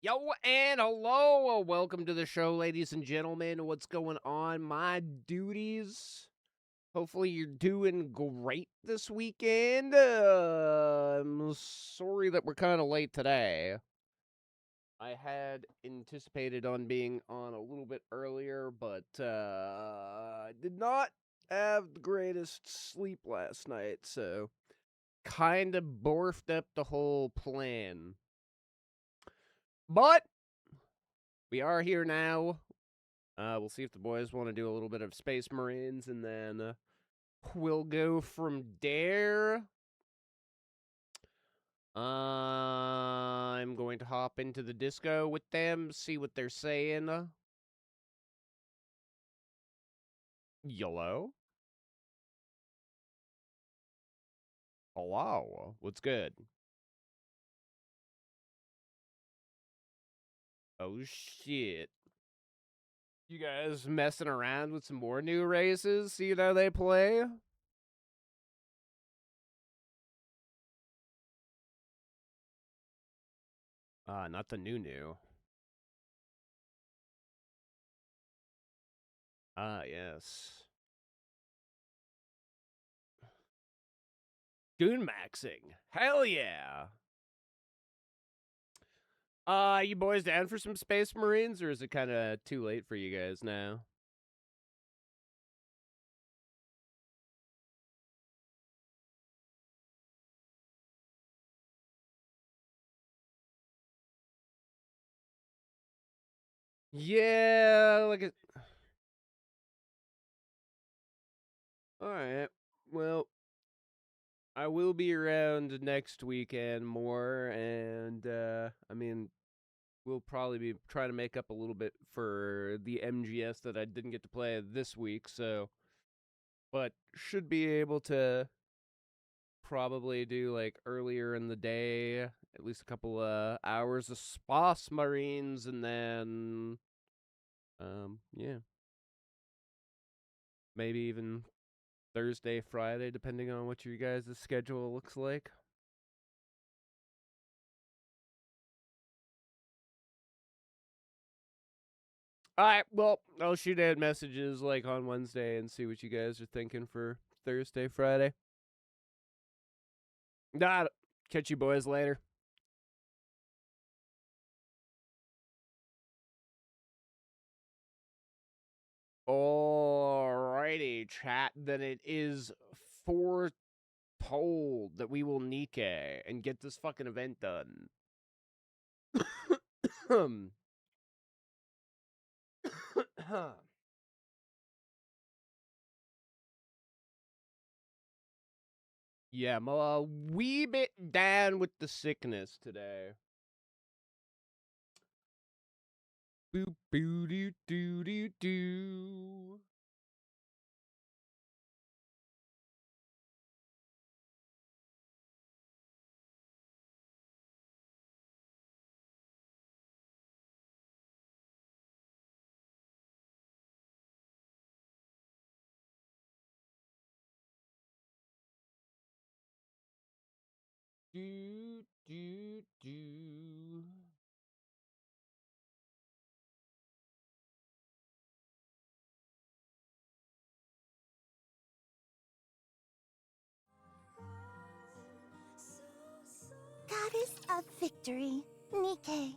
Yo, and hello. Welcome to the show, ladies and gentlemen. What's going on, my duties? Hopefully, you're doing great this weekend. I'm sorry that we're kind of late today. I had anticipated on being on a little bit earlier, but I did not have the greatest sleep last night, so kind of borfed up the whole plan. But we are here now. We'll see if the boys want to do a little bit of Space Marines, and then we'll go from there. I'm going to hop into the disco with them, see what they're saying. Yellow? Hello? What's good? Oh, shit. You guys messing around with some more new races? See how they play? Not the new. Yes. Goon maxing. Hell yeah. You boys down for some Space Marines, or is it kind of too late for you guys now? Yeah, like it. All right. Well, I will be around next weekend more, and I mean, we'll probably be trying to make up a little bit for the MGS that I didn't get to play this week. So, but should be able to probably do like earlier in the day, at least a couple hours of Space Marines, and then yeah, maybe even Thursday, Friday, depending on what your guys' schedule looks like. All right, well, I'll shoot out messages like on Wednesday and see what you guys are thinking for Thursday, Friday. Nah, catch you boys later. Alrighty, chat. Then it is foretold that we will Nike and get this fucking event done. Yeah, I'm a wee bit down with the sickness today. Boop boo doo doo doo doo. Do do do. Goddess of victory, Nike.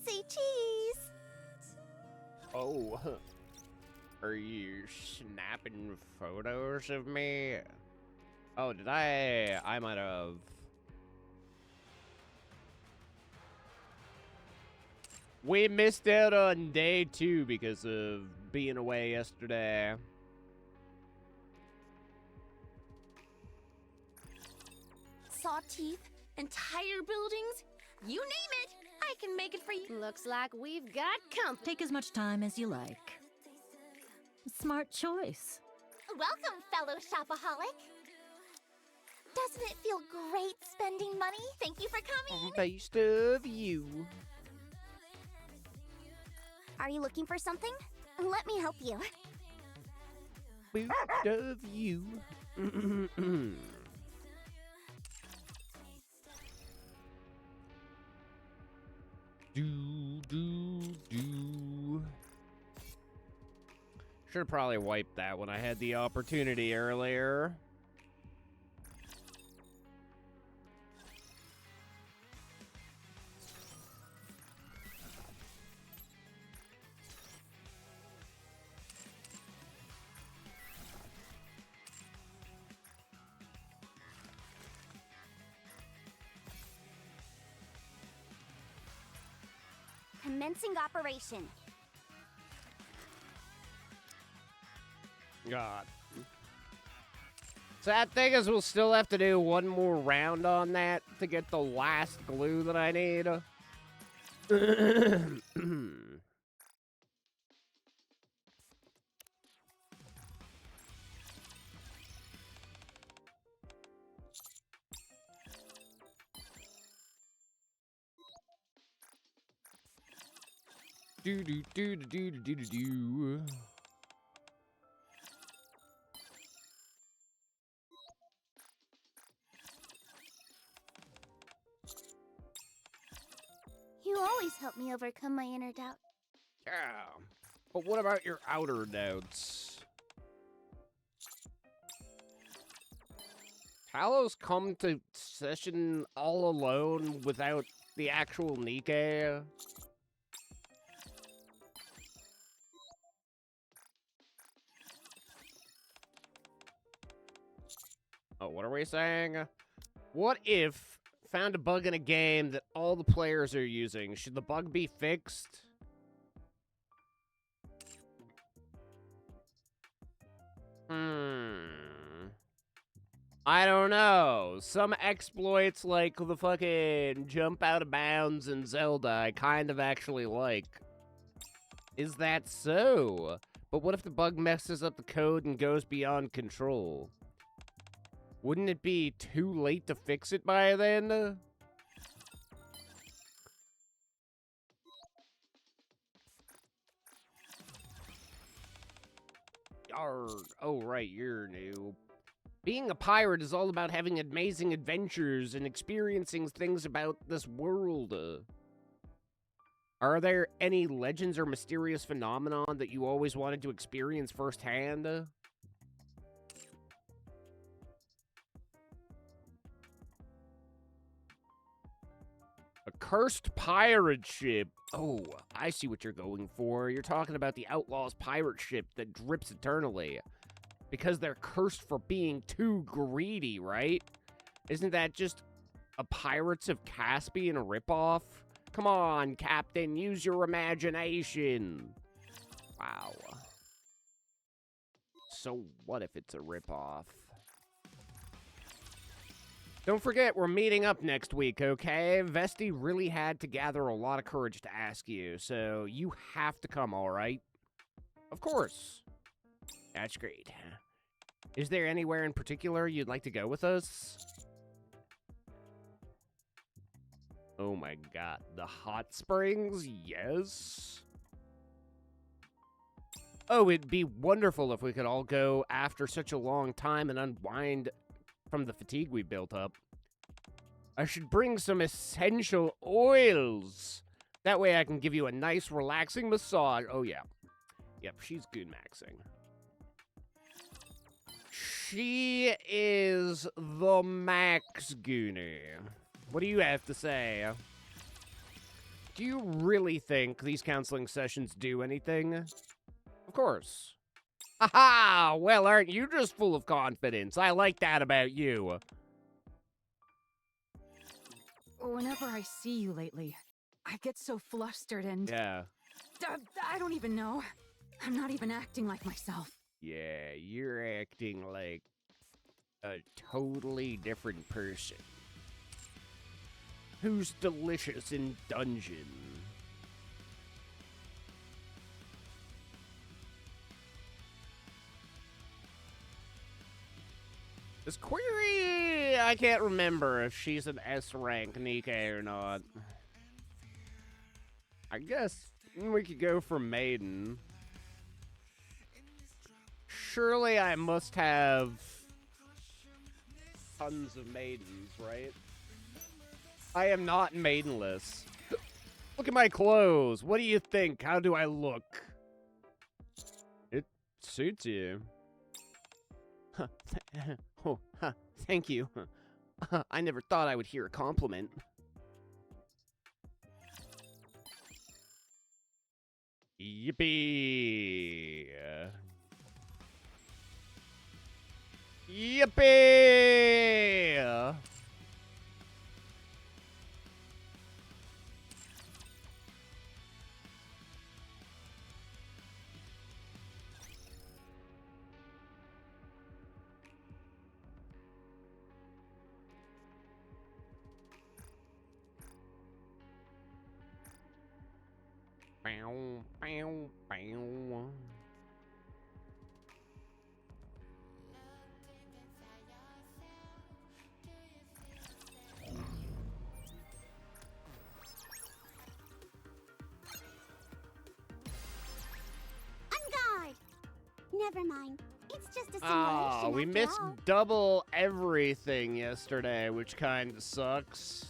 Say cheese. Oh, are you snapping photos of me? Oh, did I? I might have. We missed out on day 2 because of being away yesterday. Saw teeth, entire buildings, you name it, I can make it for you. Looks like we've got company. Take as much time as you like. Smart choice. Welcome, fellow shopaholic. Doesn't it feel great spending money? Thank you for coming. Based of you. Are you looking for something? Let me help you. Based of you. Do Should have probably wiped that when I had the opportunity earlier. Commencing operation. God. Sad thing is we'll still have to do one more round on that to get the last glue that I need. Do do do do do do do do. You always help me overcome my inner doubt. Yeah. But what about your outer doubts? Talos come to session all alone without the actual Nikke? Oh, what are we saying? What if found a bug in a game that all the players are using? Should the bug be fixed? I don't know. Some exploits like the fucking jump out of bounds in Zelda I kind of actually like. Is that so? But what if the bug messes up the code and goes beyond control? Wouldn't it be too late to fix it by then? Arrgh. Oh, right, you're new. Being a pirate is all about having amazing adventures and experiencing things about this world. Are there any legends or mysterious phenomenon that you always wanted to experience firsthand? A cursed pirate ship. Oh, I see what you're going for. You're talking about the Outlaws pirate ship that drips eternally. Because they're cursed for being too greedy, right? Isn't that just a Pirates of Caspian ripoff? Come on, Captain, use your imagination. Wow. So what if it's a ripoff? Don't forget, we're meeting up next week, okay? Vesti really had to gather a lot of courage to ask you, so you have to come, all right? Of course. That's great. Is there anywhere in particular you'd like to go with us? Oh my god, the hot springs? Yes. Oh, it'd be wonderful if we could all go after such a long time and unwind from the fatigue we built up. I should bring some essential oils. That way I can give you a nice, relaxing massage. Oh, yeah. Yep, she's good maxing. She is the Max Goonie. What do you have to say? Do you really think these counseling sessions do anything? Of course. Haha! Well, aren't you just full of confidence? I like that about you. Whenever I see you lately, I get so flustered and... Yeah. I don't even know. I'm not even acting like myself. Yeah, you're acting like a totally different person. Who's delicious in dungeon. This query, I can't remember if she's an S rank Nikke or not. I guess we could go for maiden. Surely I must have tons of maidens, right? I am not maidenless. Look at my clothes. What do you think? How do I look? It suits you. Oh, thank you. I never thought I would hear a compliment. Yippee! Yippee! Bow, bow, bow. On guard! Never mind. It's just a simulation Ah, we after missed all. double everything yesterday, which kind of sucks.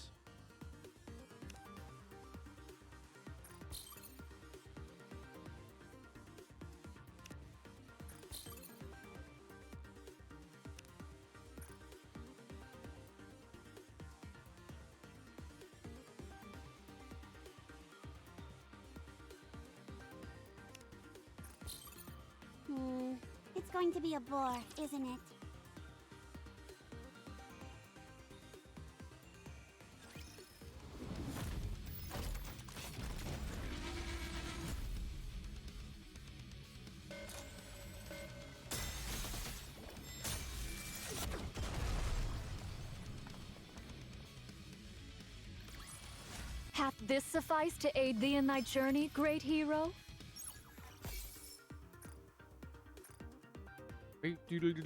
It's going to be a bore, isn't it? Hath this sufficed to aid thee in thy journey, great hero? The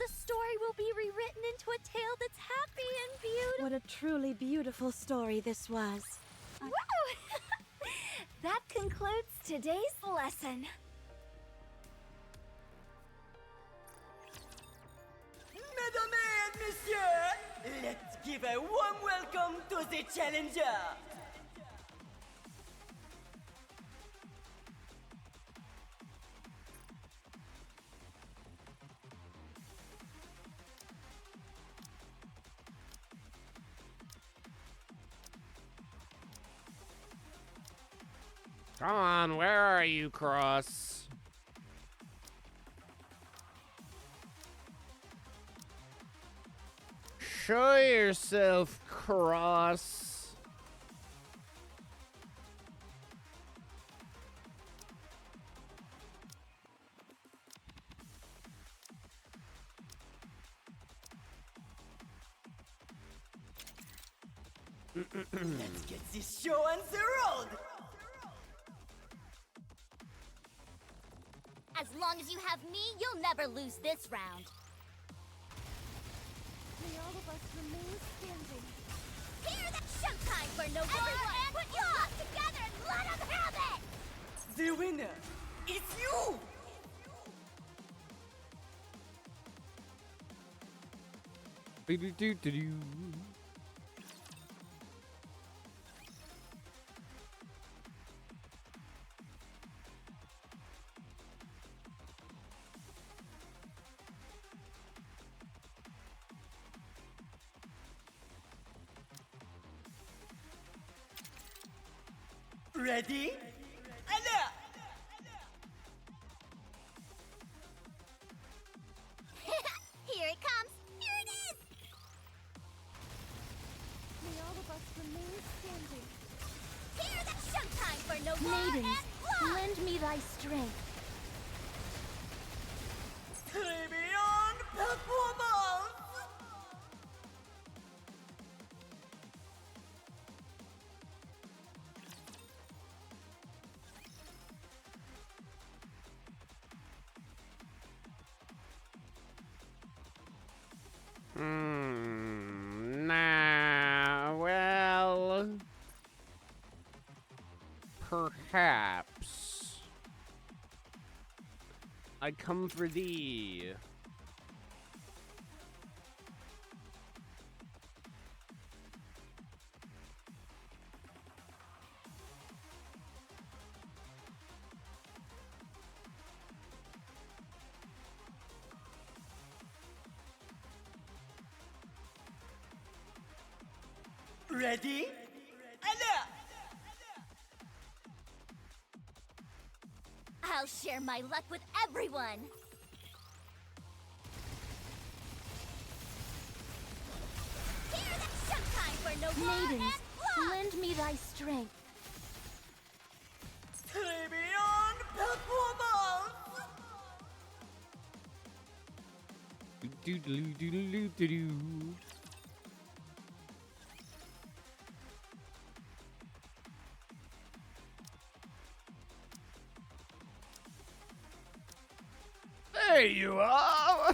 story will be rewritten into a tale that's happy and beautiful. What a truly beautiful story this was. Woo! That concludes today's lesson. Mesdames et messieurs, let's give a warm welcome to the challenger. Come on, where are you, Cross? Show yourself, Cross. Let's get this show on the road. As long as you have me, you'll never lose this round. May all of us remain standing. Hear that? Showtime for no Everyone, put your love together and let them have it! The winner, it's you. Do-do-do-do-do. Ready? Alert! Here it comes! Here it is! May all of us remain standing. Hear that? Showtime for no Maidens, and love! lend me thy strength. Très bien, performance! Nah, well, perhaps. I come for thee. Ready? Alert! I'll share my luck with everyone. Hear that showtime for no Maidens, lend me thy strength. Très bien, performance! Do-do-do-do-do-do-do. There you are!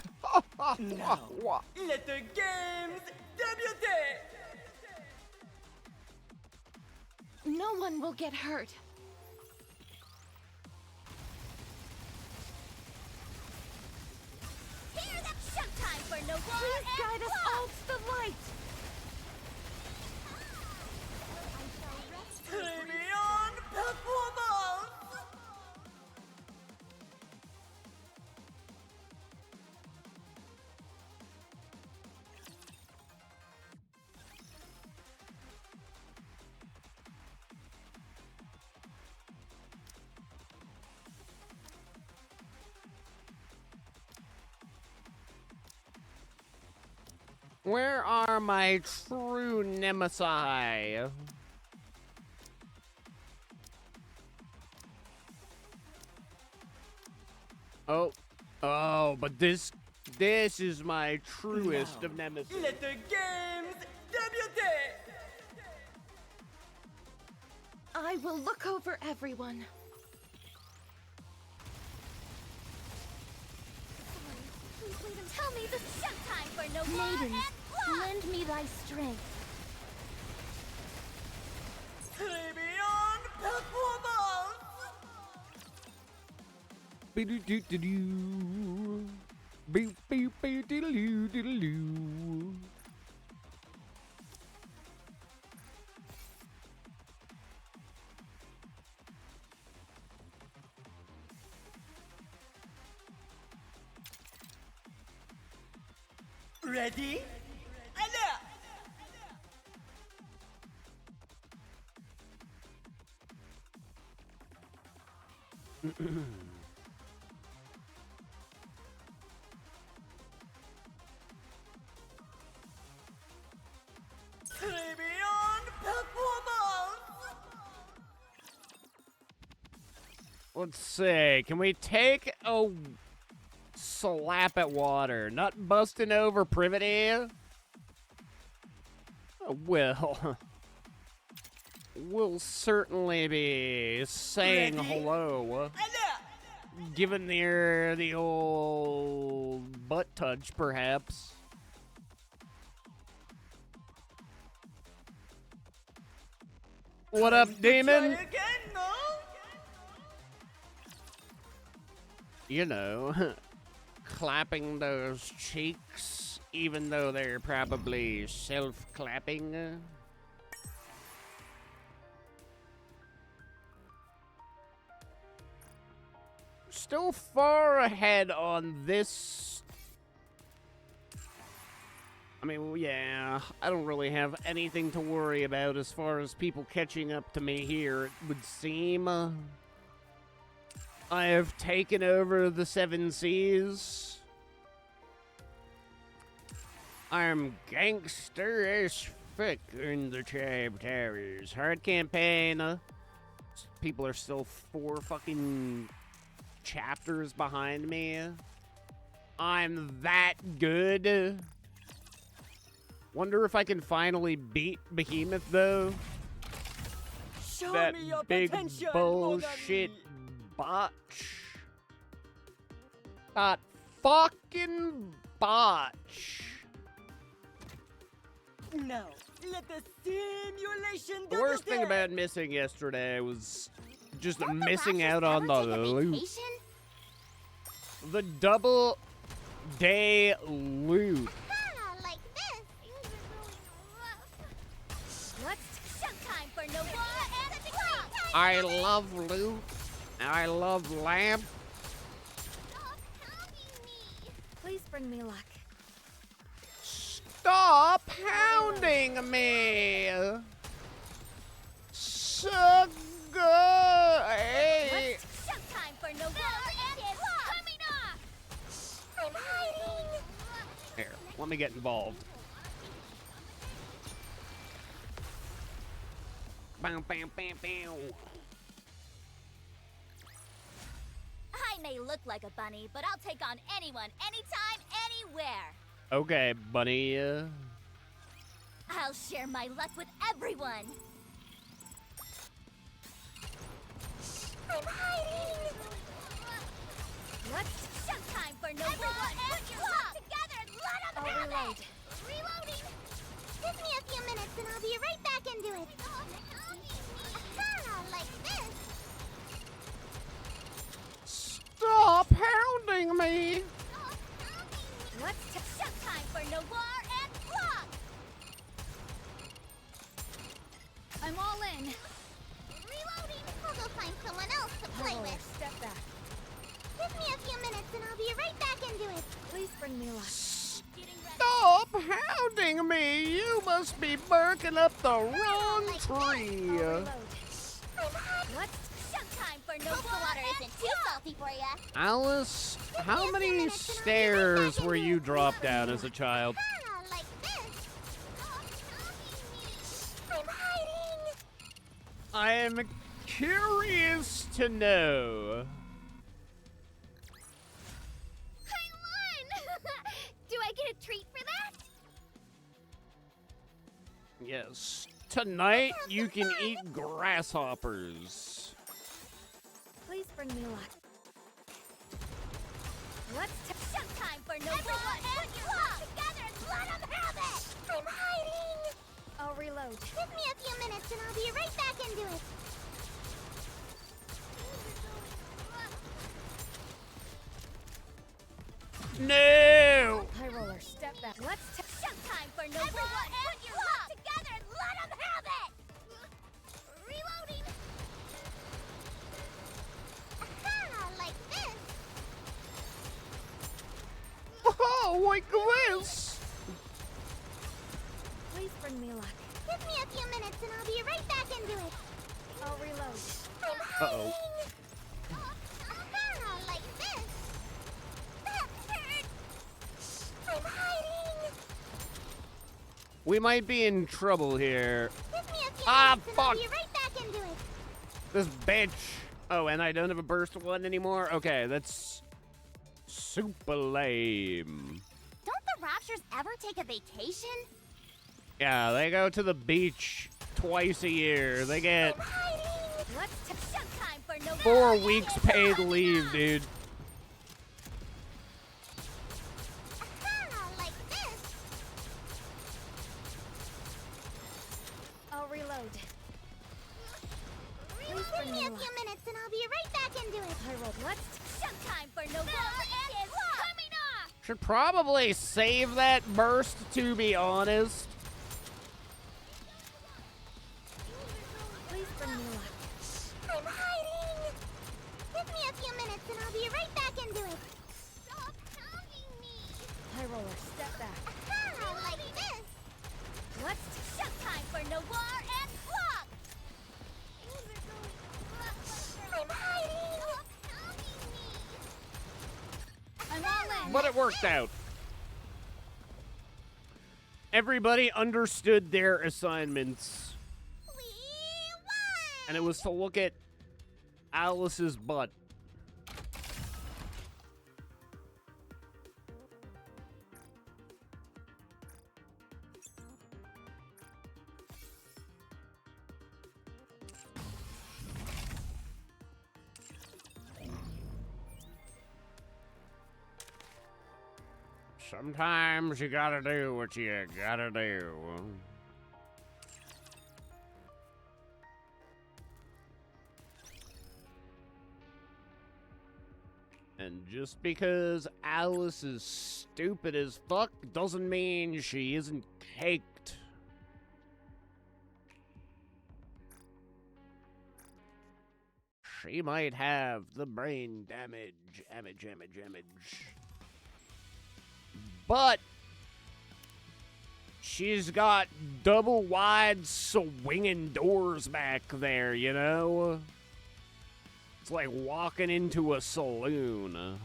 Now, let the games débuter! No one will get hurt. Hear that showtime for no Please guide us all to the light. Très bien, performance! Where are my true nemesis? Oh, but this is my truest of nemesis. Let the games débuter! I will look over everyone. Please leave and tell me this showtime for no Maidens, lend me thy strength. Très bien, performance! Be-do-do-do-do. Be-be-be-diddle-doo-diddle-doo. Ready? Alert! Très bien, performance! Let's see. Can we take a slap at water? Not busting over privity? Well, we'll certainly be saying Ready? hello. Alert! Given the old butt touch, perhaps. What up, demon? Try again, no? You know, clapping those cheeks, even though they're probably self-clapping. Still far ahead on this. I mean, well, yeah, I don't really have anything to worry about as far as people catching up to me here, it would seem. I have taken over the 7 Seas. I am gangster as fuck in the chapters. Hard campaign. People are still 4 fucking chapters behind me. I'm that good. Wonder if I can finally beat Behemoth, though. Show That me your big potential, bullshit mon ami. botch. That fucking botch. Now, let the simulation The worst thing débuter. about missing yesterday was just Won't the missing Raptors out on ever the take a loot. vacation? The double day loot. Like this. Things are going rough. What's showtime for no war and clock? I love loot. I love lamp. Stop pounding me. Please bring me luck. Stop pounding me. So good. Hey. What's showtime for no war and clock? Coming off. I'm hiding. Here, let me get involved. Bam, bam, bam, bam. I may look like a bunny, but I'll take on anyone, anytime, anywhere. Okay, bunny. I'll share my luck with everyone. I'm hiding. What's showtime for no war and clock? Together and let 'em have reload. it. Reloading. Give me a few minutes and I'll be right back into it. Like this. Stop pounding me. What's showtime for no war and clock? I'm all in. Reloading. I'll go find someone else to play Oh, with. step back. Give me a few minutes and I'll be right back into it. Please bring me luck. Getting ready. Stop hounding me. You must be barking up the wrong tree. Reload. What's showtime for no war? The water isn't too salty for ya. Alice, how many stairs were you dropped down as a child? Like this. I'm hiding. I am curious to know. I won. Do I get a treat for that? Yes. Tonight you can eat grasshoppers. Please bring me luck. What's showtime for no war and clock? Together and let 'em have it. I'm hiding. I'll reload. Give me a few minutes and I'll be right back into it. No! High roller, step back. What's showtime for no war and clock? Together and let 'em have it. Reloading. Like this. Oh, like this! Please bring me luck. Give me a few minutes and I'll be right back into it. I'll reload. I'm Uh-oh. Like this. That hurts. I'm hiding. We might be in trouble here. Give me a few Ah, minutes and I'll fuck. be right back into it. This bitch. Oh, and I don't have a burst one anymore? Okay, that's super lame. Don't the Raptures ever take a vacation? Yeah, they go to the beach twice a year. They get What's showtime for no 4 weeks paid leave, dude. Like this. I'll reload. Please give me a few minutes and I'll be right back into it. High roll. What's showtime for no war and clock? Coming off. Should probably save that burst, to be honest. Please bring me luck. I'm hiding. Give me a few minutes and I'll be right back into it. Stop pounding me. High roller, step back. Like this. What's showtime for no war and clock? I'm hiding. Stop pounding me. I'm all in. But it worked out. Everybody understood their assignments, We and it was to look at Alice's butt. Sometimes you gotta do what you gotta do. And just because Alice is stupid as fuck doesn't mean she isn't caked. She might have the brain damage. But she's got double wide swinging doors back there, you know? It's like walking into a saloon.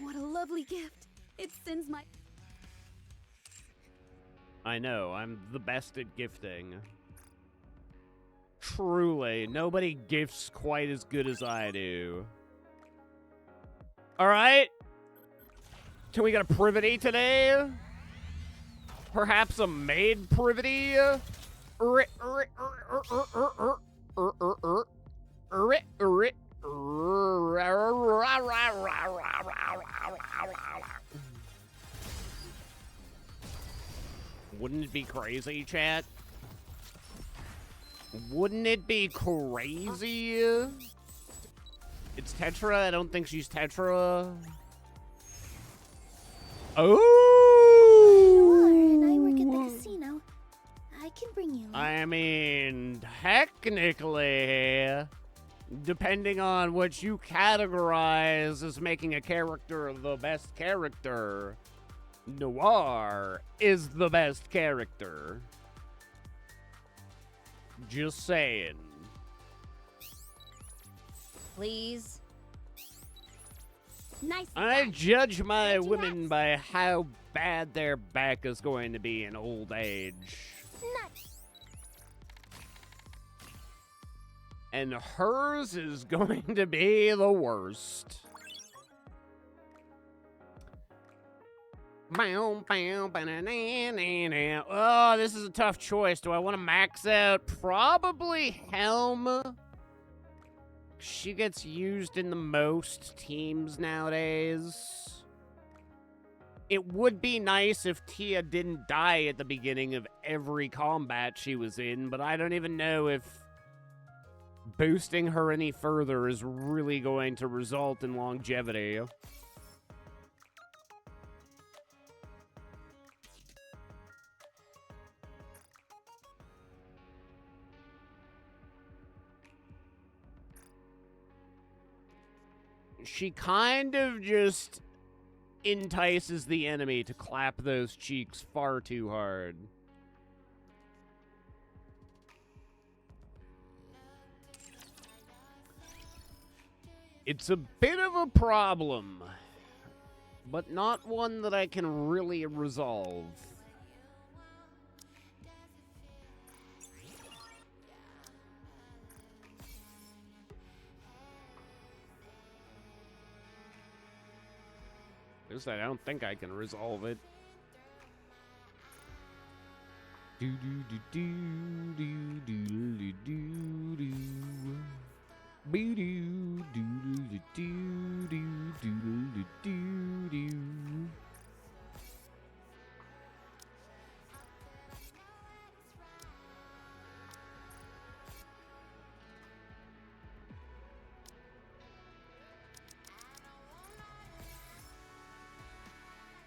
What a lovely gift. It sends my... I know, I'm the best at gifting. Truly, nobody gifts quite as good as I do. Alright. Can we get a privity today? Perhaps a maid privity? Wouldn't it be crazy, chat? Wouldn't it be crazy? It's Tetra. I don't think she's Tetra. Oh! And I work at the casino. I can bring you. I mean, technically, depending on what you categorize as making a character the best character, Noir is the best character. Just saying. Please. Nice. I judge my women by how bad their back is going to be in old age. Nuts. And hers is going to be the worst. Oh, this is a tough choice. Do I want to max out? Probably Helm. She gets used in the most teams nowadays. It would be nice if Tia didn't die at the beginning of every combat she was in, but I don't even know if boosting her any further is really going to result in longevity. She kind of just entices the enemy to clap those cheeks far too hard. It's a bit of a problem, but not one that I can really resolve. Just I don't think I can resolve it. Do do do do do do do do. Be do do do do do do do do.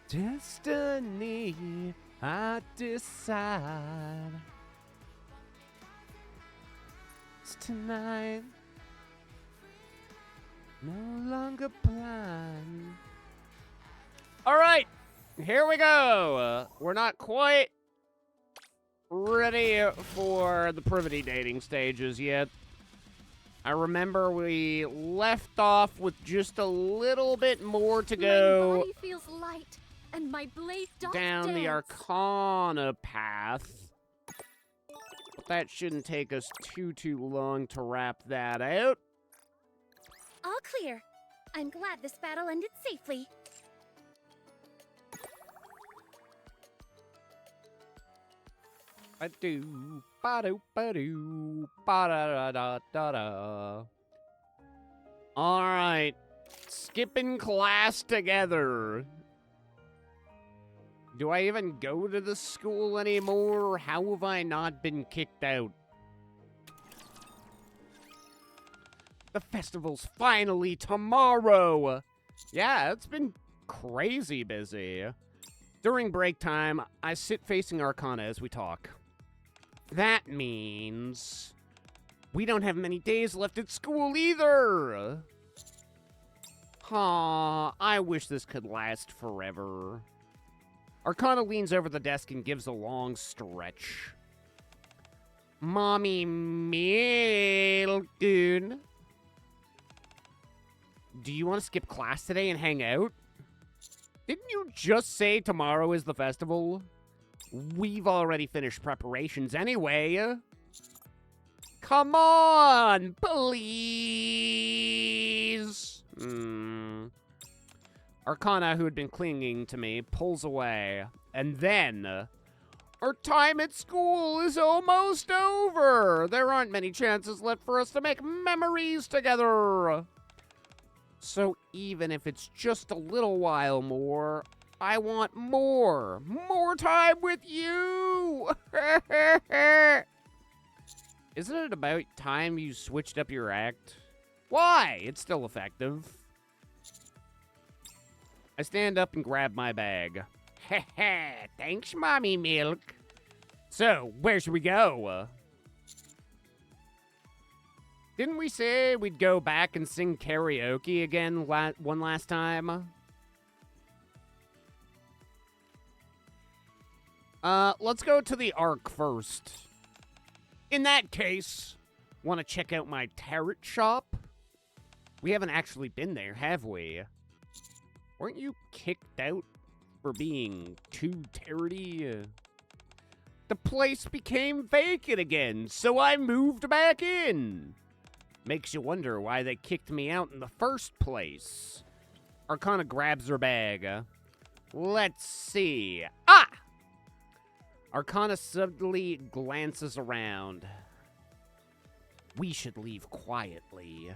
Destiny, I decide it's tonight, no longer blind. All right, here we go. We're not quite ready for the privity dating stages yet. I remember we left off with just a little bit more to go. My body feels light, and my blade doth Down the dance. Arcana path. That shouldn't take us too long to wrap that out. All clear. I'm glad this battle ended safely. Ba-do, ba-do, ba-do, ba-da-da-da-da-da. All right. Skipping class together. Do I even go to the school anymore? How have I not been kicked out? The festival's finally tomorrow! Yeah, it's been crazy busy. During break time, I sit facing Arcana as we talk. That means we don't have many days left at school either! Aw, I wish this could last forever. Arcana leans over the desk and gives a long stretch. Mommy milk, dude. Do you want to skip class today and hang out? Didn't you just say tomorrow is the festival? We've already finished preparations anyway. Come on, please. Arcana, who had been clinging to me, pulls away. And then, our time at school is almost over. There aren't many chances left for us to make memories together. So even if it's just a little while more, I want more. More time with you. Isn't it about time you switched up your act? Why? It's still effective. I stand up and grab my bag. Thanks, Mommy Milk. So, where should we go? Didn't we say we'd go back and sing karaoke again one last time? Let's go to the Ark first. In that case, want to check out my tarot shop? We haven't actually been there, have we? Weren't you kicked out for being too tarot-y? The place became vacant again, so I moved back in. Makes you wonder why they kicked me out in the first place. Arcana grabs her bag. Let's see. Ah! Arcana subtly glances around. We should leave quietly.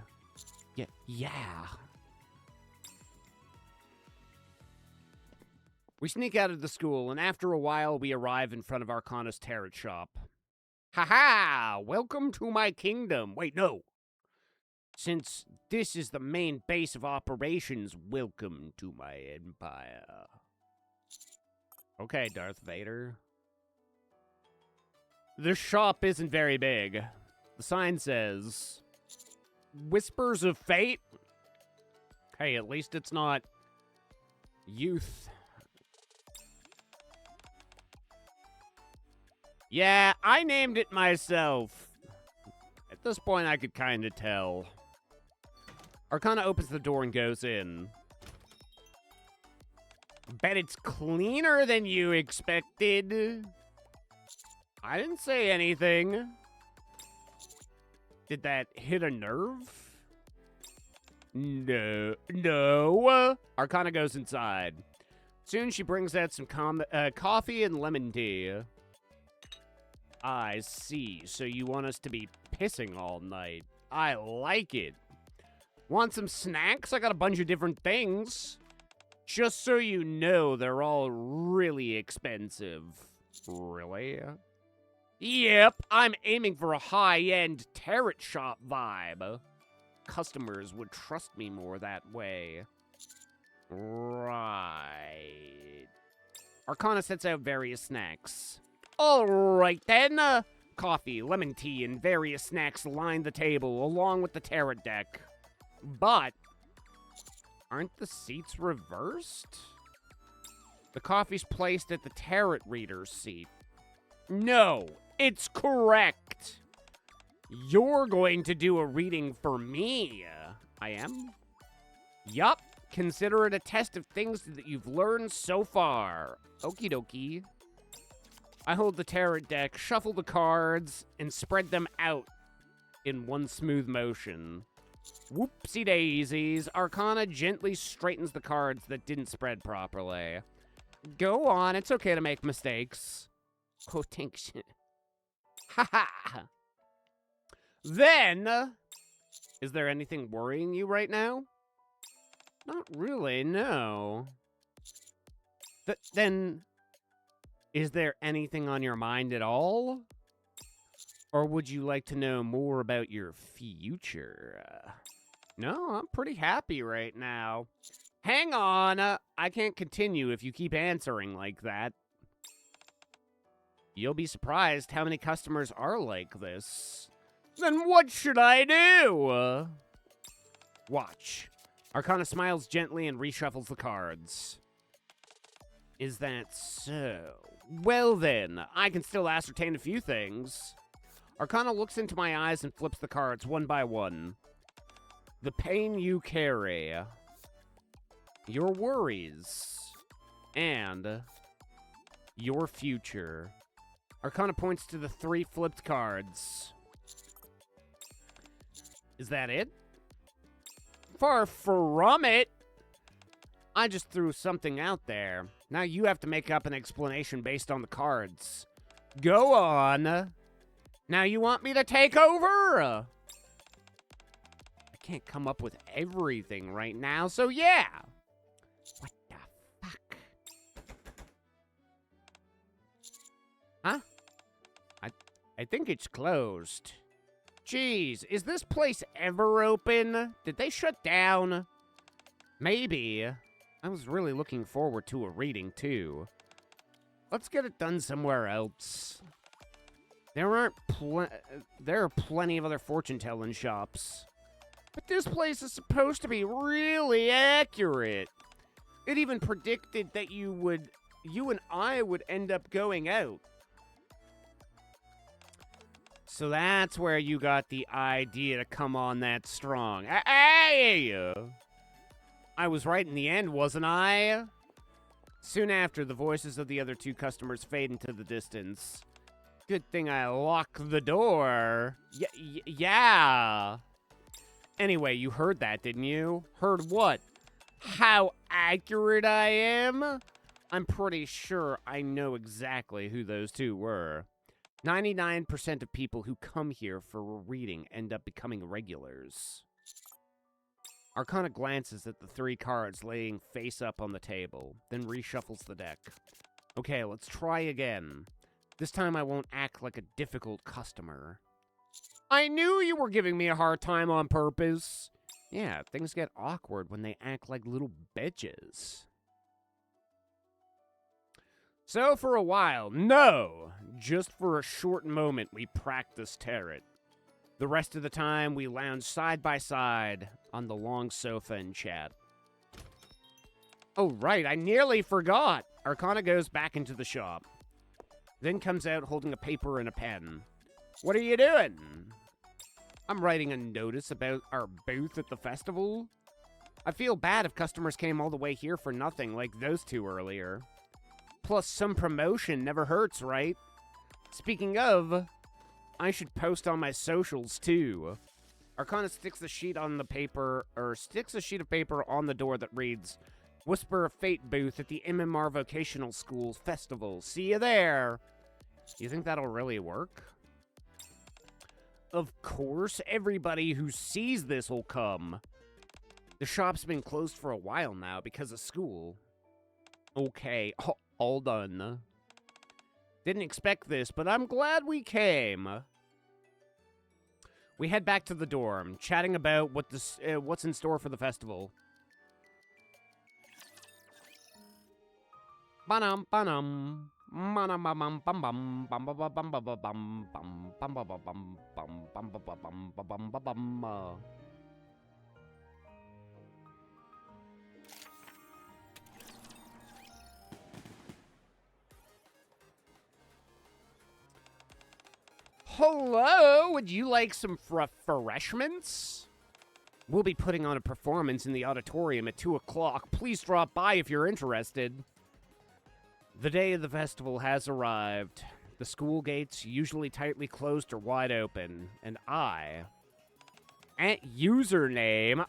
Yeah. We sneak out of the school, and after a while, we arrive in front of Arcana's tarot shop. Ha-ha! Welcome to my kingdom. Wait, no. Since this is the main base of operations, welcome to my empire. Okay, Darth Vader. The shop isn't very big. The sign says, Whispers of Fate? Hey, at least it's not youth. Yeah, I named it myself. At this point, I could kind of tell. Arcana opens the door and goes in. Bet it's cleaner than you expected. I didn't say anything. Did that hit a nerve? No. Arcana goes inside. Soon she brings out some coffee and lemon tea. I see. So you want us to be pissing all night. I like it. Want some snacks? I got a bunch of different things. Just so you know, they're all really expensive. Really? Yep, I'm aiming for a high-end tarot shop vibe. Customers would trust me more that way. Right. Arcana sets out various snacks. All right, then. Coffee, lemon tea, and various snacks line the table, along with the tarot deck. But, aren't the seats reversed? The coffee's placed at the tarot reader's seat. No, it's correct. You're going to do a reading for me. I am? Yup. Consider it a test of things that you've learned so far. Okie dokie. I hold the tarot deck, shuffle the cards, and spread them out in one smooth motion. Whoopsie daisies. Arcana gently straightens the cards that didn't spread properly. Go on, it's okay to make mistakes. Oh, thanks. Ha. Then, is there anything worrying you right now? Not really, no. Then, Is there anything on your mind at all? Or would you like to know more about your future? No, I'm pretty happy right now. Hang on, I can't continue if you keep answering like that. You'll be surprised how many customers are like this. Then what should I do? Watch. Arcana smiles gently and reshuffles the cards. Is that so? Well then, I can still ascertain a few things. Arcana looks into my eyes and flips the cards one by one. The pain you carry, your worries, and your future. Arcana points to the 3 flipped cards. Is that it? Far from it. I just threw something out there. Now you have to make up an explanation based on the cards. Go on. Now you want me to take over? I can't come up with everything right now, so yeah. What the fuck? Huh? I think it's closed. Jeez, is this place ever open? Did they shut down? Maybe. I was really looking forward to a reading, too. Let's get it done somewhere else. There are plenty of other fortune-telling shops. But this place is supposed to be really accurate. It even predicted that you and I would end up going out. So that's where you got the idea to come on that strong. Hey! I was right in the end, wasn't I? Soon after, the voices of the other 2 customers fade into the distance. Good thing I locked the door. Yeah. Anyway, you heard that, didn't you? Heard what? How accurate I am? I'm pretty sure I know exactly who those 2 were. 99% of people who come here for a reading end up becoming regulars. Arcana glances at the 3 cards laying face up on the table, then reshuffles the deck. Okay, let's try again. This time I won't act like a difficult customer. I knew you were giving me a hard time on purpose. Yeah, things get awkward when they act like little bitches. So for a while, no, just for a short moment, we practiced tarot. The rest of the time, we lounged side by side on the long sofa and chat. Oh, right, I nearly forgot. Arcana goes back into the shop, then comes out holding a paper and a pen. What are you doing? I'm writing a notice about our booth at the festival. I feel bad if customers came all the way here for nothing like those 2 earlier. Plus, some promotion never hurts, right? Speaking of, I should post on my socials, too. Arcana sticks a sheet of paper on the door that reads, Whisper of Fate booth at the MMR Vocational School Festival. See you there. You think that'll really work? Of course, everybody who sees this will come. The shop's been closed for a while now because of school. Okay, all done. Didn't expect this, but I'm glad we came. We head back to the dorm, chatting about what's in store for the festival. Banam banam. Hello, would you like some refreshments? We'll be putting on a performance in the auditorium at 2 o'clock. Please drop by if you're interested. The day of the festival has arrived. The school gates, usually tightly closed, are wide open. And at username,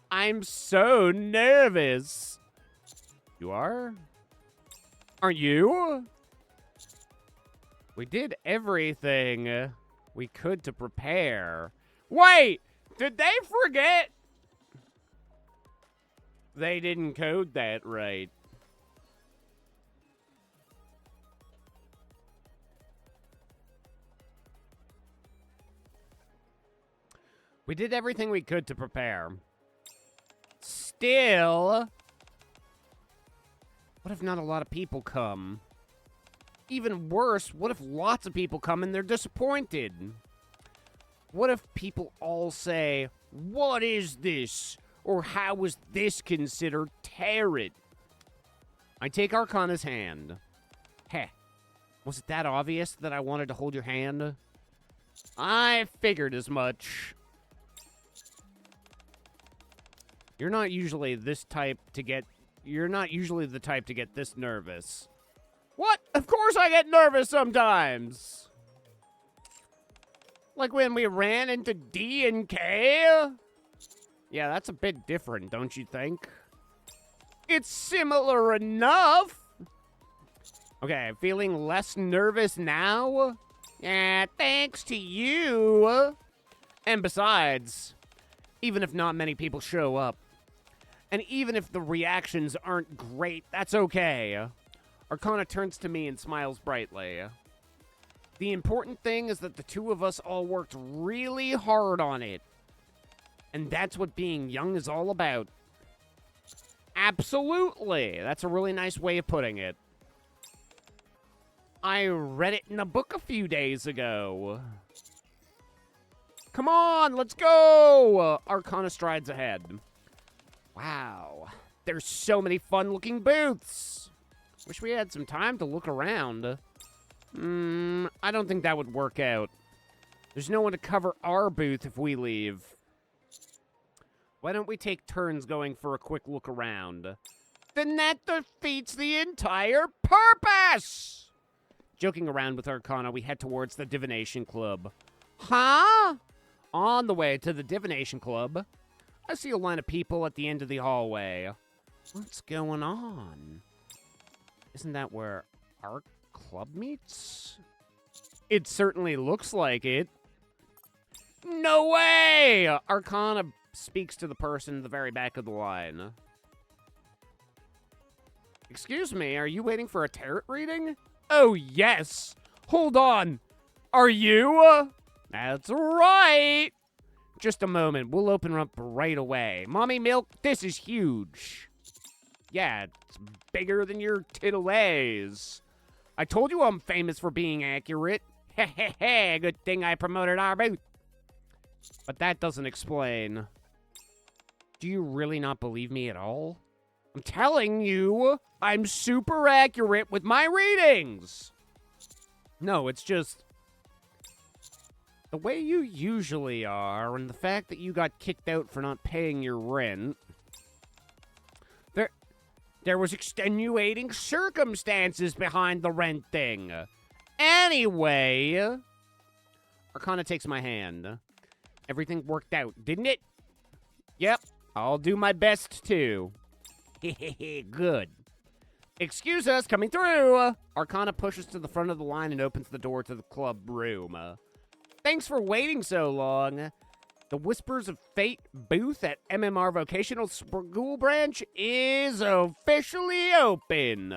I'm so nervous. You are? Aren't you? We did everything we could to prepare. Wait! Did they forget? They didn't code that right. We did everything we could to prepare. Still, what if not a lot of people come? Even worse, what if lots of people come and they're disappointed? What if people all say, "What is this?" Or "How is this considered tarot?" I take Arcana's hand. Heh, was it that obvious that I wanted to hold your hand? I figured as much. You're not usually the type to get this nervous. What? Of course I get nervous sometimes. Like when we ran into D and K? Yeah, that's a bit different, don't you think? It's similar enough. Okay, feeling less nervous now? Yeah, thanks to you. And besides, even if not many people show up, and even if the reactions aren't great, that's okay. Arcana turns to me and smiles brightly. The important thing is that the two of us all worked really hard on it. And that's what being young is all about. Absolutely. That's a really nice way of putting it. I read it in a book a few days ago. Come on, let's go! Arcana strides ahead. Wow, there's so many fun-looking booths. Wish we had some time to look around. I don't think that would work out. There's no one to cover our booth if we leave. Why don't we take turns going for a quick look around? Then that defeats the entire purpose! Joking around with Arcana, we head towards the Divination Club. Huh? On the way to the Divination Club, I see a line of people at the end of the hallway. What's going on? Isn't that where our club meets? It certainly looks like it. No way! Arcana speaks to the person in the very back of the line. Excuse me, are you waiting for a tarot reading? Oh, yes. Hold on. Are you? That's right. Just a moment. We'll open up right away. Mommy Milk, this is huge. Yeah, it's bigger than your titties. I told you I'm famous for being accurate. Heh heh heh, good thing I promoted our booth. But that doesn't explain. Do you really not believe me at all? I'm telling you, I'm super accurate with my readings. No, it's just the way you usually are, and the fact that you got kicked out for not paying your rent. There was extenuating circumstances behind the rent thing. Anyway, Arcana takes my hand. Everything worked out, didn't it? Yep, I'll do my best too. Hehehe, good. Excuse us, coming through. Arcana pushes to the front of the line and opens the door to the club room. Thanks for waiting so long. The Whispers of Fate booth at MMR Vocational School Branch is officially open.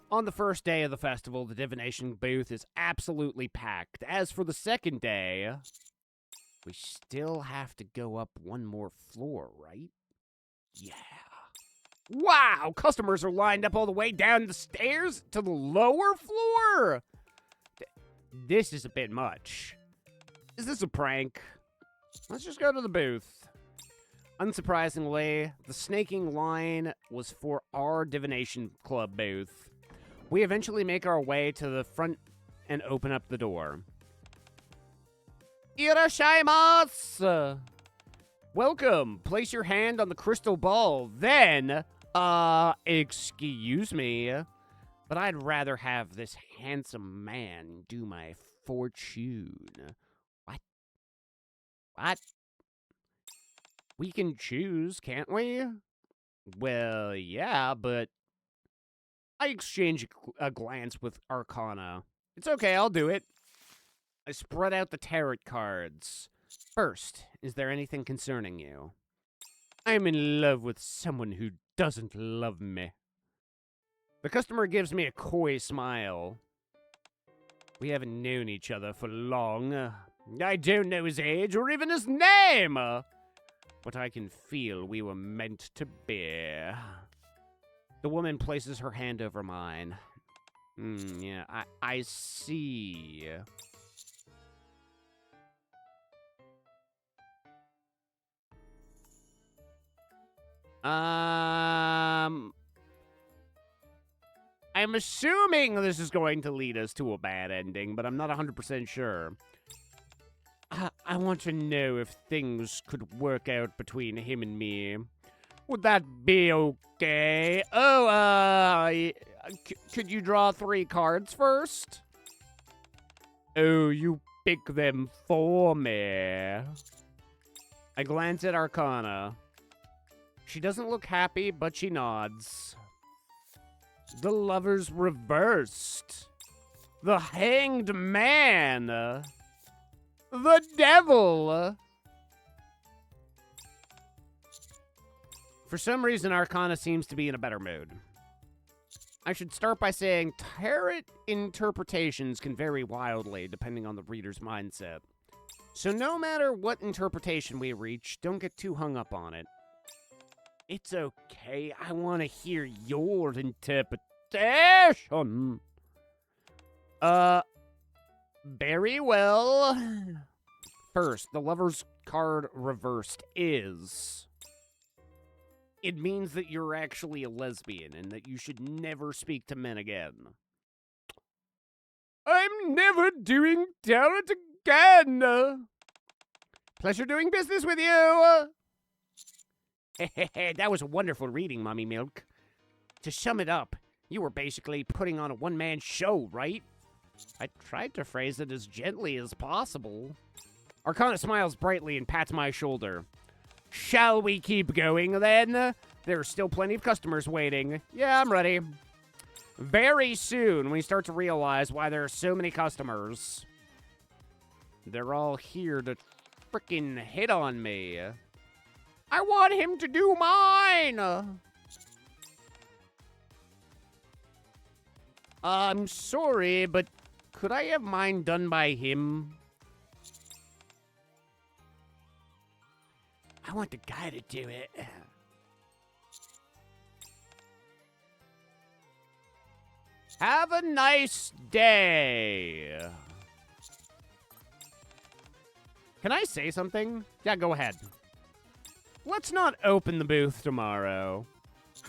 On the first day of the festival, the divination booth is absolutely packed. As for the second day, we still have to go up one more floor, right? Yeah. Wow! Customers are lined up all the way down the stairs to the lower floor? This is a bit much. Is this a prank? Let's just go to the booth. Unsurprisingly, the snaking line was for our divination club booth. We eventually make our way to the front and open up the door. Irashaimasu! Welcome. Place your hand on the crystal ball. Then, excuse me, but I'd rather have this handsome man do my fortune. What? We can choose, can't we? Well, yeah, but I exchange a glance with Arcana. It's okay, I'll do it. I spread out the tarot cards. First, is there anything concerning you? I'm in love with someone who doesn't love me. The customer gives me a coy smile. We haven't known each other for long. I don't know his age or even his name. But I can feel we were meant to be. The woman places her hand over mine. Yeah, I see. I'm assuming this is going to lead us to a bad ending, but I'm not 100% sure. I want to know if things could work out between him and me. Would that be okay? Oh, could you draw 3 cards first? Oh, you pick them for me. I glance at Arcana. She doesn't look happy, but she nods. The lovers reversed. The hanged man. The devil. For some reason, Arcana seems to be in a better mood. I should start by saying tarot interpretations can vary wildly depending on the reader's mindset. So no matter what interpretation we reach, don't get too hung up on it. It's okay. I want to hear your interpretation. Very well. First, the lover's card reversed is... It means that you're actually a lesbian and that you should never speak to men again. I'm never doing tarot again. Pleasure doing business with you. That was a wonderful reading, Mommy Milk. To sum it up, you were basically putting on a one-man show, right? I tried to phrase it as gently as possible. Arcana smiles brightly and pats my shoulder. Shall we keep going, then? There are still plenty of customers waiting. Yeah, I'm ready. Very soon, we start to realize why there are so many customers. They're all here to frickin' hit on me. I want him to do mine! I'm sorry, but could I have mine done by him? I want the guy to do it. Have a nice day. Can I say something? Yeah, go ahead. Let's not open the booth tomorrow.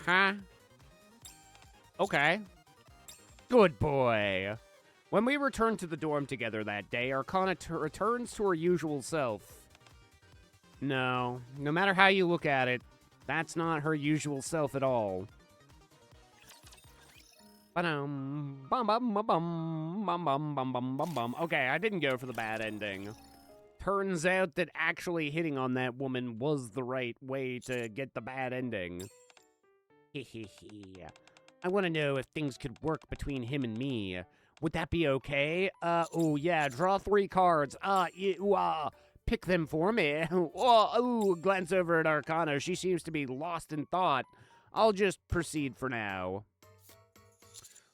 Huh? Okay. Good boy. When we return to the dorm together that day, Arcana returns to her usual self. No matter how you look at it, that's not her usual self at all. Okay, I didn't go for the bad ending. Turns out that actually hitting on that woman was the right way to get the bad ending. I want to know if things could work between him and me. Would that be okay? Oh yeah, draw 3 cards. Pick them for me. Glance over at Arcana. She seems to be lost in thought. I'll just proceed for now.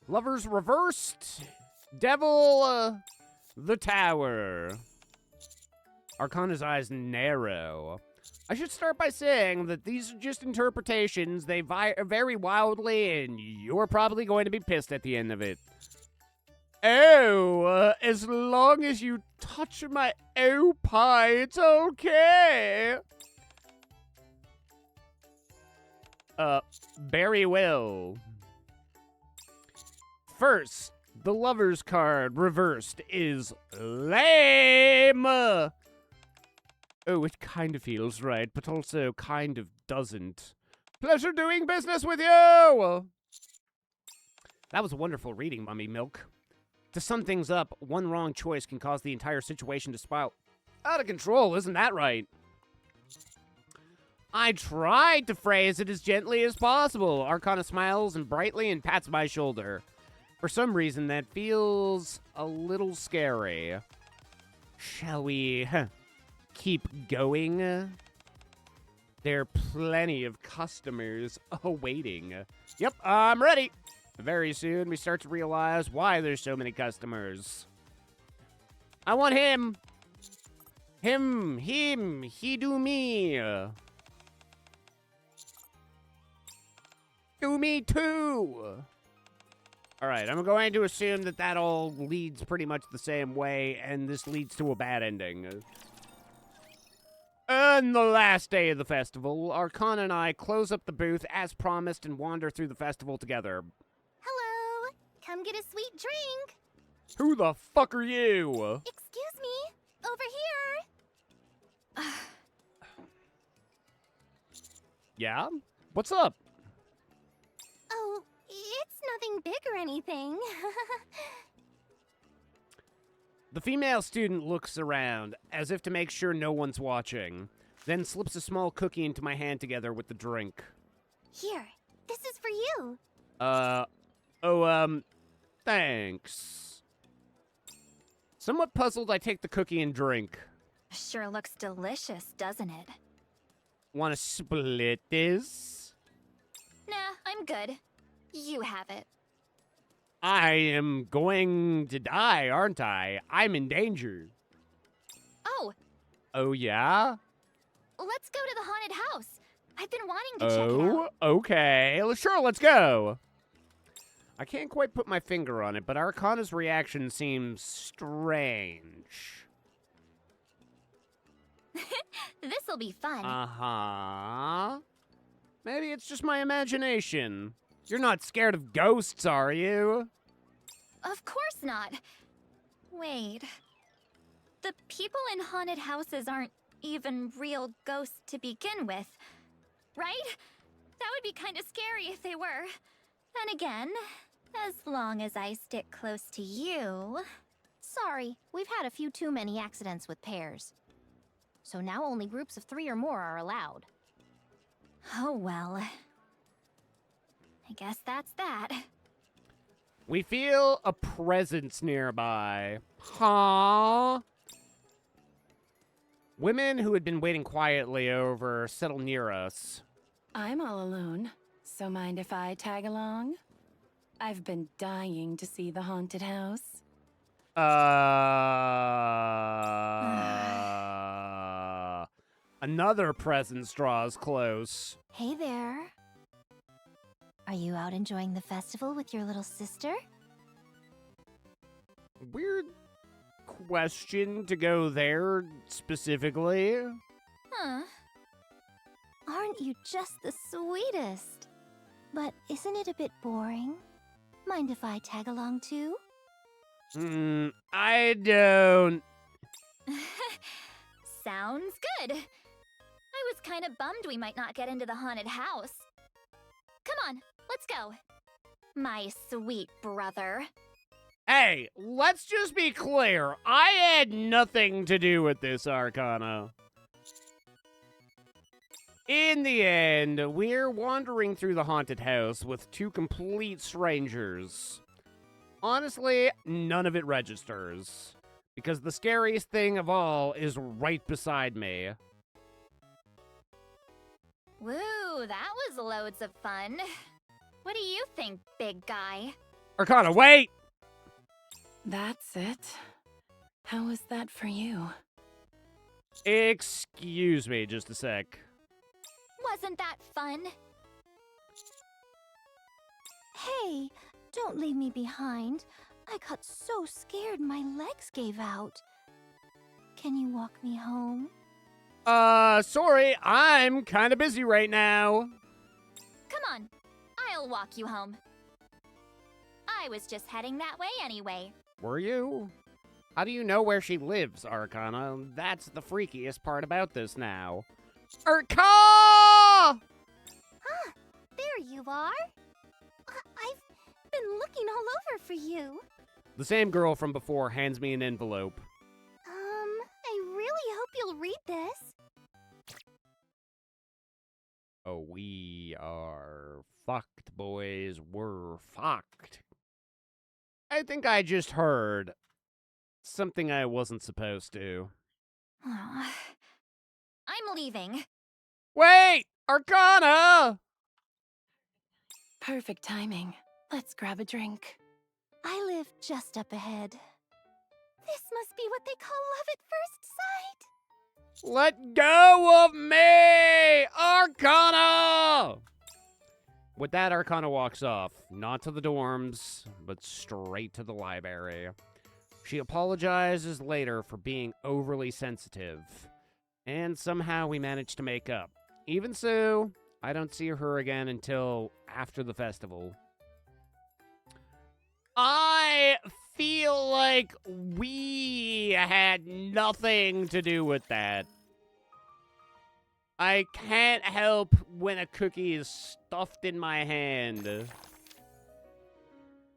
Lovers reversed. Devil, the tower. Arcana's eyes narrow. I should start by saying that these are just interpretations. They vary wildly, and you're probably going to be pissed at the end of it. Oh, as long as you touch my pie, it's okay. Very well. First, the lover's card reversed is lame. Oh, it kind of feels right, but also kind of doesn't. Pleasure doing business with you! That was a wonderful reading, Mummy Milk. To sum things up, one wrong choice can cause the entire situation to spiral out of control, isn't that right? I tried to phrase it as gently as possible. Arcana smiles and brightly and pats my shoulder. For some reason, that feels a little scary. Shall we... keep going? There are plenty of customers awaiting. Yep, I'm ready. Very soon, we start to realize why there's so many customers. I want him. Him, he do me. Do me too. All right, I'm going to assume that all leads pretty much the same way, and this leads to a bad ending. On the last day of the festival, Arcana and I close up the booth as promised and wander through the festival together. Hello. Come get a sweet drink. Who the fuck are you? Excuse me. Over here. Yeah? What's up? Oh, it's nothing big or anything. The female student looks around, as if to make sure no one's watching, then slips a small cookie into my hand together with the drink. Here, this is for you. Thanks. Somewhat puzzled, I take the cookie and drink. Sure looks delicious, doesn't it? Want to split this? Nah, I'm good. You have it. I am going to die, aren't I? I'm in danger. Oh, Oh, yeah? let's go to the haunted house. I've been wanting to check it out. Oh, okay. Sure, let's go. I can't quite put my finger on it, but Arcana's reaction seems strange. This'll be fun. Uh-huh. Maybe it's just my imagination. You're not scared of ghosts, are you? Of course not. Wait. The people in haunted houses aren't even real ghosts to begin with, right? That would be kind of scary if they were. Then again, as long as I stick close to you... Sorry, we've had a few too many accidents with pairs. So now only groups of 3 or more are allowed. Oh well. I guess that's that. We feel a presence nearby. Huh? Women who had been waiting quietly over settle near us. I'm all alone, so mind if I tag along? I've been dying to see the haunted house. Another presence draws close. Hey there. Are you out enjoying the festival with your little sister? Weird question to go there specifically. Huh. Aren't you just the sweetest? But isn't it a bit boring? Mind if I tag along too? I don't. Sounds good. I was kind of bummed we might not get into the haunted house. Come on, let's go. My sweet brother. Hey, let's just be clear. I had nothing to do with this, Arcana. In the end, we're wandering through the haunted house with 2 complete strangers. Honestly, none of it registers. Because the scariest thing of all is right beside me. Woo, that was loads of fun. What do you think, big guy? Arcana, wait! That's it. How was that for you? Excuse me just a sec. Wasn't that fun? Hey, don't leave me behind. I got so scared my legs gave out. Can you walk me home? Sorry, I'm kind of busy right now. Come on, I'll walk you home. I was just heading that way anyway. Were you? How do you know where she lives, Arcana? That's the freakiest part about this now. Arcana! There you are. I've been looking all over for you. The same girl from before hands me an envelope. I really hope you'll read this. Oh, we are fucked, boys. We're fucked. I think I just heard something I wasn't supposed to. I'm leaving. Wait! Arcana! Perfect timing. Let's grab a drink. I live just up ahead. This must be what they call love at first sight. Let go of me! Arcana! With that, Arcana walks off, not to the dorms, but straight to the library. She apologizes later for being overly sensitive, and somehow we manage to make up. Even so, I don't see her again until after the festival. I feel like we had nothing to do with that. I can't help when a cookie is stuffed in my hand.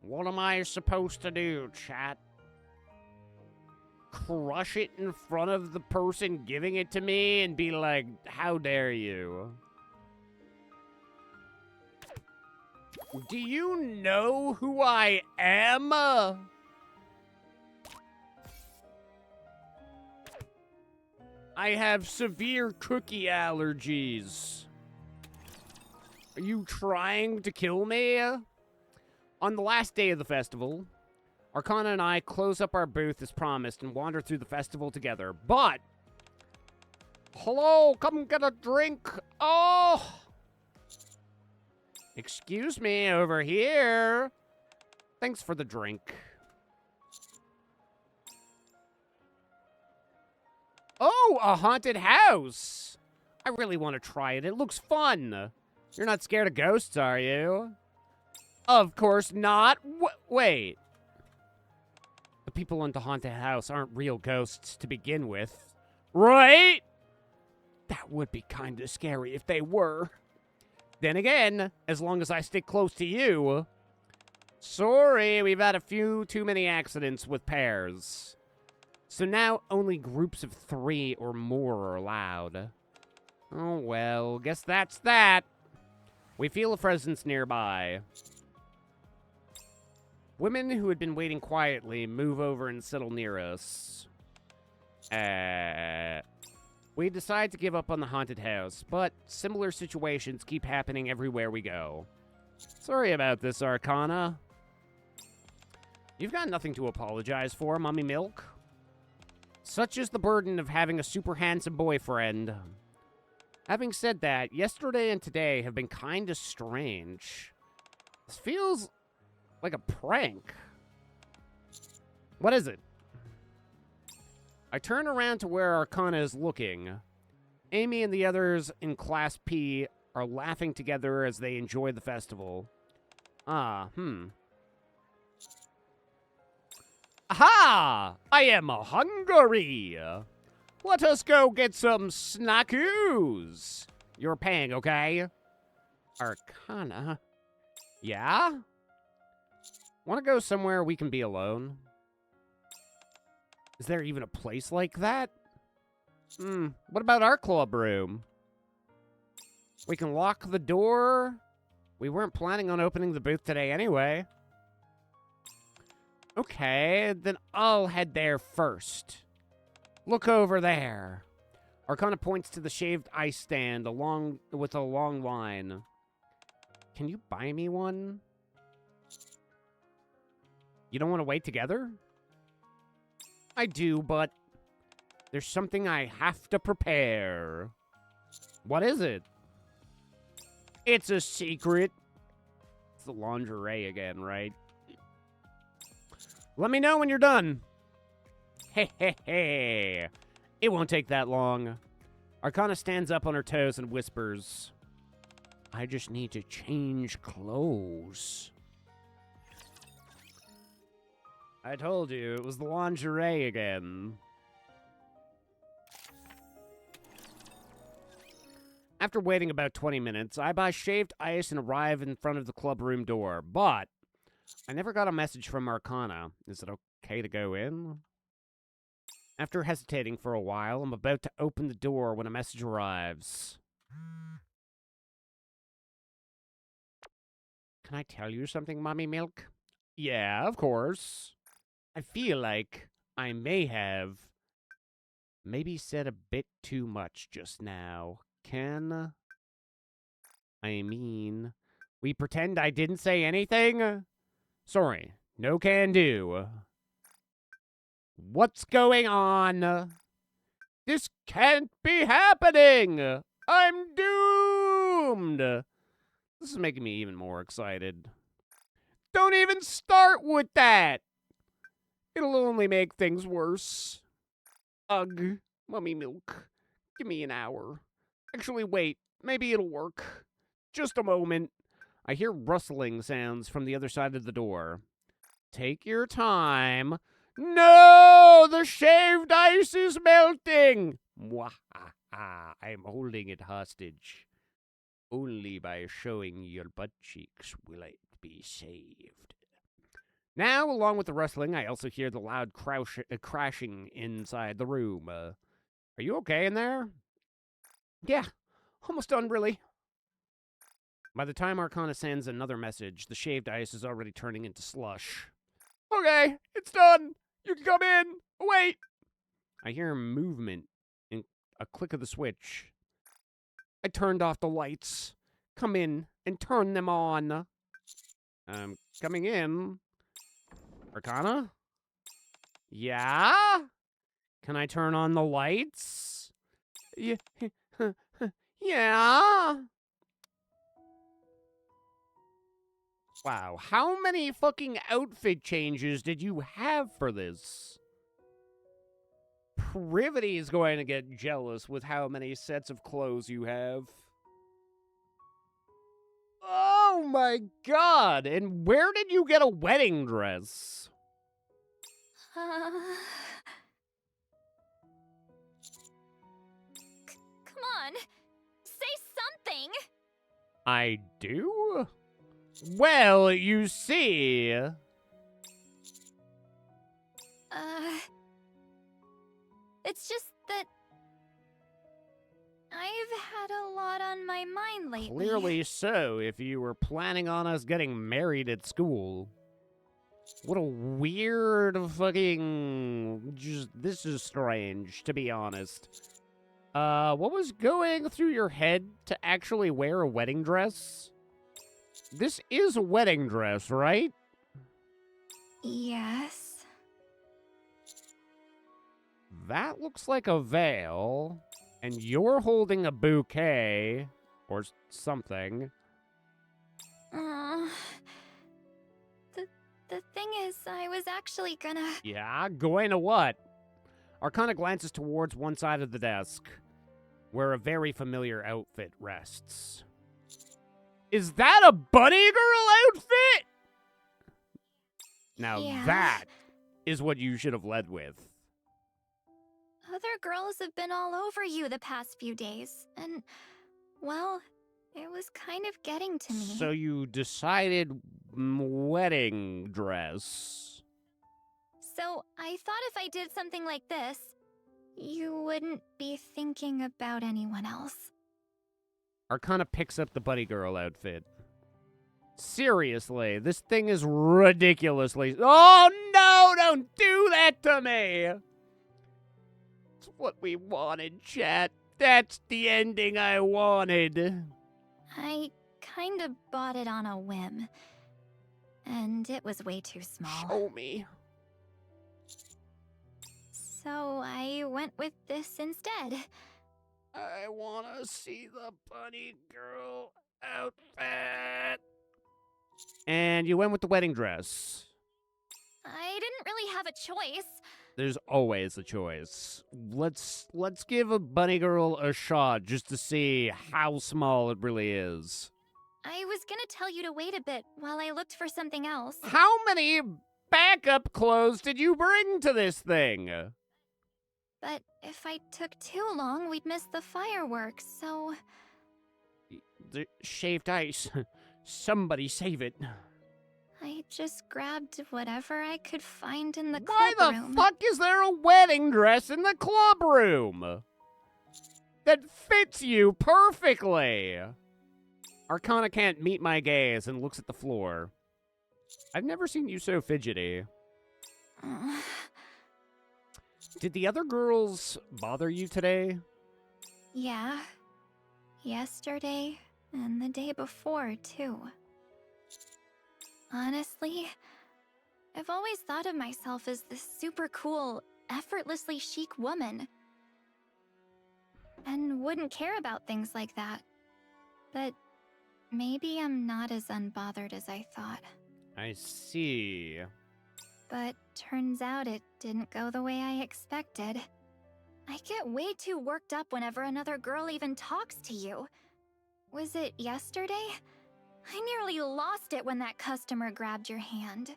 What am I supposed to do, chat? Crush it in front of the person giving it to me and be like, how dare you? Do you know who I am? I have severe cookie allergies. Are you trying to kill me? On the last day of the festival, Arcana and I close up our booth as promised and wander through the festival together. But, hello, come get a drink. Oh! Excuse me, over here. Thanks for the drink. Oh, a haunted house. I really want to try it. It looks fun. You're not scared of ghosts, are you? Of course not. Wait. The people in the haunted house aren't real ghosts to begin with, right? That would be kind of scary if they were. Then again, as long as I stick close to you. Sorry, we've had a few too many accidents with pairs. So now only groups of 3 or more are allowed. Oh well, guess that's that. We feel a presence nearby. Women who had been waiting quietly move over and settle near us. We decide to give up on the haunted house, but similar situations keep happening everywhere we go. Sorry about this, Arcana. You've got nothing to apologize for, Mummy Milk. Such is the burden of having a super handsome boyfriend. Having said that, yesterday and today have been kinda strange. This feels like a prank. What is it? I turn around to where Arcana is looking. Amy and the others in Class P are laughing together as they enjoy the festival. Aha! I am hungry! Let us go get some snackoos! You're paying, okay? Arcana? Yeah? Want to go somewhere we can be alone? Is there even a place like that? What about our club room? We can lock the door. We weren't planning on opening the booth today anyway. Okay, then I'll head there first. Look over there. Arcana points to the shaved ice stand with a long line. Can you buy me one? You don't want to wait together? I do, but there's something I have to prepare. What is it? It's a secret. It's the lingerie again, right? Let me know when you're done. Hey, hey, hey. It won't take that long. Arcana stands up on her toes and whispers, I just need to change clothes. I told you, it was the lingerie again. After waiting about 20 minutes, I buy shaved ice and arrive in front of the club room door, but I never got a message from Arcana. Is it okay to go in? After hesitating for a while, I'm about to open the door when a message arrives. Can I tell you something, Mommy Milk? Yeah, of course. I feel like I may have maybe said a bit too much just now. can. I mean, we pretend I didn't say anything? Sorry, no can do. What's going on? This can't be happening! I'm doomed! This is making me even more excited. Don't even start with that! It'll only make things worse. Ugh, mummy milk. Give me an hour. Actually, wait. Maybe it'll work. Just a moment. I hear rustling sounds from the other side of the door. Take your time. No! The shaved ice is melting! Mwahaha. I'm holding it hostage. Only by showing your butt cheeks will it be saved. Now, along with the rustling, I also hear the loud crashing inside the room. Are you okay in there? Yeah, almost done, really. By the time Arcana sends another message, the shaved ice is already turning into slush. Okay, it's done. You can come in. Wait. I hear movement and a click of the switch. I turned off the lights. Come in and turn them on. I'm coming in. Arcana? Yeah? Can I turn on the lights? Yeah. Yeah? Wow, how many fucking outfit changes did you have for this? Privity is going to get jealous with how many sets of clothes you have. Oh my god! And where did you get a wedding dress? Come on. Say something. I do? Well, you see... It's just that I've had a lot on my mind lately. Clearly so, if you were planning on us getting married at school. What a weird fucking... this is strange, to be honest. What was going through your head to actually wear a wedding dress? This is a wedding dress, right? Yes. That looks like a veil, and you're holding a bouquet, or something. The thing is, I was actually gonna... Yeah, going to what? Arcana glances towards one side of the desk, where a very familiar outfit rests. Is that a bunny girl outfit? Now Yeah. that is what you should have led with. Other girls have been all over you the past few days, and, well, it was kind of getting to me. So you decided wedding dress. So I thought if I did something like this, you wouldn't be thinking about anyone else. Arcana picks up the bunny girl outfit. Seriously, this thing is ridiculously... Oh no, don't do that to me! It's what we wanted, chat. That's the ending I wanted. I kind of bought it on a whim, and it was way too small. Show me. So I went with this instead. I want to see the bunny girl outfit. And you went with the wedding dress. I didn't really have a choice. There's always a choice. Let's give a bunny girl a shot just to see how small it really is. I was gonna tell you to wait a bit while I looked for something else. How many backup clothes did you bring to this thing? But if I took too long, we'd miss the fireworks, so... The shaved ice. Somebody save it. I just grabbed whatever I could find in the Why club the room. fuck is there a wedding dress in the club room? That fits you perfectly. Arcana can't meet my gaze and looks at the floor. I've never seen you so fidgety. Did the other girls bother you today? Yeah. Yesterday and the day before, too. Honestly, I've always thought of myself as this super cool, effortlessly chic woman. And wouldn't care about things like that. But maybe I'm not as unbothered as I thought. I see. But turns out it didn't go the way I expected. I get way too worked up whenever another girl even talks to you. Was it yesterday? I nearly lost it when that customer grabbed your hand.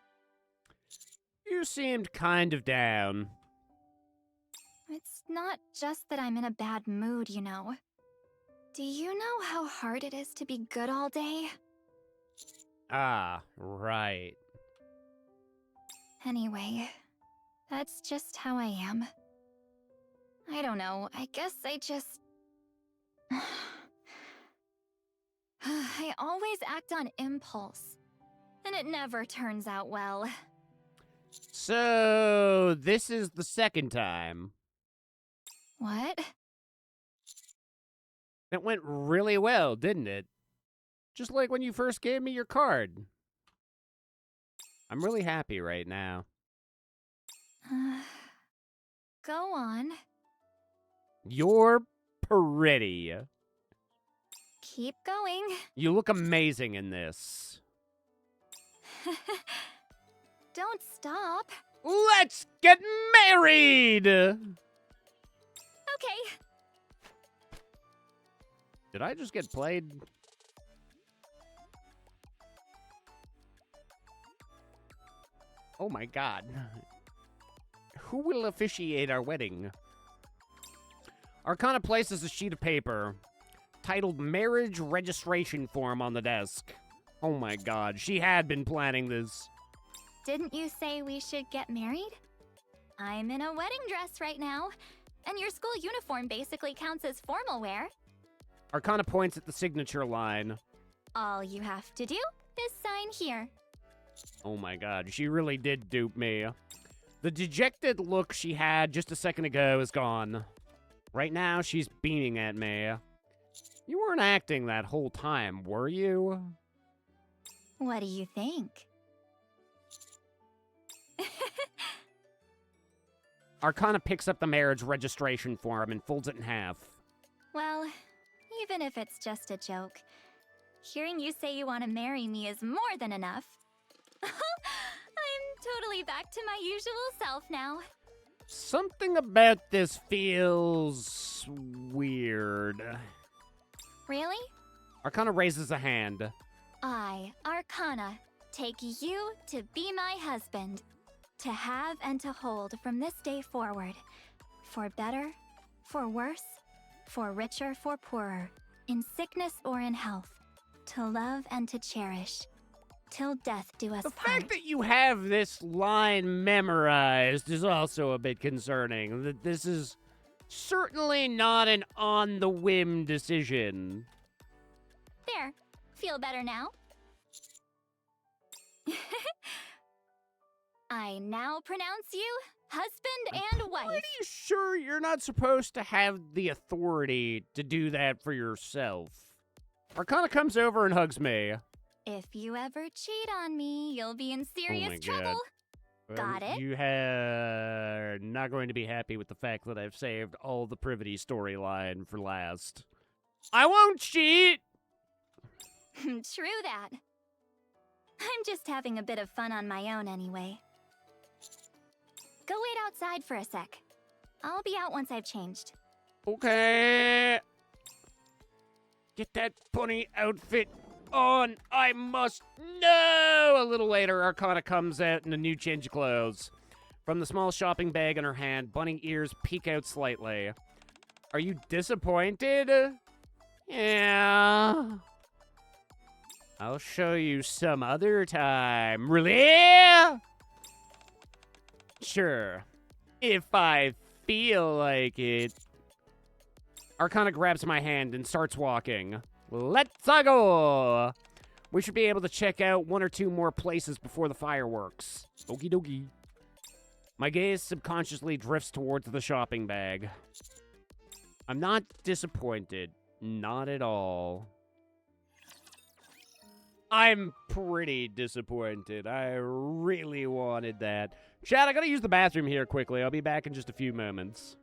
You seemed kind of down. It's not just that I'm in a bad mood, you know. Do you know how hard it is to be good all day? Ah, right. Anyway, that's just how I am. I don't know, I guess I just... I always act on impulse, and it never turns out well. So, this is the second time. What? It went really well, didn't it? Just like when you first gave me your card. I'm really happy right now. Go on. You're pretty. Keep going. You look amazing in this. Don't stop. Let's get married! Okay. Did I just get played? Oh my god. Who will officiate our wedding? Arcana places a sheet of paper titled Marriage Registration Form on the desk. Oh my god, she had been planning this. Didn't you say we should get married? I'm in a wedding dress right now, and your school uniform basically counts as formal wear. Arcana points at the signature line. All you have to do is sign here. Oh my god, she really did dupe me. The dejected look she had just a second ago is gone. Right now, she's beaming at me. You weren't acting that whole time, were you? What do you think? Arcana picks up the marriage registration form and folds it in half. Well, even if it's just a joke, hearing you say you want to marry me is more than enough. I'm totally back to my usual self now. Something about this feels weird. Really? Arcana raises a hand. I, Arcana, take you to be my husband, to have and to hold from this day forward, for better, for worse, for richer, for poorer, in sickness or in health, to love and to cherish, till death do us The part. fact that you have this line memorized is also a bit concerning. That this is certainly not an on-the-whim decision. There, feel better now? I now pronounce you husband and wife. Pretty sure you're not supposed to have the authority to do that for yourself. Arcana comes over and hugs me. If you ever cheat on me, you'll be in serious my trouble. God. Got it? You are not going to be happy with the fact that I've saved all the privity storyline for last. I won't cheat! True that. I'm just having a bit of fun on my own anyway. Go wait outside for a sec. I'll be out once I've changed. Okay. Get that bunny outfit on. I must. No! A little later, Arcana comes out in a new change of clothes. From the small shopping bag in her hand, bunny ears peek out slightly. Are you disappointed? Yeah. I'll show you some other time. Really? Sure. If I feel like it. Arcana grabs my hand and starts walking. Let's go! We should be able to check out one or two more places before the fireworks. Okie dokie. My gaze subconsciously drifts towards the shopping bag. I'm not disappointed, Not at all. I'm pretty disappointed. I really wanted that. Chad, I gotta use the bathroom here quickly. I'll be back in just a few moments.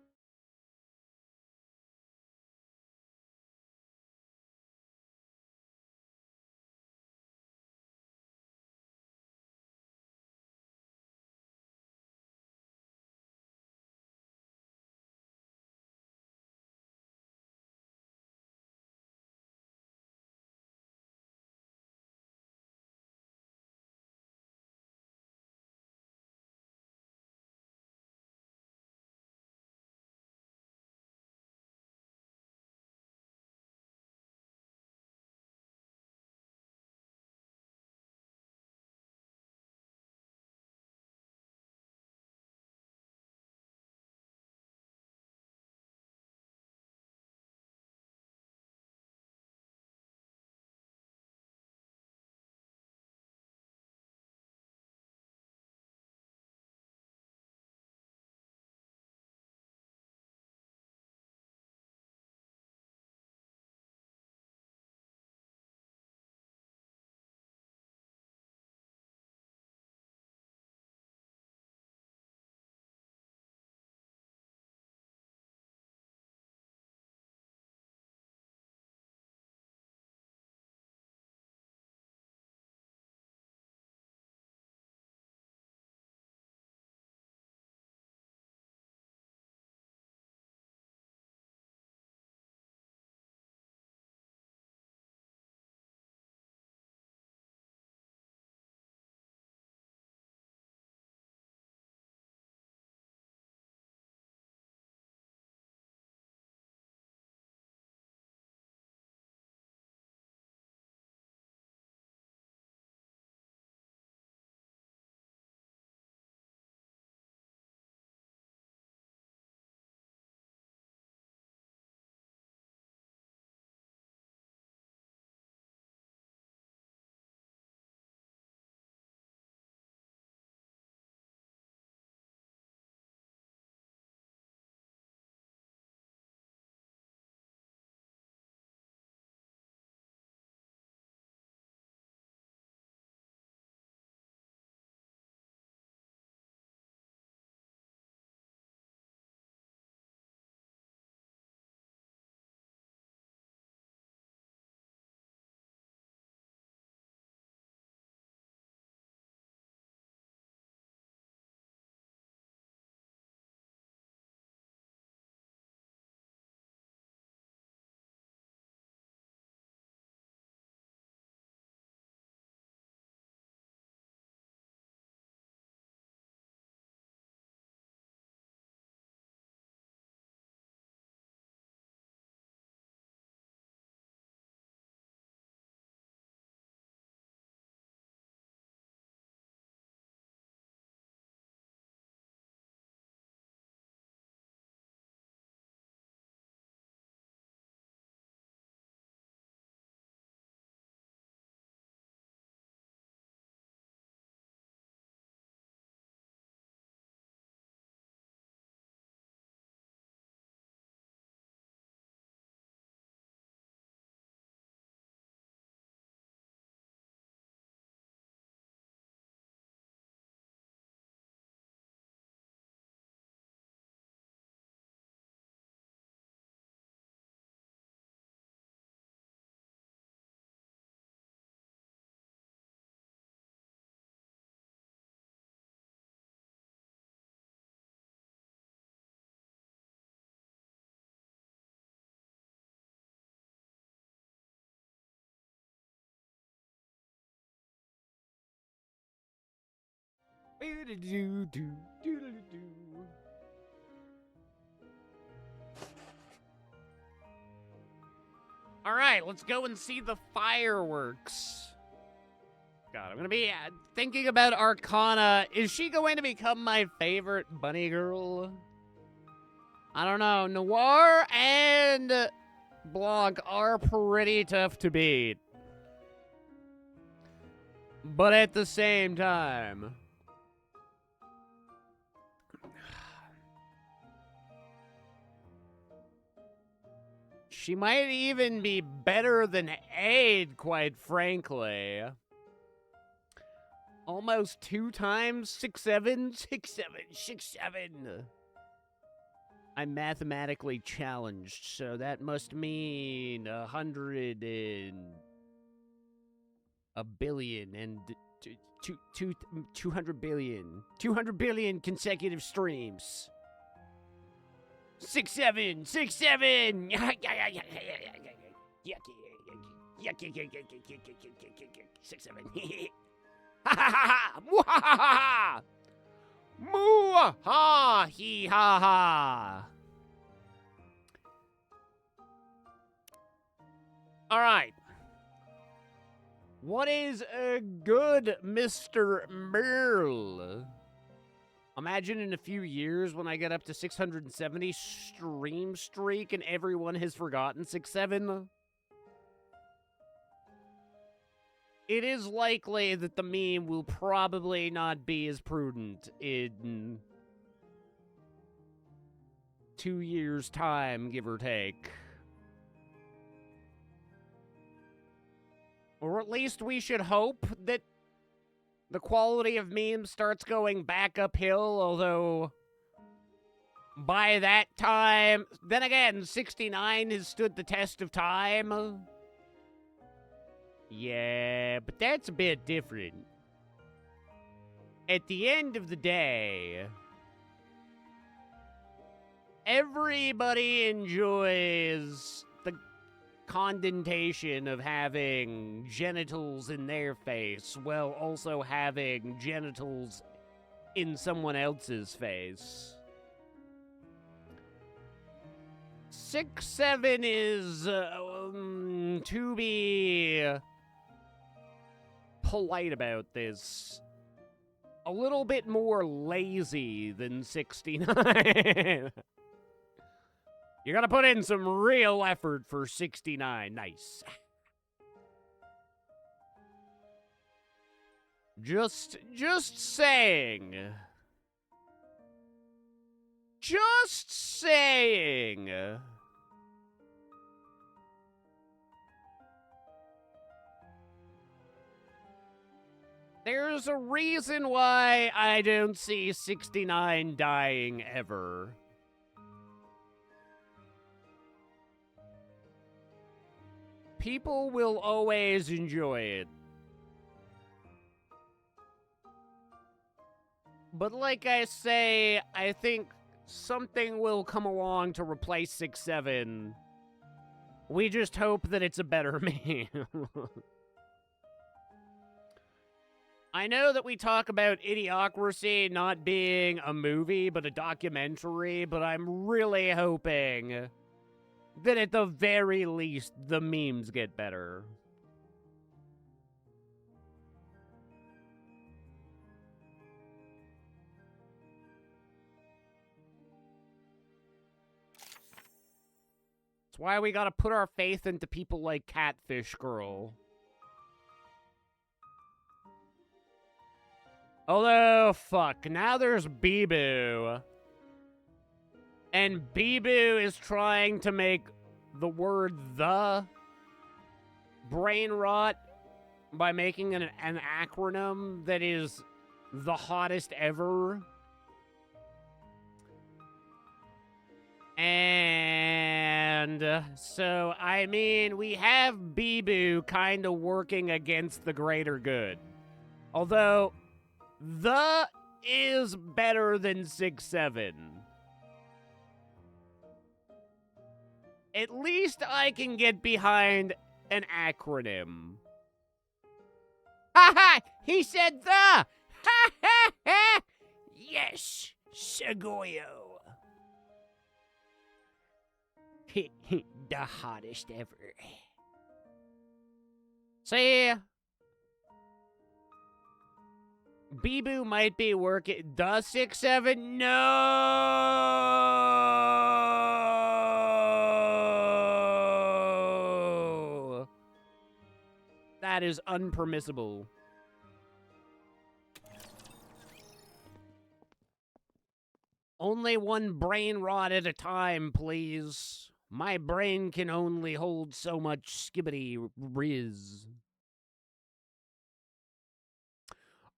All right, let's go and see the fireworks. God, I'm gonna be thinking about Arcana. Is she going to become my favorite bunny girl? I don't know. Noir and Blanc are pretty tough to beat. But at the same time, She might even be better than Aid, quite frankly. Almost 2 times 6'7", 6'7", 6'7". I'm mathematically challenged, so that must mean 100 and a billion and 200 billion. 200 billion consecutive streams. 6'7", 6'7". 6'7". Ha ha ha! Mwahaha! Moo ha he ha ha! All right. What is a good Mr. Merle? Imagine in a few years when I get up to 670 stream streak and everyone has forgotten 6'7". It is likely that the meme will probably not be as prudent in 2 years' time, give or take. Or at least we should hope that the quality of memes starts going back uphill, although by that time, then again, 69 has stood the test of time. Yeah, but that's a bit different. At the end of the day, everybody enjoys the condensation of having genitals in their face while also having genitals in someone else's face. 6'7" is, to be polite about this, a little bit more lazy than 69. You gotta put in some real effort for 69. Nice. Just saying. Just saying. There's a reason why I don't see 69 dying ever. People will always enjoy it. But like I say, I think something will come along to replace 6'7". We just hope that it's a better meme. I know that we talk about Idiocracy not being a movie, but a documentary, but I'm really hoping that at the very least, the memes get better. That's why we gotta put our faith into people like Catfish Girl. Although, fuck, now there's Bee-Boo. And Bee-Boo is trying to make the word "the" brain rot by making an acronym that is the hottest ever. And so, I mean, we have Bee-Boo kind of working against the greater good. Although, the is better than 6'7". At least I can get behind an acronym. Ha ha! He said the! Ha ha ha! Yes, Segoyo. The hottest ever. See? Bee-Boo might be working. The 6'7"? No! That is unpermissible. Only one brain rot at a time, please. My brain can only hold so much skibbity riz.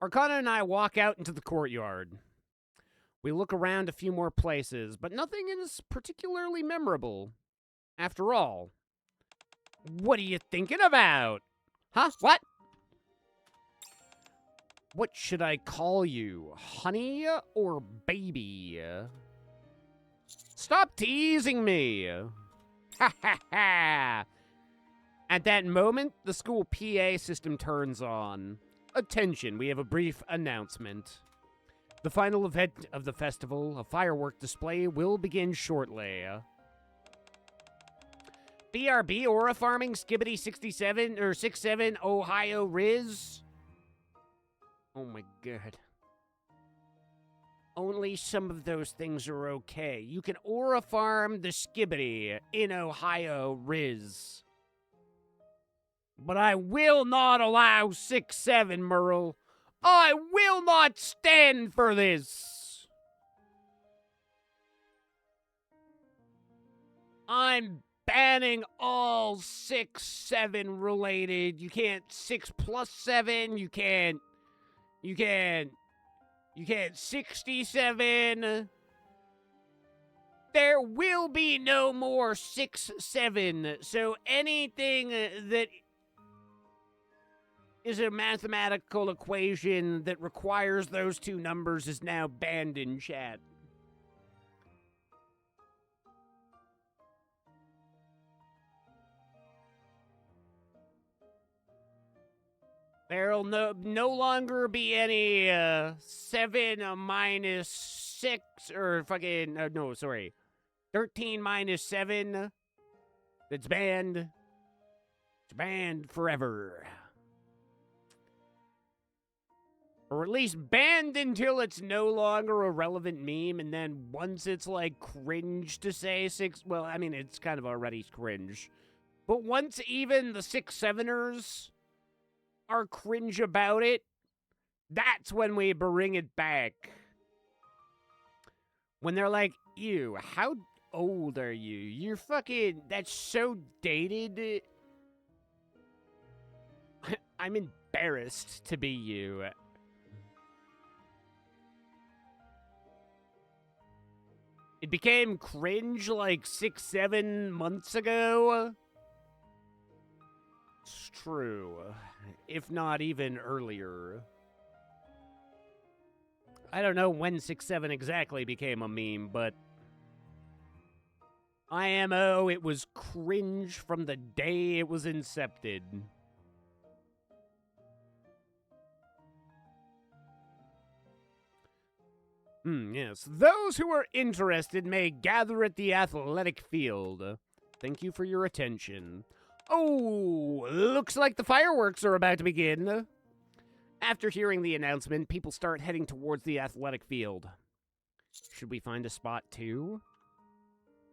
Arcana and I walk out into the courtyard. We look around a few more places, but nothing is particularly memorable. After all, what are you thinking about? Huh? What? What should I call you? Honey or baby? Stop teasing me! Ha ha ha! At that moment, the school PA system turns on. Attention, we have a brief announcement. The final event of the festival, a firework display, will begin shortly. BRB Aura Farming Skibbity 67 or 67 Ohio Riz. Oh my god. Only some of those things are okay. You can Aura Farm the Skibbity in Ohio Riz. But I will not allow 6-7, Merle. I will not stand for this. I'm banning all 6-7 related. You can't 6 plus 7. You can't 67. There will be no more 6-7. So anything that is a mathematical equation that requires those two numbers is now banned in chat. There'll no longer be any 7 minus 6 or fucking no, sorry, 13 minus 7. That's banned. It's banned forever. Or at least banned until it's no longer a relevant meme, and then once it's, like, cringe to say 6... Well, I mean, it's kind of already cringe. But once even the 6-7ers are cringe about it, that's when we bring it back. When they're like, ew, how old are you? You're fucking... That's so dated. I'm embarrassed to be you. It became cringe like 6-7 months ago. It's true. If not even earlier. I don't know when 6-7 exactly became a meme, but IMO, it was cringe from the day it was incepted. Yes. Those who are interested may gather at the athletic field. Thank you for your attention. Oh, looks like the fireworks are about to begin. After hearing the announcement, people start heading towards the athletic field. Should we find a spot too?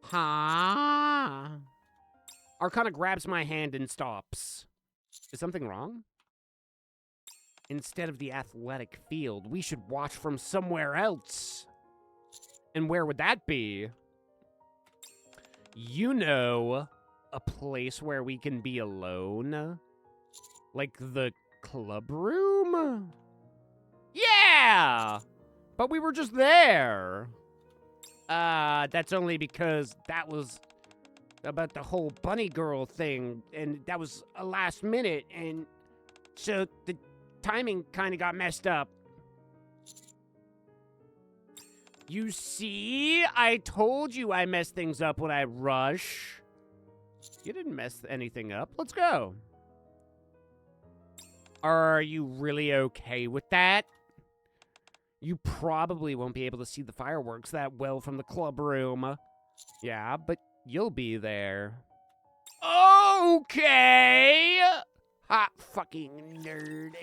Huh? Arcana grabs my hand and stops. Is something wrong? Instead of the athletic field, we should watch from somewhere else. And where would that be? You know, a place where we can be alone? Like the club room? Yeah! But we were just there. That's only because that was about the whole bunny girl thing, and that was a last minute, and so the timing kind of got messed up. You see? I told you I mess things up when I rush. You didn't mess anything up. Let's go. Are you really okay with that? You probably won't be able to see the fireworks that well from the club room. Yeah, but you'll be there. Okay! Hot fucking nerd.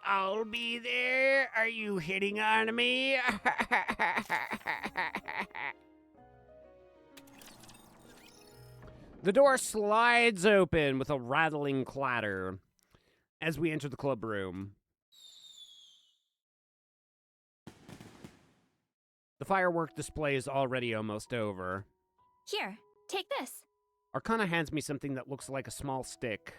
I'll be there. Are you hitting on me? The door slides open with a rattling clatter as we enter the club room. The firework display is already almost over. Here, Take this. Arcana hands me something that looks like a small stick.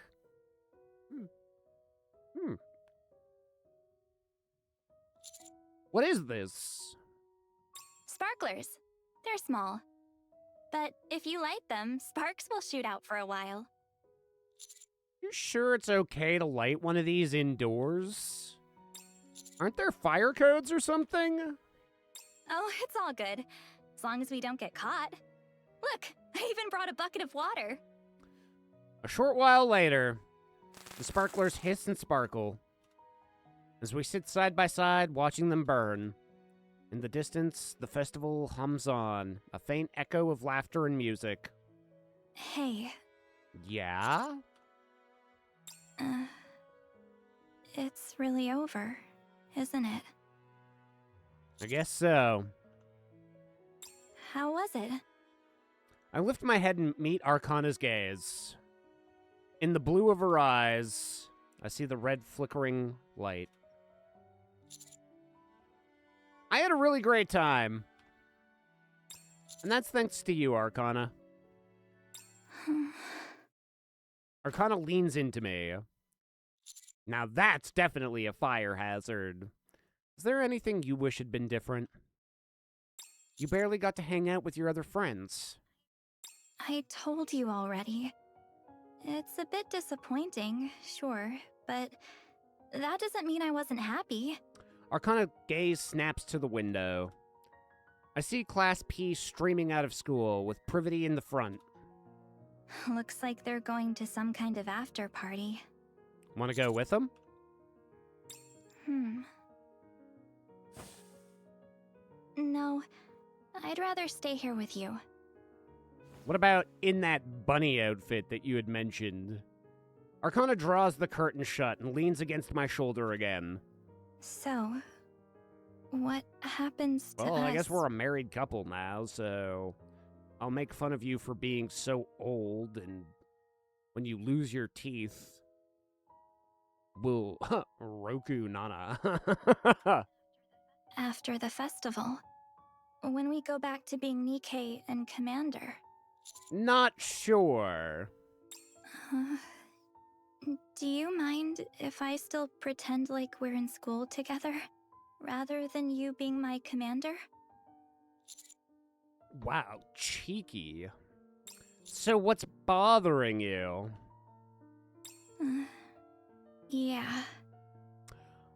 What is this? Sparklers. They're small. But if you light them, sparks will shoot out for a while. You sure it's okay to light one of these indoors? Aren't there fire codes or something? Oh, it's all good. As long as we don't get caught. Look, I even brought a bucket of water. A short while later, the sparklers hiss and sparkle as we sit side by side watching them burn. In the distance, the festival hums on, a faint echo of laughter and music. Hey, Yeah? it's really over, isn't it? I guess so. How was it? I lift my head and meet Arcana's gaze. In the blue of her eyes, I see the red flickering light. I had a really great time. And that's thanks to you, Arcana. Arcana leans into me. Now that's definitely a fire hazard. Is there anything you wish had been different? You barely got to hang out with your other friends. I told you already. It's a bit disappointing, sure, but that doesn't mean I wasn't happy. Arcana gaze snaps to the window. I see Class P streaming out of school with Privity in the front. Looks like they're going to some kind of after party. Want to go with them? No, I'd rather stay here with you. What about in that bunny outfit that you had mentioned? Arcana draws the curtain shut and leans against my shoulder again. So, what happens to us? Well, I guess we're a married couple now, so I'll make fun of you for being so old, and when you lose your teeth, we'll Roku Nana. After the festival. When we go back to being Nikkei and Commander. Not sure. Do you mind if I still pretend like we're in school together, rather than you being my commander? Wow, cheeky. So what's bothering you? Yeah.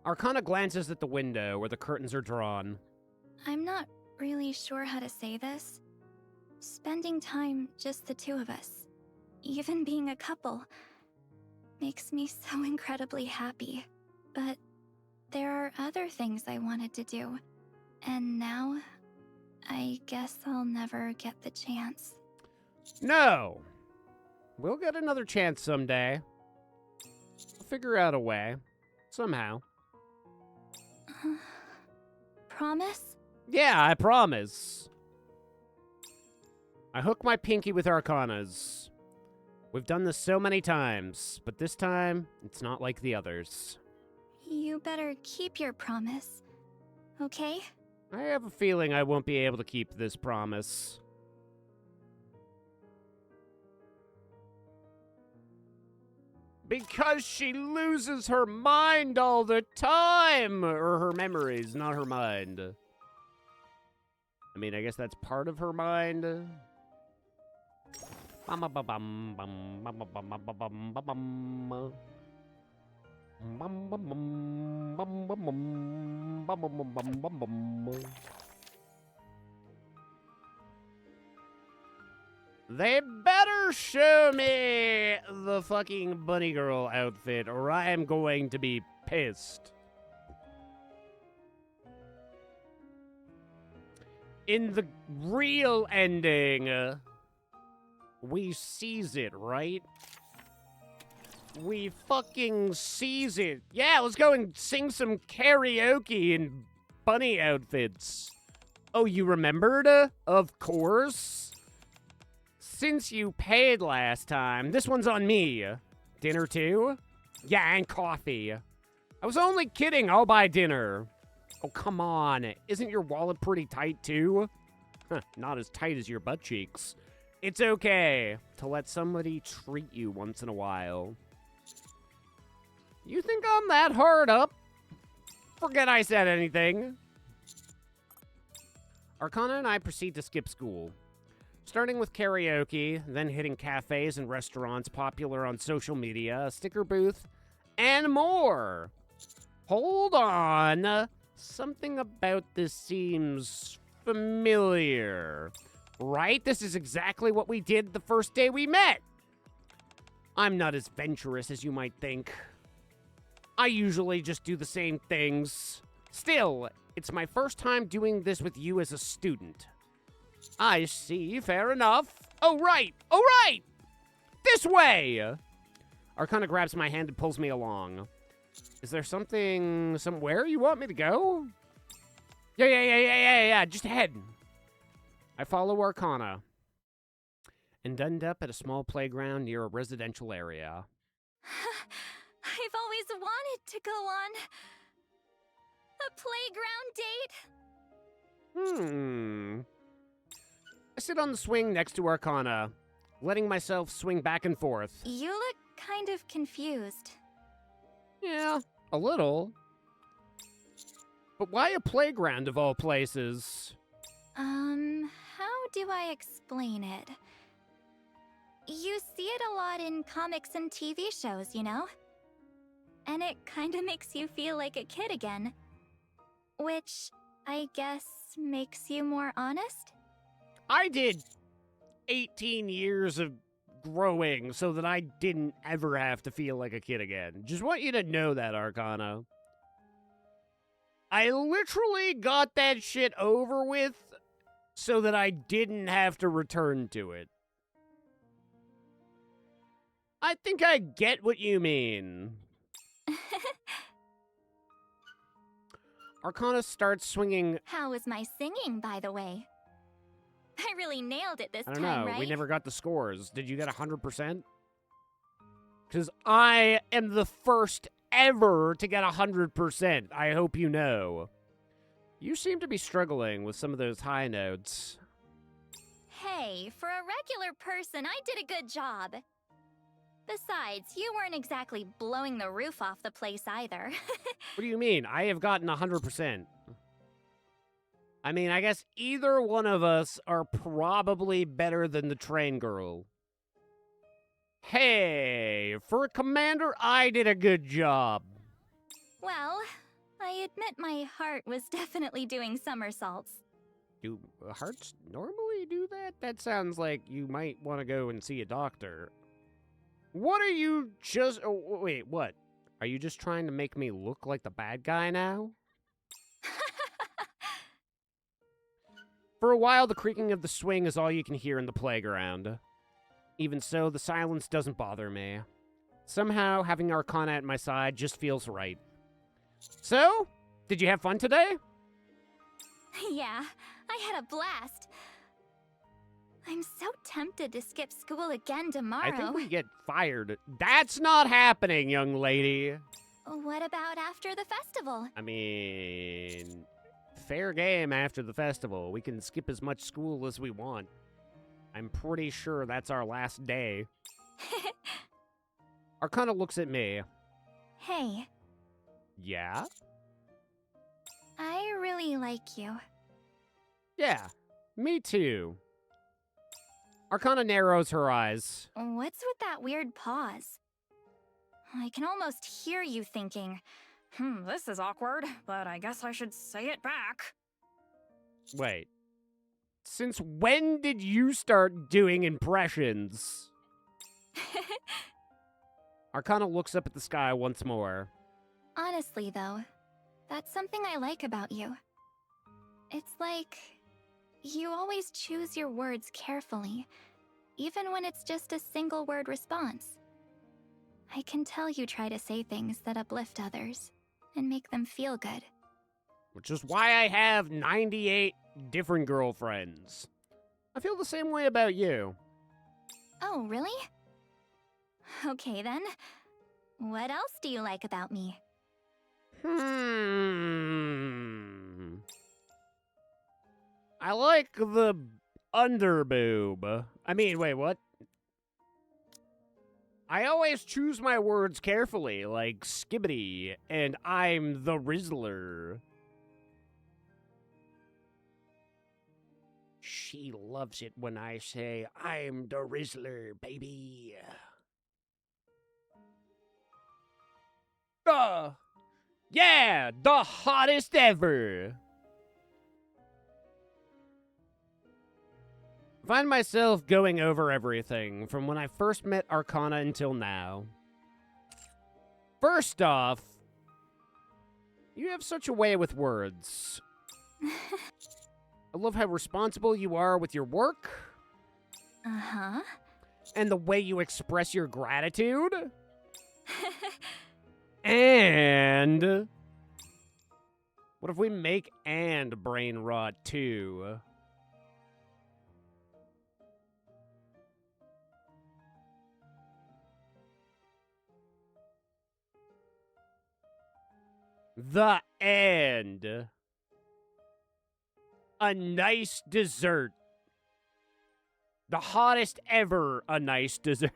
Arcana glances at the window where the curtains are drawn. I'm not really sure how to say this. Spending time just the two of us, even being a couple, makes me so incredibly happy. But there are other things I wanted to do, and now I guess I'll never get the chance. No! We'll get another chance someday. We'll figure out a way. Somehow. Promise? Yeah, I promise. I hook my pinky with Arcana's. We've done this so many times, but this time, it's not like the others. You better keep your promise, okay? I have a feeling I won't be able to keep this promise. Because she loses her mind all the time! Or her memories, not her mind. I mean, I guess that's part of her mind. They better show me the fucking bunny girl outfit, or I am going to be pissed. In the real ending, we seize it, right? We fucking seize it. Yeah, let's go and sing some karaoke in bunny outfits. Oh, you remembered? Of course. Since you paid last time, this one's on me. Dinner too? Yeah, and coffee. I was only kidding, I'll buy dinner. Oh, come on. Isn't your wallet pretty tight too? Not as tight as your butt cheeks. It's okay to let somebody treat you once in a while. You think I'm that hard up? Forget I said anything. Arcana and I proceed to skip school. Starting with karaoke, then hitting cafes and restaurants popular on social media, a sticker booth, and more. Hold on. Something about this seems familiar. Right? This is exactly what we did the first day we met. I'm not as venturous as you might think. I usually just do the same things. Still, it's my first time doing this with you as a student. I see, fair enough. Oh, right! Oh, right! This way! Arcana grabs my hand and pulls me along. Is there somewhere you want me to go? Yeah, just ahead. I follow Arcana and end up at a small playground near a residential area. I've always wanted to go on a playground date. I sit on the swing next to Arcana, letting myself swing back and forth. You look kind of confused. Yeah, a little. But why a playground of all places? How do I explain it? You see it a lot in comics and TV shows, you know? And it kinda makes you feel like a kid again. Which, I guess, makes you more honest? I did 18 years of growing so that I didn't ever have to feel like a kid again. Just want you to know that, Arcana. I literally got that shit over with so that I didn't have to return to it. I think I get what you mean. Arcana starts swinging. How was my singing, by the way? I really nailed it this I don't time, know. right? We never got the scores. Did you get 100%? Because I am the first ever to get 100%. I hope you know. You seem to be struggling with some of those high notes. Hey, for a regular person, I did a good job. Besides, you weren't exactly blowing the roof off the place either. What do you mean? I have gotten 100%. I mean, I guess either one of us are probably better than the train girl. Hey, for a commander, I did a good job. Well, I admit my heart was definitely doing somersaults. Do hearts normally do that? That sounds like you might want to go and see a doctor. What are you just... Oh, wait, what? Are you just trying to make me look like the bad guy now? For a while, the creaking of the swing is all you can hear in the playground. Even so, the silence doesn't bother me. Somehow, having Arcana at my side just feels right. So, did you have fun today? Yeah, I had a blast. I'm so tempted to skip school again tomorrow. I think we get fired. That's not happening, young lady. What about after the festival? I mean, fair game after the festival. We can skip as much school as we want. I'm pretty sure that's our last day. Arcana looks at me. Hey, Yeah? I really like you. Yeah, me too. Arcana narrows her eyes. What's with that weird pause? I can almost hear you thinking, this is awkward, but I guess I should say it back. Wait. Since when did you start doing impressions? Arcana looks up at the sky once more. Honestly, though, that's something I like about you. It's like you always choose your words carefully, even when it's just a single word response. I can tell you try to say things that uplift others and make them feel good. Which is why I have 98 different girlfriends. I feel the same way about you. Oh, really? Okay then. What else do you like about me? I like the underboob. I mean, wait, what? I always choose my words carefully, like Skibbity, and I'm the Rizzler. She loves it when I say, I'm the Rizzler, baby. Yeah, the hottest ever. I find myself going over everything from when I first met Arcana until now. First off, you have such a way with words. I love how responsible you are with your work. Uh-huh. And the way you express your gratitude. And what if we make and brain rot too? The end. A nice dessert. The hottest ever a nice dessert.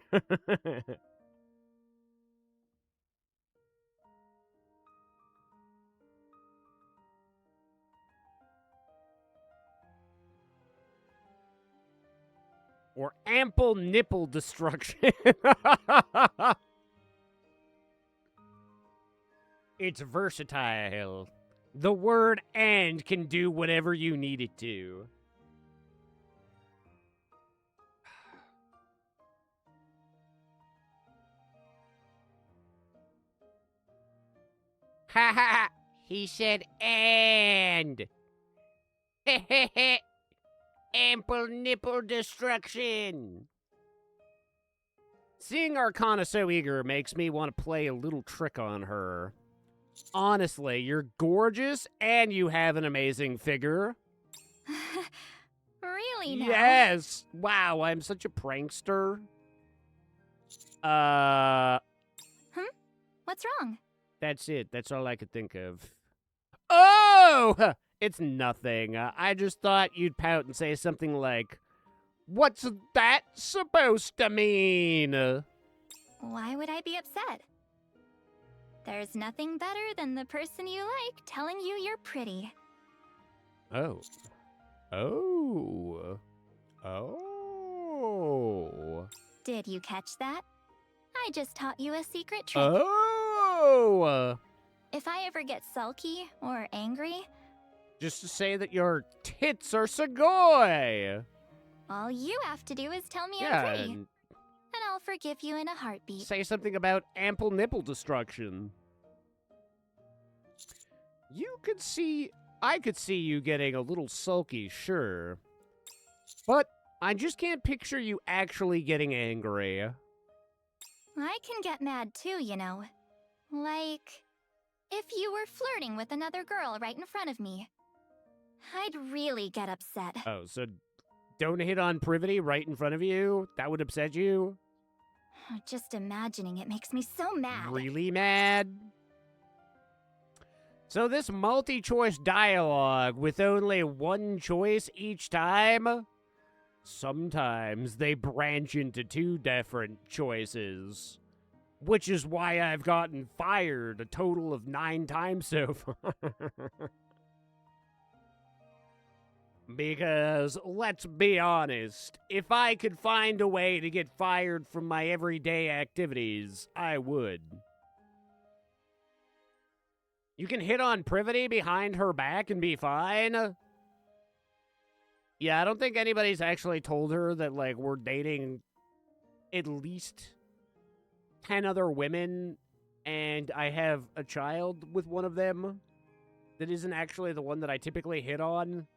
Or ample nipple destruction. It's versatile. The word and can do whatever you need it to. Ha ha! He said and. Ample nipple destruction. Seeing Arcana so eager makes me want to play a little trick on her. Honestly, you're gorgeous and you have an amazing figure. Really now? Yes. Wow, I'm such a prankster. What's wrong? That's it. That's all I could think of. Oh! It's nothing. I just thought you'd pout and say something like, "What's that supposed to mean?" Why would I be upset? There's nothing better than the person you like telling you you're pretty. Oh. Oh. Oh. Did you catch that? I just taught you a secret trick. Oh! If I ever get sulky or angry, Just to say that your tits are Segoy! all you have to do is tell me I'm Yeah, pretty, and and I'll forgive you in a heartbeat. say something about ample nipple destruction. I could see you getting a little sulky, sure. But I just can't picture you actually getting angry. I can get mad too, you know. Like, if you were flirting with another girl right in front of me. I'd really get upset. Oh, so don't hit on Privity right in front of you? That would upset you? Just imagining it makes me so mad. Really mad? So this multi-choice dialogue with only one choice each time? Sometimes they branch into two different choices. Which is why I've gotten fired a total of 9 times so far. Because, let's be honest, if I could find a way to get fired from my everyday activities, I would. You can hit on Privity behind her back and be fine? Yeah, I don't think anybody's actually told her that, like, we're dating at least 10 other women, and I have a child with one of them that isn't actually the one that I typically hit on.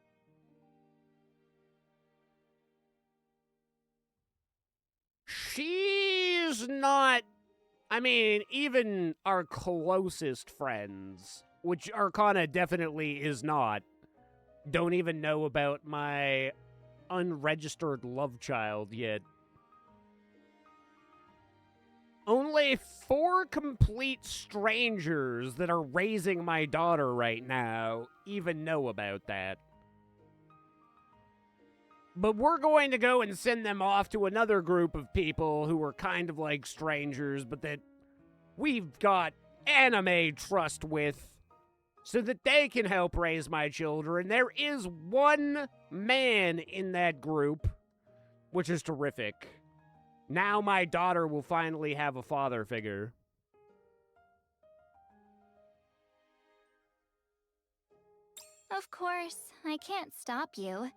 She's not... I mean, even our closest friends, which Arcana definitely is not, don't even know about my unregistered love child yet. Only 4 complete strangers that are raising my daughter right now even know about that. But we're going to go and send them off to another group of people who are kind of like strangers, but that we've got anime trust with, so that they can help raise my children. There is one man in that group, which is terrific. Now my daughter will finally have a father figure. Of course, I can't stop you.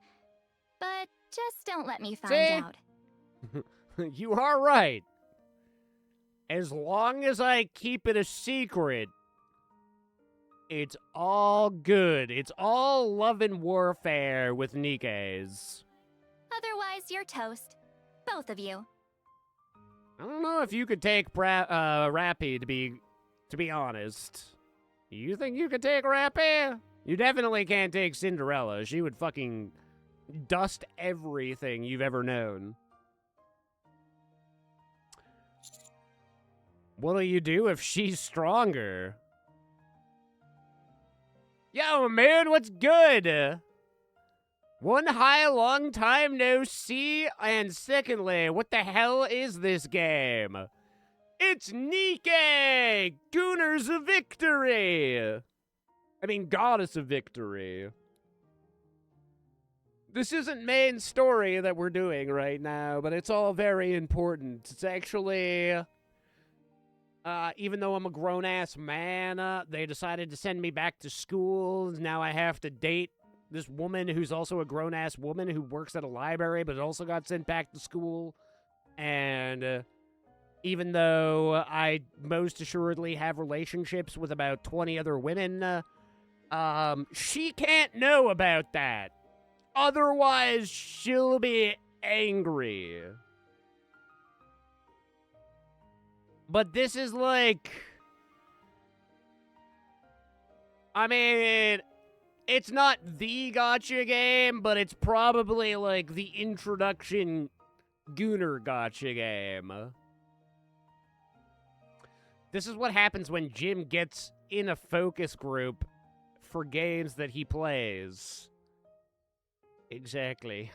But just don't let me find See? out. You are right. As long as I keep it a secret, it's all good. It's all love and warfare with Nikkei's. Otherwise, you're toast. Both of you. I don't know if you could take Rappy, to be honest. You think you could take Rappy? You definitely can't take Cinderella. She would fucking dust everything you've ever known. What'll you do if she's stronger? Yo, man, what's good? One, hi, long time no see, and secondly, what the hell is this game? It's Nikke! Gooners of Victory! I mean, Goddess of Victory. This isn't main story that we're doing right now, but it's all very important. It's actually... even though I'm a grown-ass man, they decided to send me back to school. Now I have to date this woman who's also a grown-ass woman who works at a library but also got sent back to school. And even though I most assuredly have relationships with about 20 other women, she can't know about that. Otherwise, she'll be angry. But this is like... I mean, it's not the gacha game, but it's probably like the introduction Gooner gacha game. This is what happens when Jim gets in a focus group for games that he plays. Exactly.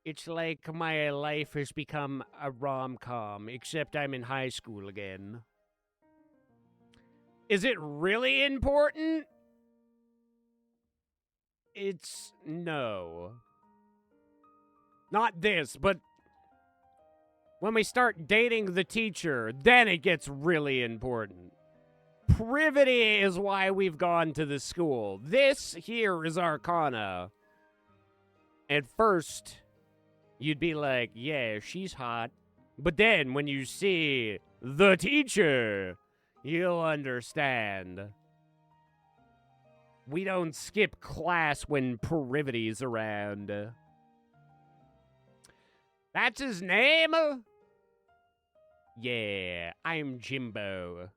It's like my life has become a rom-com, except I'm in high school again. Is it really important? It's no. Not this, but when we start dating the teacher, then it gets really important. Privity is why we've gone to the school. This here is Arcana. At first, you'd be like, yeah, she's hot. But then when you see the teacher, you'll understand. We don't skip class when Privity's around. That's his name? Yeah, I'm Jimbo.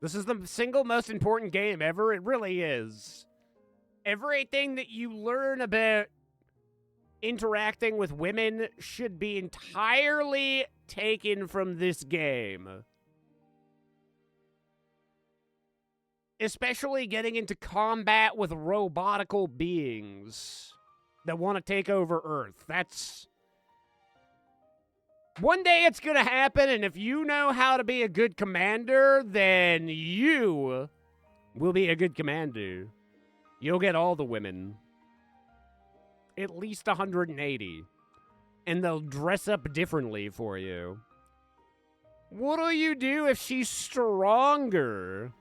This is the single most important game ever. It really is. Everything that you learn about interacting with women should be entirely taken from this game. Especially getting into combat with robotical beings that want to take over Earth. That's... One day it's gonna happen, and if you know how to be a good commander, then you will be a good commander. You'll get all the women. At least 180. And they'll dress up differently for you. What'll you do if she's stronger?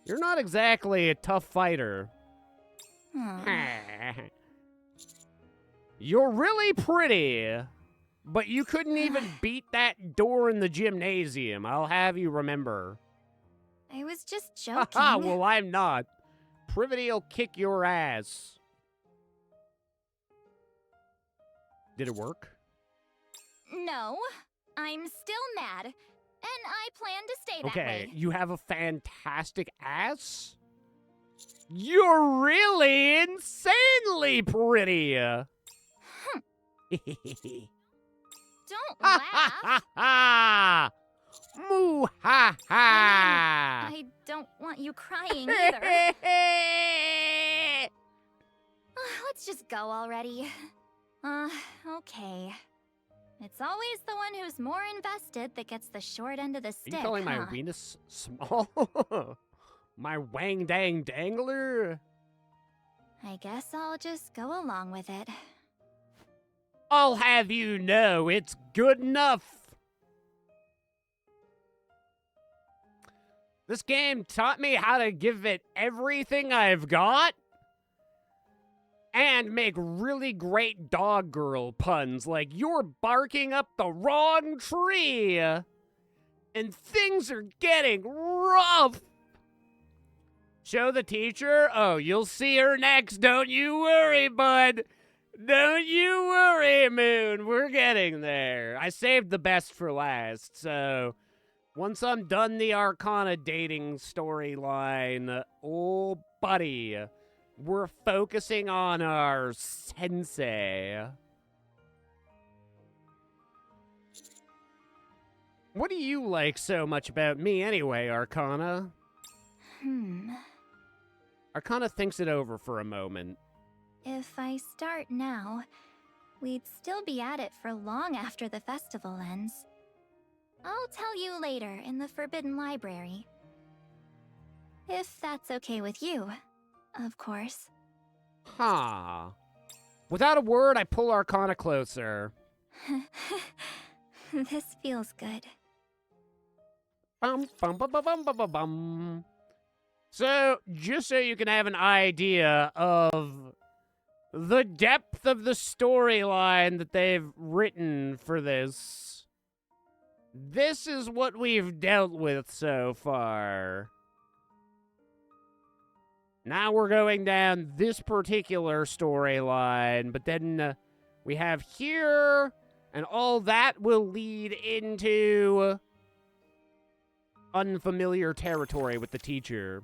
You're not exactly a tough fighter. You're really pretty. But you couldn't even beat that door in the gymnasium. I'll have you remember. I was just joking. Haha, well, I'm not. Privity'll kick your ass. Did it work? No, I'm still mad. And I plan to stay that Okay, way. you have a fantastic ass? You're really insanely pretty! Don't laugh. Moo ha ha! I don't want go already. Okay. It's always the one who's more invested that gets the short end of the Are stick, you calling my huh? Venus small? My wang dang dangler? I guess I'll just go along with it. I'll have you know it's good enough. This game taught me how to give it everything I've got and make really great dog girl puns like you're barking up the wrong tree and things are getting rough. Show the teacher? Oh, you'll see her next. Don't you worry, bud. Don't you worry, Moon. We're getting there. I saved the best for last, so once I'm done the Arcana dating storyline, oh, buddy, we're focusing on our sensei. What do you like so much about me anyway, Arcana? Arcana thinks it over for a moment. If I start now, we'd still be at it for long after the festival ends. I'll tell you later in the Forbidden Library. If that's okay with you, of course. Huh. Without a word, I pull Arcana closer. This feels good. Bum, bum, bum, bum, bum, bum, bum, bum. So, just so you can have an idea of the depth of the storyline that they've written for this, this is what we've dealt with so far. Now we're going down this particular storyline, but then we have here, and all that will lead into unfamiliar territory with the teacher.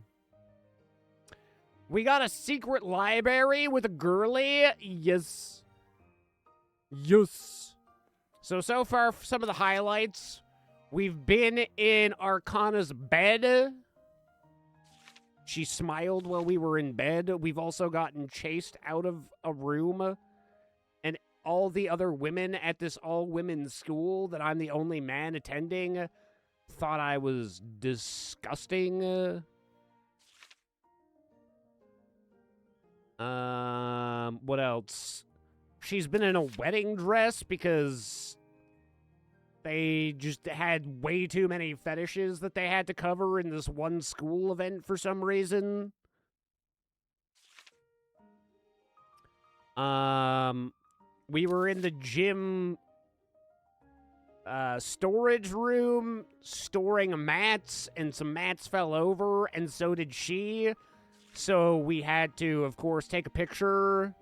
We got a secret library with a girly. Yes. Yes. So far, some of the highlights. We've been in Arcana's bed. She smiled while we were in bed. We've also gotten chased out of a room. And all the other women at this all-women's school that I'm the only man attending thought I was disgusting. What else? She's been in a wedding dress because they just had way too many fetishes that they had to cover in this one school event for some reason. We were in the gym storage room storing mats, and some mats fell over, and so did she. So we had to, of course, take a picture.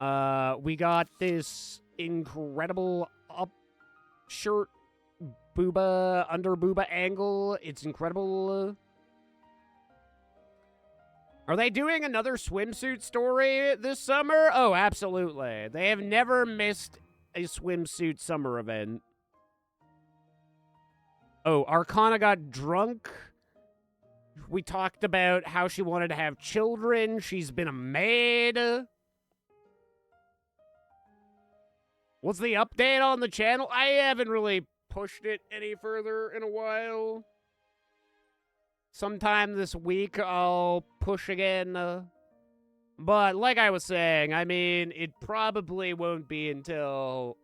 We got this incredible up shirt booba, under booba angle. It's incredible. Are they doing another swimsuit story this summer? Oh, absolutely. They have never missed a swimsuit summer event. Oh, Arcana got drunk. We talked about how she wanted to have children. She's been a maid. What's the update on the channel? I haven't really pushed it any further in a while. Sometime this week I'll push again. But like I was saying, I mean, it probably won't be until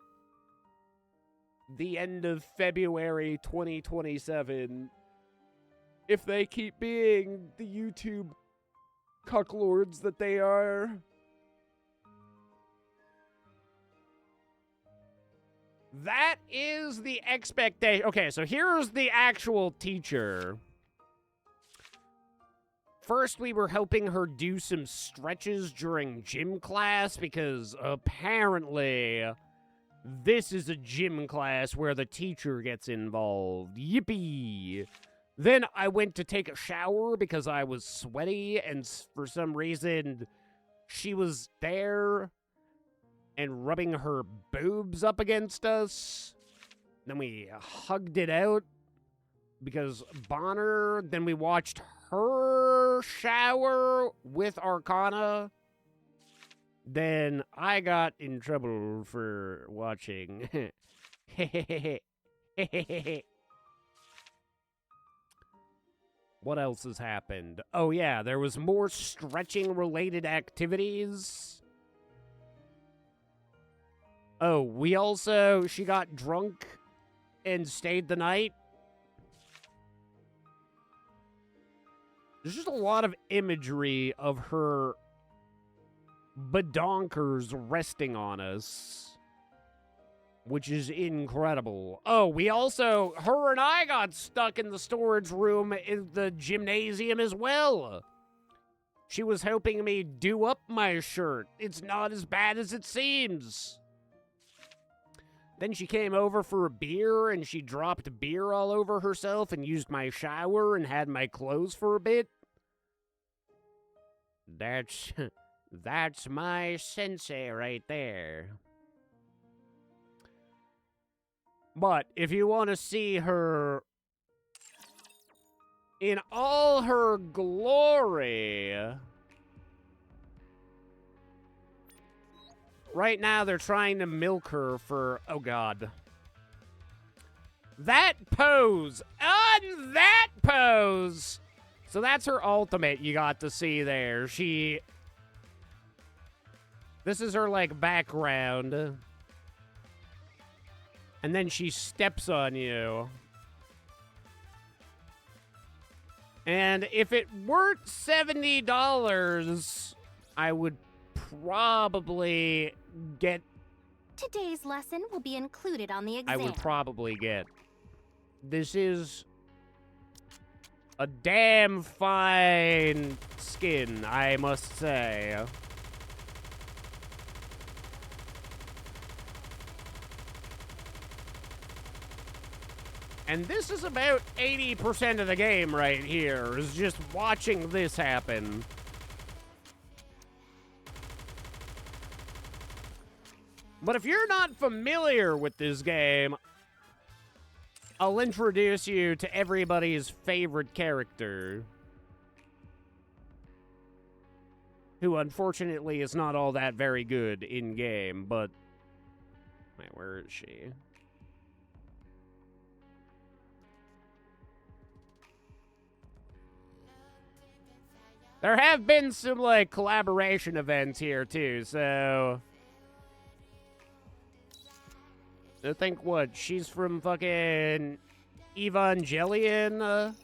the end of February 2027 if they keep being the YouTube cucklords that they are. That is the expectation. Okay, so here's the actual teacher. First, we were helping her do some stretches during gym class because apparently this is a gym class where the teacher gets involved. Yippee! Then I went to take a shower because I was sweaty, and for some reason she was there and rubbing her boobs up against us. Then we hugged it out because Bonner. Then we watched her shower with Arcana. then I got in trouble for watching. What else has happened? Oh yeah, there was more stretching related activities. Oh, she got drunk and stayed the night. There's just a lot of imagery of her badonkers resting on us, which is incredible. Oh, her and I got stuck in the storage room in the gymnasium as well. She was helping me do up my shirt. It's not as bad as it seems. Then she came over for a beer, and she dropped beer all over herself and used my shower and had my clothes for a bit. That's my sensei right there. But if you want to see her in all her glory, right now they're trying to milk her for, oh god. That pose! On that pose! So that's her ultimate you got to see there. This is her, like, background. And then she steps on you. And if it weren't $70, I would probably get... Today's lesson will be included on the exam. I would probably get... This is a damn fine skin, I must say. And this is about 80% of the game right here, is just watching this happen. But if you're not familiar with this game, I'll introduce you to everybody's favorite character, who unfortunately is not all that very good in-game, but... Wait, where is she? There have been some, like, collaboration events here, too, so... I think, what, she's from fucking Evangelion?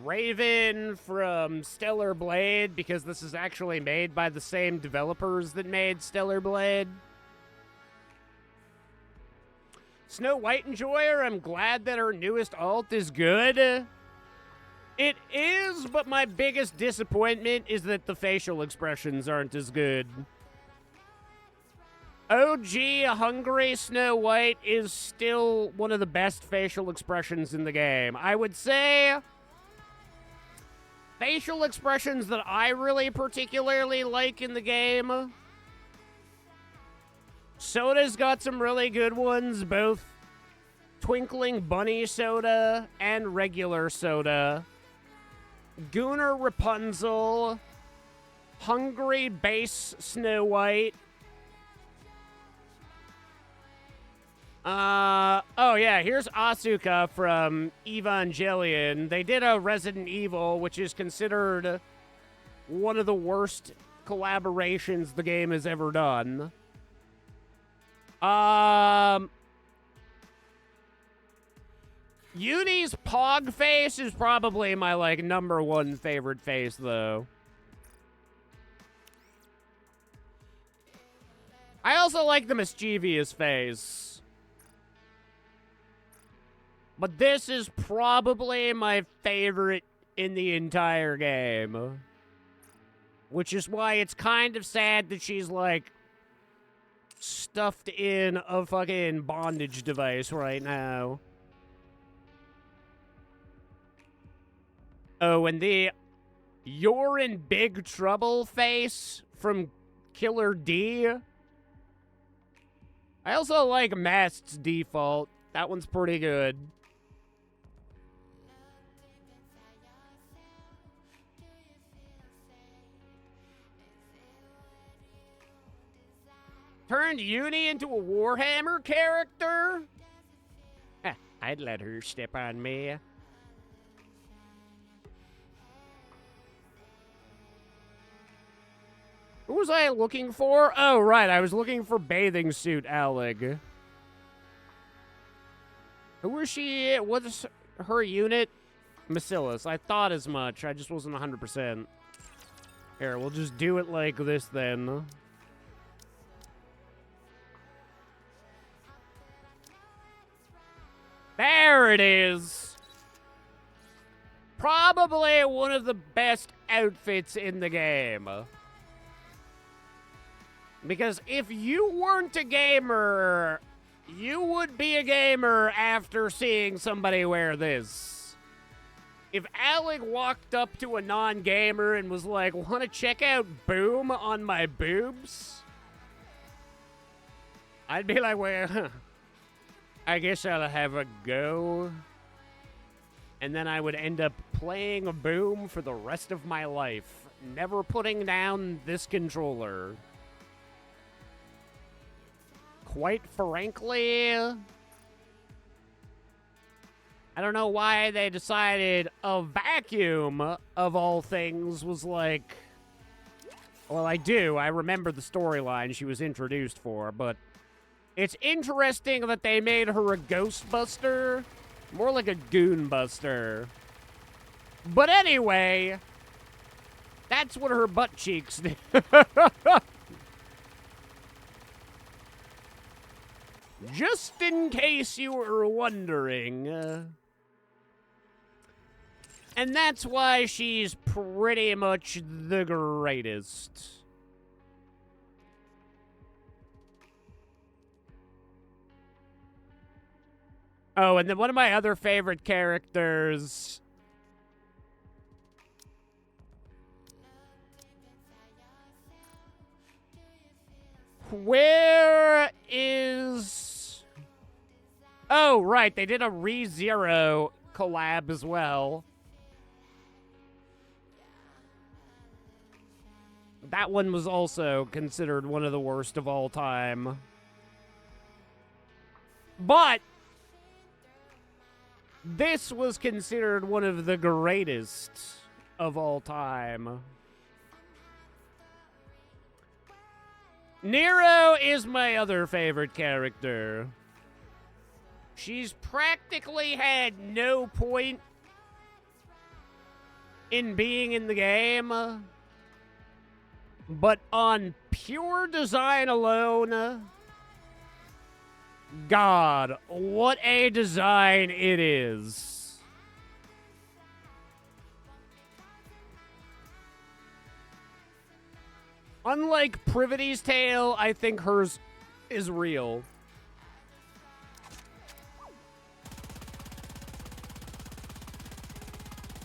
Raven from Stellar Blade, because this is actually made by the same developers that made Stellar Blade. Snow White Enjoyer, I'm glad that her newest alt is good. It is, but my biggest disappointment is that the facial expressions aren't as good. OG Hungry Snow White is still one of the best facial expressions in the game. I would say facial expressions that I really particularly like in the game. Soda's got some really good ones, both Twinkling Bunny Soda and regular Soda. Gooner Rapunzel, Hungry Base Snow White. Oh yeah, here's Asuka from Evangelion. They did a Resident Evil, which is considered one of the worst collaborations the game has ever done. Uni's Pog face is probably my, like, #1 favorite face, though. I also like the mischievous face. But this is probably my favorite in the entire game. Which is why it's kind of sad that she's, like, stuffed in a fucking bondage device right now. Oh, and the "You're in big trouble" face from Killer D. I also like Mast's default. That one's pretty good. Turned Uni into a Warhammer character? I'd let her step on me. Who was I looking for? Oh, right, I was looking for Bathing Suit Alec. Who was she? What's her unit? Bacillus. I thought as much. I just wasn't 100%. Here, we'll just do it like this then. There it is. Probably one of the best outfits in the game. Because if you weren't a gamer, you would be a gamer after seeing somebody wear this. If Alec walked up to a non-gamer and was like, want to check out Boom on my boobs? I'd be like, well, I guess I'll have a go. And then I would end up playing Boom for the rest of my life, never putting down this controller. Quite frankly, I don't know why they decided a vacuum, of all things, was like... Well, I do. I remember the storyline she was introduced for, but... It's interesting that they made her a Ghostbuster. More like a Goonbuster. But anyway... That's what her butt cheeks do. Just in case you were wondering. And that's why she's pretty much the greatest. Oh, and then one of my other favorite characters... Where is... Oh, right, they did a ReZero collab as well. That one was also considered one of the worst of all time. But this was considered one of the greatest of all time. Nero is my other favorite character. She's practically had no point in being in the game, but on pure design alone, God, what a design it is. Unlike Privity's Tale, I think hers is real.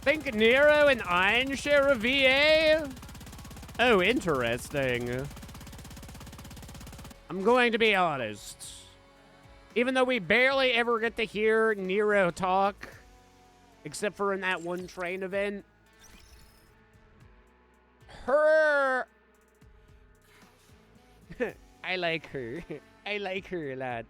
Think Nero and Ein share a VA? Oh, interesting. I'm going to be honest. Even though we barely ever get to hear Nero talk, except for in that one train event, her... I like her. I like her a lot.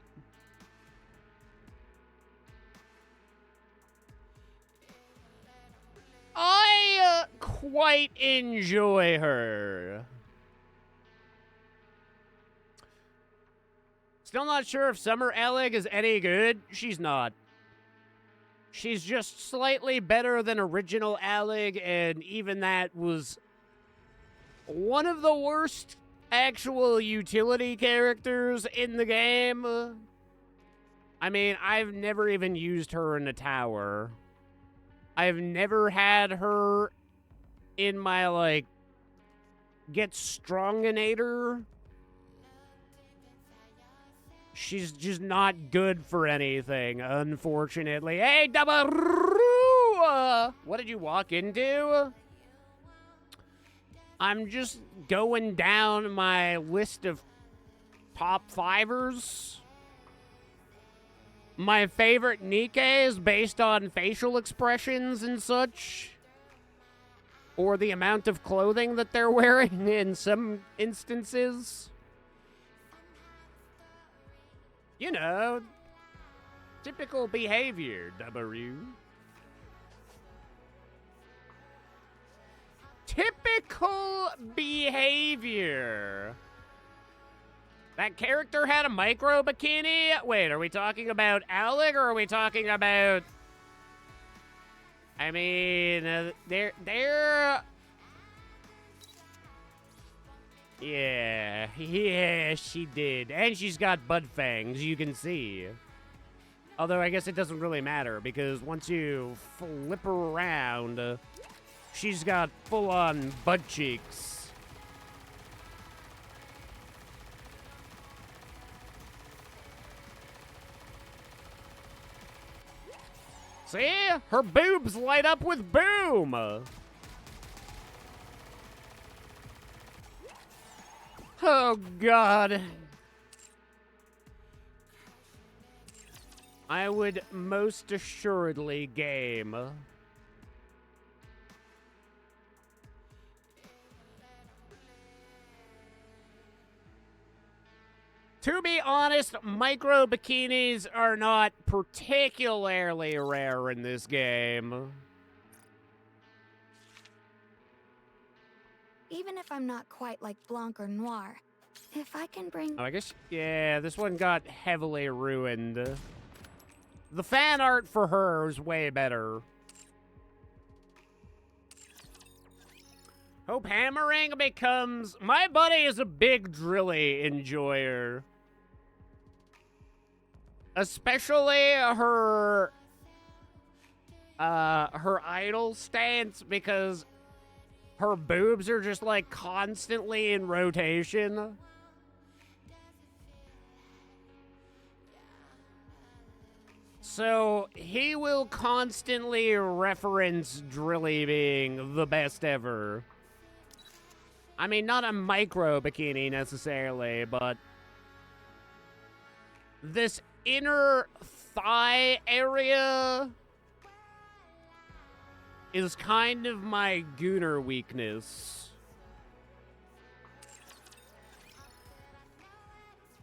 I quite enjoy her. Still not sure if Summer Alec is any good. She's not. She's just slightly better than original Alec, and even that was one of the worst actual utility characters in the game. I mean, I've never even used her in a tower. I've never had her in my, like, get stronginator. She's just not good for anything, unfortunately. Hey, what did you walk into? I'm just going down my list of top fivers. My favorite Nikke is based on facial expressions and such. Or the amount of clothing that they're wearing in some instances. You know, typical behavior, W. Typical behavior. That character had a micro bikini? Wait, are we talking about Alec or are we talking about... I mean, they're... Yeah, she did. And she's got bud fangs, you can see. Although I guess it doesn't really matter, because once you flip her around, she's got full-on butt cheeks. See? Her boobs light up with boom! Oh, God. I would most assuredly game. To be honest, micro bikinis are not particularly rare in this game. Even if I'm not quite like Blanc or Noir, if I can bring... Oh, I guess, yeah, this one got heavily ruined. The fan art for her is way better. Hope hammering becomes... My buddy is a big drilly enjoyer. Especially her idol stance, because her boobs are just, like, constantly in rotation. So, he will constantly reference Drilly being the best ever. I mean, not a micro bikini necessarily, but this inner thigh area is kind of my gooner weakness.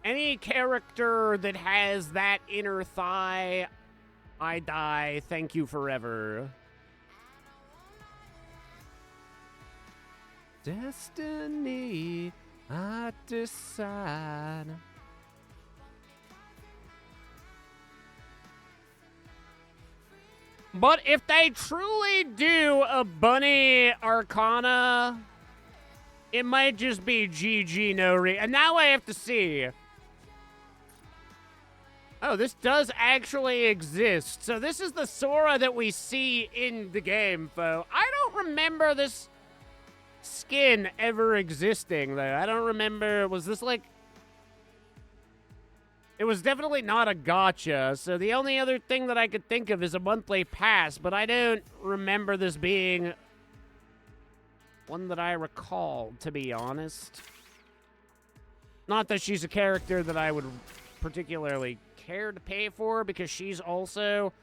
Any character that has that inner thigh, I die. Thank you forever. Destiny, I decide. But if they truly do a bunny arcana, it might just be GG no re. And now I have to see. Oh, this does actually exist. So this is the Sora that we see in the game, foe. I don't remember this skin ever existing, though. I don't remember. Was this like... It was definitely not a gacha, so the only other thing that I could think of is a monthly pass, but I don't remember this being one that I recall, to be honest. Not that she's a character that I would particularly care to pay for, because she's also...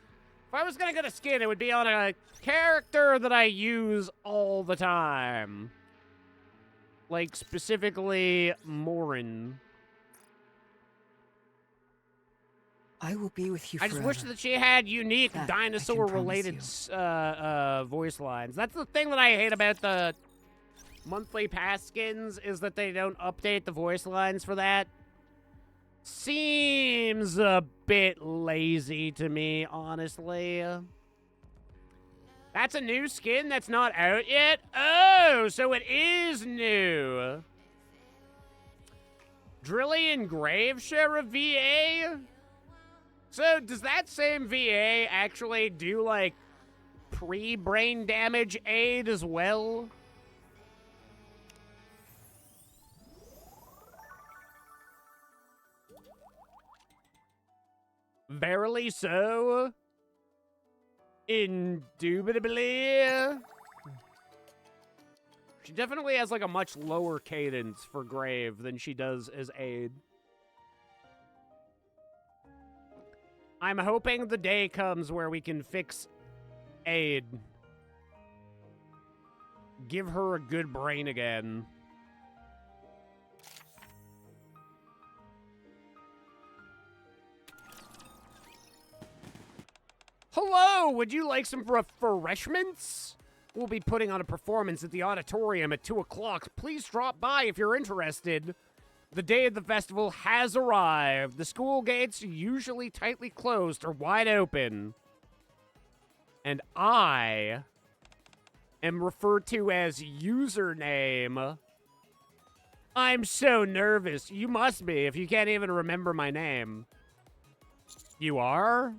If I was gonna get a skin, it would be on a character that I use all the time. Like, specifically, Morin. I will be with you I forever. just wish that she had unique That dinosaur-related voice lines. That's the thing that I hate about the monthly pass skins, is that they don't update the voice lines for that. Seems a bit lazy to me, honestly. That's a new skin that's not out yet? Oh, so it is new. Drilly and Grave share a VA? So, does that same VA actually do, like, pre-brain damage aid as well? Verily so? Indubitably? She definitely has, like, a much lower cadence for Grave than she does as aid. I'm hoping the day comes where we can fix aid. Give her a good brain again. Hello, would you like some refreshments? We'll be putting on a performance at the auditorium at 2 o'clock. Please drop by if you're interested. The day of the festival has arrived. The school gates, usually tightly closed, are wide open. And I am referred to as username. I'm so nervous. You must be if you can't even remember my name. You are?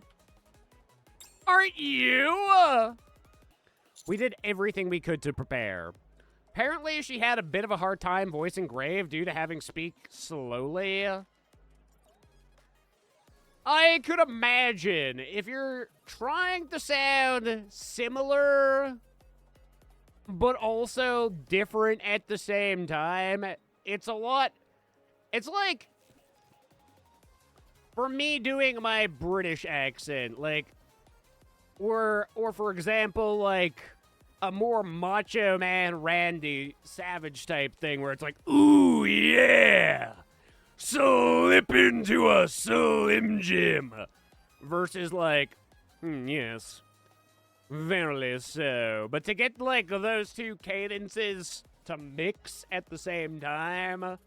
Aren't you? We did everything we could to prepare. Apparently, she had a bit of a hard time voicing Grave due to having speak slowly. I could imagine if you're trying to sound similar, but also different at the same time, it's a lot. It's like, for me doing my British accent, like, or for example, like, a more Macho Man Randy Savage type thing where it's like, ooh, yeah, slip into a Slim Jim. Versus like, yes, verily so. But to get like those two cadences to mix at the same time,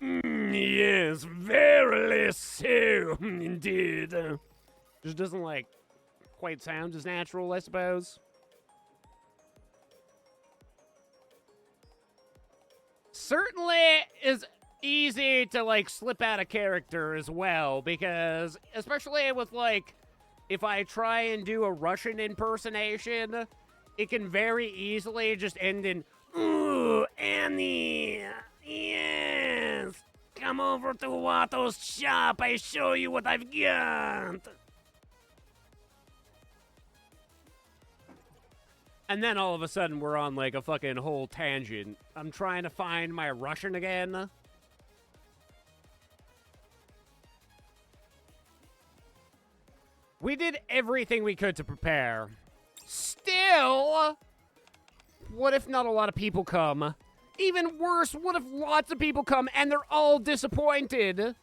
yes, verily so, indeed. Just doesn't like quite sound as natural, I suppose. Certainly is easy to, like, slip out of character as well, because, especially with, like, if I try and do a Russian impersonation, it can very easily just end in, ooh, Annie, yes, come over to Watto's shop, I show you what I've got. And then all of a sudden, we're on, like, a fucking whole tangent. I'm trying to find my Russian again. We did everything we could to prepare. Still, what if not a lot of people come? Even worse, what if lots of people come and they're all disappointed?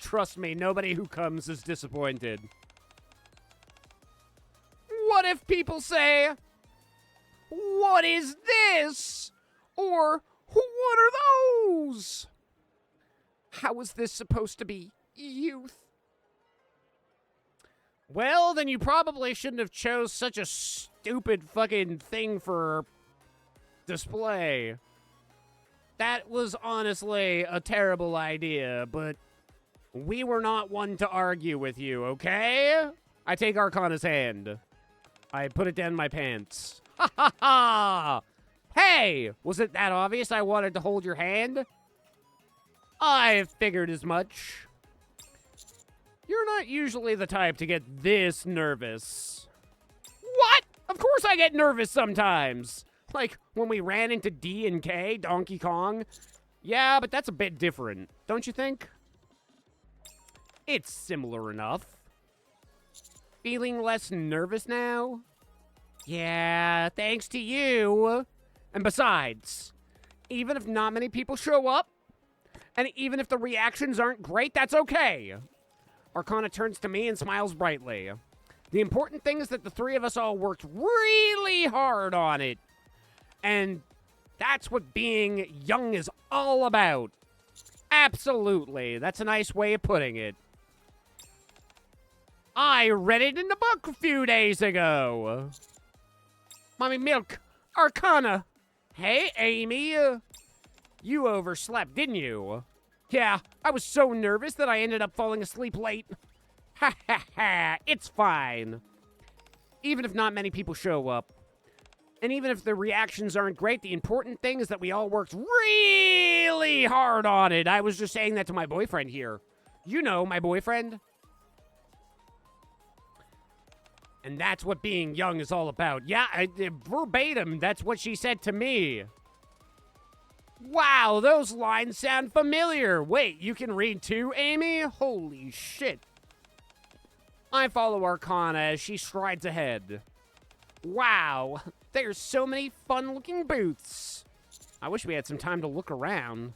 Trust me, nobody who comes is disappointed. What if people say, what is this? Or, what are those? How is this supposed to be youth? Well, then you probably shouldn't have chose such a stupid fucking thing for display. That was honestly a terrible idea, but we were not one to argue with you, okay? I take Arcana's hand. I put it down my pants. Ha ha ha! Hey! Was it that obvious I wanted to hold your hand? I figured as much. You're not usually the type to get this nervous. What? Of course I get nervous sometimes. Like when we ran into D and K, Donkey Kong. Yeah, but that's a bit different, don't you think? It's similar enough. Feeling less nervous now? Yeah, thanks to you. And besides, even if not many people show up, and even if the reactions aren't great, that's okay. Arcana turns to me and smiles brightly. The important thing is that the three of us all worked really hard on it. And that's what being young is all about. Absolutely. That's a nice way of putting it. I read it in the book a few days ago. Mommy Milk, Arcana. Hey, Amy. You overslept, didn't you? Yeah, I was so nervous that I ended up falling asleep late. Ha ha ha, it's fine. Even if not many people show up, and even if the reactions aren't great, the important thing is that we all worked really hard on it. I was just saying that to my boyfriend here. You know, my boyfriend. And that's what being young is all about. Yeah, verbatim, that's what she said to me. Wow, those lines sound familiar. Wait, you can read too, Amy? Holy shit. I follow Arcana as she strides ahead. Wow, there's so many fun-looking booths. I wish we had some time to look around.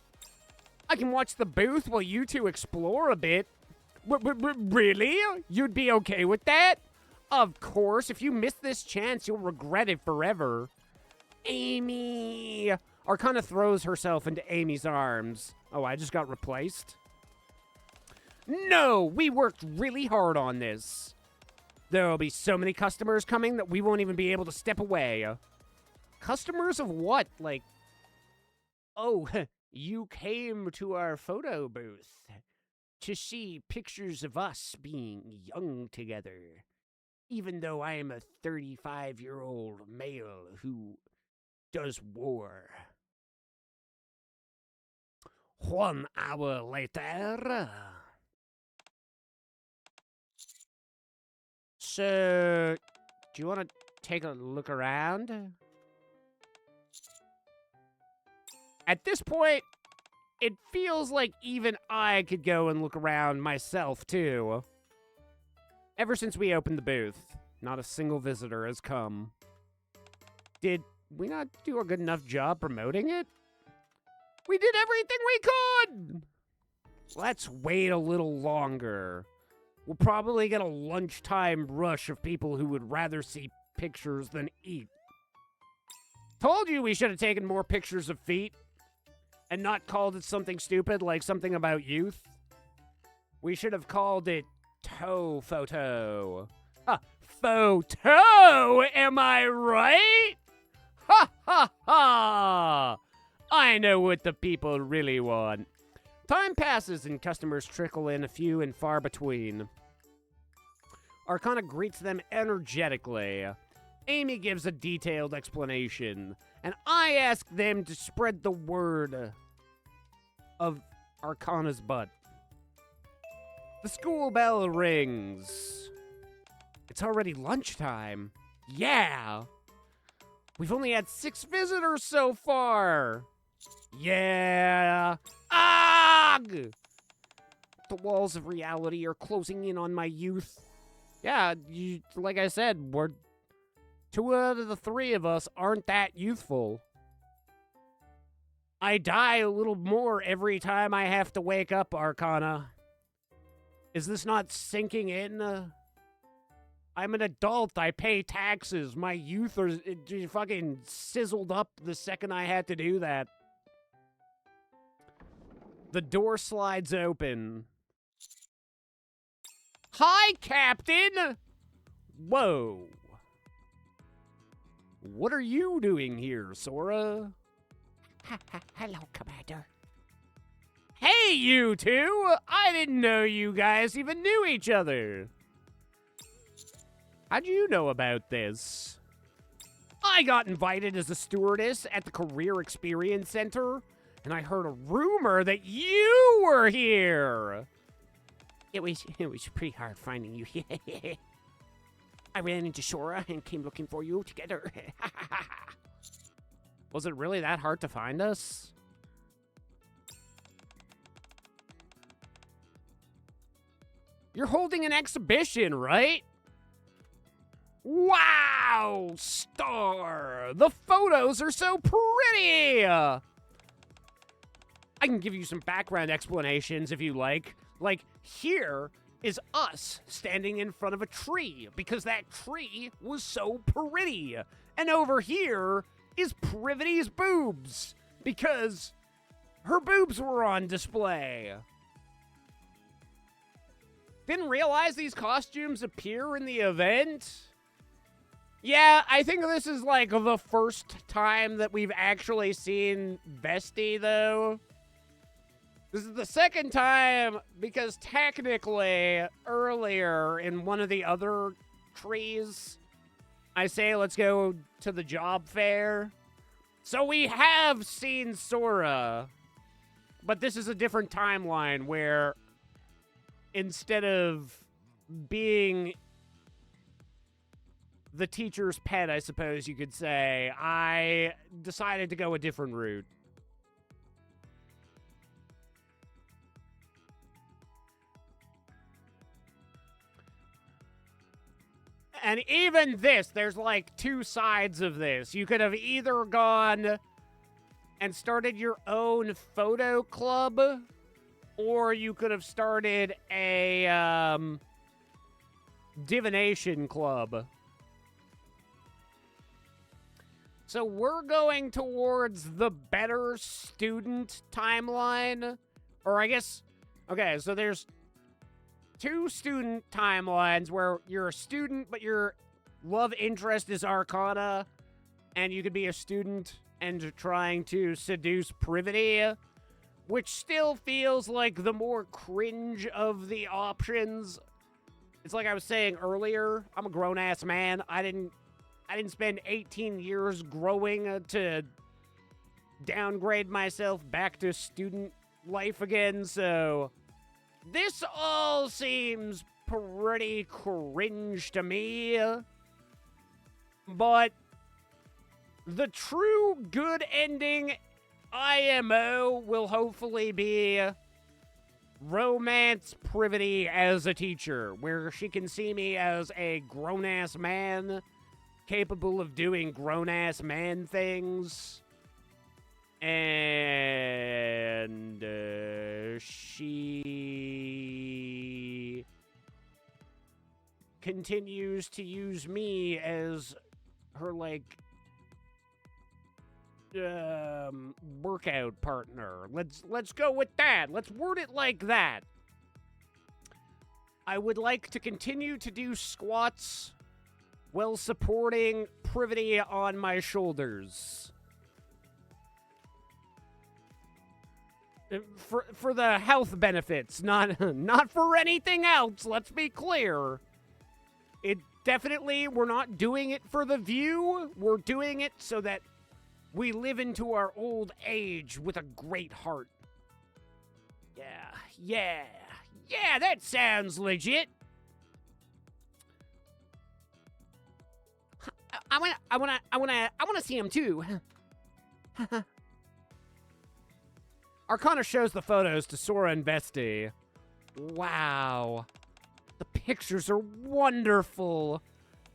I can watch the booth while you two explore a bit. Really? You'd be okay with that? Of course. If you miss this chance, you'll regret it forever. Amy! Arcana throws herself into Amy's arms. Oh, I just got replaced? No! We worked really hard on this. There'll be so many customers coming that we won't even be able to step away. Customers of what? Like, oh, you came to our photo booth to see pictures of us being young together, even though I am a 35-year-old male who does war. 1 hour later. So, do you want to take a look around? At this point, it feels like even I could go and look around myself, too. Ever since we opened the booth, not a single visitor has come. Did we not do a good enough job promoting it? We did everything we could! Let's wait a little longer. We'll probably get a lunchtime rush of people who would rather see pictures than eat. Told you we should have taken more pictures of feet and not called it something stupid like something about youth. We should have called it toe photo. Photo, am I right? Ha ha ha! I know what the people really want. Time passes and customers trickle in, a few and far between. Arcana greets them energetically. Amy gives a detailed explanation, and I ask them to spread the word of Arcana's butt. The school bell rings. It's already lunchtime. Yeah! We've only had 6 visitors so far. Yeah! Ugh! The walls of reality are closing in on my youth. Yeah, like I said, 2 out of the 3 of us aren't that youthful. I die a little more every time I have to wake up, Arcana. Is this not sinking in? I'm an adult. I pay taxes. My youth are fucking sizzled up the second I had to do that. The door slides open. Hi, Captain! Whoa. What are you doing here, Sora? Hello, Commander. Hey, you two! I didn't know you guys even knew each other. How'd you know about this? I got invited as a stewardess at the Career Experience Center, and I heard a rumor that you were here. It was pretty hard finding you. I ran into Sora and came looking for you together. Was it really that hard to find us? You're holding an exhibition, right? Wow, Star! The photos are so pretty! I can give you some background explanations if you like. Like, here is us standing in front of a tree because that tree was so pretty. And over here is Privity's boobs because her boobs were on display. Didn't realize these costumes appear in the event. Yeah, I think this is like the first time that we've actually seen Vesty, though. This is the second time because technically earlier in one of the other trees, I say let's go to the job fair. So we have seen Sora, but this is a different timeline where instead of being the teacher's pet, I suppose you could say, I decided to go a different route. And even this, there's like 2 sides of this. You could have either gone and started your own photo club or you could have started a divination club. So we're going towards the better student timeline. Or I guess, okay, so there's 2 student timelines where you're a student, but your love interest is Arcana, and you could be a student and trying to seduce Privity, which still feels like the more cringe of the options. It's like I was saying earlier, I'm a grown-ass man. I didn't spend 18 years growing to downgrade myself back to student life again, so this all seems pretty cringe to me. But the true good ending IMO will hopefully be romance Privity as a teacher, where she can see me as a grown-ass man capable of doing grown-ass man things. And she continues to use me as her, like, workout partner. Let's go with that. Let's word it like that. I would like to continue to do squats while supporting Privity on my shoulders. For the health benefits, not for anything else, let's be clear. It definitely, we're not doing it for the view. We're doing it so that we live into our old age with a great heart. Yeah, that sounds legit. I wanna see him too. Arcana shows the photos to Sora and Vesti. Wow. The pictures are wonderful.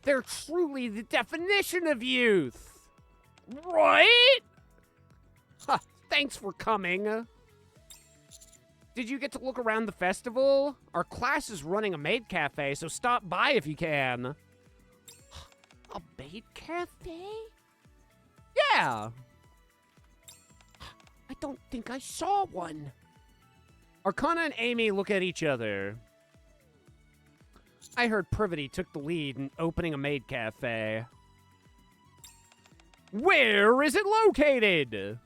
They're truly the definition of youth. Right? Huh, thanks for coming. Did you get to look around the festival? Our class is running a maid cafe, so stop by if you can. A maid cafe? Yeah. I don't think I saw one. Arcana and Amy look at each other. I heard Privity took the lead in opening a maid cafe. Where is it located?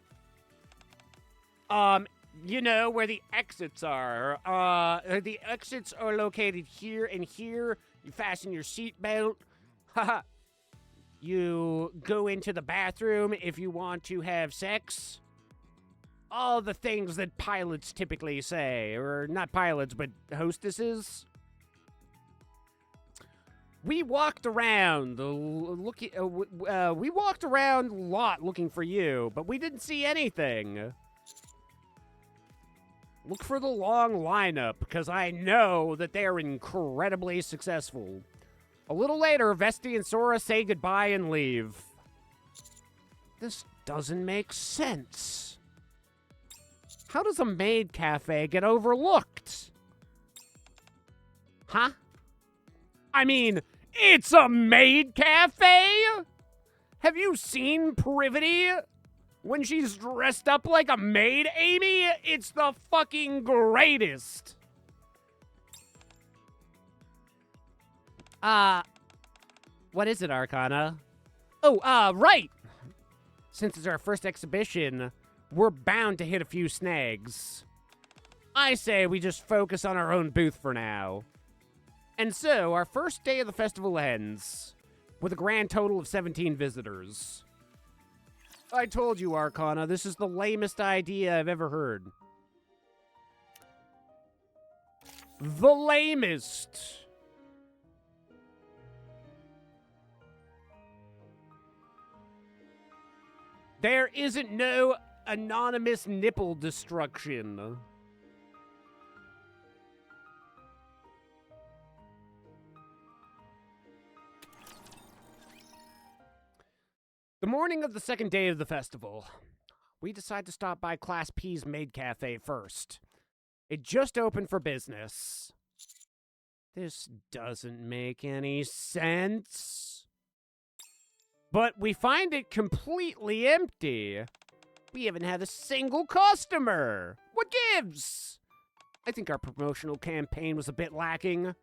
You know, where the exits are. The exits are located here and here. You fasten your seatbelt. Haha. You go into the bathroom if you want to have sex. All the things that pilots typically say. Or not pilots, but hostesses. We walked around we walked around a lot looking for you, but we didn't see anything. Look for the long lineup, because I know that they're incredibly successful. A little later, Vesti and Sora say goodbye and leave. This doesn't make sense. How does a maid cafe get overlooked? Huh? I mean, it's a maid cafe? Have you seen Privity when she's dressed up like a maid, Amy? It's the fucking greatest. What is it, Arcana? Oh, right. Since it's our first exhibition, we're bound to hit a few snags. I say we just focus on our own booth for now. And so, our first day of the festival ends with a grand total of 17 visitors. I told you, Arcana, this is the lamest idea I've ever heard. The lamest. There isn't no anonymous nipple destruction. The morning of the second day of the festival, we decide to stop by Class P's maid cafe first. It just opened for business. This doesn't make any sense. But we find it completely empty. We haven't had a single customer. What gives? I think our promotional campaign was a bit lacking.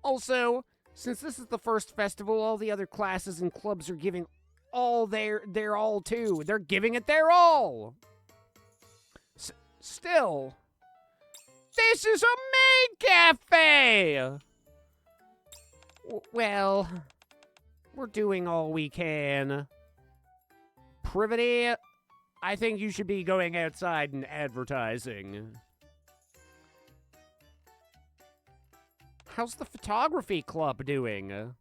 Also, since this is the first festival, all the other classes and clubs are giving all their all too. They're giving it their all. Still, this is a maid cafe. Well, we're doing all we can. Privity, I think you should be going outside and advertising. How's the photography club doing?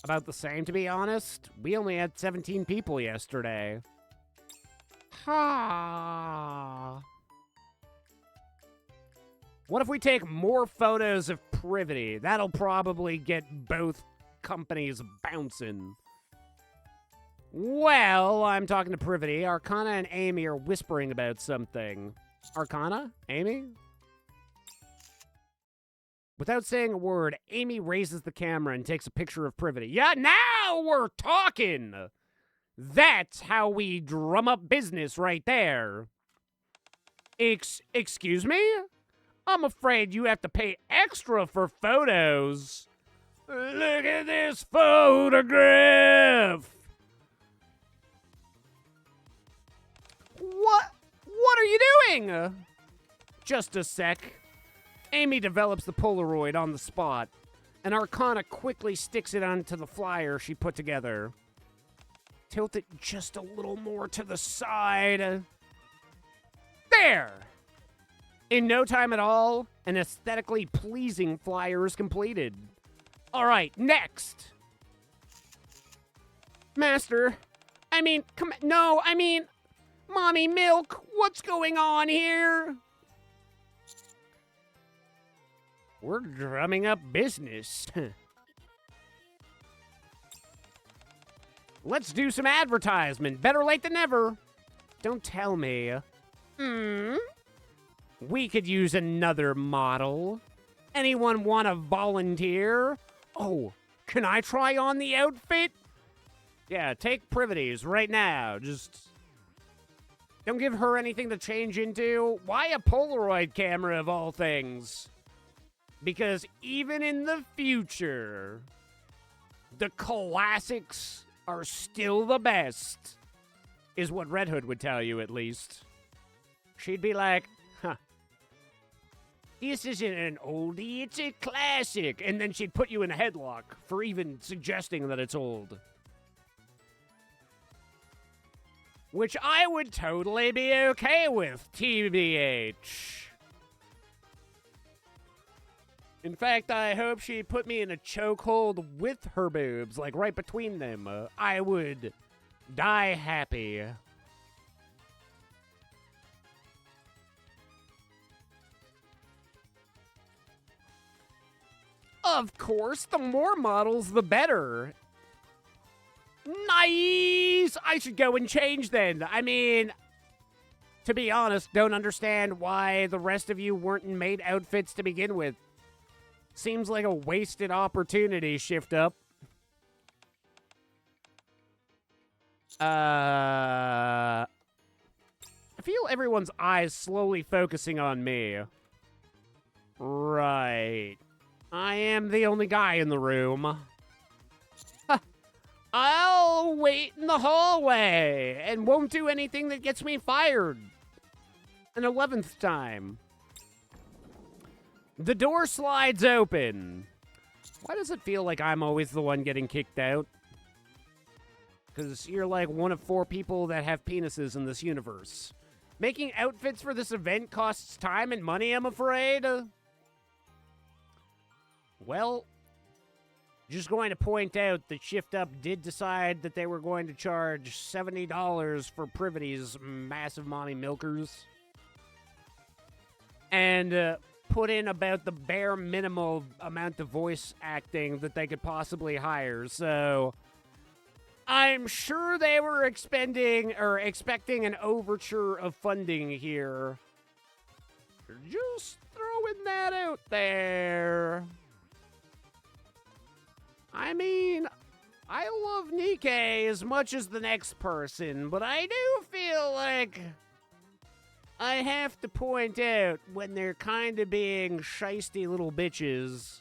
About the same, to be honest. We only had 17 people yesterday. Ha. What if we take more photos of Privity? That'll probably get both companies bouncing. Well, I'm talking to Privity. Arcana and Amy are whispering about something. Arcana? Amy? Without saying a word, Amy raises the camera and takes a picture of Privity. Yeah, now we're talking! That's how we drum up business right there. Excuse me? I'm afraid you have to pay extra for photos. Look at this photograph! What are you doing? Just a sec. Amy develops the Polaroid on the spot, and Arcana quickly sticks it onto the flyer she put together. Tilt it just a little more to the side. There! In no time at all, an aesthetically pleasing flyer is completed. All right, next. Master, Mommy Milk, what's going on here? We're drumming up business. Let's do some advertisement. Better late than never. Don't tell me. We could use another model. Anyone want to volunteer? Oh, can I try on the outfit? Yeah, take Privity's right now. Just don't give her anything to change into. Why a Polaroid camera of all things? Because even in the future, the classics are still the best, is what Red Hood would tell you, at least. She'd be like, this isn't an oldie, it's a classic. And then she'd put you in a headlock for even suggesting that it's old. Which I would totally be okay with, TBH. In fact, I hope she put me in a chokehold with her boobs, like right between them. I would die happy. Of course, the more models, the better. Nice! I should go and change then. I mean, to be honest, don't understand why the rest of you weren't in maid outfits to begin with. Seems like a wasted opportunity, Shift Up. I feel everyone's eyes slowly focusing on me. Right. I am the only guy in the room. I'll wait in the hallway and won't do anything that gets me fired. An 11th time. The door slides open. Why does it feel like I'm always the one getting kicked out? Because you're like one of 4 people that have penises in this universe. Making outfits for this event costs time and money, I'm afraid. Well, just going to point out that Shift Up did decide that they were going to charge $70 for Privity's massive mommy milkers. And put in about the bare minimal amount of voice acting that they could possibly hire. So I'm sure they were expecting an overture of funding here. Just throwing that out there. I mean, I love Nikkei as much as the next person, but I do feel like I have to point out when they're kind of being shisty little bitches.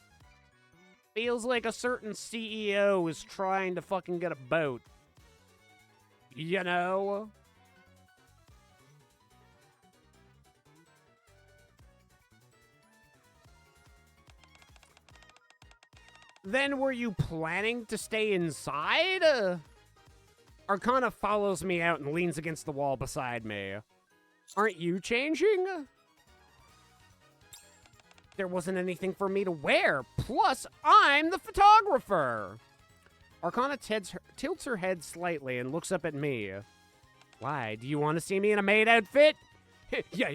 Feels like a certain CEO is trying to fucking get a boat. You know? Then were you planning to stay inside? Arcana follows me out and leans against the wall beside me. Aren't you changing? There wasn't anything for me to wear. Plus, I'm the photographer. Arcana tilts her head slightly and looks up at me. Why? Do you want to see me in a maid outfit? Yeah.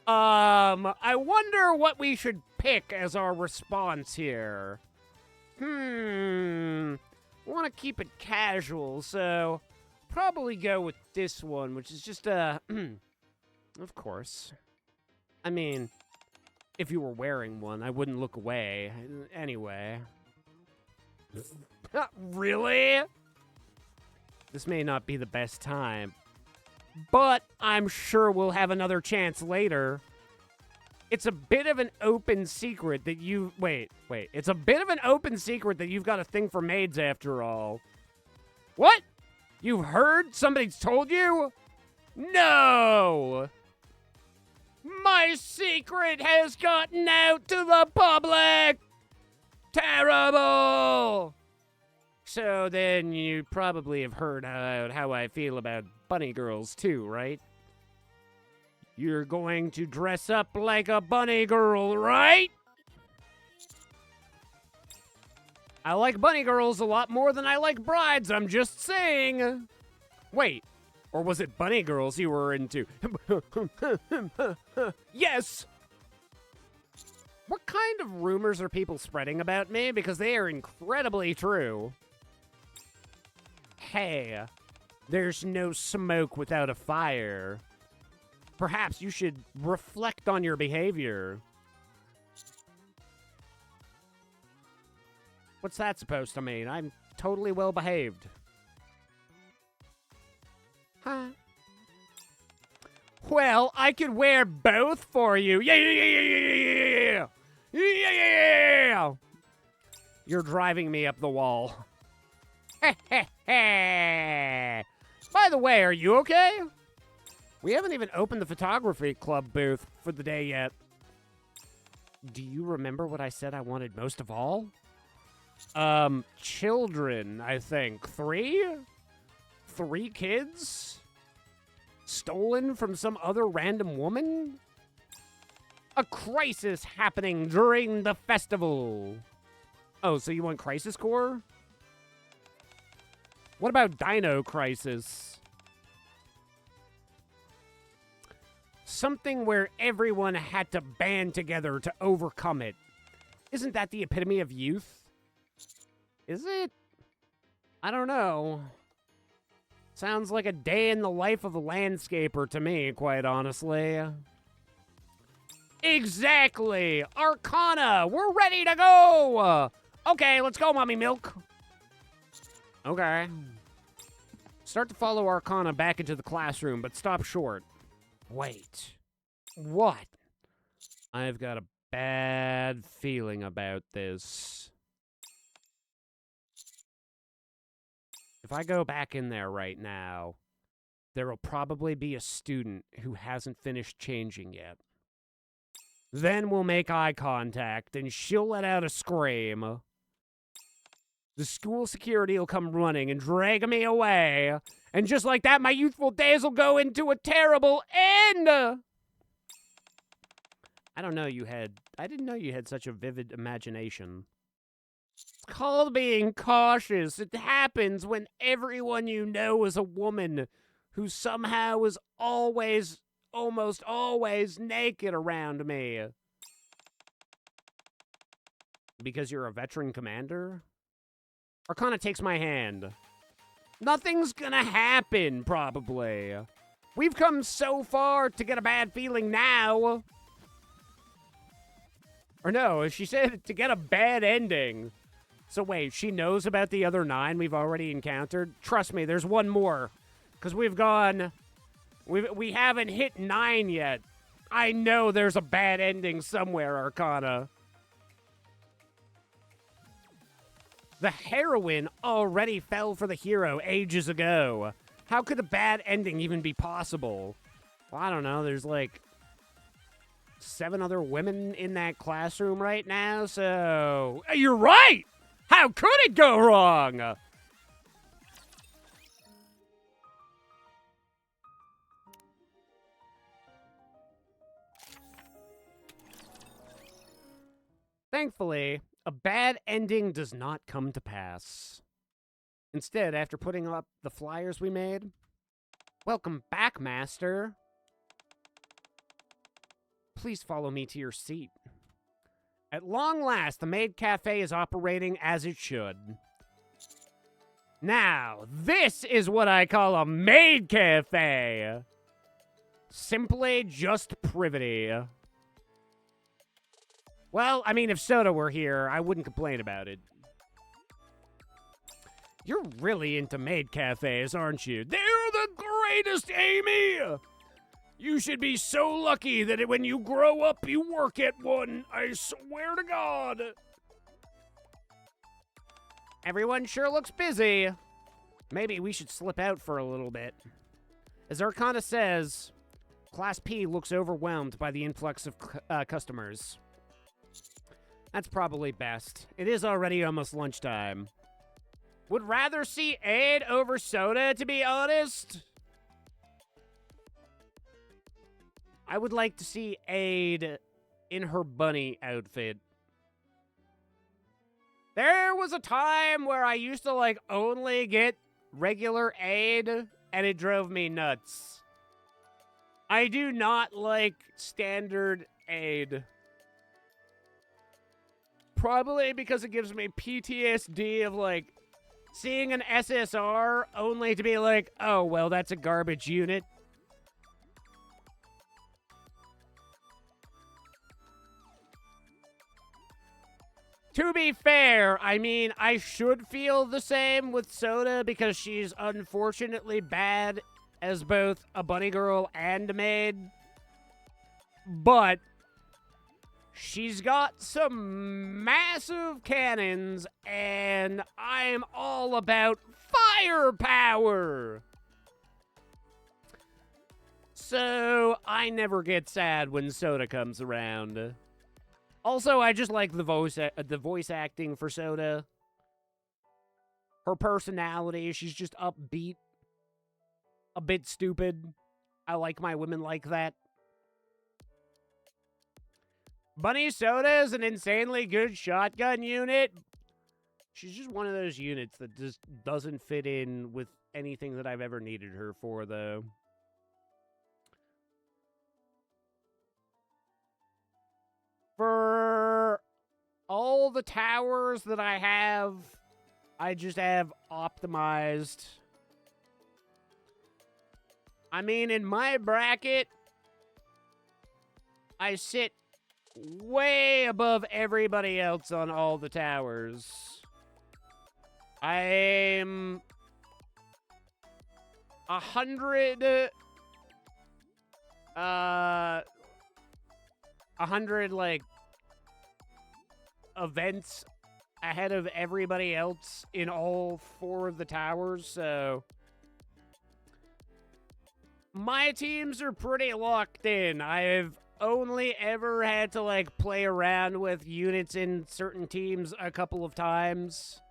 I wonder what we should pick as our response here. Want to keep it casual, so probably go with this one, which is just of course. I mean, if you were wearing one, I wouldn't look away. Anyway. Really? This may not be the best time, but I'm sure we'll have another chance later. It's a bit of an open secret that you... Wait. It's a bit of an open secret that you've got a thing for maids after all. What? You've heard? Somebody's told you? No! My secret has gotten out to the public! Terrible! So then you probably have heard how I feel about bunny girls too, right? You're going to dress up like a bunny girl, right? I like bunny girls a lot more than I like brides, I'm just saying. Wait, or was it bunny girls you were into? Yes! What kind of rumors are people spreading about me? Because they are incredibly true. Hey, there's no smoke without a fire. Perhaps you should reflect on your behavior. What's that supposed to mean? I'm totally well behaved. Huh? Well, I could wear both for you. Yeah. You're driving me up the wall. By the way, are you okay? We haven't even opened the photography club booth for the day yet. Do you remember what I said I wanted most of all? Children, I think. 3? 3 kids? Stolen from some other random woman? A crisis happening during the festival. Oh, so you want Crisis Core? What about Dino Crisis? Something where everyone had to band together to overcome it. Isn't that the epitome of youth? Is it? I don't know. Sounds like a day in the life of a landscaper to me, quite honestly. Exactly! Arcana! We're ready to go! Okay, let's go, Mommy Milk. Okay. Start to follow Arcana back into the classroom, but stop short. Wait. What? I've got a bad feeling about this. If I go back in there right now, there will probably be a student who hasn't finished changing yet. Then we'll make eye contact, and she'll let out a scream. The school security will come running and drag me away. And just like that, my youthful days will go into a terrible end! I didn't know you had such a vivid imagination. It's called being cautious. It happens when everyone you know is a woman who somehow is always, almost always naked around me. Because you're a veteran commander? Arcana takes my hand. Nothing's gonna happen, probably. We've come so far to get a bad feeling now. Or no, she said to get a bad ending. So wait, she knows about the other 9 we've already encountered? Trust me, there's one more. Because we haven't hit 9 yet. I know there's a bad ending somewhere, Arcana. The heroine already fell for the hero ages ago. How could a bad ending even be possible? Well, I don't know. There's like 7 other women in that classroom right now, so... You're right! How could it go wrong? Thankfully, a bad ending does not come to pass. Instead, after putting up the flyers we made... Welcome back, Master. Please follow me to your seat. At long last, the Maid Cafe is operating as it should. Now, this is what I call a Maid Cafe. Simply just privity. Well, I mean, if Soda were here, I wouldn't complain about it. You're really into maid cafes, aren't you? They're the greatest, Amy! You should be so lucky that when you grow up, you work at one. I swear to God. Everyone sure looks busy. Maybe we should slip out for a little bit. As Arcana says, Class P looks overwhelmed by the influx of customers. That's probably best. It is already almost lunchtime. Would rather see Aid over Soda, to be honest. I would like to see Aid in her bunny outfit. There was a time where I used to, like, only get regular Aid, and it drove me nuts. I do not like standard Aid. Probably because it gives me PTSD of, like, seeing an SSR only to be like, oh, well, that's a garbage unit. To be fair, I mean, I should feel the same with Soda because she's unfortunately bad as both a bunny girl and a maid. But she's got some massive cannons, and I'm all about firepower. So I never get sad when Soda comes around. Also, I just like the voice acting for Soda. Her personality, she's just upbeat, a bit stupid. I like my women like that. Bunny Soda is an insanely good shotgun unit. She's just one of those units that just doesn't fit in with anything that I've ever needed her for, though. For all the towers that I have, I just have optimized. I mean, in my bracket, I sit way above everybody else on all the towers. I'm 100 like events ahead of everybody else in all 4 of the towers, so my teams are pretty locked in. I've only ever had to like play around with units in certain teams a couple of times.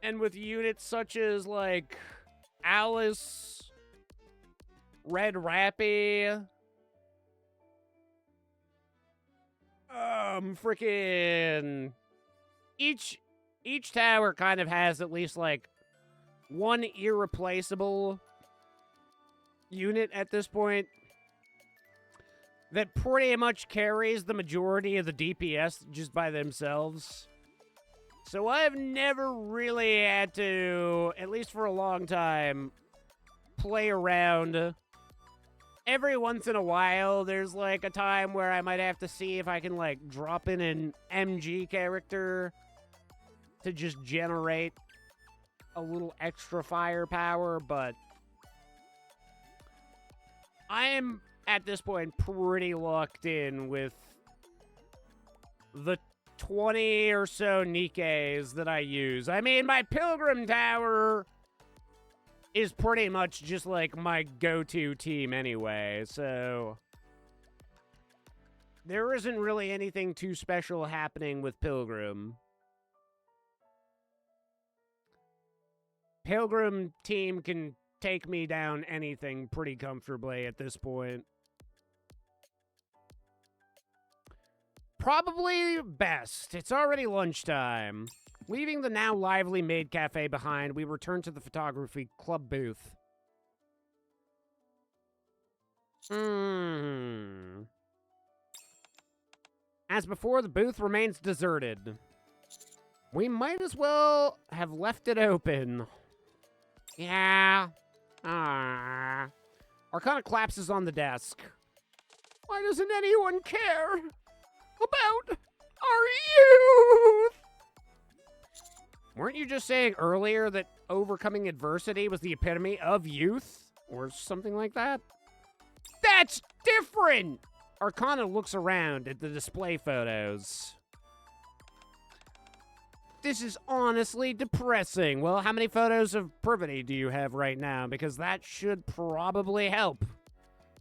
And with units such as like Alice, Red Rappy, freaking each tower kind of has at least like one irreplaceable unit at this point that pretty much carries the majority of the DPS just by themselves. So I've never really had to, at least for a long time, play around. Every once in a while, there's like a time where I might have to see if I can like drop in an MG character to just generate a little extra firepower, but I am at this point pretty locked in with the 20 or so Nikkes that I use. I mean, my Pilgrim Tower is pretty much just like my go-to team anyway, so there isn't really anything too special happening with Pilgrim. Pilgrim team can take me down anything pretty comfortably at this point. Probably best. It's already lunchtime. Leaving the now lively maid cafe behind, we return to the photography club booth. As before, the booth remains deserted. We might as well have left it open. Yeah. Arcana collapses on the desk. Why doesn't anyone care about our youth? Weren't you just saying earlier that overcoming adversity was the epitome of youth? Or something like that? That's different! Arcana looks around at the display photos. This is honestly depressing. Well, how many photos of Privity do you have right now? Because that should probably help.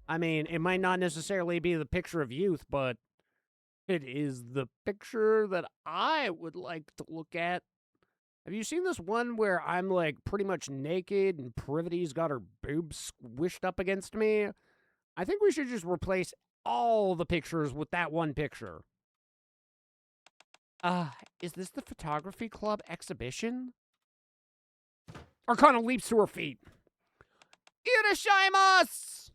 I mean, it might not necessarily be the picture of youth, but it is the picture that I would like to look at. Have you seen this one where I'm, like, pretty much naked and Privity's got her boobs squished up against me? I think we should just replace all the pictures with that one picture. Is this the photography club exhibition? Arcana leaps to her feet. Irashimasu!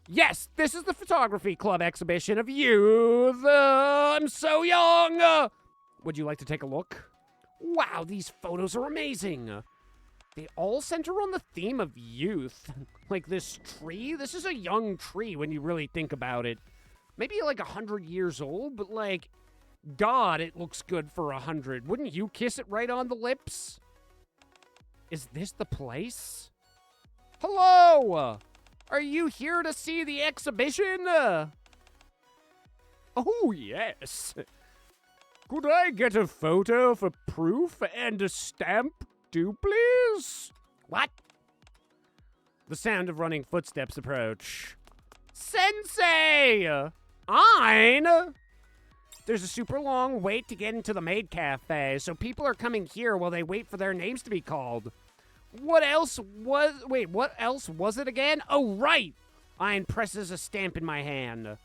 Yes, this is the photography club exhibition of youth. I'm so young. Would you like to take a look? Wow, these photos are amazing. They all center on the theme of youth. Like this tree. This is a young tree when you really think about it. Maybe like 100 years old, but like, God, it looks good for 100. Wouldn't you kiss it right on the lips? Is this the place? Hello! Are you here to see the exhibition? Oh, yes. Could I get a photo for proof and a stamp too, please? What? The sound of running footsteps approach. Sensei! Ein? There's a super long wait to get into the maid cafe, so people are coming here while they wait for their names to be called. What else was it again? Oh, right! Ein presses a stamp in my hand.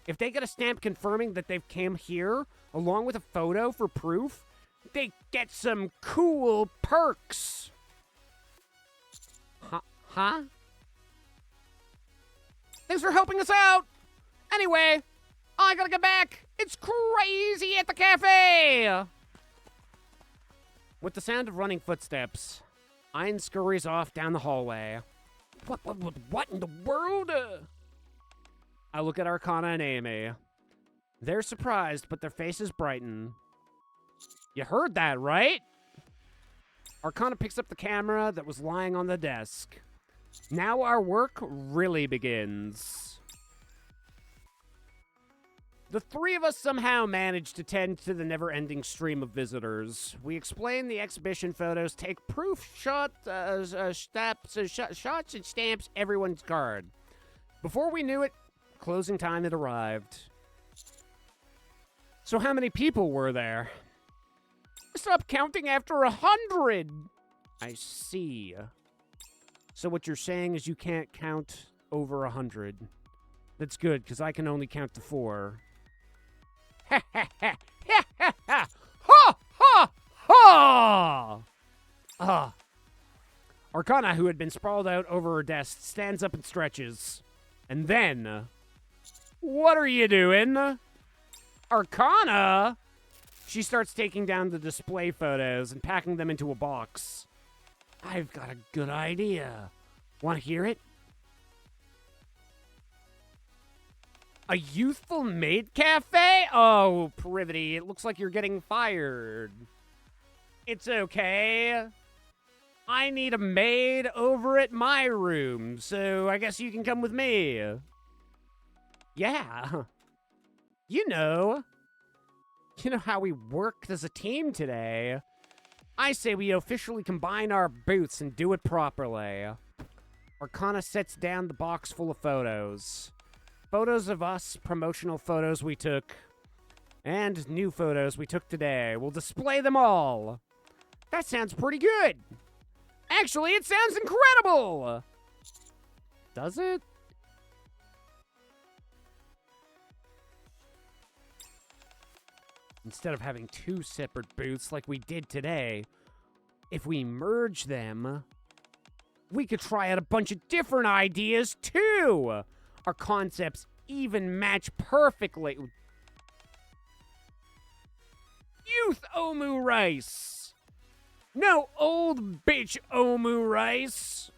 If they get a stamp confirming that they've come here, along with a photo for proof, they get some cool perks. Huh? Thanks for helping us out! Anyway, I gotta get back. It's crazy at the cafe! With the sound of running footsteps, Ein scurries off down the hallway. What in the world? I look at Arcana and Amy. They're surprised, but their faces brighten. You heard that, right? Arcana picks up the camera that was lying on the desk. Now our work really begins. The three of us somehow manage to tend to the never-ending stream of visitors. We explain the exhibition photos, take proof shots and stamps everyone's card. Before we knew it, closing time had arrived. So how many people were there? I stopped counting after 100. I see. So what you're saying is you can't count over 100. That's good, because I can only count to 4. Ha ha ha ha ha ha ha ha ha! Arcana, who had been sprawled out over her desk, stands up and stretches. And then, what are you doing? Arcana? She starts taking down the display photos and packing them into a box. I've got a good idea. Want to hear it? A youthful maid cafe? Oh, Privity, it looks like you're getting fired. It's okay. I need a maid over at my room, so I guess you can come with me. Yeah. You know how we worked as a team today. I say we officially combine our boots and do it properly. Arcana sets down the box full of photos. Photos of us, promotional photos we took, and new photos we took today. We'll display them all. That sounds pretty good. Actually, it sounds incredible. Does it? Instead of having two separate booths like we did today, if we merge them, we could try out a bunch of different ideas too. Our concepts even match perfectly. Youth Omu rice. No old bitch Omu rice.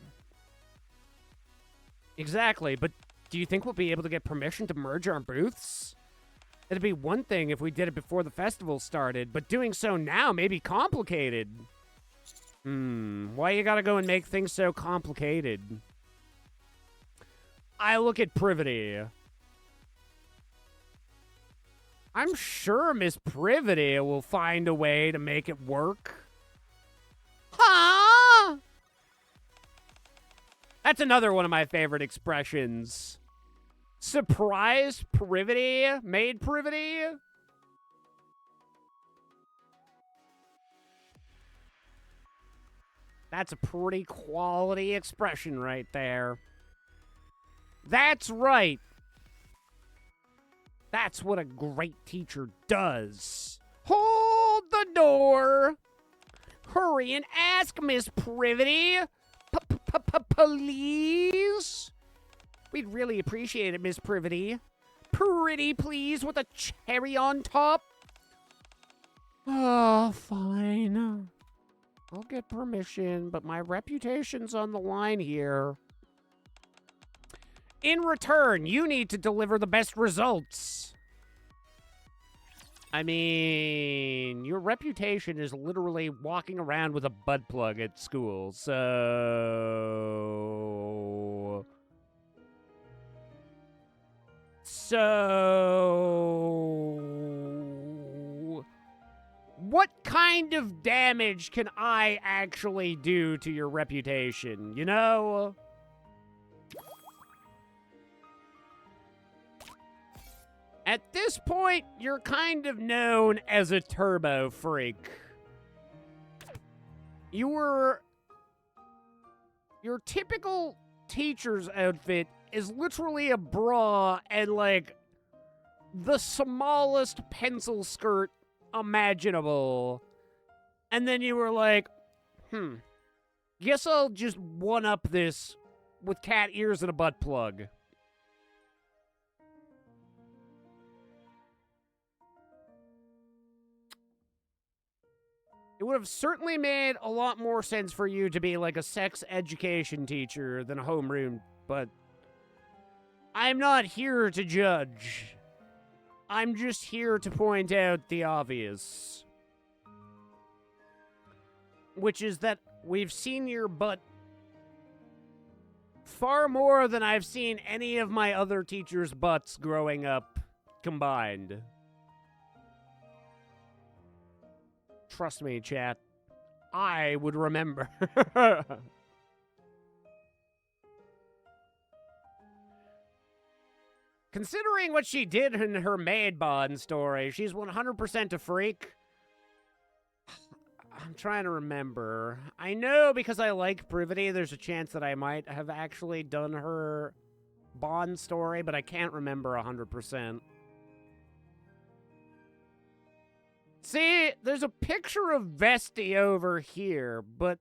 Exactly, but do you think we'll be able to get permission to merge our booths? It'd be one thing if we did it before the festival started, but doing so now may be complicated. Why you gotta go and make things so complicated? I look at Privity. I'm sure Miss Privity will find a way to make it work. Huh? That's another one of my favorite expressions. Surprise Privity? Made Privity? That's a pretty quality expression right there. That's right. That's what a great teacher does. Hold the door. Hurry and ask, Miss Privity. Please? We'd really appreciate it, Miss Privity. Pretty please with a cherry on top. Oh, fine. I'll get permission, but my reputation's on the line here. In return, you need to deliver the best results. I mean, your reputation is literally walking around with a butt plug at school, so... What kind of damage can I actually do to your reputation, you know? At this point, you're kind of known as a turbo freak. Your typical teacher's outfit is literally a bra and, like, the smallest pencil skirt imaginable. And then you were like, guess I'll just one-up this with cat ears and a butt plug. It would have certainly made a lot more sense for you to be like a sex education teacher than a homeroom, but I'm not here to judge. I'm just here to point out the obvious. Which is that we've seen your butt far more than I've seen any of my other teachers' butts growing up combined. Trust me, chat. I would remember. Considering what she did in her maid bond story, she's 100% a freak. I'm trying to remember. I know because I like Privity, there's a chance that I might have actually done her bond story, but I can't remember 100%. See, there's a picture of Vesti over here, but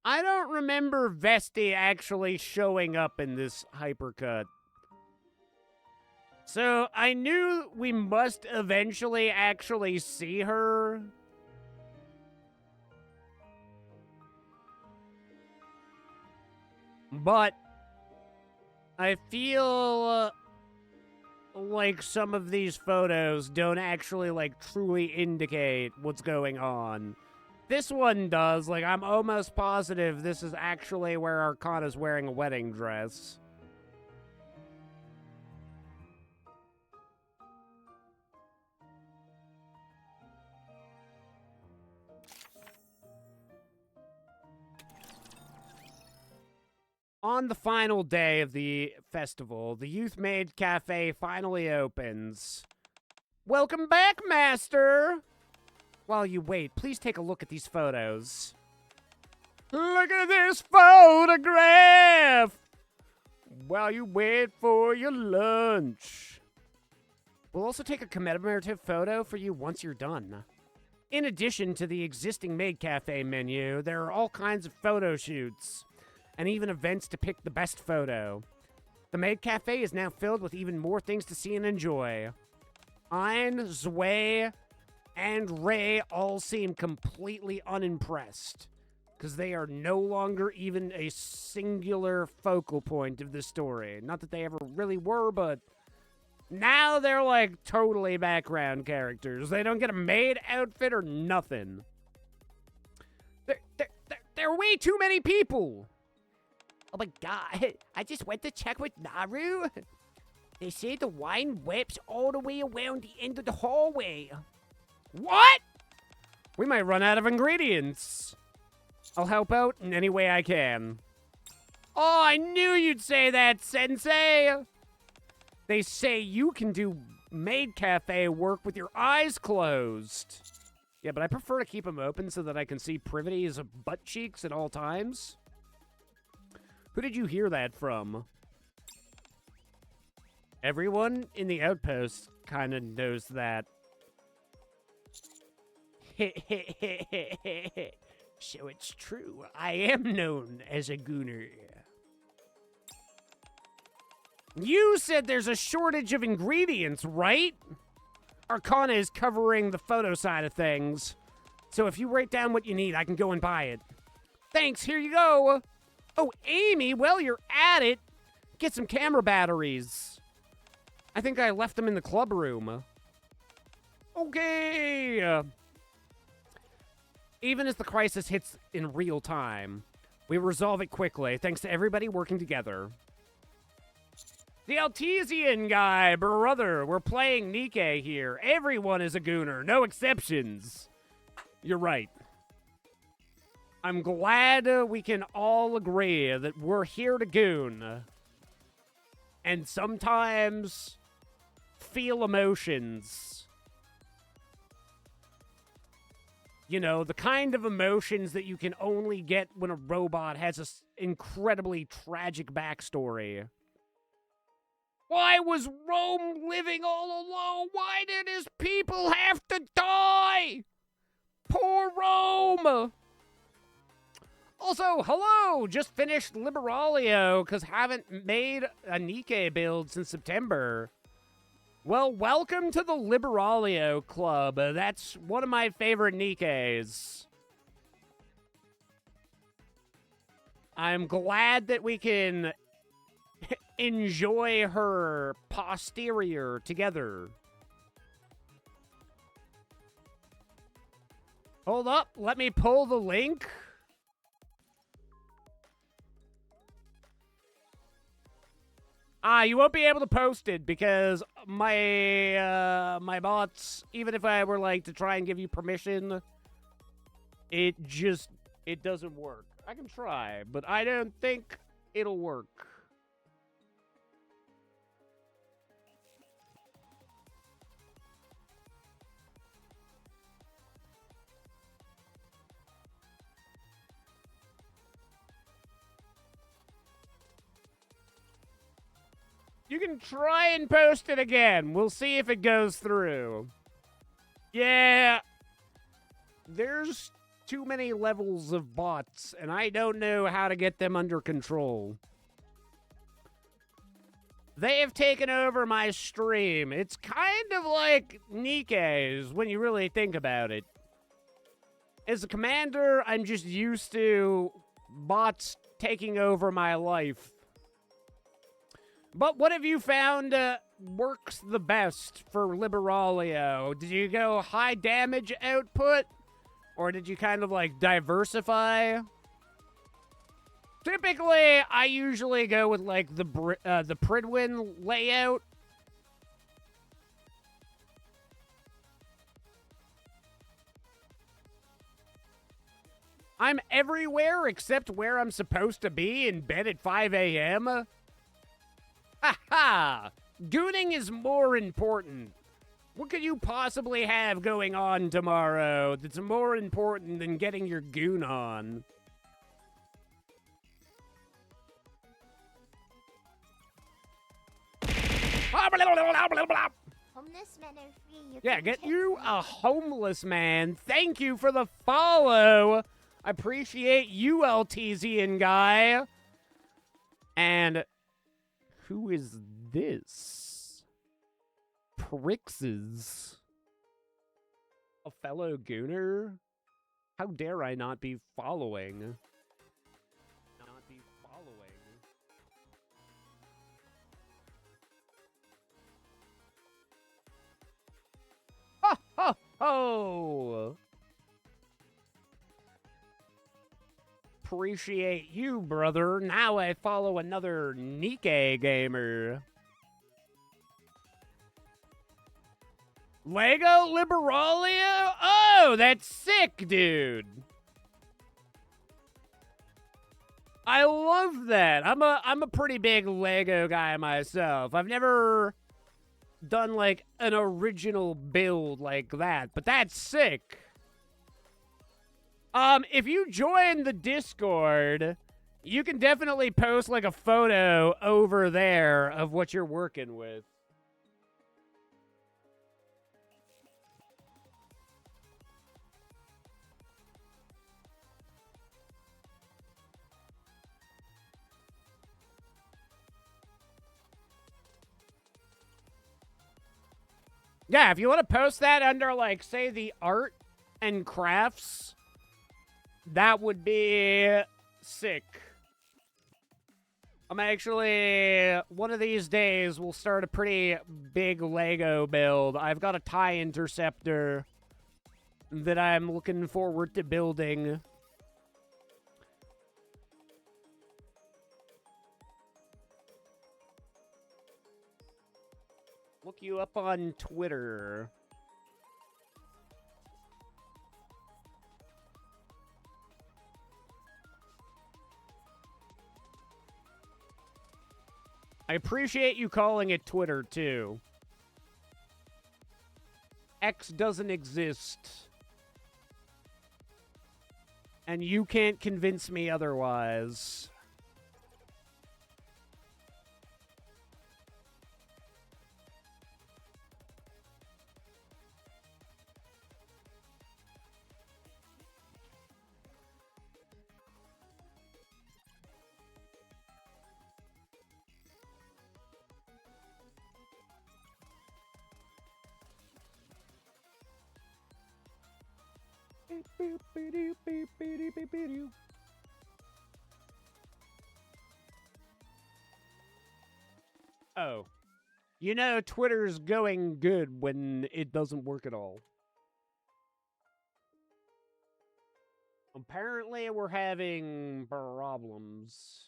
I don't remember Vesti actually showing up in this hypercut. So I knew we must eventually actually see her. But I feel like some of these photos don't actually, like, truly indicate what's going on. This one does. Like, I'm almost positive this is actually where Arcana's wearing a wedding dress. On the final day of the festival, the Youth Made Cafe finally opens. Welcome back, Master! While you wait, please take a look at these photos. Look at this photograph! While you wait for your lunch. We'll also take a commemorative photo for you once you're done. In addition to the existing Maid Cafe menu, there are all kinds of photo shoots, and even events to pick the best photo. The Maid Cafe is now filled with even more things to see and enjoy. Ein, Zwei, and Ray all seem completely unimpressed, because they are no longer even a singular focal point of the story. Not that they ever really were, but now they're like totally background characters. They don't get a maid outfit or nothing. There are way too many people. Oh my god, I just went to check with Naru. They say the wine whips all the way around the end of the hallway. What? We might run out of ingredients. I'll help out in any way I can. Oh, I knew you'd say that, Sensei. They say you can do Maid Cafe work with your eyes closed. Yeah, but I prefer to keep them open so that I can see Privity's butt cheeks at all times. Who did you hear that from? Everyone in the outpost kind of knows that. So it's true. I am known as a gooner. You said there's a shortage of ingredients, right? Arcana is covering the photo side of things. So if you write down what you need, I can go and buy it. Thanks, here you go. Oh, Amy, well, you're at it. Get some camera batteries. I think I left them in the club room. Okay. Even as the crisis hits in real time, we resolve it quickly, thanks to everybody working together. The Altesian guy, brother, we're playing Nikke here. Everyone is a gooner, no exceptions. You're right. I'm glad we can all agree that we're here to goon. And sometimes feel emotions. You know, the kind of emotions that you can only get when a robot has an incredibly tragic backstory. Why was Rome living all alone? Why did his people have to die? Poor Rome! Also, hello! Just finished Liberalio, because haven't made a Nikke build since September. Well, welcome to the Liberalio Club. That's one of my favorite Nikkes. I'm glad that we can enjoy her posterior together. Hold up, let me pull the link. You won't be able to post it because my bots, even if I were like to try and give you permission, it doesn't work. I can try, but I don't think it'll work. You can try and post it again. We'll see if it goes through. Yeah. There's too many levels of bots, and I don't know how to get them under control. They have taken over my stream. It's kind of like Nikke's when you really think about it. As a commander, I'm just used to bots taking over my life. But what have you found works the best for Liberalio? Did you go high damage output? Or did you kind of like diversify? Typically, I usually go with like the Pridwin layout. I'm everywhere except where I'm supposed to be, in bed at 5 a.m. Ha ha! Gooning is more important. What could you possibly have going on tomorrow that's more important than getting your goon on? Homeless men are free. Yeah, get you a homeless man. Thank you for the follow. I appreciate you, LTZian guy. And who is this? Prixes. A fellow gooner? How dare I not be following? Ho, ho, ho! Appreciate you, brother. Now I follow another Nikkei gamer. Lego Liberalia? Oh, that's sick, dude. I love that. I'm a pretty big Lego guy myself. I've never done like an original build like that, but that's sick. If you join the Discord, you can definitely post like a photo over there of what you're working with. Yeah, if you want to post that under, like, say, the art and crafts, that would be sick. I'm actually, one of these days, we'll start a pretty big Lego build. I've got a TIE interceptor that I'm looking forward to building. Look you up on Twitter. I appreciate you calling it Twitter, too. X doesn't exist. And you can't convince me otherwise. Oh. You know, Twitter's going good when it doesn't work at all. Apparently, we're having problems.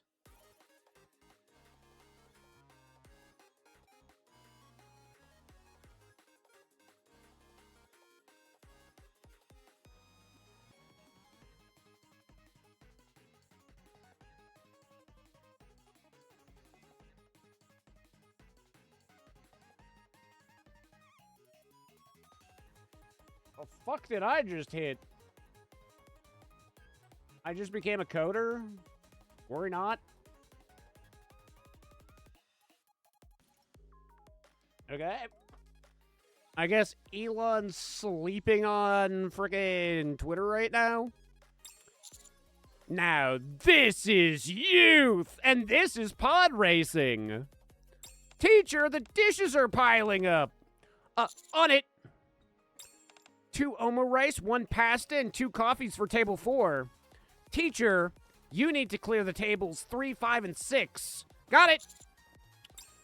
The fuck did I just hit? I just became a coder? Worry not. Okay. I guess Elon's sleeping on frickin' Twitter right now. Now, this is youth, and this is pod racing. Teacher, the dishes are piling up. On it. 2 omo rice, 1 pasta, and 2 coffees for table 4. Teacher, You need to clear the tables 3, 5, and 6. Got it!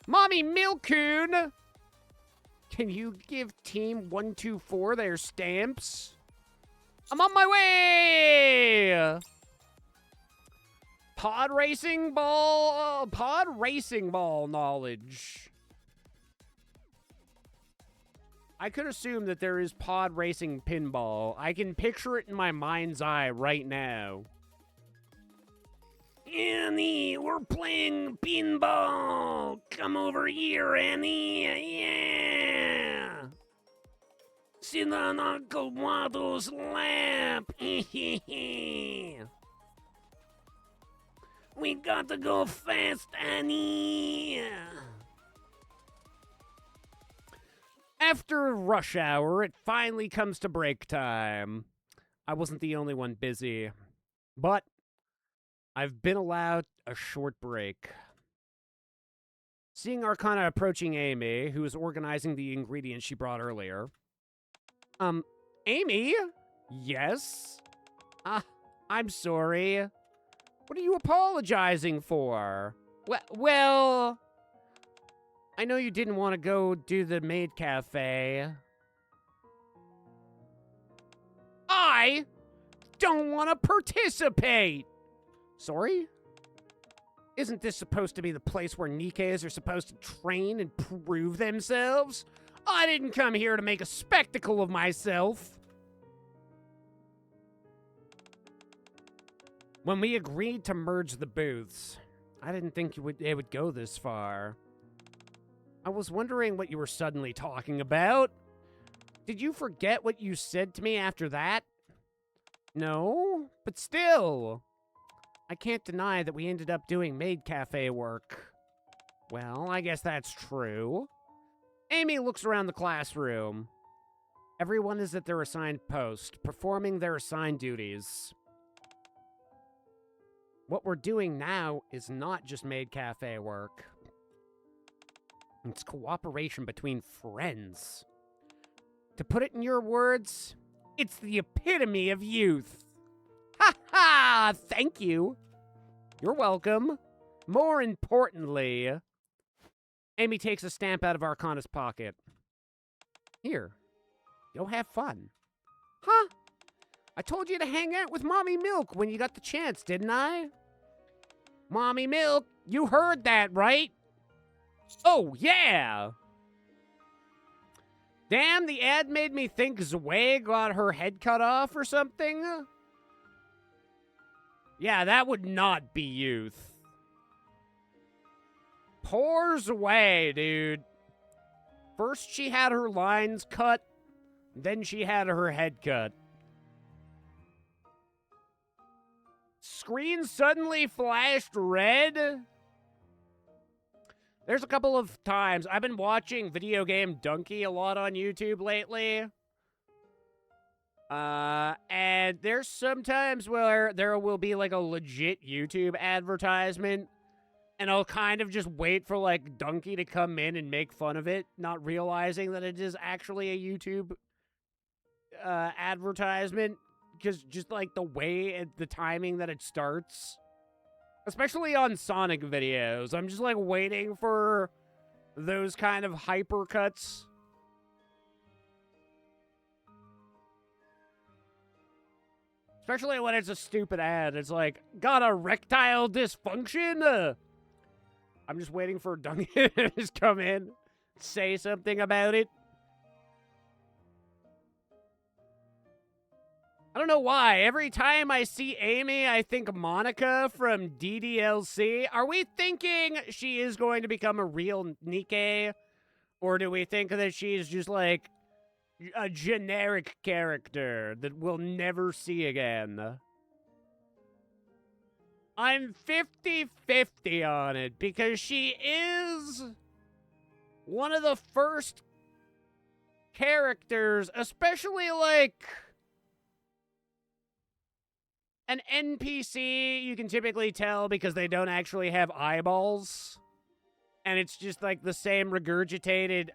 Mommy Milkoon! Can you give Team 1, 2, 4 their stamps? I'm on my way! Pod racing ball knowledge. I could assume that there is pod racing pinball. I can picture it in my mind's eye right now. Annie, we're playing pinball. Come over here, Annie. Yeah. Sit on Uncle Waddle's lap. We got to go fast, Annie. After rush hour, it finally comes to break time. I wasn't the only one busy, but I've been allowed a short break. Seeing Arcana approaching Amy, who was organizing the ingredients she brought earlier. Amy? Yes? I'm sorry. What are you apologizing for? Well, I know you didn't want to go do the maid cafe. I don't want to participate! Sorry? Isn't this supposed to be the place where Nikes are supposed to train and prove themselves? I didn't come here to make a spectacle of myself. When we agreed to merge the booths, I didn't think it would go this far. I was wondering what you were suddenly talking about. Did you forget what you said to me after that? No, but still. I can't deny that we ended up doing maid cafe work. Well, I guess that's true. Amy looks around the classroom. Everyone is at their assigned post, performing their assigned duties. What we're doing now is not just maid cafe work. It's cooperation between friends. To put it in your words, it's the epitome of youth. Ha ha! Thank you. You're welcome. More importantly, Amy takes a stamp out of Arcana's pocket. Here, go have fun. Huh? I told you to hang out with Mommy Milk when you got the chance, didn't I? Mommy Milk, you heard that, right? Oh, yeah! Damn, the ad made me think Zwei got her head cut off or something. Yeah, that would not be youth. Poor Zwei, dude. First she had her lines cut, then she had her head cut. Screen suddenly flashed red? There's a couple of times. I've been watching Video Game Donkey a lot on YouTube lately. And there's sometimes where there will be like a legit YouTube advertisement, and I'll kind of just wait for like Donkey to come in and make fun of it, not realizing that it is actually a YouTube advertisement, because just like the way and the timing that it starts. Especially on Sonic videos. I'm just like waiting for those kind of hypercuts. Especially when it's a stupid ad. It's like, got erectile dysfunction? I'm just waiting for Duncan to just come in, say something about it. I don't know why. Every time I see Amy, I think Monica from DDLC. Are we thinking she is going to become a real Nike? Or do we think that she's just like a generic character that we'll never see again? I'm 50-50 on it because she is one of the first characters, especially like an NPC, you can typically tell because they don't actually have eyeballs. And it's just like the same regurgitated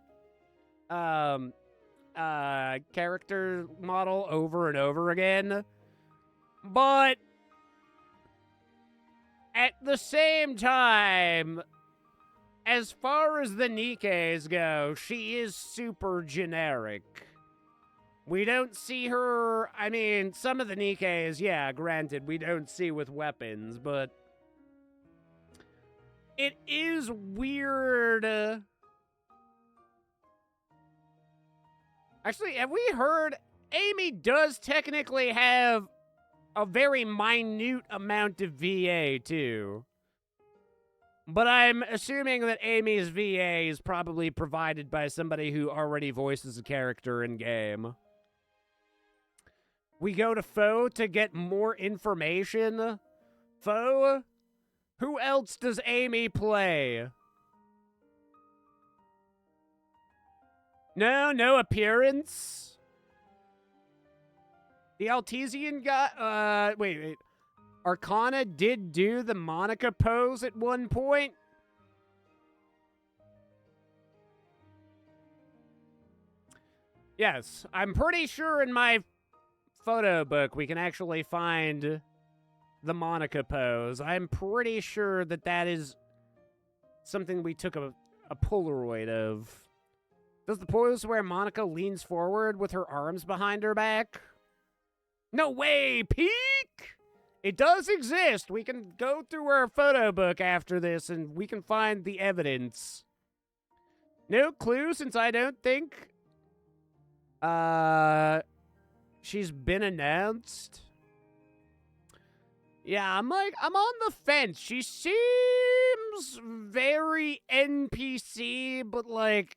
character model over and over again. But At the same time, as far as the Nikes go, she is super generic. We don't see her, I mean, some of the Nikes, yeah, granted, we don't see with weapons, but it is weird. Actually, have we heard Amy does technically have a very minute amount of VA, too. But I'm assuming that Amy's VA is probably provided by somebody who already voices a character in-game. We go to Foe to get more information. Foe? Who else does Amy play? No appearance? The Altesian guy, wait. Arcana did do the Monica pose at one point? Yes, I'm pretty sure in my photo book we can actually find the Monica pose. I'm pretty sure that that is something we took a Polaroid of. Does the pose where Monica leans forward with her arms behind her back? No way, peek! It does exist. We can go through our photo book after this and we can find the evidence. No clue since I don't think she's been announced. Yeah, I'm on the fence. She seems very NPC, but like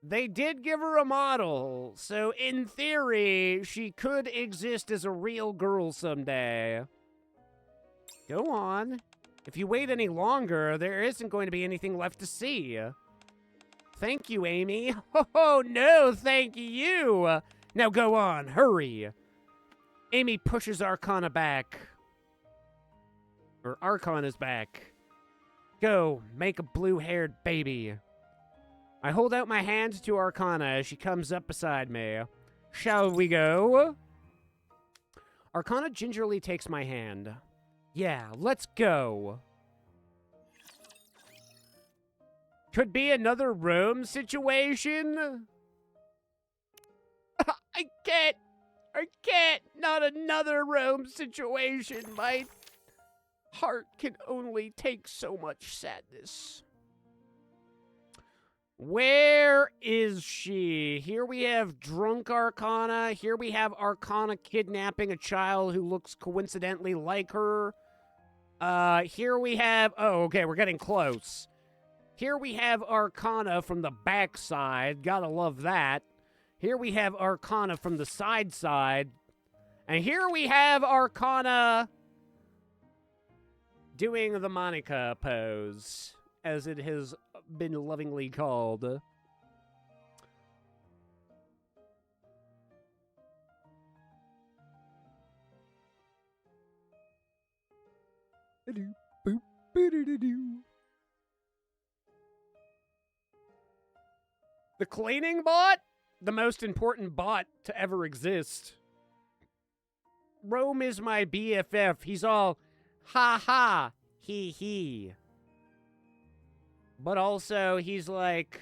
they did give her a model, so in theory, she could exist as a real girl someday. Go on. If you wait any longer, there isn't going to be anything left to see. Thank you, Amy. Oh, no, thank you. Now go on, hurry. Amy pushes Arcana back. Or Arcana's back. Go, make a blue-haired baby. I hold out my hand to Arcana as she comes up beside me. Shall we go? Arcana gingerly takes my hand. Yeah, let's go. Could be another Rome situation? I can't. Not another Rome situation. My heart can only take so much sadness. Where is she? Here we have drunk Arcana. Here we have Arcana kidnapping a child who looks coincidentally like her. Here we have... Oh, okay, we're getting close. Here we have Arcana from the backside. Gotta love that. Here we have Arcana from the side. And here we have Arcana doing the Monica pose, as it has been lovingly called. The cleaning bot? The most important bot to ever exist. Rome is my BFF. He's all, ha ha, he he. But also, he's like,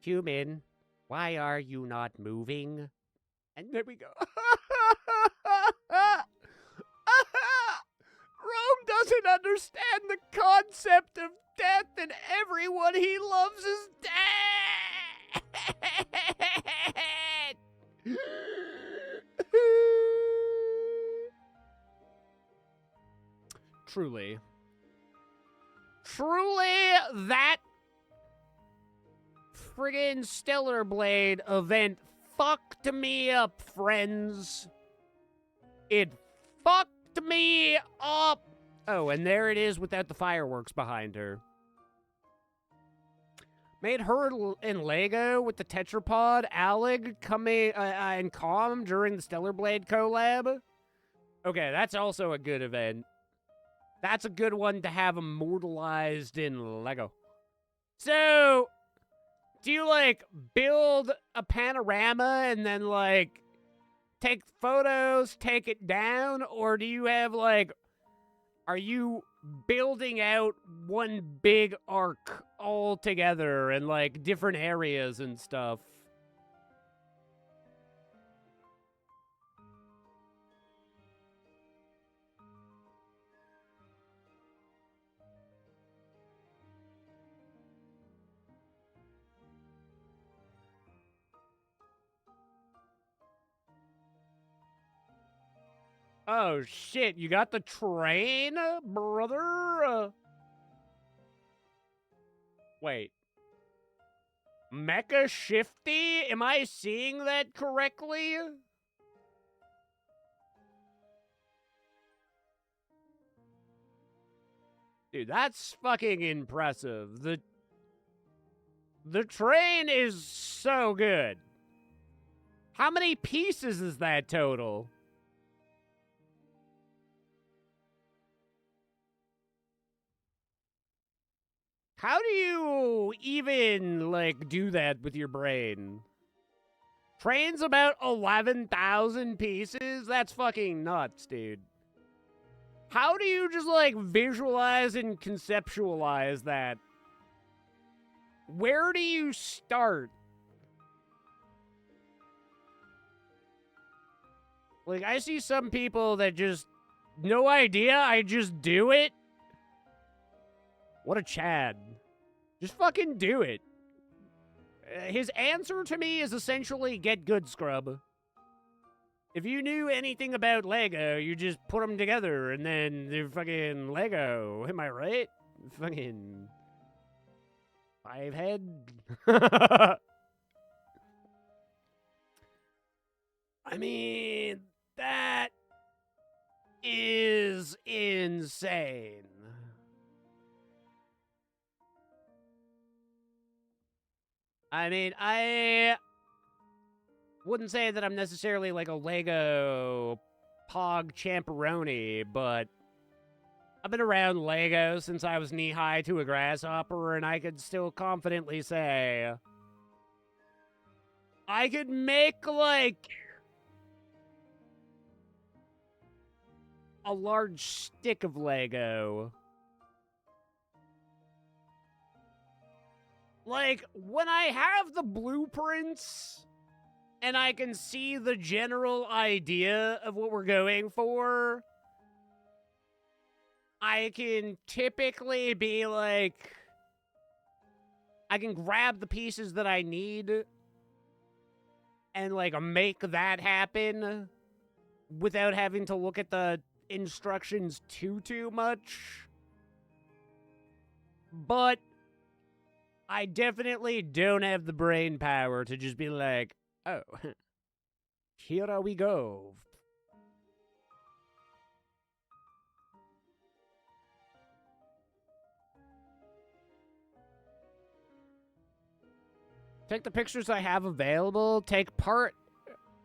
human, why are you not moving? And there we go. Rome doesn't understand the concept of death, and everyone he loves is dead. Truly, that friggin' Stellar Blade event fucked me up, friends. It fucked me up. Oh, and there it is without the fireworks behind her. Made her in Lego with the tetrapod Alec coming and Calm during the Stellar Blade collab. Okay, that's also a good event. That's a good one to have immortalized in Lego. So, do you, like, build a panorama and then, like, take photos, take it down, or do you have, like, are you building out one big arc all together and, like, different areas and stuff? Oh, shit, you got the train, brother? Wait. Mecha Shifty? Am I seeing that correctly? Dude, that's fucking impressive. The train is so good. How many pieces is that total? How do you even, like, do that with your brain? Train's about 11,000 pieces? That's fucking nuts, dude. How do you just, like, visualize and conceptualize that? Where do you start? Like, I see some people that just, no idea, I just do it. What a Chad. Just fucking do it. His answer to me is essentially get good, scrub. If you knew anything about Lego, you just put them together and then they're fucking Lego. Am I right? Fucking 5 head. I mean, that is insane. I mean, I wouldn't say that I'm necessarily like a Lego Pog champeroni, but I've been around Lego since I was knee-high to a grasshopper, and I could still confidently say I could make, like, a large stick of Lego. Like, when I have the blueprints and I can see the general idea of what we're going for, I can typically be like, I can grab the pieces that I need and, like, make that happen without having to look at the instructions too much. But I definitely don't have the brain power to just be like, oh, here we go. Take the pictures I have available, take parts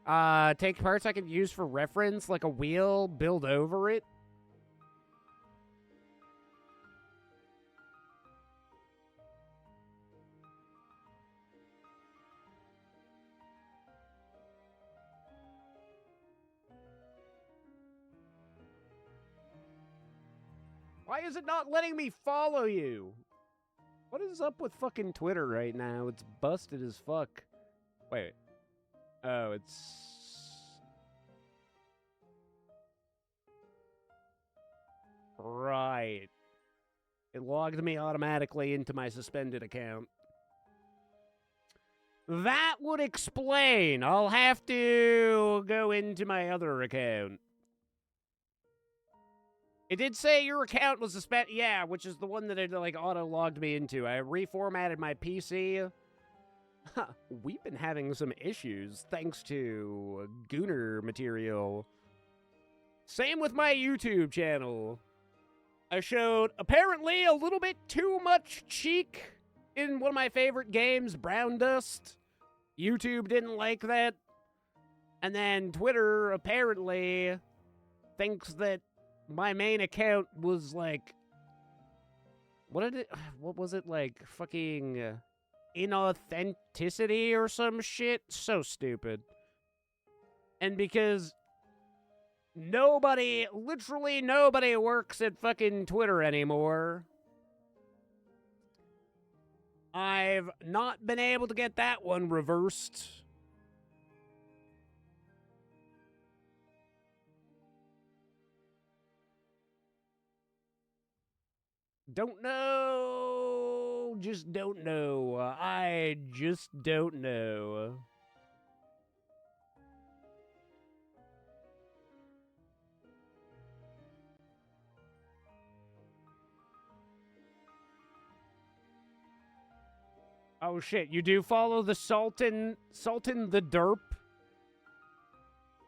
I can use for reference, like a wheel, build over it. Why is it not letting me follow you? What is up with fucking Twitter right now? It's busted as fuck. Wait. Oh, it's... Right. It logged me automatically into my suspended account. That would explain. I'll have to go into my other account. It did say your account was suspended. Yeah, which is the one that it, like, auto-logged me into. I reformatted my PC. Huh, we've been having some issues thanks to Gooner material. Same with my YouTube channel. I showed, apparently, a little bit too much cheek in one of my favorite games, Brown Dust. YouTube didn't like that. And then Twitter, apparently, thinks that my main account was, like, what was it, like, fucking inauthenticity or some shit? So stupid. And because nobody, literally nobody works at fucking Twitter anymore, I've not been able to get that one reversed. Don't know. Just don't know. I just don't know. Oh shit, you do follow the Sultan the Derp?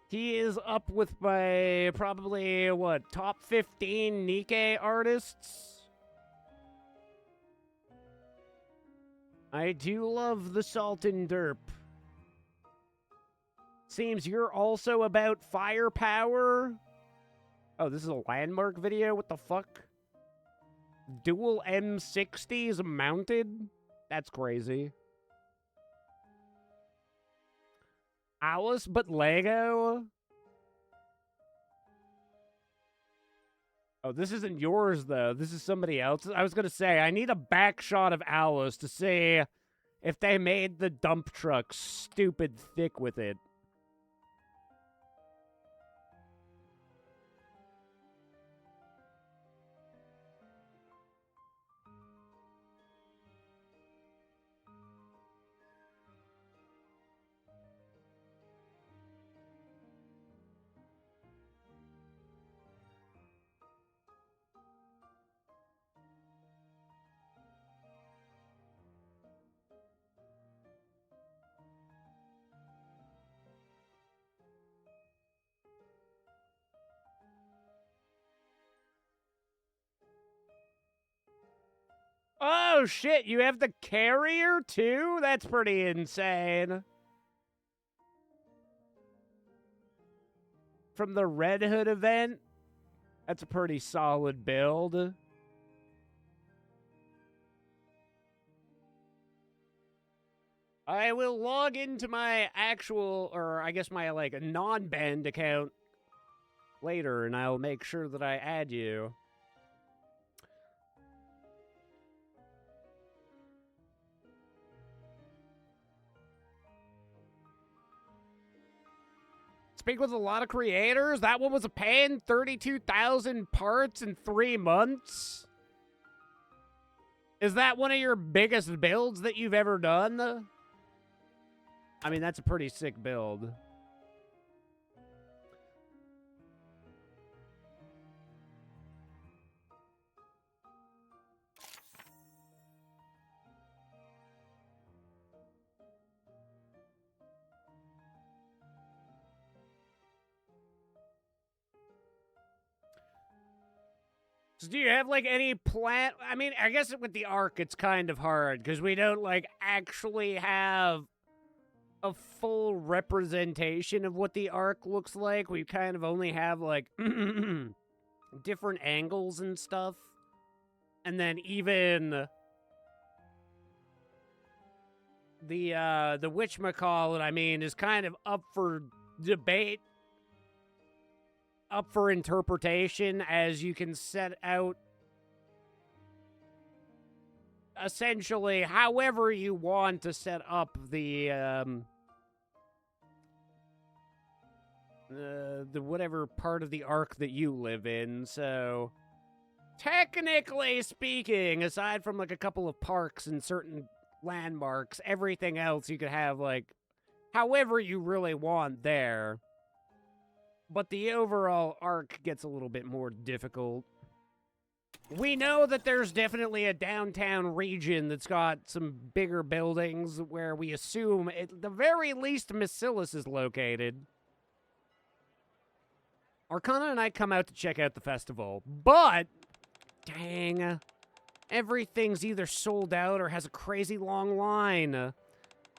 He is up with my probably, what, top 15 Nikkei artists? I do love the Sultan Derp. Seems you're also about firepower? Oh, this is a landmark video? What the fuck? Dual M60s mounted? That's crazy. Alice, but Lego? Oh, this isn't yours, though. This is somebody else's. I was going to say, I need a back shot of Alice to see if they made the dump truck stupid thick with it. Oh, shit, you have the carrier, too? That's pretty insane. From the Red Hood event? That's a pretty solid build. I will log into my actual, or I guess my, like, non-banned account later, and I'll make sure that I add you. Speak with a lot of creators. That one was a pain. 32,000 parts in 3 months. Is that one of your biggest builds that you've ever done? I mean, that's a pretty sick build. So do you have, like, any plan? I mean, I guess with the Ark, it's kind of hard, because we don't, like, actually have a full representation of what the Ark looks like. We kind of only have, like, different angles and stuff. And then even the whatchamacallit, I mean, is kind of up for debate, up for interpretation, as you can set out essentially however you want to set up the whatever part of the Ark that you live in. So technically speaking, aside from like a couple of parks and certain landmarks, everything else you could have like however you really want there. But the overall Ark gets a little bit more difficult. We know that there's definitely a downtown region that's got some bigger buildings where we assume, at the very least, Massilis is located. Arcana and I come out to check out the festival, but, dang, everything's either sold out or has a crazy long line.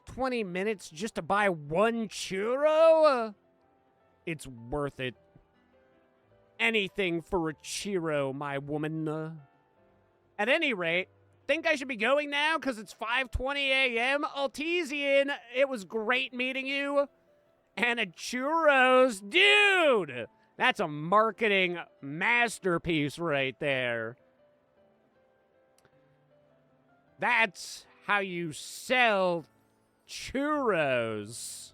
20 minutes just to buy one churro? It's worth it. Anything for a churro, my woman. At any rate, think I should be going now because it's 5:20 a.m. Altesian, it was great meeting you. and a churros. Dude, that's a marketing masterpiece right there. That's how you sell churros.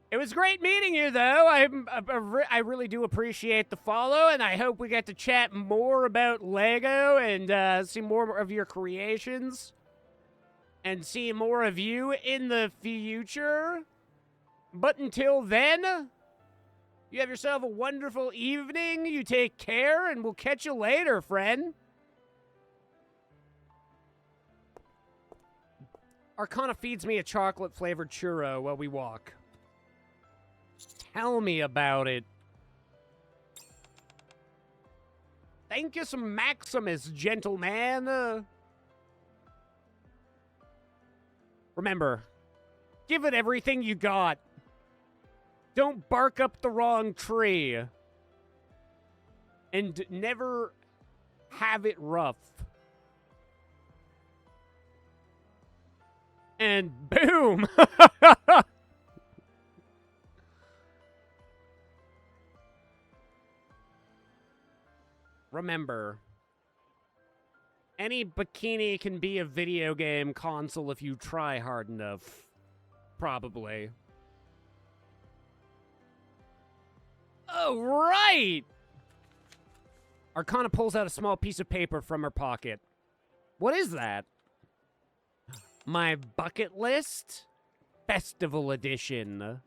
It was great meeting you, though. I really do appreciate the follow, and I hope we get to chat more about Lego and see more of your creations and see more of you in the future. But until then, you have yourself a wonderful evening. You take care, and we'll catch you later, friend. Arcana feeds me a chocolate-flavored churro while we walk. Tell me about it. Thank you, some Maximus, gentleman. Remember, give it everything you got. Don't bark up the wrong tree. And never have it rough. And boom! Remember, any bikini can be a video game console if you try hard enough. Probably. Oh, right! Arcana pulls out a small piece of paper from her pocket. What is that? My bucket list? Festival edition.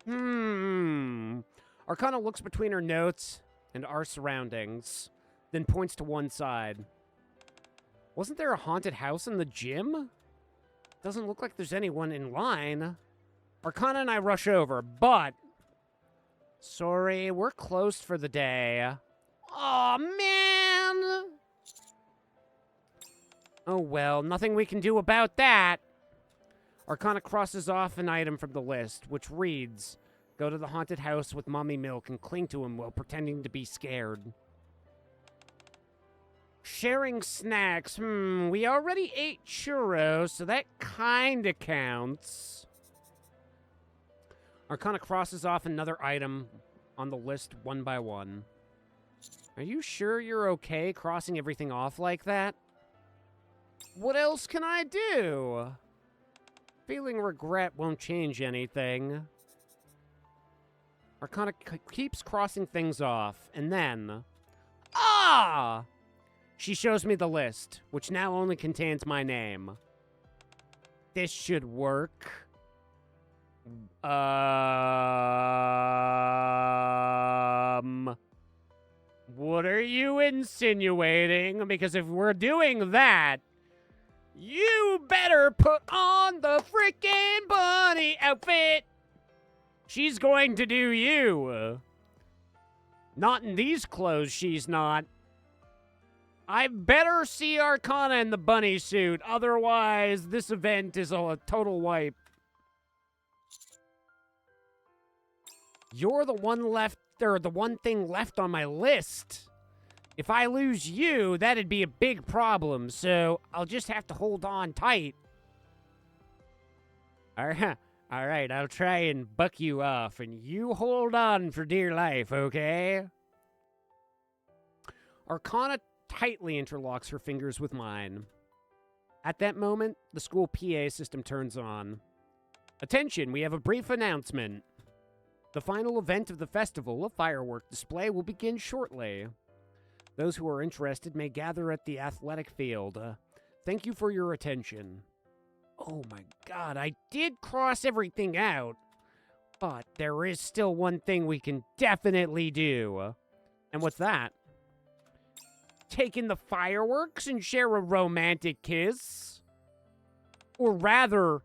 Arcana looks between her notes and our surroundings, then points to one side. Wasn't there a haunted house in the gym? Doesn't look like there's anyone in line. Arcana and I rush over, but... Sorry, we're closed for the day. Aw, man! Oh well, nothing we can do about that. Arcana crosses off an item from the list, which reads, go to the haunted house with Mommy Milk and cling to him while pretending to be scared. Sharing snacks. We already ate churros, so that kinda counts. Arcana crosses off another item on the list one by one. Are you sure you're okay crossing everything off like that? What else can I do? Feeling regret won't change anything. Arcana keeps crossing things off, and then... Ah! She shows me the list, which now only contains my name. This should work. What are you insinuating? Because if we're doing that, you better put on the freaking bunny outfit. She's going to do you. Not in these clothes, she's not. I better see Arcana in the bunny suit, otherwise this event is a total wipe. You're the one thing left on my list. If I lose you, that'd be a big problem, so I'll just have to hold on tight. Alright, I'll try and buck you off, and you hold on for dear life, okay? Arcana tightly interlocks her fingers with mine. At that moment, the school PA system turns on. Attention, we have a brief announcement. The final event of the festival, a firework display, will begin shortly. Those who are interested may gather at the athletic field. Thank you for your attention. Oh my god, I did cross everything out. But there is still one thing we can definitely do. And what's that? Take in the fireworks and share a romantic kiss? Or rather,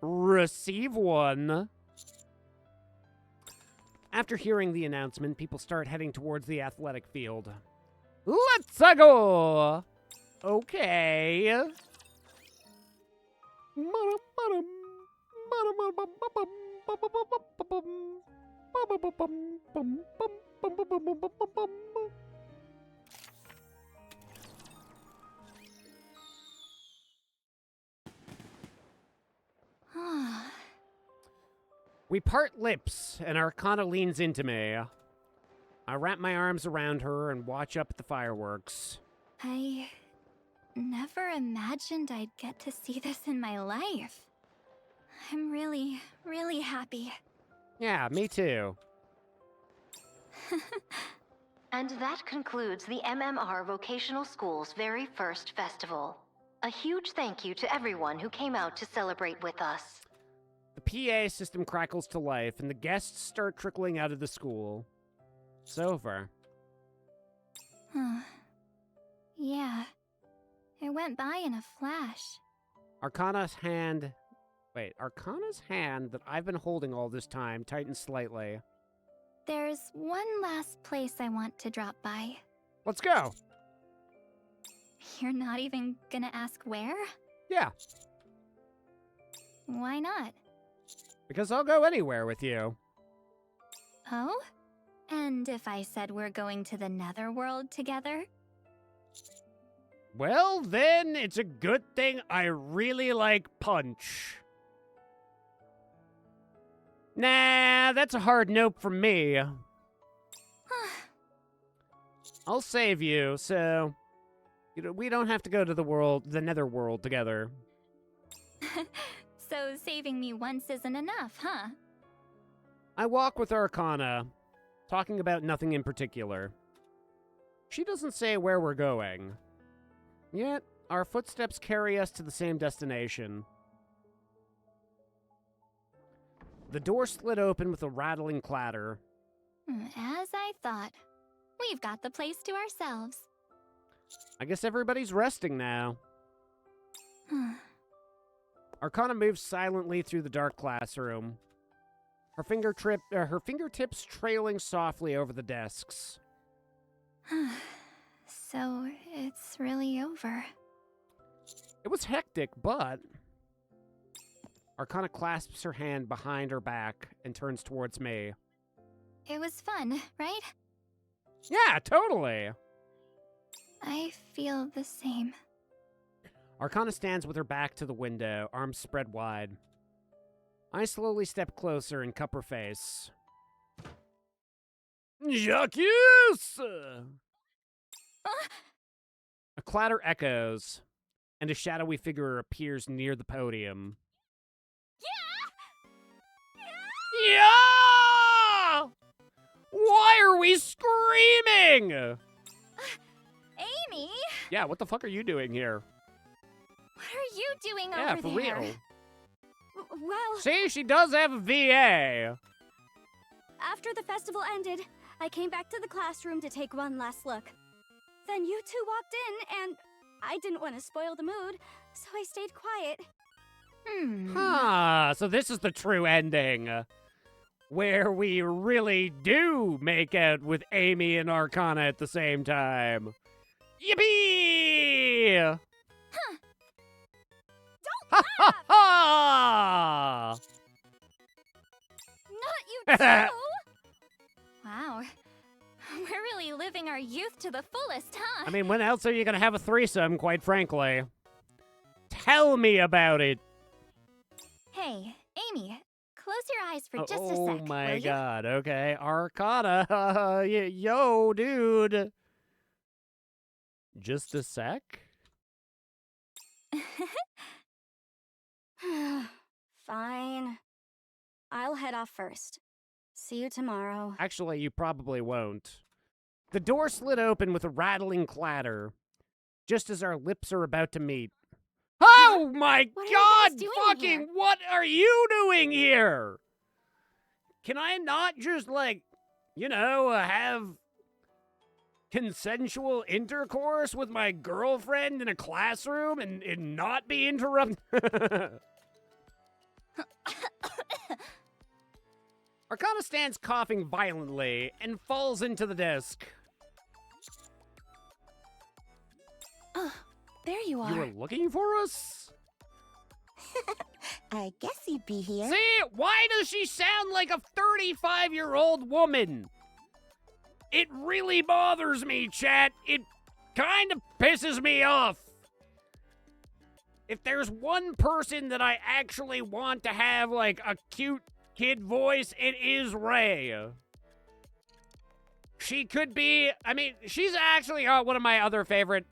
receive one. After hearing the announcement, people start heading towards the athletic field. Let's go! Okay. We part lips, and Arcana leans into me. I wrap my arms around her and watch up at the fireworks. I never imagined I'd get to see this in my life. I'm really, really happy. Yeah, me too. And that concludes the MMR Vocational School's very first festival. A huge thank you to everyone who came out to celebrate with us. The PA system crackles to life, and the guests start trickling out of the school. It's over. Yeah. It went by in a flash. Arcana's hand that I've been holding all this time tightens slightly. There's one last place I want to drop by. Let's go. You're not even gonna ask where? Yeah, Why not? because I'll go anywhere with you. Oh? And if I said we're going to the Netherworld together? Well, then it's a good thing I really like punch. Nah, that's a hard nope from me. I'll save you, so we don't have to go to the Netherworld together. So saving me once isn't enough, huh? I walk with Arcana, talking about nothing in particular. She doesn't say where we're going. Yet, our footsteps carry us to the same destination. The door slid open with a rattling clatter. As I thought. We've got the place to ourselves. I guess everybody's resting now. Arcana moves silently through the dark classroom. Her fingertips trailing softly over the desks. So, it's really over. It was hectic, but... Arcana clasps her hand behind her back and turns towards me. It was fun, right? Yeah, totally! I feel the same. Arcana stands with her back to the window, arms spread wide. I slowly step closer and cup her face. Jacques! A clatter echoes, and a shadowy figure appears near the podium. Yeah! Why are we screaming? Amy! Yeah, what the fuck are you doing here? What are you doing Yeah, over for there? real. Well, See, she does have a VA. after the festival ended, I came back to the classroom to take one last look. Then you two walked in, and I didn't want to spoil the mood, so I stayed quiet. Ah, so this is the true ending. Where we really do make out with Amy and Arcana at the same time. Yippee! Don't Ha ha ha! Not you too! Wow. We're really living our youth to the fullest, huh? I mean, when else are you gonna have a threesome, quite frankly? Tell me about it! Hey, Amy, close your eyes for just a Oh sec, my will you? god, okay. Arcana, yo, dude. Just a sec? Fine. I'll head off first. See you tomorrow. Actually, you probably won't. The door slid open with a rattling clatter, just as our lips are about to meet. Oh my What are you god! guys doing Fucking here? what are you doing here? Can I not just, like, have consensual intercourse with my girlfriend in a classroom and not be interrupted? Arcana stands coughing violently and falls into the desk. There you are. You were looking for us? I guess you'd be here. See, why does she sound like a 35-year-old woman? It really bothers me, chat. It kind of pisses me off. If there's one person that I actually want to have, like, a cute kid voice, it is Ray. She could be, I mean, she's actually one of my other favorite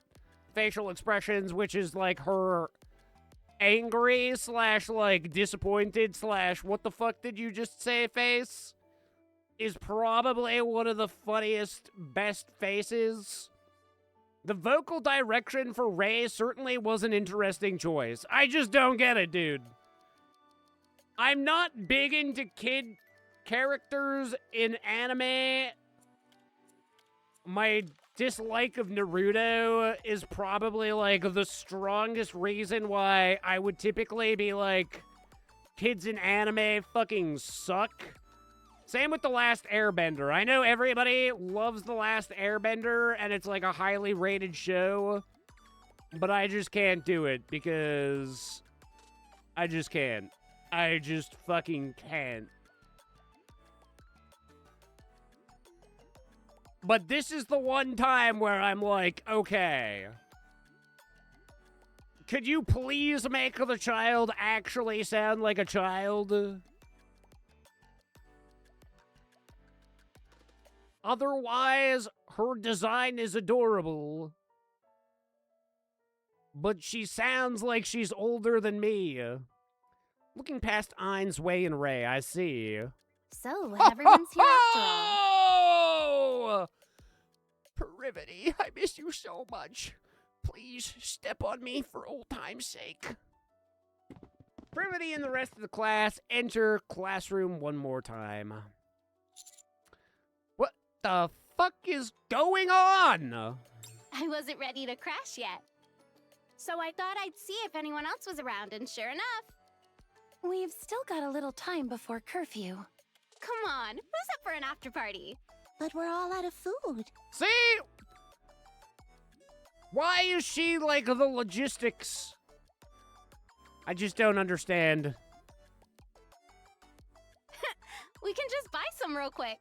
facial expressions, which is like her angry / like disappointed / what the fuck did you just say face, is probably one of the funniest, best faces. The vocal direction for Ray certainly was an interesting choice. I just don't get it, dude. I'm not big into kid characters in anime. My dislike of Naruto is probably, like, the strongest reason why I would typically be like, kids in anime fucking suck. Same with The Last Airbender. I know everybody loves The Last Airbender, and it's, like, a highly rated show, but I just can't do it because I just can't. I just fucking can't. But this is the one time where I'm like, okay. Could you please make the child actually sound like a child? Otherwise, her design is adorable. But she sounds like she's older than me. Looking past Ain's Way and Ray, I see. So, everyone's here after all. Privity, I miss you so much. Please step on me for old time's sake. Privity and the rest of the class enter classroom one more time. What the fuck is going on? I wasn't ready to crash yet. So I thought I'd see if anyone else was around, and sure enough. We've still got a little time before curfew. Come on, who's up for an after party? But we're all out of food. See? Why is she like the logistics? I just don't understand. We can just buy some real quick.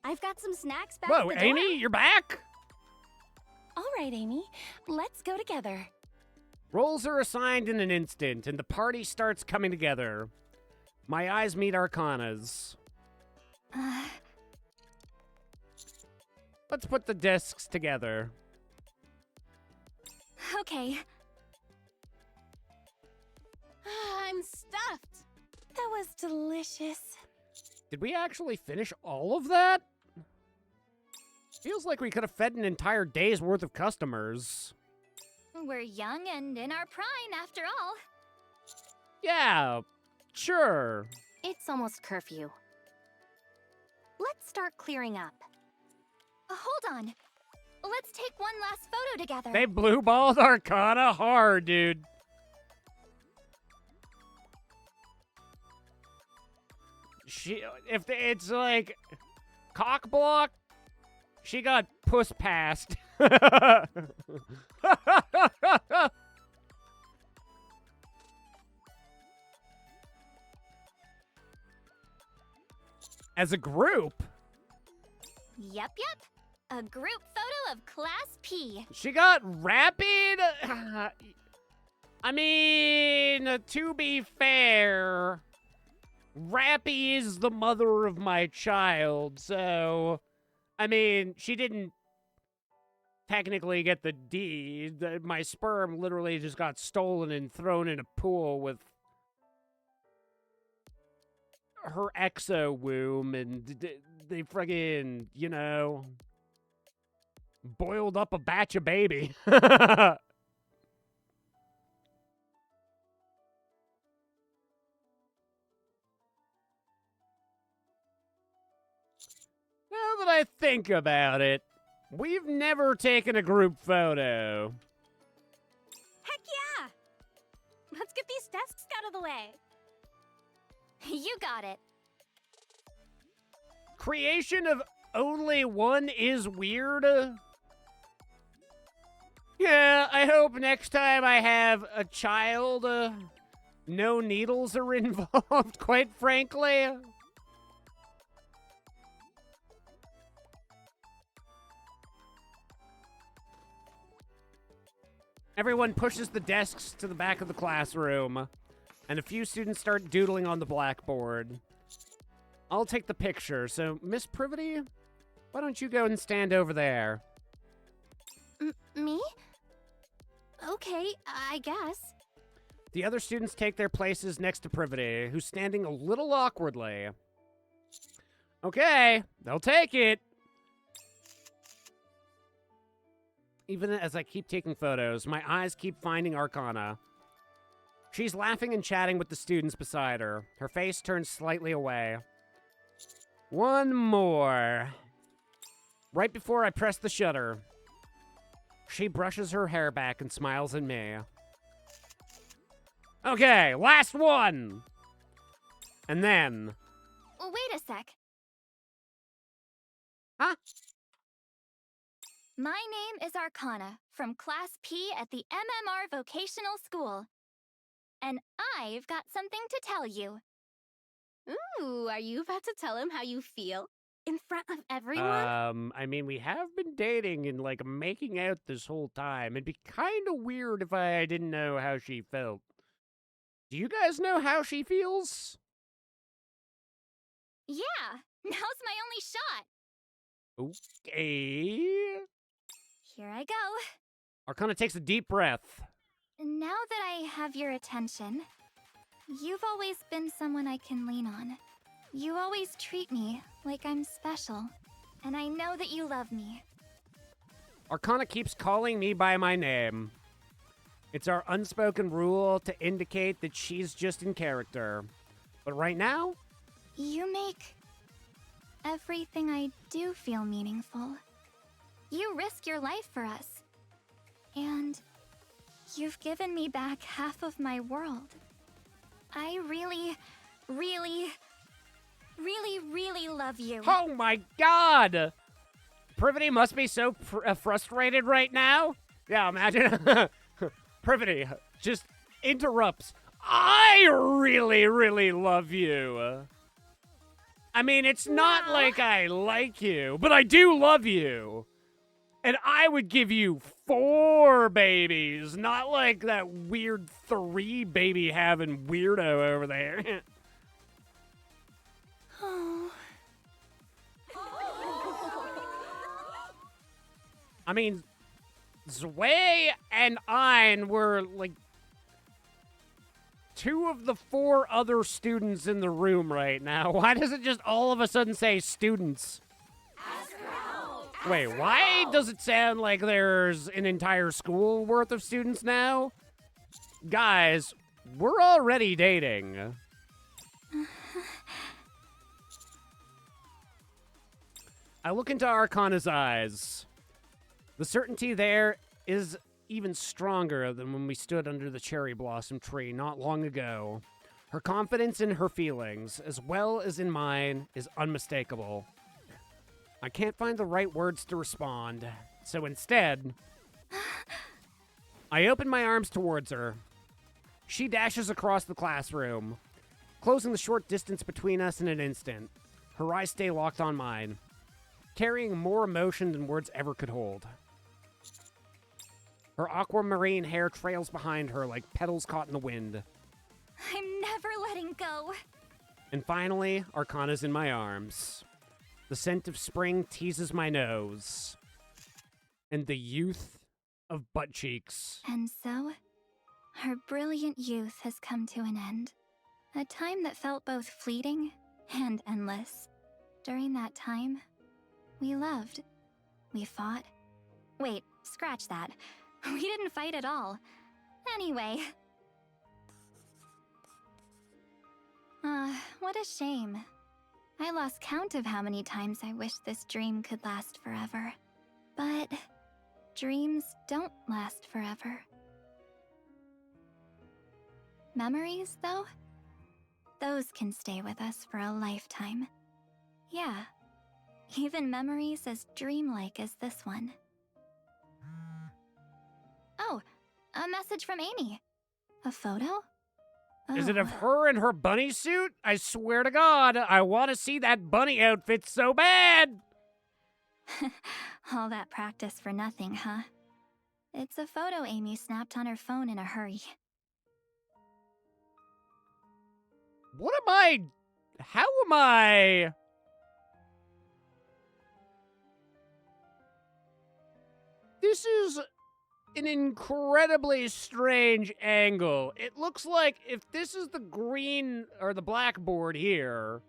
I've got some snacks back Whoa, at the door. Amy, you're back? All right, Amy, let's go together. Roles are assigned in an instant, and the party starts coming together. My eyes meet Arcana's. Let's put the desks together. Okay. I'm stuffed. That was delicious. Did we actually finish all of that? Feels like we could have fed an entire day's worth of customers. We're young and in our prime, after all. Yeah, sure. It's almost curfew. Let's start clearing up. Hold on. Let's take one last photo together. They blue-balled Arcana hard, dude. If it's like cock block, she got puss passed. As a group. Yep. A group photo of Class P. She got rapid. I mean, to be fair, Rappy is the mother of my child, so, I mean, she didn't technically get the D. My sperm literally just got stolen and thrown in a pool with her exo womb, and they friggin', you know, boiled up a batch of baby. Now that I think about it, we've never taken a group photo. Heck yeah! Let's get these desks out of the way. You got it. Creation of only one is weird. Yeah, I hope next time I have a child, no needles are involved, quite frankly. Everyone pushes the desks to the back of the classroom, and a few students start doodling on the blackboard. I'll take the picture. So, Miss Privity, why don't you go and stand over there? Me? Okay, I guess. The other students take their places next to Privity, who's standing a little awkwardly. Okay, they'll take it. Even as I keep taking photos, my eyes keep finding Arcana. She's laughing and chatting with the students beside her. Her face turns slightly away. One more. Right before I press the shutter, she brushes her hair back and smiles at me. Okay, last one. And then... Wait a sec. Huh? My name is Arcana, from Class P at the MMR Vocational School. And I've got something to tell you. Ooh, are you about to tell him how you feel? In front of everyone? I mean, we have been dating and, like, making out this whole time. It'd be kind of weird if I didn't know how she felt. Do you guys know how she feels? Yeah, now's my only shot. Okay. Here I go. Arcana takes a deep breath. Now that I have your attention, you've always been someone I can lean on. You always treat me like I'm special, and I know that you love me. Arcana keeps calling me by my name. It's our unspoken rule to indicate that she's just in character. But right now... You make everything I do feel meaningful. You risk your life for us. And you've given me back half of my world. I really, really, really, really love you. Oh my god! Privity must be so frustrated right now. Yeah, imagine. Privity just interrupts. I really, really love you. I mean, it's not like I like you, but I do love you. And I would give you 4 babies, not like that weird 3 baby having weirdo over there. Oh. I mean, Zwei and Ein were like 2 of the 4 other students in the room right now. Why does it just all of a sudden say students? Wait, why does it sound like there's an entire school worth of students now? Guys, we're already dating. I look into Arcana's eyes. The certainty there is even stronger than when we stood under the cherry blossom tree not long ago. Her confidence in her feelings, as well as in mine, is unmistakable. I can't find the right words to respond, so instead, I open my arms towards her. She dashes across the classroom, closing the short distance between us in an instant. Her eyes stay locked on mine, carrying more emotion than words ever could hold. Her aquamarine hair trails behind her like petals caught in the wind. I'm never letting go. And finally, Arcana's in my arms. The scent of spring teases my nose. And the youth of butt cheeks. And so, our brilliant youth has come to an end. A time that felt both fleeting and endless. During that time, we loved. We fought. Wait, scratch that. We didn't fight at all. Anyway. What a shame. I lost count of how many times I wished this dream could last forever. But dreams don't last forever. Memories, though? Those can stay with us for a lifetime. Yeah, even memories as dreamlike as this one. Oh, a message from Amy. A photo? Is it of her in her bunny suit? I swear to God, I want to see that bunny outfit so bad! All that practice for nothing, huh? It's a photo Amy snapped on her phone in a hurry. What am I How am I? This is an incredibly strange angle. It looks like if this is the green or the blackboard here,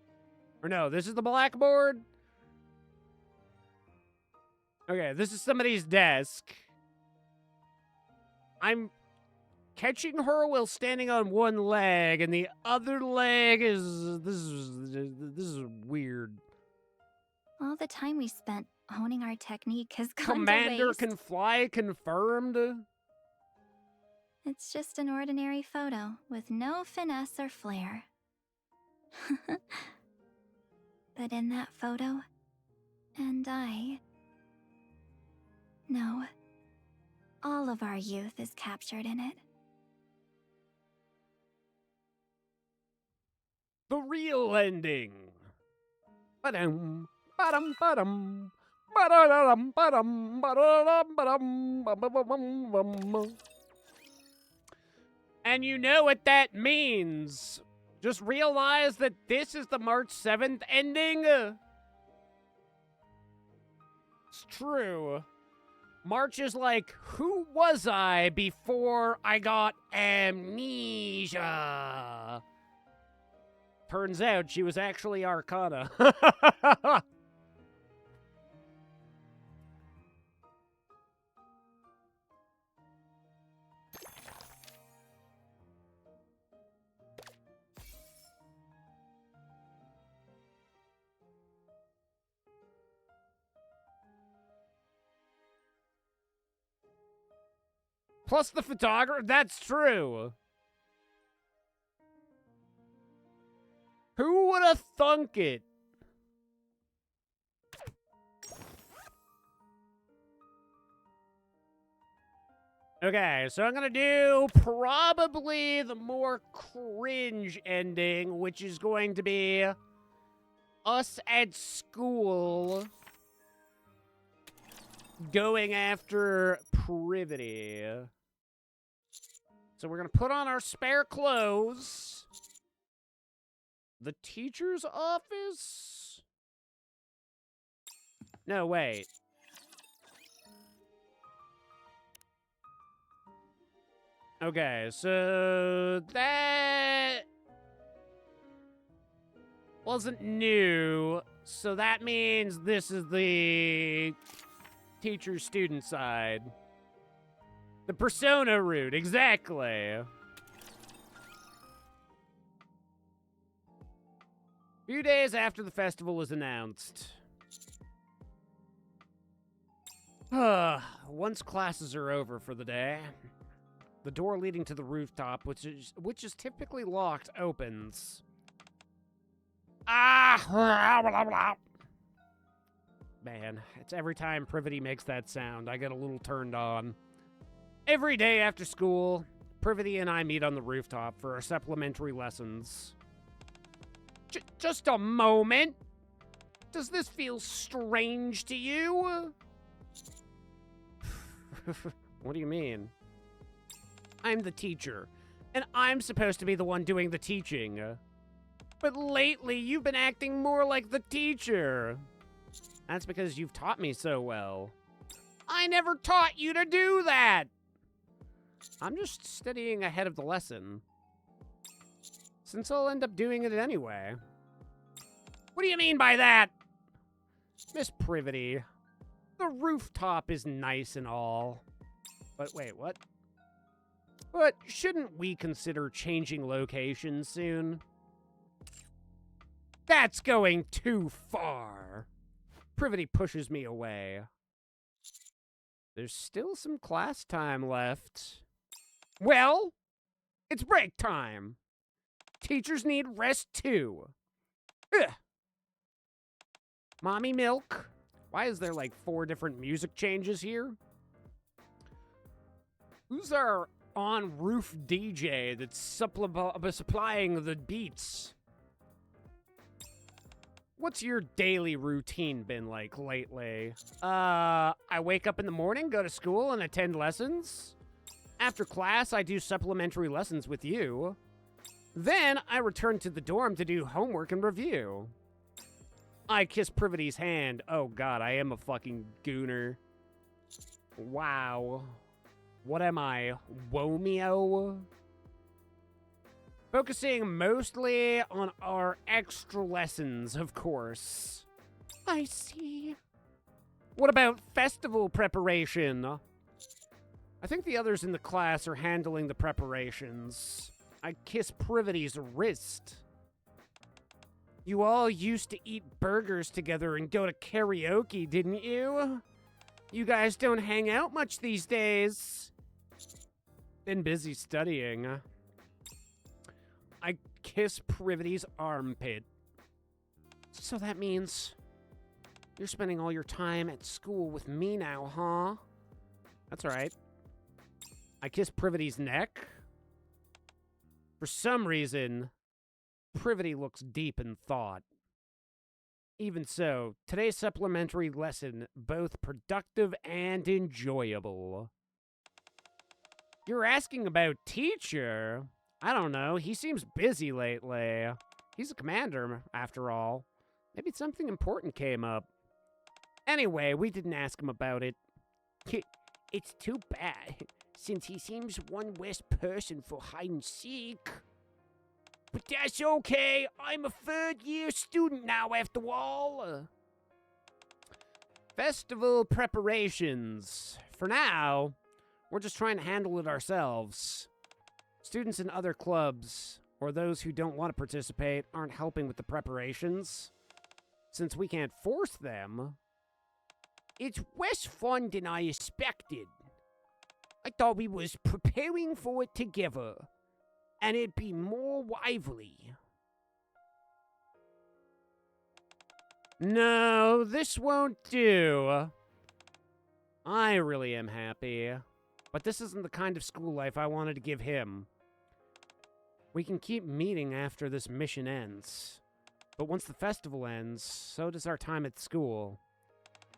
or no, this is the blackboard. Okay, this is somebody's desk. I'm catching her while standing on one leg, and the other leg is this is weird. All the time we spent honing our technique has gone Commander to waste. can fly confirmed. It's just an ordinary photo with no finesse or flair. But in that photo, and no, all of our youth is captured in it. The real ending. Ba-dum, ba-dum, ba-dum, ba-da-dum, ba-dum, ba-da-dum, ba-dum, ba-ba-bum-bum. And you know what that means. Just realize that this is the March 7th ending. It's true. March is like, who was I before I got amnesia? Turns out she was actually Arcana. Plus the photographer, that's true. Who would have thunk it? Okay, so I'm gonna do probably the more cringe ending, which is going to be us at school going after Privity. So we're gonna put on our spare clothes. The teacher's office? No, wait. Okay, so that wasn't new. So that means this is the teacher-student side. The persona route, exactly. Few days after the festival was announced. Once classes are over for the day, the door leading to the rooftop, which is typically locked, opens. Man, it's every time Privity makes that sound, I get a little turned on. Every day after school, Privity and I meet on the rooftop for our supplementary lessons. Just a moment. Does this feel strange to you? What do you mean? I'm the teacher, and I'm supposed to be the one doing the teaching. But lately, you've been acting more like the teacher. That's because you've taught me so well. I never taught you to do that! I'm just studying ahead of the lesson. Since I'll end up doing it anyway. What do you mean by that? Miss Privity, the rooftop is nice and all. But wait, what? But shouldn't we consider changing locations soon? That's going too far. Privity pushes me away. There's still some class time left. Well, it's break time. Teachers need rest too. Ugh. Mommy milk. Why is there like 4 different music changes here? Who's our on-roof DJ that's supplying the beats? What's your daily routine been like lately? I wake up in the morning, go to school, and attend lessons. After class, I do supplementary lessons with you. Then I returned to the dorm to do homework and review. I kissed Privity's hand. Oh god, I am a fucking gooner. Wow. What am I, Womeo? Focusing mostly on our extra lessons, of course. I see. What about festival preparation? I think the others in the class are handling the preparations. I kiss Privity's wrist. You all used to eat burgers together and go to karaoke, didn't you? You guys don't hang out much these days. Been busy studying. I kiss Privity's armpit. So that means you're spending all your time at school with me now, huh? That's right. I kiss Privity's neck. For some reason, Privity looks deep in thought. Even so, today's supplementary lesson, both productive and enjoyable. You're asking about teacher? I don't know, he seems busy lately. He's a commander, after all. Maybe something important came up. Anyway, we didn't ask him about it. It's too bad, since he seems one less person for hide and seek. But that's okay. I'm a third-year student now, after all. Festival preparations. For now, we're just trying to handle it ourselves. Students in other clubs, or those who don't want to participate, aren't helping with the preparations. Since we can't force them, it's less fun than I expected. I thought we was preparing for it together, and it'd be more lively. No, this won't do. I really am happy, but this isn't the kind of school life I wanted to give him. We can keep meeting after this mission ends, but once the festival ends, so does our time at school.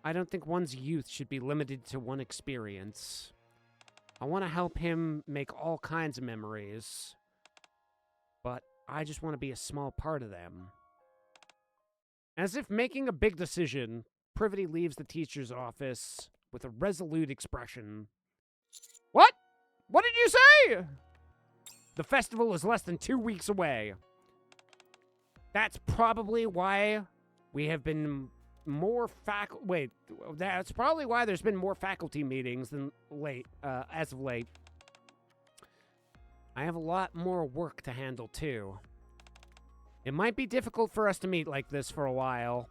I don't think one's youth should be limited to one experience. I want to help him make all kinds of memories, but I just want to be a small part of them. As if making a big decision, Privity leaves the teacher's office with a resolute expression. What? What did you say? The festival is less than 2 weeks away. That's probably why we have been more that's probably why there's been more faculty meetings than as of late. I have a lot more work to handle, too. It might be difficult for us to meet like this for a while,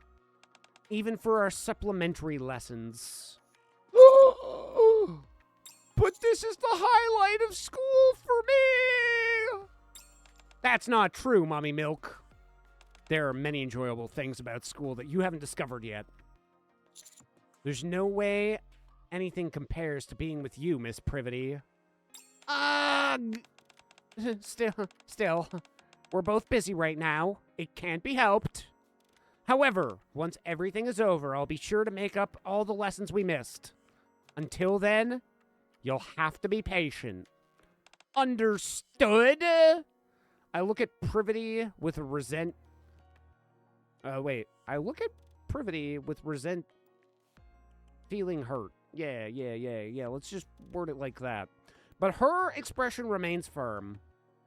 even for our supplementary lessons. But this is the highlight of school for me! That's not true, Mommy Milk. There are many enjoyable things about school that you haven't discovered yet. There's no way anything compares to being with you, Miss Privity. Still, we're both busy right now. It can't be helped. However, once everything is over, I'll be sure to make up all the lessons we missed. Until then, you'll have to be patient. Understood? I look at Privity with I look at Privity with feeling hurt. Yeah. Let's just word it like that. But her expression remains firm.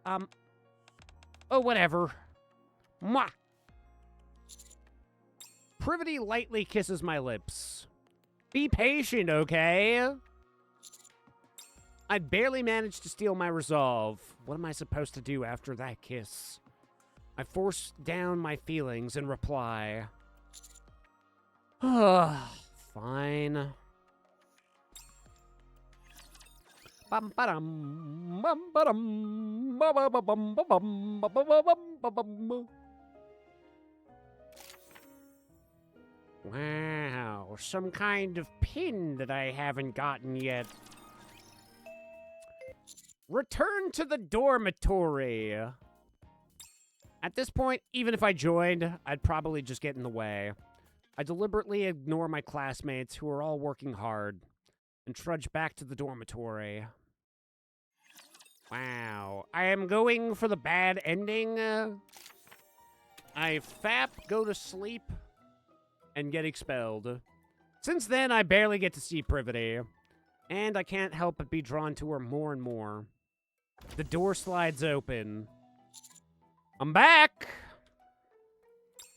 Oh, whatever. Mwah! Privity lightly kisses my lips. Be patient, okay? I barely managed to steal my resolve. What am I supposed to do after that kiss? I force down my feelings and reply. Fine. Wow, some kind of pin that I haven't gotten yet. Return to the dormitory. At this point, even if I joined, I'd probably just get in the way. I deliberately ignore my classmates who are all working hard and trudge back to the dormitory. Wow, I am going for the bad ending. I fap, go to sleep, and get expelled. Since then, I barely get to see Privity, and I can't help but be drawn to her more and more. The door slides open. I'm back!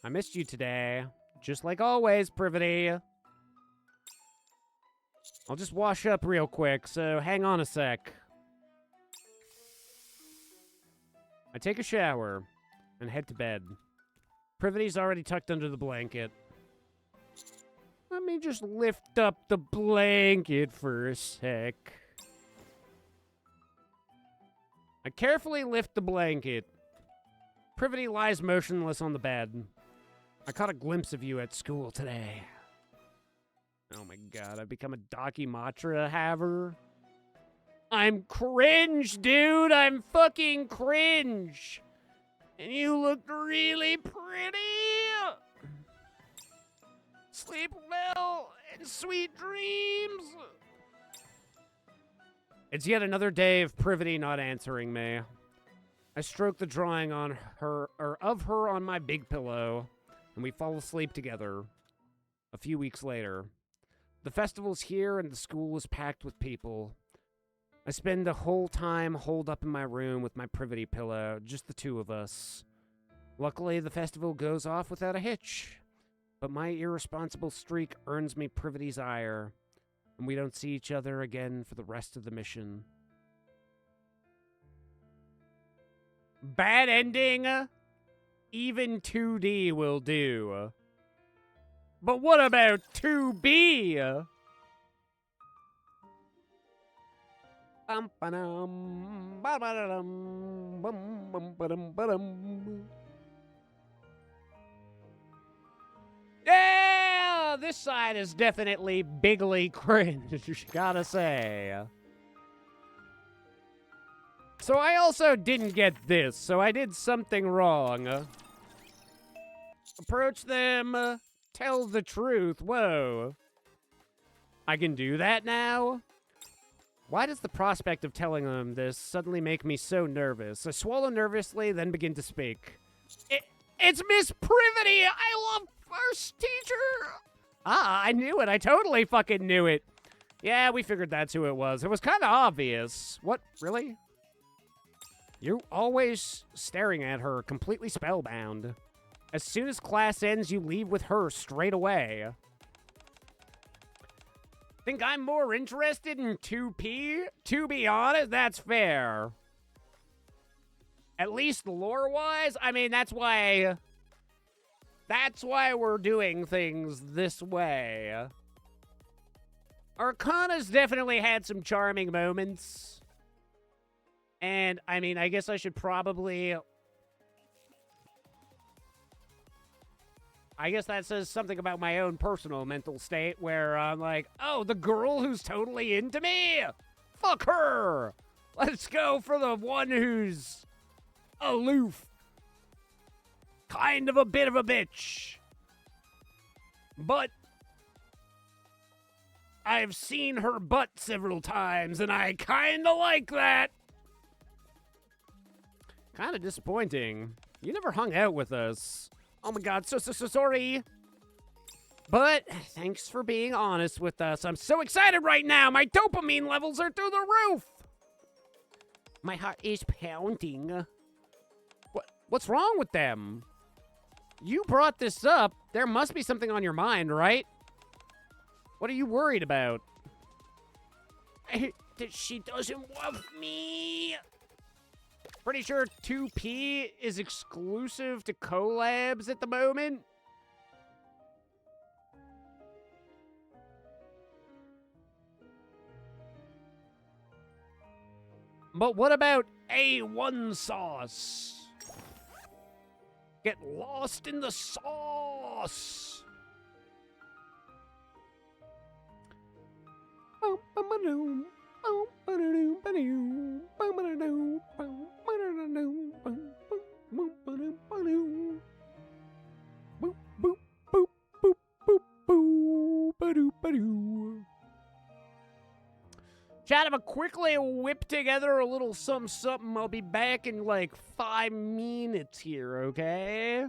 I missed you today. Just like always, Privity. I'll just wash up real quick, so hang on a sec. I take a shower and head to bed. Privity's already tucked under the blanket. Let me just lift up the blanket for a sec. I carefully lift the blanket. Privity lies motionless on the bed. I caught a glimpse of you at school today. Oh my god, I've become a Dakimatra haver. I'm cringe, dude! I'm fucking cringe! And you looked really pretty! Sleep well and sweet dreams! It's yet another day of Privity not answering me. I stroke the drawing on her, or of her on my big pillow, and we fall asleep together. A few weeks later. The festival's here and the school is packed with people. I spend the whole time holed up in my room with my Privity pillow, just the two of us. Luckily, the festival goes off without a hitch, but my irresponsible streak earns me Privity's ire, and we don't see each other again for the rest of the mission. Bad ending? Even 2D will do. But what about 2B? Yeah, this side is definitely bigly cringe, gotta say. So I also didn't get this, so I did something wrong. Approach them, tell the truth, whoa. I can do that now? Why does the prospect of telling them this suddenly make me so nervous? I swallow nervously, then begin to speak. It's Miss Privity! I love first teacher! Ah, I knew it. I totally fucking knew it. Yeah, we figured that's who it was. It was kind of obvious. What, really? You're always staring at her, completely spellbound. As soon as class ends, you leave with her straight away. Think I'm more interested in 2P? To be honest, that's fair. At least lore-wise, I mean, that's why we're doing things this way. Arcana's definitely had some charming moments. And, I mean, I guess I should probably... I guess that says something about my own personal mental state where I'm like, oh, the girl who's totally into me? Fuck her! Let's go for the one who's aloof. Kind of a bit of a bitch. But I've seen her butt several times and I kind of like that. Kind of disappointing. You never hung out with us. Oh my god, so sorry. But thanks for being honest with us. I'm so excited right now. My dopamine levels are through the roof. My heart is pounding. What's wrong with them? You brought this up. There must be something on your mind, right? What are you worried about? That she doesn't love me. Pretty sure 2P is exclusive to collabs at the moment. But what about A1 sauce? Get lost in the sauce. Chat, gonna quickly whip together a little something. I'll be back in like 5 minutes here, okay?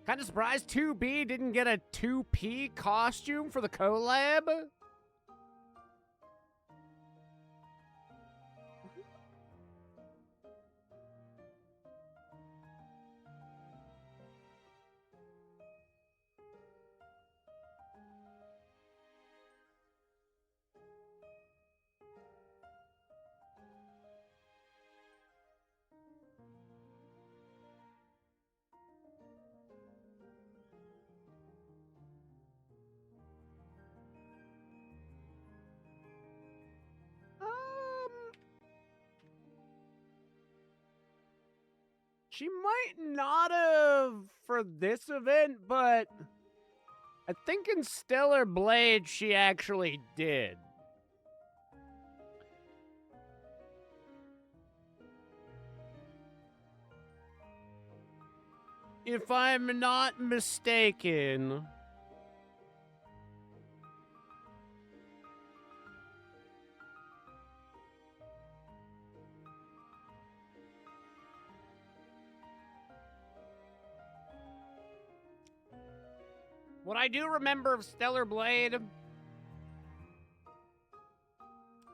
Kind of surprised 2B didn't get a 2P costume for the collab. She might not have for this event, but I think in Stellar Blade she actually did. If I'm not mistaken. What I do remember of Stellar Blade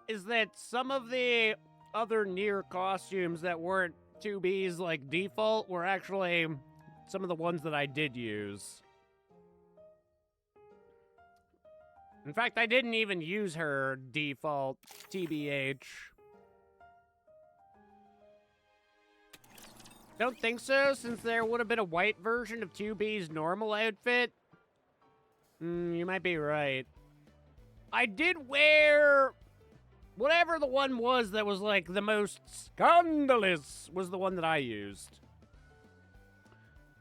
is that some of the other Nier costumes that weren't 2B's like default were actually some of the ones that I did use. In fact, I didn't even use her default, TBH. Don't think so, since there would have been a white version of 2B's normal outfit. You might be right. I did wear whatever the one was that was like the most scandalous was the one that I used.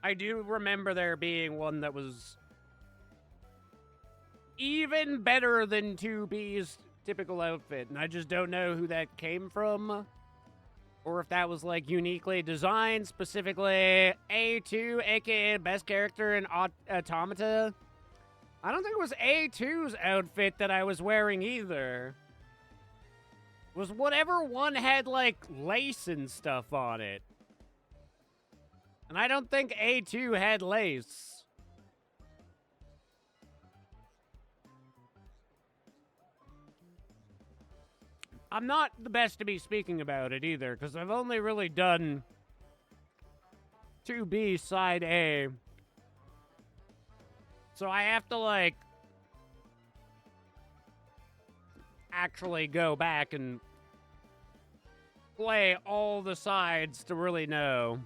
I do remember there being one that was even better than 2B's typical outfit, and I just don't know who that came from. Or if that was like uniquely designed, specifically A2, aka best character in Automata. I don't think it was A2's outfit that I was wearing either. It was whatever one had, like, lace and stuff on it. And I don't think A2 had lace. I'm not the best to be speaking about it either, because I've only really done 2B side A. So I have to, like, actually go back and play all the sides to really know.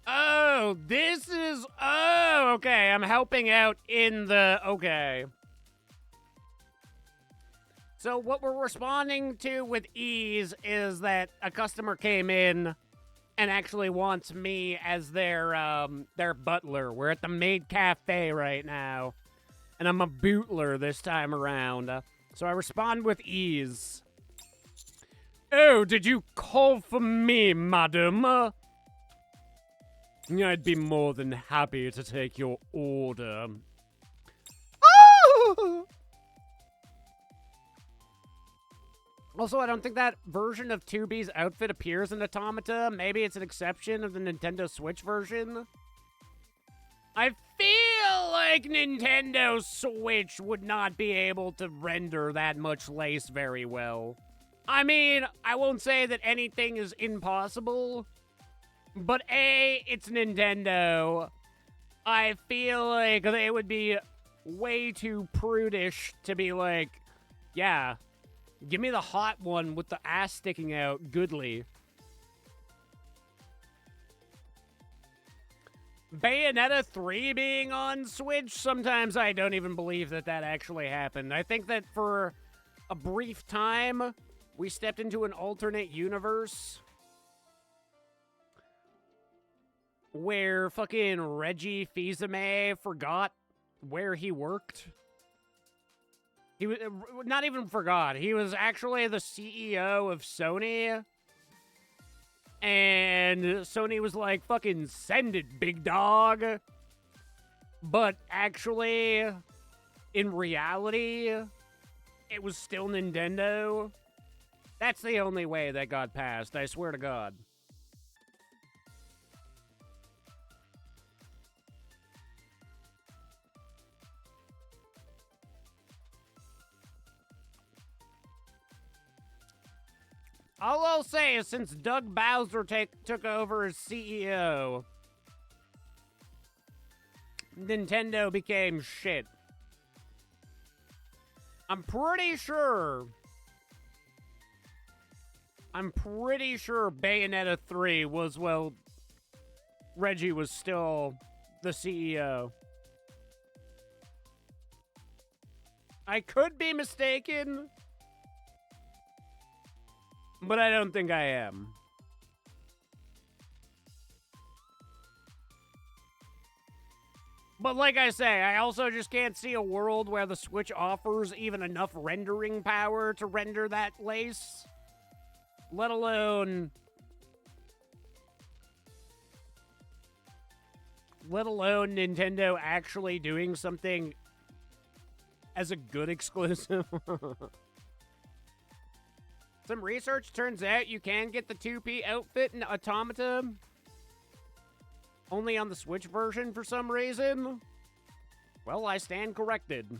Oh, this is... Oh, okay. I'm helping out in the... Okay. So what we're responding to with ease is that a customer came in and actually wants me as their butler. We're at the maid cafe right now, and I'm a bootler this time around. So I respond with ease. Oh, did you call for me, madam? I'd be more than happy to take your order. Oh! Also, I don't think that version of 2B's outfit appears in Automata. Maybe it's an exception of the Nintendo Switch version. I feel like Nintendo Switch would not be able to render that much lace very well. I mean, I won't say that anything is impossible, but A, it's Nintendo. I feel like they would be way too prudish to be like, yeah, give me the hot one with the ass sticking out, goodly. Bayonetta 3 being on Switch, sometimes I don't even believe that that actually happened. I think that for a brief time, we stepped into an alternate universe where fucking Reggie Fils-Aimé forgot where he worked. He was not even forgot. He was actually the CEO of Sony. And Sony was like, fucking send it, big dog. But actually, in reality, it was still Nintendo. That's the only way that got passed, I swear to God. All I'll say is since Doug Bowser took over as CEO, Nintendo became shit. I'm pretty sure Bayonetta 3 was, well, Reggie was still the CEO. I could be mistaken, but I don't think I am. But like I say, I also just can't see a world where the Switch offers even enough rendering power to render that lace. Let alone Nintendo actually doing something as a good exclusive. Some research turns out you can get the 2P outfit in Automata only on the Switch version for some reason. Well, I stand corrected.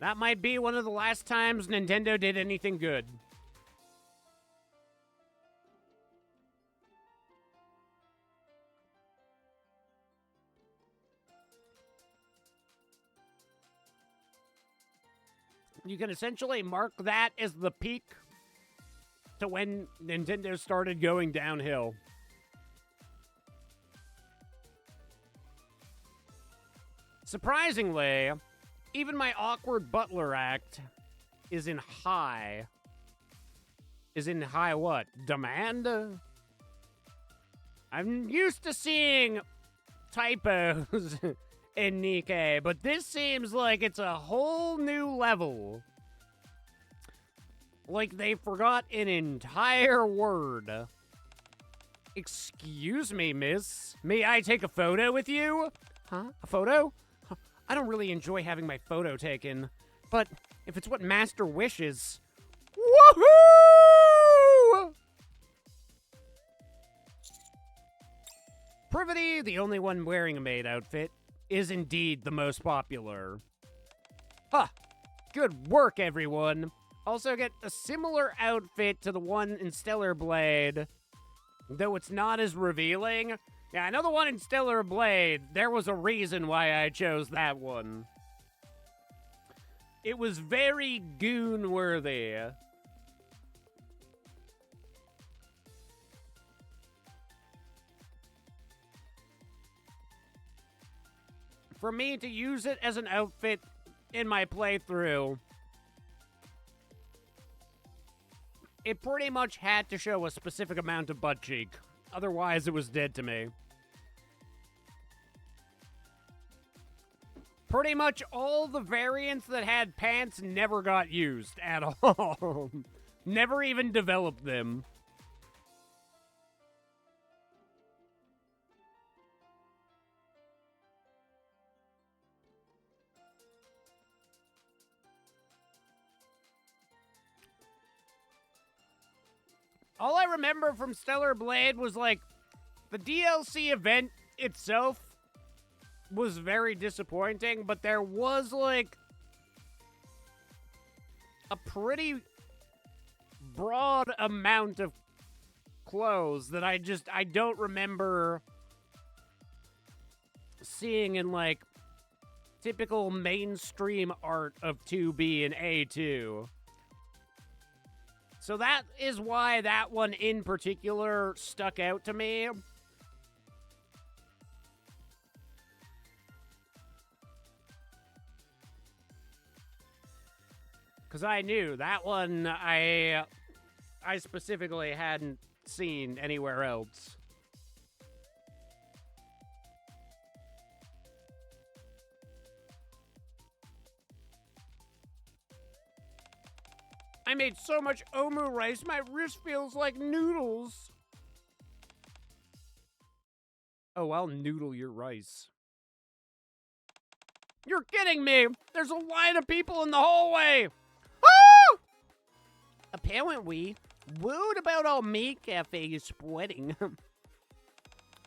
That might be one of the last times Nintendo did anything good. You can essentially mark that as the peak to when Nintendo started going downhill. Surprisingly, even my awkward butler act is in high. Is in high what? Demand? I'm used to seeing typos in Nikkei, but this seems like it's a whole new level. Like they forgot an entire word. Excuse me, miss. May I take a photo with you? Huh? A photo? I don't really enjoy having my photo taken, but if it's what Master wishes... Woohoo! Privity, the only one wearing a maid outfit, is indeed the most popular. Huh. Good work, everyone. Also get a similar outfit to the one in Stellar Blade, though it's not as revealing. Yeah, I know the one in Stellar Blade, there was a reason why I chose that one. It was very goon-worthy. For me to use it as an outfit in my playthrough, it pretty much had to show a specific amount of butt cheek. Otherwise, it was dead to me. Pretty much all the variants that had pants never got used at all. Never even developed them. All I remember from Stellar Blade was, like, the DLC event itself was very disappointing, but there was, like, a pretty broad amount of clothes that I don't remember seeing in, like, typical mainstream art of 2B and A2. So that is why that one in particular stuck out to me. Because I knew that one I specifically hadn't seen anywhere else. I made so much omu rice, my wrist feels like noodles. Oh, I'll noodle your rice. You're kidding me! There's a line of people in the hallway! Ah! Apparently, word about our maid cafe is spreading.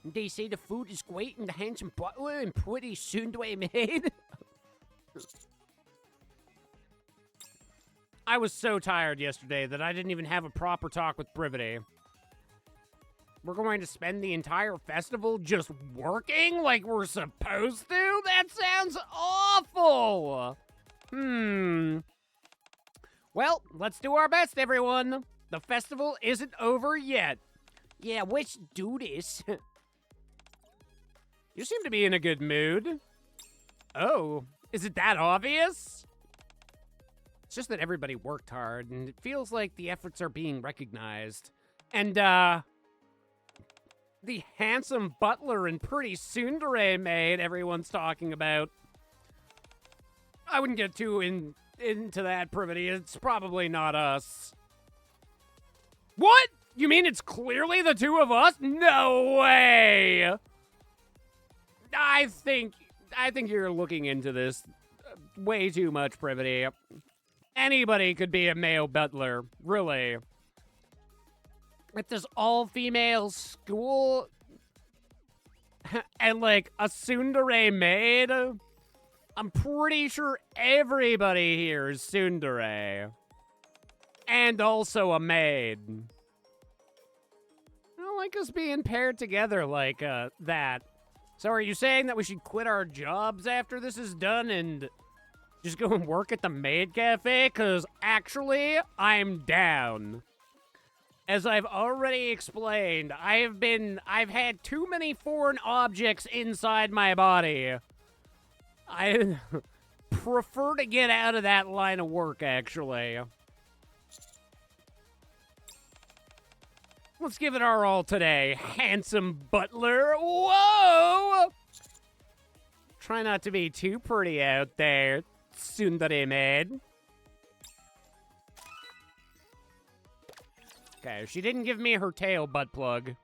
They say the food is great and the handsome butler and pretty tsundere maid. I was so tired yesterday that I didn't even have a proper talk with Privity. We're going to spend the entire festival just working like we're supposed to? That sounds awful! Well, let's do our best, everyone. The festival isn't over yet. Yeah, let's do this. You seem to be in a good mood. Oh, is it that obvious? It's just that everybody worked hard, and it feels like the efforts are being recognized. And, the handsome butler and pretty tsundere maid everyone's talking about. I wouldn't get too into that, Privity. It's probably not us. What? You mean it's clearly the two of us? No way! I think you're looking into this way too much, Privity. Anybody could be a male butler, really. If there's all-female school and, like, a tsundere maid, I'm pretty sure everybody here is tsundere. And also a maid. I don't like us being paired together like that. So are you saying that we should quit our jobs after this is done and just go and work at the maid cafe? Because actually, I'm down. As I've already explained, I've had too many foreign objects inside my body. I prefer to get out of that line of work, actually. Let's give it our all today, handsome butler. Whoa! Try not to be too pretty out there, tsundere maid. Okay, she didn't give me her tail butt plug.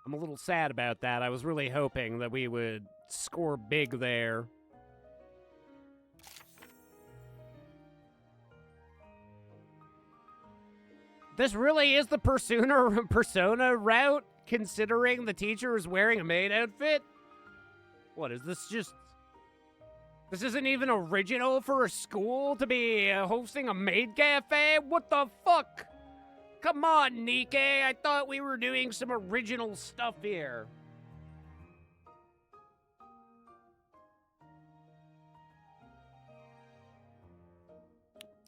I'm a little sad about that. I was really hoping that we would score big there. This really is the persona route, considering the teacher is wearing a maid outfit? What, is this just... This isn't even original for a school to be hosting a maid cafe? What the fuck? Come on, Nikkei. I thought we were doing some original stuff here.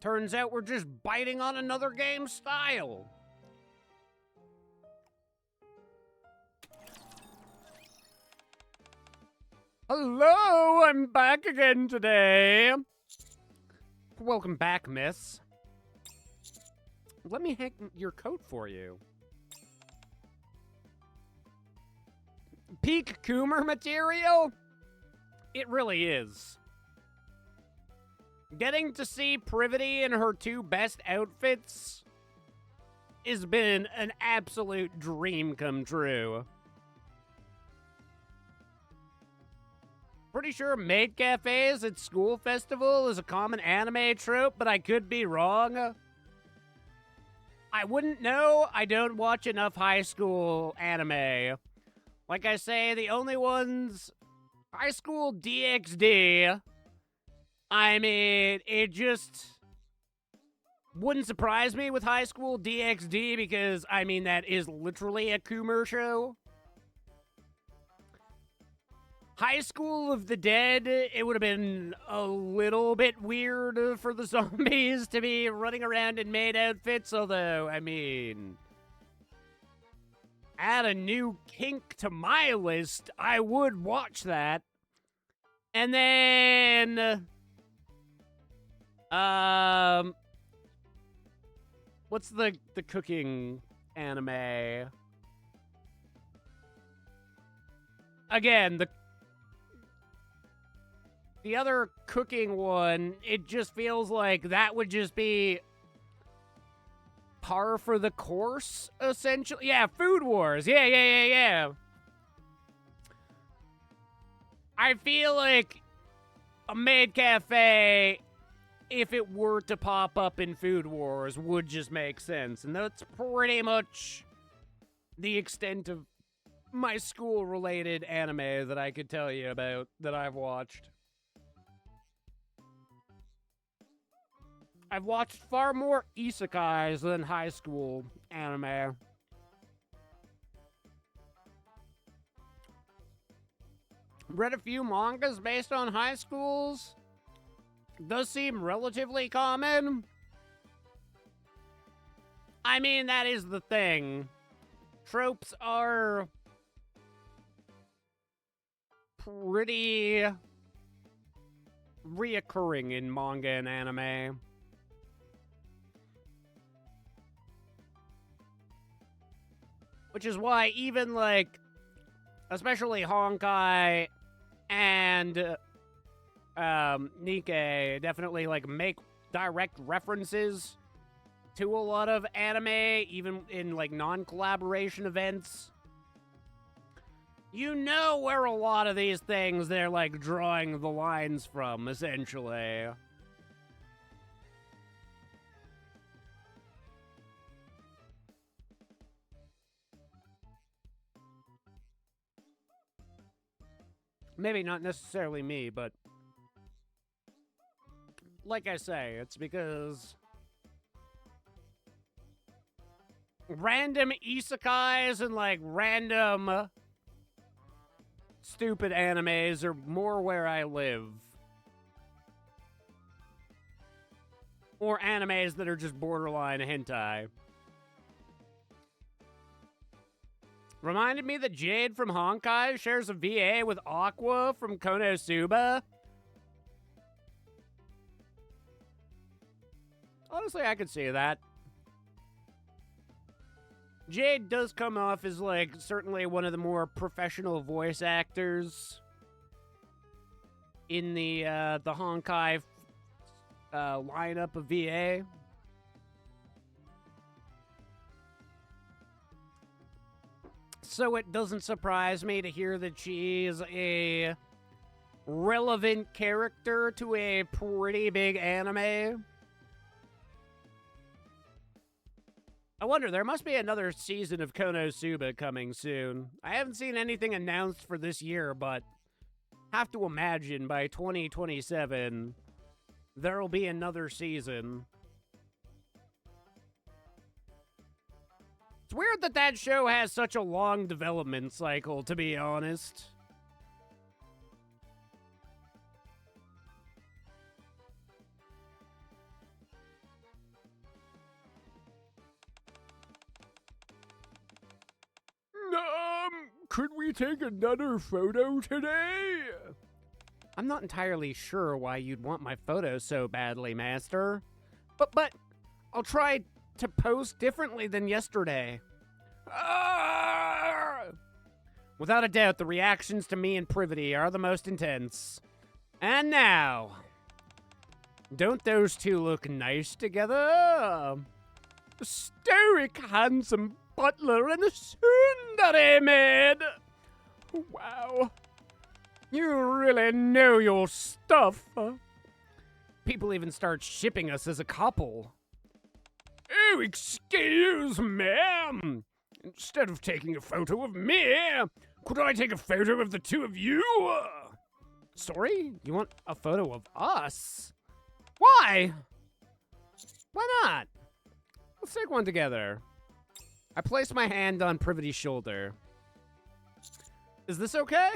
Turns out we're just biting on another game style. Hello, I'm back again today. Welcome back, miss. Let me hang your coat for you. Peak Coomer material? It really is. Getting to see Privity in her two best outfits has been an absolute dream come true. Pretty sure maid cafes at school festival is a common anime trope, but I could be wrong. I wouldn't know. I don't watch enough high school anime. Like I say, the only ones... High School DxD... I mean, it just wouldn't surprise me with High School DxD because, I mean, that is literally a Coomer show. High School of the Dead, it would have been a little bit weird for the zombies to be running around in maid outfits, although, I mean, add a new kink to my list, I would watch that. And then... what's the cooking anime? Again, the other cooking one, it just feels like that would just be par for the course, essentially. Yeah, Food Wars. Yeah. I feel like a maid cafe, if it were to pop up in Food Wars, would just make sense. And that's pretty much the extent of my school-related anime that I could tell you about that I've watched. I've watched far more isekais than high school anime. Read a few mangas based on high schools. Does seem relatively common. I mean, that is the thing. Tropes are pretty reoccurring in manga and anime. Which is why even, like, especially Honkai and Nikkei definitely, like, make direct references to a lot of anime, even in, like, non-collaboration events. You know where a lot of these things they're, like, drawing the lines from, essentially. Maybe not necessarily me, but like I say, it's because random isekais and, like, random stupid animes are more where I live. Or animes that are just borderline hentai. Reminded me that Jade from Honkai shares a VA with Aqua from Konosuba. Honestly, I could see that. Jade does come off as, like, certainly one of the more professional voice actors in the Honkai lineup of VA. So it doesn't surprise me to hear that she is a relevant character to a pretty big anime. I wonder, there must be another season of Konosuba coming soon. I haven't seen anything announced for this year, but have to imagine by 2027 there'll be another season. It's weird that that show has such a long development cycle, to be honest. Could we take another photo today? I'm not entirely sure why you'd want my photo so badly, Master. But I'll try to pose differently than yesterday. Without a doubt, the reactions to me and Privity are the most intense. And now, don't those two look nice together? A stoic, handsome butler and a tsundere maid. Wow. You really know your stuff. People even start shipping us as a couple. Oh, excuse, ma'am. Instead of taking a photo of me, could I take a photo of the two of you? Sorry? You want a photo of us? Why? Why not? Let's take one together. I place my hand on Privity's shoulder. Is this okay?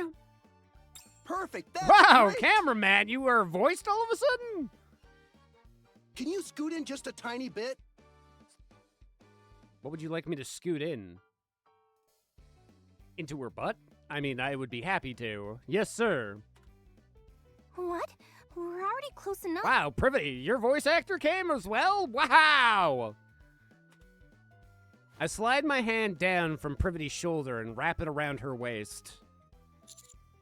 Perfect. That's wow, great. Cameraman, you were voiced all of a sudden? Can you scoot in just a tiny bit? What would you like me to scoot in? Into her butt? I mean, I would be happy to. Yes, sir. What? We're already close enough. Wow, Privity, your voice actor came as well? Wow! I slide my hand down from Privity's shoulder and wrap it around her waist.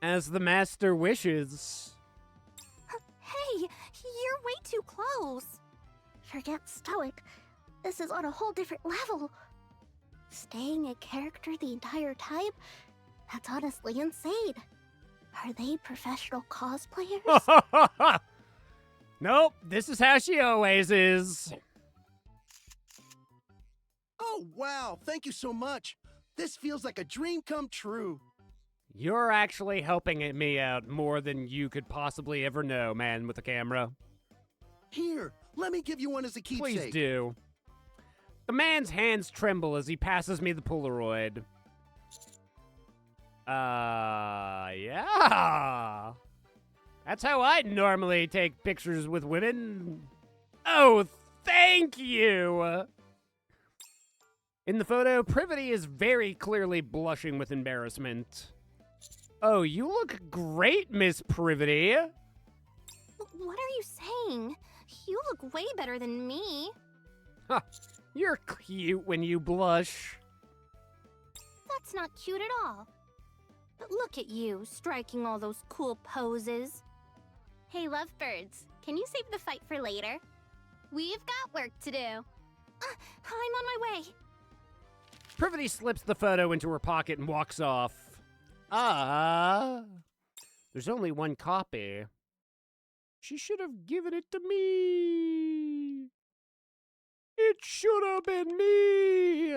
As the master wishes. Hey, you're way too close. Forget stoic. This is on a whole different level. Staying a character the entire time? That's honestly insane. Are they professional cosplayers? Nope, this is how she always is. Oh, wow. Thank you so much. This feels like a dream come true. You're actually helping me out more than you could possibly ever know, man with the camera. Here, let me give you one as a keepsake. Please do. The man's hands tremble as he passes me the Polaroid. Yeah. That's how I normally take pictures with women. Oh, thank you. In the photo, Privity is very clearly blushing with embarrassment. Oh, you look great, Miss Privity. What are you saying? You look way better than me. Huh, you're cute when you blush. That's not cute at all. But look at you, striking all those cool poses. Hey, lovebirds, can you save the fight for later? We've got work to do. I'm on my way. Privity slips the photo into her pocket and walks off. There's only one copy. She should have given it to me. It should have been me.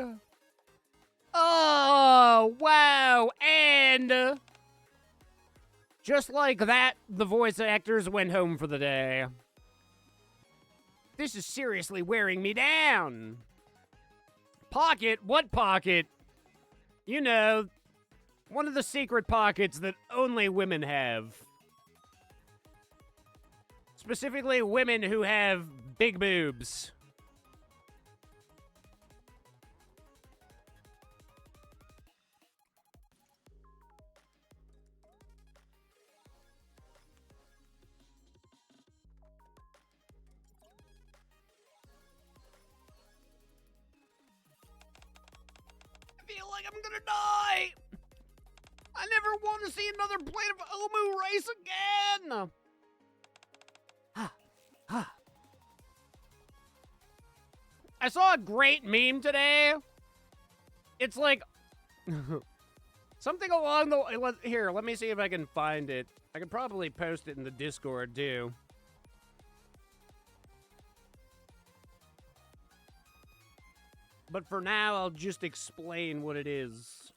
Oh, wow. And just like that, the voice actors went home for the day. This is seriously wearing me down. Pocket? What pocket? You know, one of the secret pockets that only women have. Specifically, women who have big boobs. I feel like I'm gonna die! I never want to see another plate of Omu rice again! I saw a great meme today. It's like something along the... Here, let me see if I can find it. I could probably post it in the Discord, too. But for now, I'll just explain what it is.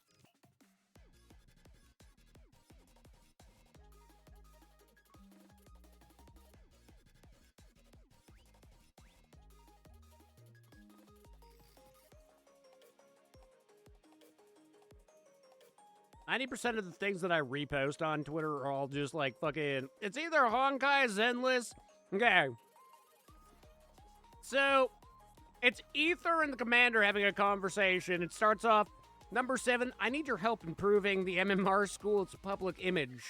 %90 of the things that I repost on Twitter are all just like fucking... It's either Honkai Zenless... Okay. So, it's Ether and the Commander having a conversation. It starts off, number 7, I need your help improving the MMR school's public image.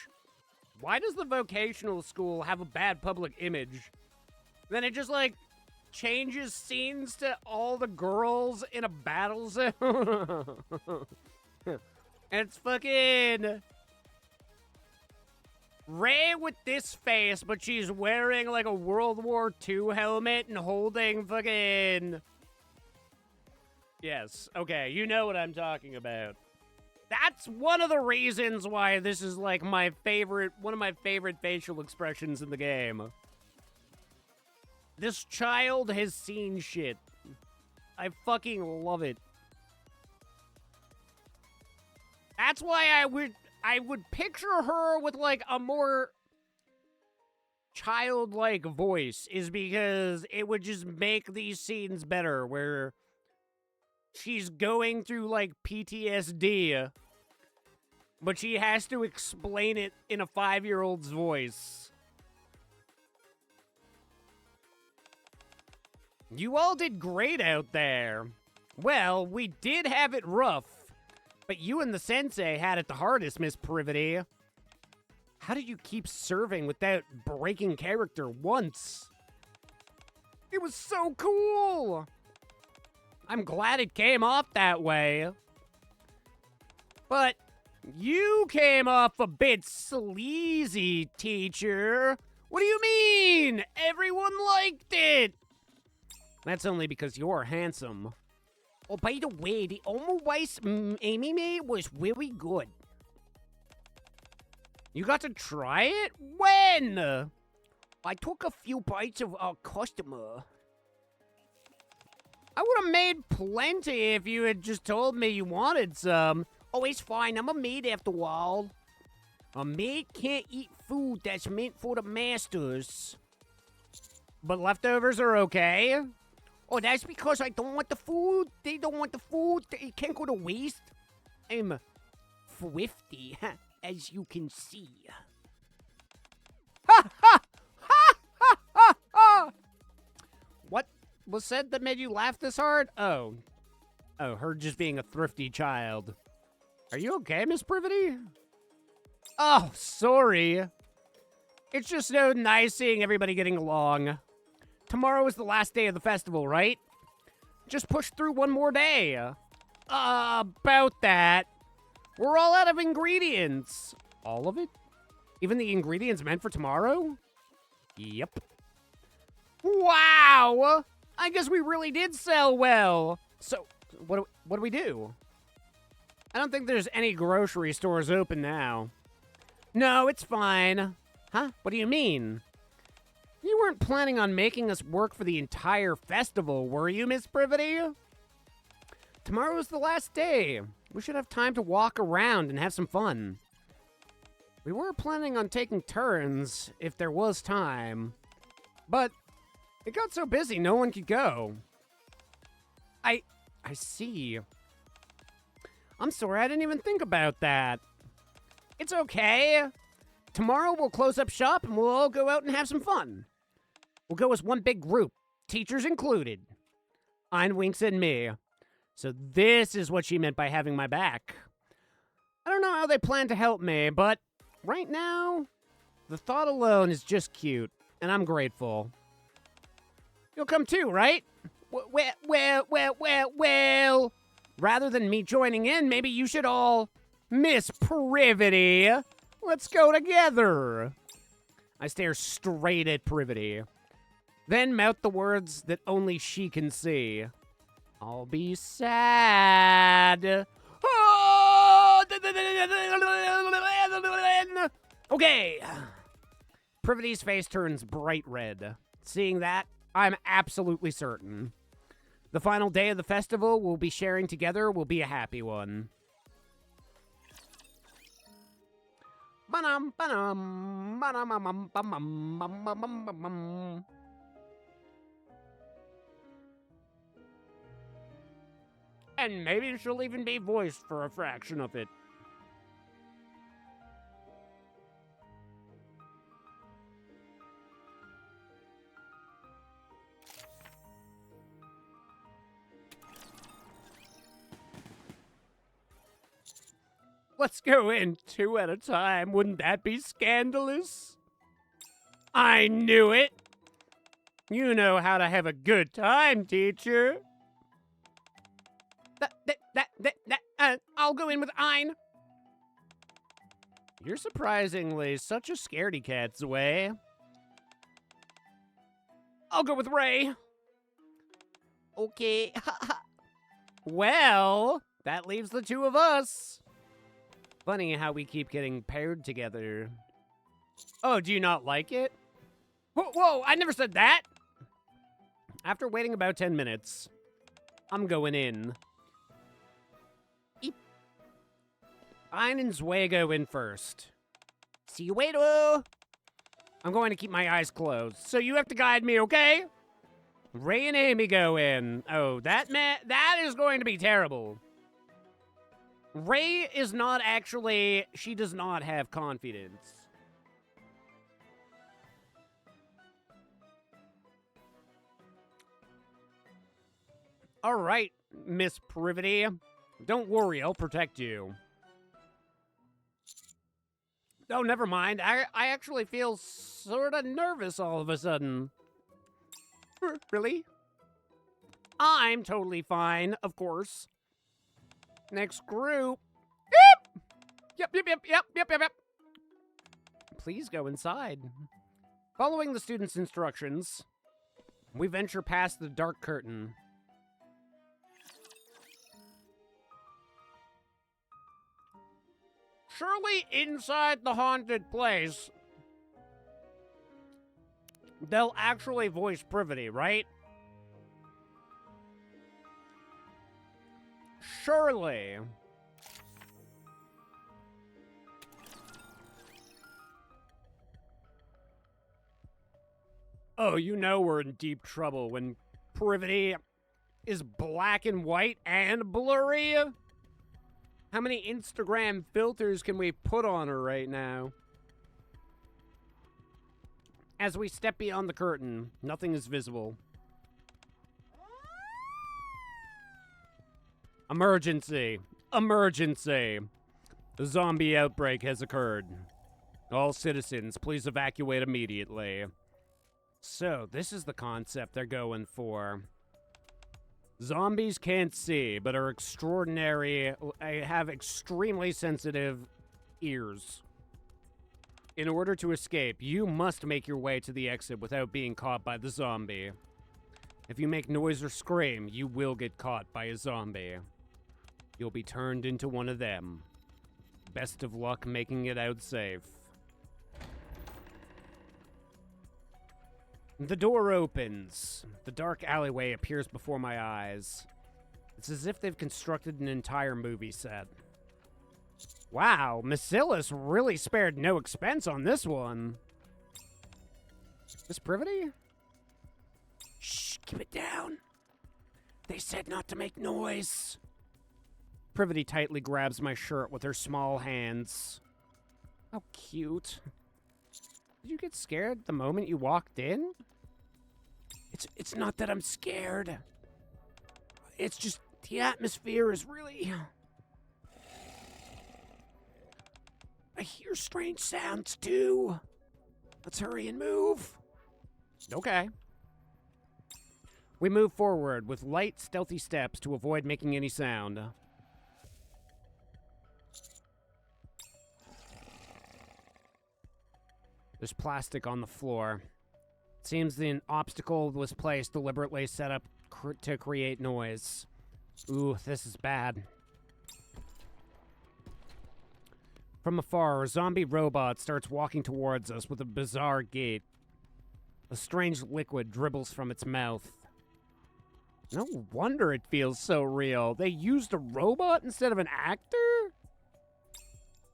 Why does the vocational school have a bad public image? Then it just, like, changes scenes to all the girls in a battle zone. And it's fucking Ray with this face, but she's wearing like a World War II helmet and holding fucking... Yes, okay, you know what I'm talking about. That's one of the reasons why this is like my favorite, one of my favorite facial expressions in the game. This child has seen shit. I fucking love it. That's why I would picture her with like a more childlike voice, is because it would just make these scenes better where she's going through like PTSD, but she has to explain it in a 5-year-old's voice. You all did great out there. Well, we did have it rough. But you and the sensei had it the hardest, Miss Privity. How did you keep serving without breaking character once? It was so cool! I'm glad it came off that way. But you came off a bit sleazy, teacher. What do you mean? Everyone liked it! That's only because you're handsome. Oh, by the way, the Omo Rice Amy made was really good. You got to try it? When? I took a few bites of our customer. I would have made plenty if you had just told me you wanted some. Oh, it's fine. I'm a maid after all. A maid can't eat food that's meant for the masters. But leftovers are okay? Oh, that's because I don't want the food? They don't want the food? It can't go to waste? I'm thrifty, as you can see. Ha ha! Ha ha ha ha! What was said that made you laugh this hard? Oh, her just being a thrifty child. Are you okay, Miss Privity? Oh, sorry. It's just so nice seeing everybody getting along. Tomorrow is the last day of the festival, right? Just push through one more day. About that. We're all out of ingredients. All of it? Even the ingredients meant for tomorrow? Yep. Wow! I guess we really did sell well. So, what do we do? I don't think there's any grocery stores open now. No, it's fine. Huh? What do you mean? You weren't planning on making us work for the entire festival, were you, Miss Privity? Tomorrow's the last day. We should have time to walk around and have some fun. We were planning on taking turns if there was time. But it got so busy no one could go. I see. I'm sorry, I didn't even think about that. It's okay. Tomorrow we'll close up shop and we'll all go out and have some fun. We'll go as one big group, teachers included. Ein winks at me. So this is what she meant by having my back. I don't know how they plan to help me, but right now, the thought alone is just cute, and I'm grateful. You'll come too, right? Well. Rather than me joining in, maybe you should all... Miss Privity, let's go together. I stare straight at Privity. Then mouth the words that only she can see. I'll be sad. Okay. Privity's face turns bright red. Seeing that, I'm absolutely certain. The final day of the festival we'll be sharing together will be a happy one. And maybe she'll even be voiced for a fraction of it. Let's go in 2 at a time. Wouldn't that be scandalous? I knew it. You know how to have a good time, teacher. I'll go in with Ein. You're surprisingly such a scaredy cat's way. I'll go with Ray. Okay. Well, that leaves the 2 of us. Funny how we keep getting paired together. Oh, do you not like it? Whoa, I never said that! After waiting about 10 minutes, I'm going in. Ein and Zwei go in first. See you later! I'm going to keep my eyes closed, so you have to guide me, okay? Ray and Amy go in. Oh, that is going to be terrible. Ray is not actually... She does not have confidence. All right, Miss Privity. Don't worry, I'll protect you. Oh, never mind. I actually feel sort of nervous all of a sudden. Really? I'm totally fine, of course. Next group. Yep. Please go inside. Following the students' instructions, we venture past the dark curtain. Surely inside the haunted place, they'll actually voice Privity, right? Surely. Oh, you know we're in deep trouble when Privity is black and white and blurry. How many Instagram filters can we put on her right now? As we step beyond the curtain, nothing is visible. Emergency! Emergency! A zombie outbreak has occurred. All citizens, please evacuate immediately. So, this is the concept they're going for. Zombies can't see, but are have extremely sensitive ears. In order to escape, you must make your way to the exit without being caught by the zombie. If you make noise or scream, you will get caught by a zombie. You'll be turned into one of them. Best of luck making it out safe. The door opens. The dark alleyway appears before my eyes. It's as if they've constructed an entire movie set. Wow, Macilis really spared no expense on this one. Miss Privity? Shh, keep it down. They said not to make noise. Privity tightly grabs my shirt with her small hands. How cute. Did you get scared the moment you walked in? It's not that I'm scared. It's just the atmosphere is really... I hear strange sounds too. Let's hurry and move. Okay. We move forward with light, stealthy steps to avoid making any sound. There's plastic on the floor. It seems an obstacle was placed deliberately set up to create noise. Ooh, this is bad. From afar, a zombie robot starts walking towards us with a bizarre gait. A strange liquid dribbles from its mouth. No wonder it feels so real. They used a robot instead of an actor?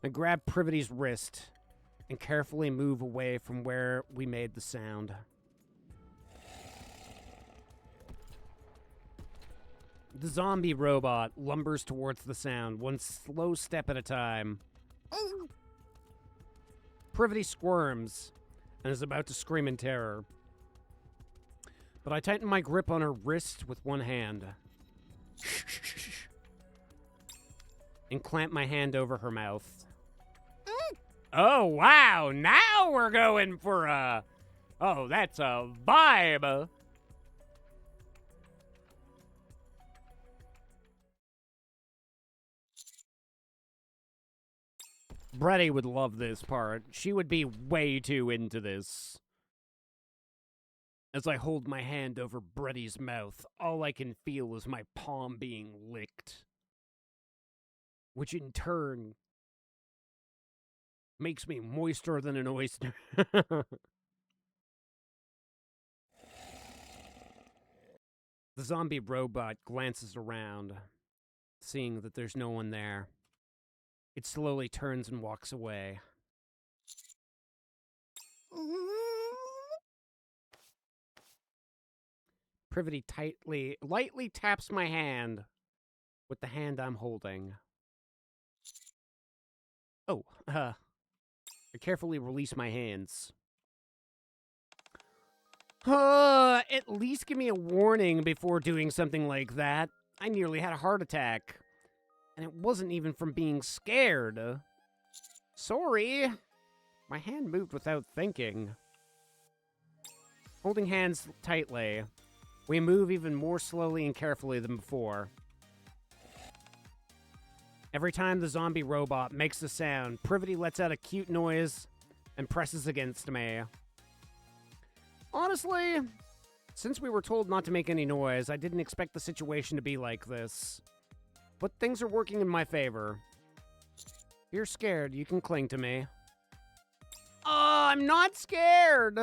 I grab Privity's wrist and carefully move away from where we made the sound. The zombie robot lumbers towards the sound, one slow step at a time. Privity squirms and is about to scream in terror. But I tighten my grip on her wrist with one hand. And clamp my hand over her mouth. Oh, wow! Now we're going for a... Oh, that's a vibe! Bretty would love this part. She would be way too into this. As I hold my hand over Bretty's mouth, all I can feel is my palm being licked. Which in turn makes me moister than an oyster. The zombie robot glances around, seeing that there's no one there. It slowly turns and walks away. Privity lightly taps my hand with the hand I'm holding. Oh, I carefully release my hands. At least give me a warning before doing something like that. I nearly had a heart attack. And it wasn't even from being scared. Sorry. My hand moved without thinking. Holding hands tightly, we move even more slowly and carefully than before. Every time the zombie robot makes a sound, Privity lets out a cute noise and presses against me. Honestly, since we were told not to make any noise, I didn't expect the situation to be like this. But things are working in my favor. You're scared. You can cling to me. Oh, I'm not scared.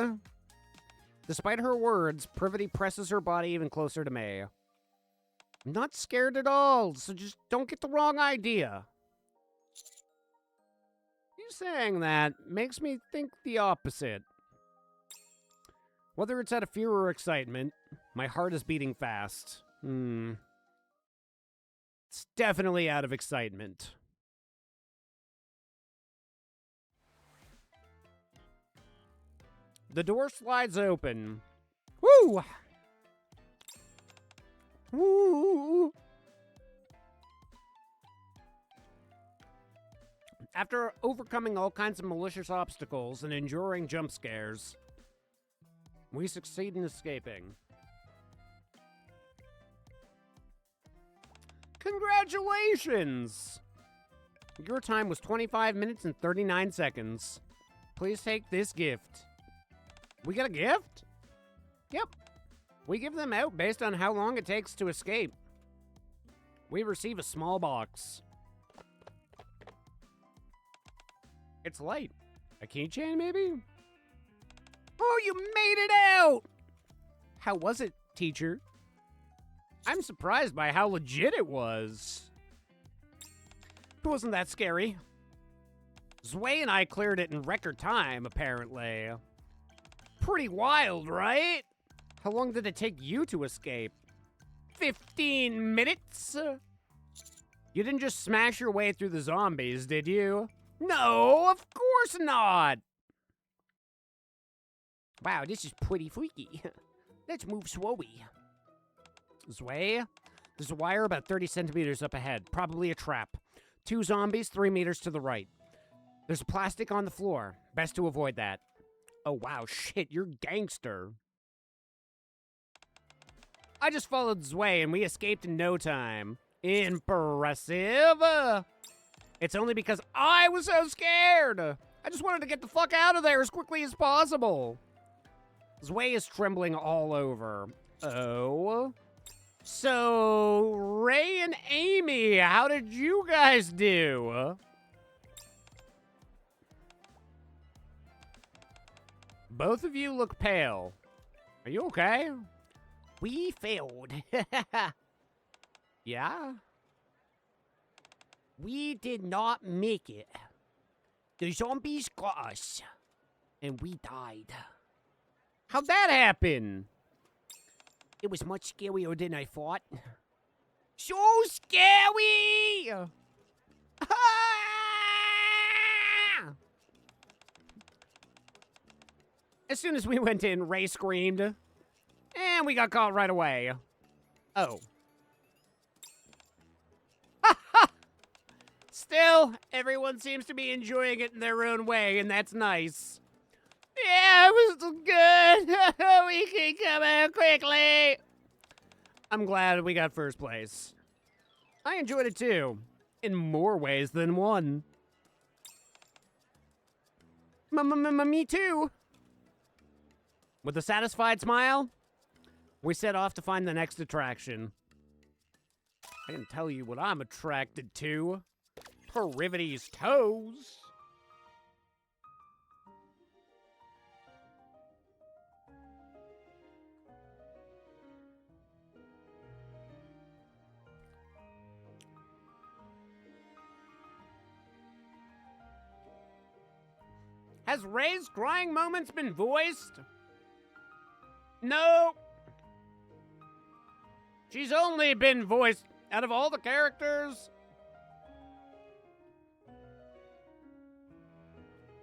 Despite her words, Privity presses her body even closer to me. I'm not scared at all, so just don't get the wrong idea. You saying that makes me think the opposite. Whether it's out of fear or excitement, my heart is beating fast. It's definitely out of excitement. The door slides open. Woo! Woo! After overcoming all kinds of malicious obstacles and enduring jump scares, we succeed in escaping. Congratulations! Your time was 25 minutes and 39 seconds. Please take this gift. We got a gift? Yep. We give them out based on how long it takes to escape. We receive a small box. It's light. A keychain, maybe? Oh, you made it out! How was it, teacher? I'm surprised by how legit it was. It wasn't that scary. Zwei and I cleared it in record time, apparently. Pretty wild, right? How long did it take you to escape? 15 minutes? You didn't just smash your way through the zombies, did you? No, of course not! Wow, this is pretty freaky. Let's move slowly. Zwei, there's a wire about 30 centimeters up ahead. Probably a trap. 2 zombies, 3 meters to the right. There's plastic on the floor. Best to avoid that. Oh, wow, shit, you're gangster. I just followed Zwei and we escaped in no time. Impressive. It's only because I was so scared. I just wanted to get the fuck out of there as quickly as possible. Zwei is trembling all over. Oh. So, Ray and Amy, how did you guys do? Both of you look pale. Are you okay? We failed. Yeah? We did not make it. The zombies got us. And we died. How'd that happen? It was much scarier than I thought. So scary! Ah! As soon as we went in, Ray screamed. And we got caught right away. Oh. Still, everyone seems to be enjoying it in their own way, and that's nice. Yeah, it was good. We can come out quickly. I'm glad we got first place. I enjoyed it too, in more ways than one. Me too. With a satisfied smile, we set off to find the next attraction. I can tell you what I'm attracted to. Perivity's toes. Has Ray's crying moments been voiced? No. She's only been voiced out of all the characters.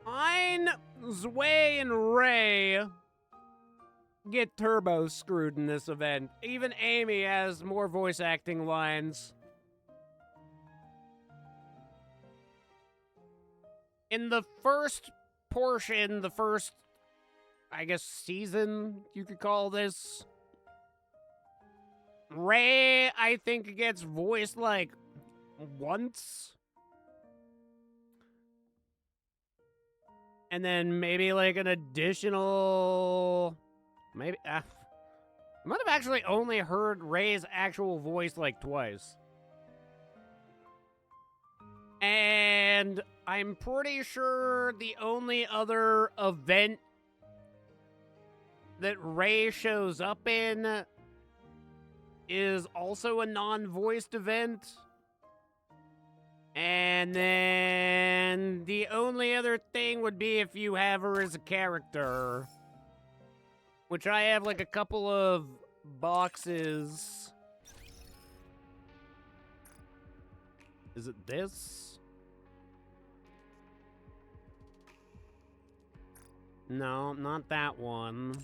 Ein, Zwei, and Ray get turbo screwed in this event. Even Amy has more voice acting lines. In the first portion, the first, I guess, season, you could call this, Ray, I think, gets voiced, like, once. And then maybe, like, an additional, maybe, I might have actually only heard Ray's actual voice, like, twice. And I'm pretty sure the only other event that Ray shows up in is also a non-voiced event. And then the only other thing would be if you have her as a character. Which I have like a couple of boxes. Is it this? No, not that one.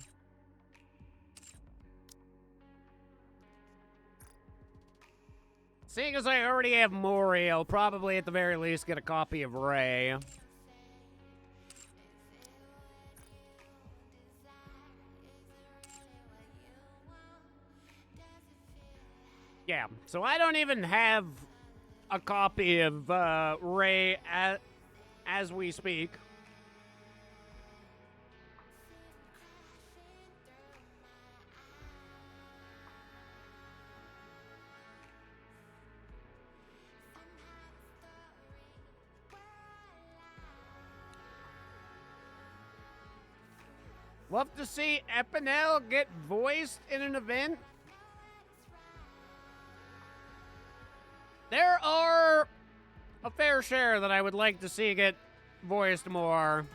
Seeing as I already have Mori, I'll probably at the very least get a copy of Ray. Yeah, so I don't even have a copy of Ray as we speak. Love to see Epinel get voiced in an event. There are a fair share that I would like to see get voiced more.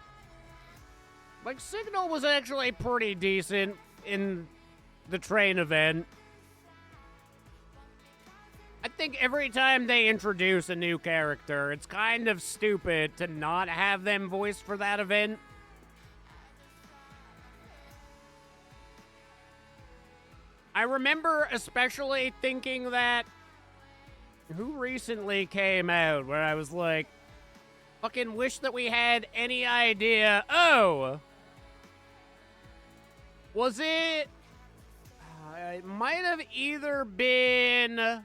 Like, Signal was actually pretty decent in the train event. I think every time they introduce a new character, it's kind of stupid to not have them voiced for that event. I remember especially thinking that who recently came out where I was like, fucking wish that we had any idea. Oh! Was it? It might have either been...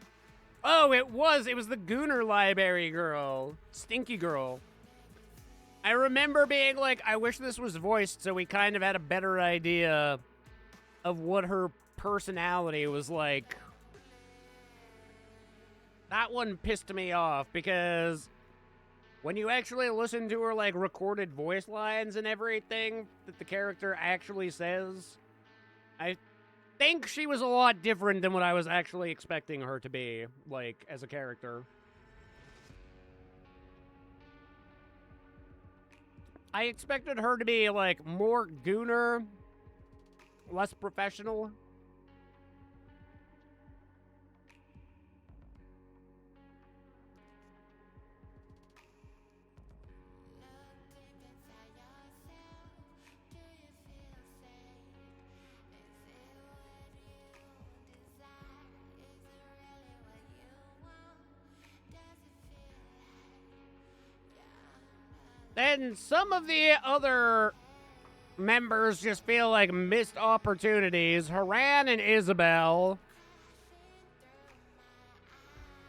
Oh, it was the Gooner Library girl. Stinky girl. I remember being like, I wish this was voiced so we kind of had a better idea of what her personality was like. That one pissed me off because when you actually listen to her like recorded voice lines and everything that the character actually says, I think she was a lot different than what I was actually expecting her to be, like, as a character. I expected her to be, like, more gooner, less professional. Then some of the other members just feel like missed opportunities. Haran and Isabel,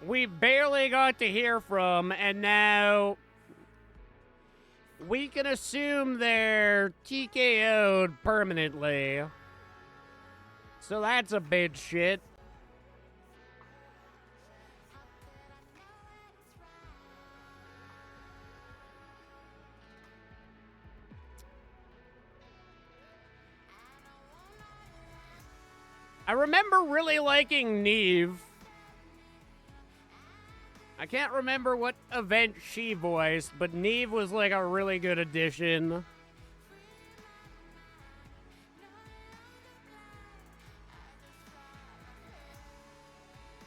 we barely got to hear from, and now we can assume they're TKO'd permanently. So that's a bit shit. I remember really liking Neve. I can't remember what event she voiced, but Neve was like a really good addition.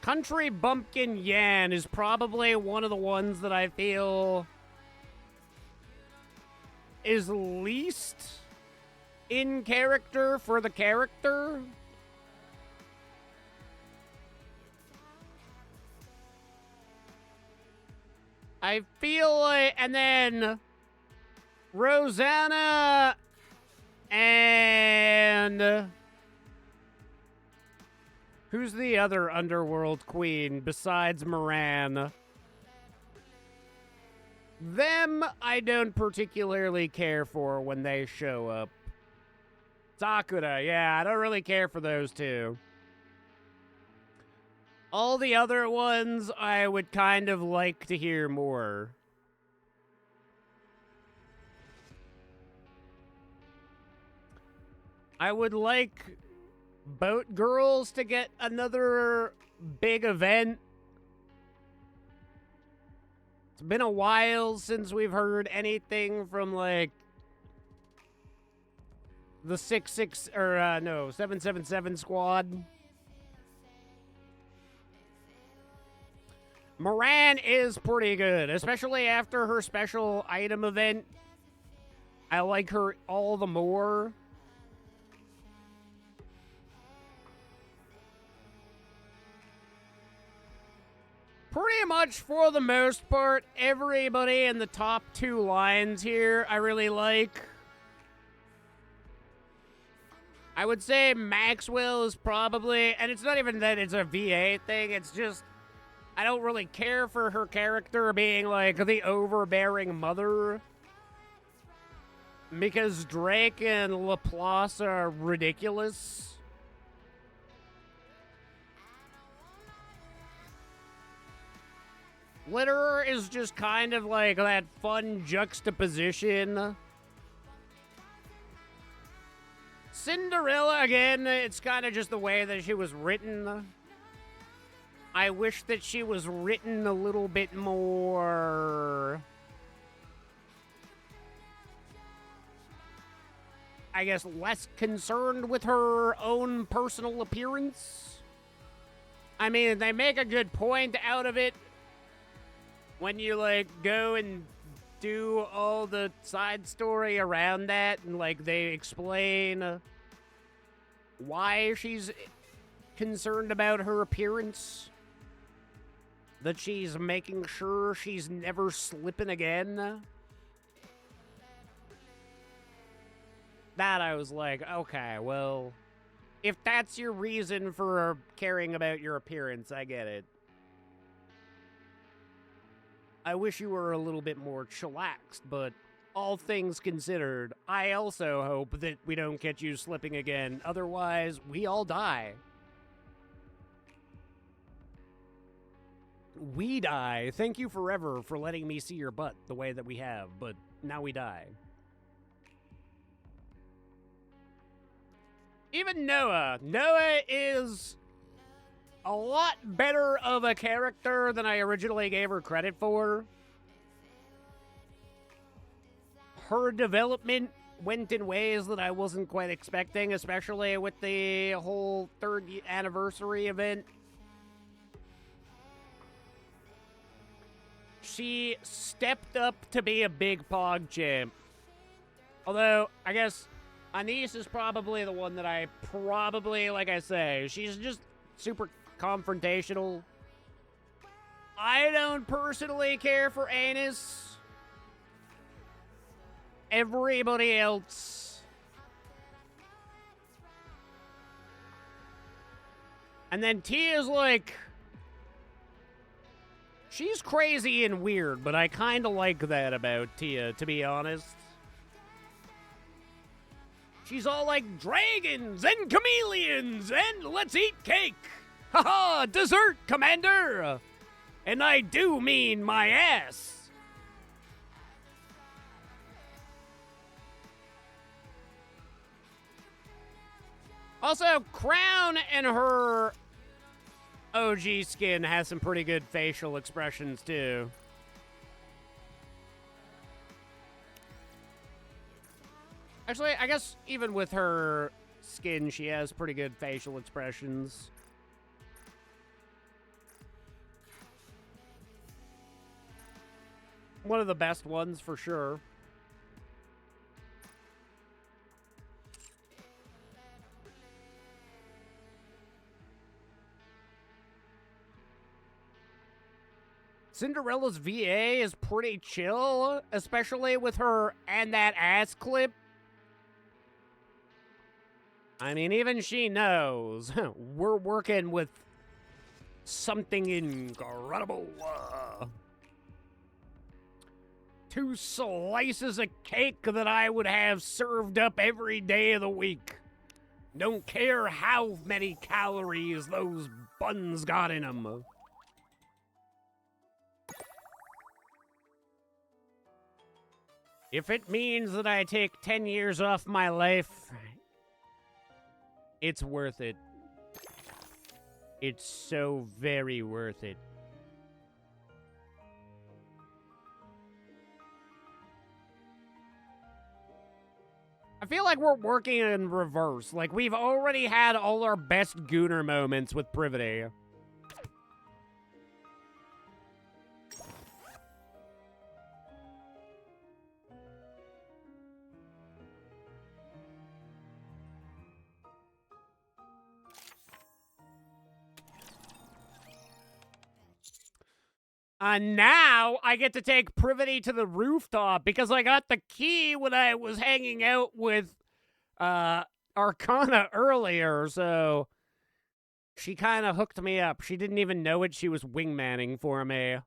Country Bumpkin Yan is probably one of the ones that I feel is least in character for the character. I feel like, and then Rosanna and who's the other underworld queen besides Moran? Them I don't particularly care for when they show up. Sakura, yeah, I don't really care for those two. All the other ones, I would kind of like to hear more. I would like Boat Girls to get another big event. It's been a while since we've heard anything from, like, the 777 squad. Moran is pretty good, especially after her special item event. I like her all the more. Pretty much for the most part, everybody in the top 2 lines here I really like. I would say Maxwell is probably, and it's not even that it's a VA thing, it's just I don't really care for her character being like the overbearing mother. Because Drake and Laplace are ridiculous. Litterer is just kind of like that fun juxtaposition. Cinderella, again, it's kind of just the way that she was written. I wish that she was written a little bit more, I guess, less concerned with her own personal appearance. I mean, they make a good point out of it when you, like, go and do all the side story around that, and, like, they explain why she's concerned about her appearance. That she's making sure she's never slipping again. That I was like, okay, well, if that's your reason for caring about your appearance, I get it. I wish you were a little bit more chillaxed, but all things considered, I also hope that we don't get you slipping again. Otherwise, we all die. We die. Thank you forever for letting me see your butt the way that we have, but now we die. Even Noah. Noah is a lot better of a character than I originally gave her credit for. Her development went in ways that I wasn't quite expecting, especially with the whole 3rd anniversary event. She stepped up to be a big Pog champ. Although, I guess Anise is probably the one that I probably, like I say, she's just super confrontational. I don't personally care for Anise. Everybody else. And then Tia's like, she's crazy and weird, but I kind of like that about Tia, to be honest. She's all like, dragons and chameleons and let's eat cake. Haha, dessert, Commander. And I do mean my ass. Also, Crown and her OG skin has some pretty good facial expressions, too. Actually, I guess even with her skin, she has pretty good facial expressions. One of the best ones, for sure. Cinderella's VA is pretty chill, especially with her and that ass clip. I mean, even she knows we're working with something incredible. 2 slices of cake that I would have served up every day of the week. Don't care how many calories those buns got in 'em. If it means that I take 10 years off my life, it's worth it. It's so very worth it. I feel like we're working in reverse. Like, we've already had all our best Gooner moments with Privity. Now I get to take Privity to the rooftop because I got the key when I was hanging out with Arcana earlier, so she kind of hooked me up. She didn't even know it. She was wingmanning for me.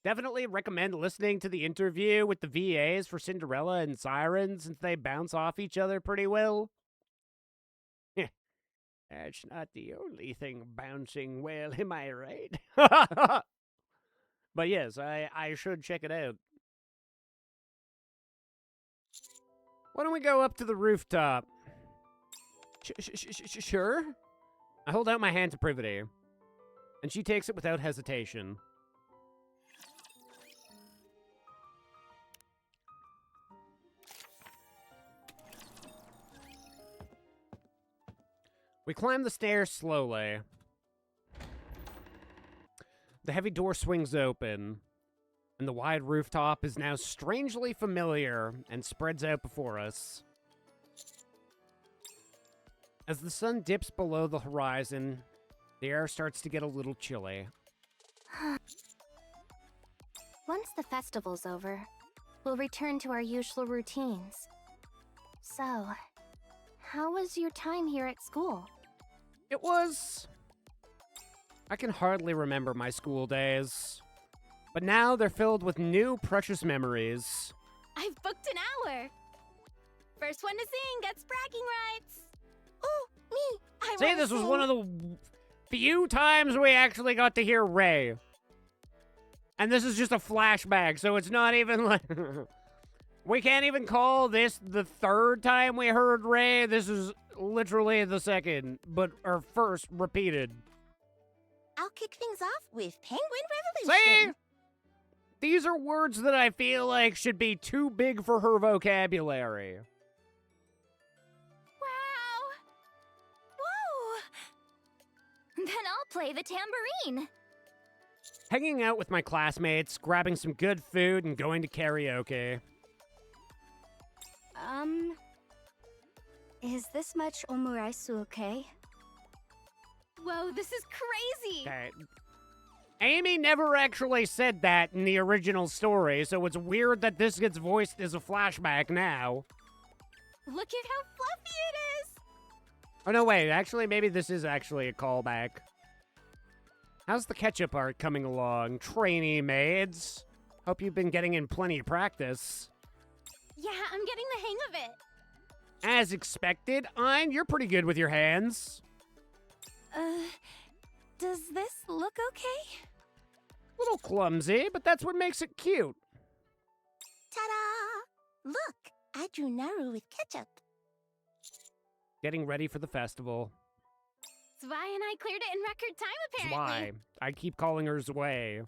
Definitely recommend listening to the interview with the VAs for Cinderella and Siren since they bounce off each other pretty well. That's not the only thing bouncing well, am I right? But yes, I should check it out. Why don't we go up to the rooftop? Sure? I hold out my hand to Privity, and she takes it without hesitation. We climb the stairs slowly. The heavy door swings open, and the wide rooftop is now strangely familiar and spreads out before us. As the sun dips below the horizon, the air starts to get a little chilly. Once the festival's over, we'll return to our usual routines. So, how was your time here at school? It was... I can hardly remember my school days. But now they're filled with new precious memories. I've booked an hour! First one to sing gets bragging rights! Oh, me! I See, wanna this was sing. one of the few times we actually got to hear Ray. And this is just a flashback, so it's not even like... We can't even call this the third time we heard Ray. This is literally the second, but our first repeated. I'll kick things off with Penguin See? Revolution. These are words that I feel like should be too big for her vocabulary. Wow! Whoa! Then I'll play the tambourine. Hanging out with my classmates, grabbing some good food, and going to karaoke. Is this much omuraisu okay? Whoa, this is crazy! Okay. Amy never actually said that in the original story, so it's weird that this gets voiced as a flashback now. Look at how fluffy it is! Oh, no, wait. Actually, maybe this is actually a callback. How's the ketchup art coming along, trainee maids? Hope you've been getting in plenty of practice. Yeah, I'm getting the hang of it. As expected, Ein, you're pretty good with your hands. Does this look okay? A little clumsy, but that's what makes it cute. Ta-da! Look, I drew Naru with ketchup. Getting ready for the festival. Zwei and I cleared it in record time, That's apparently. why I keep calling her Zwei.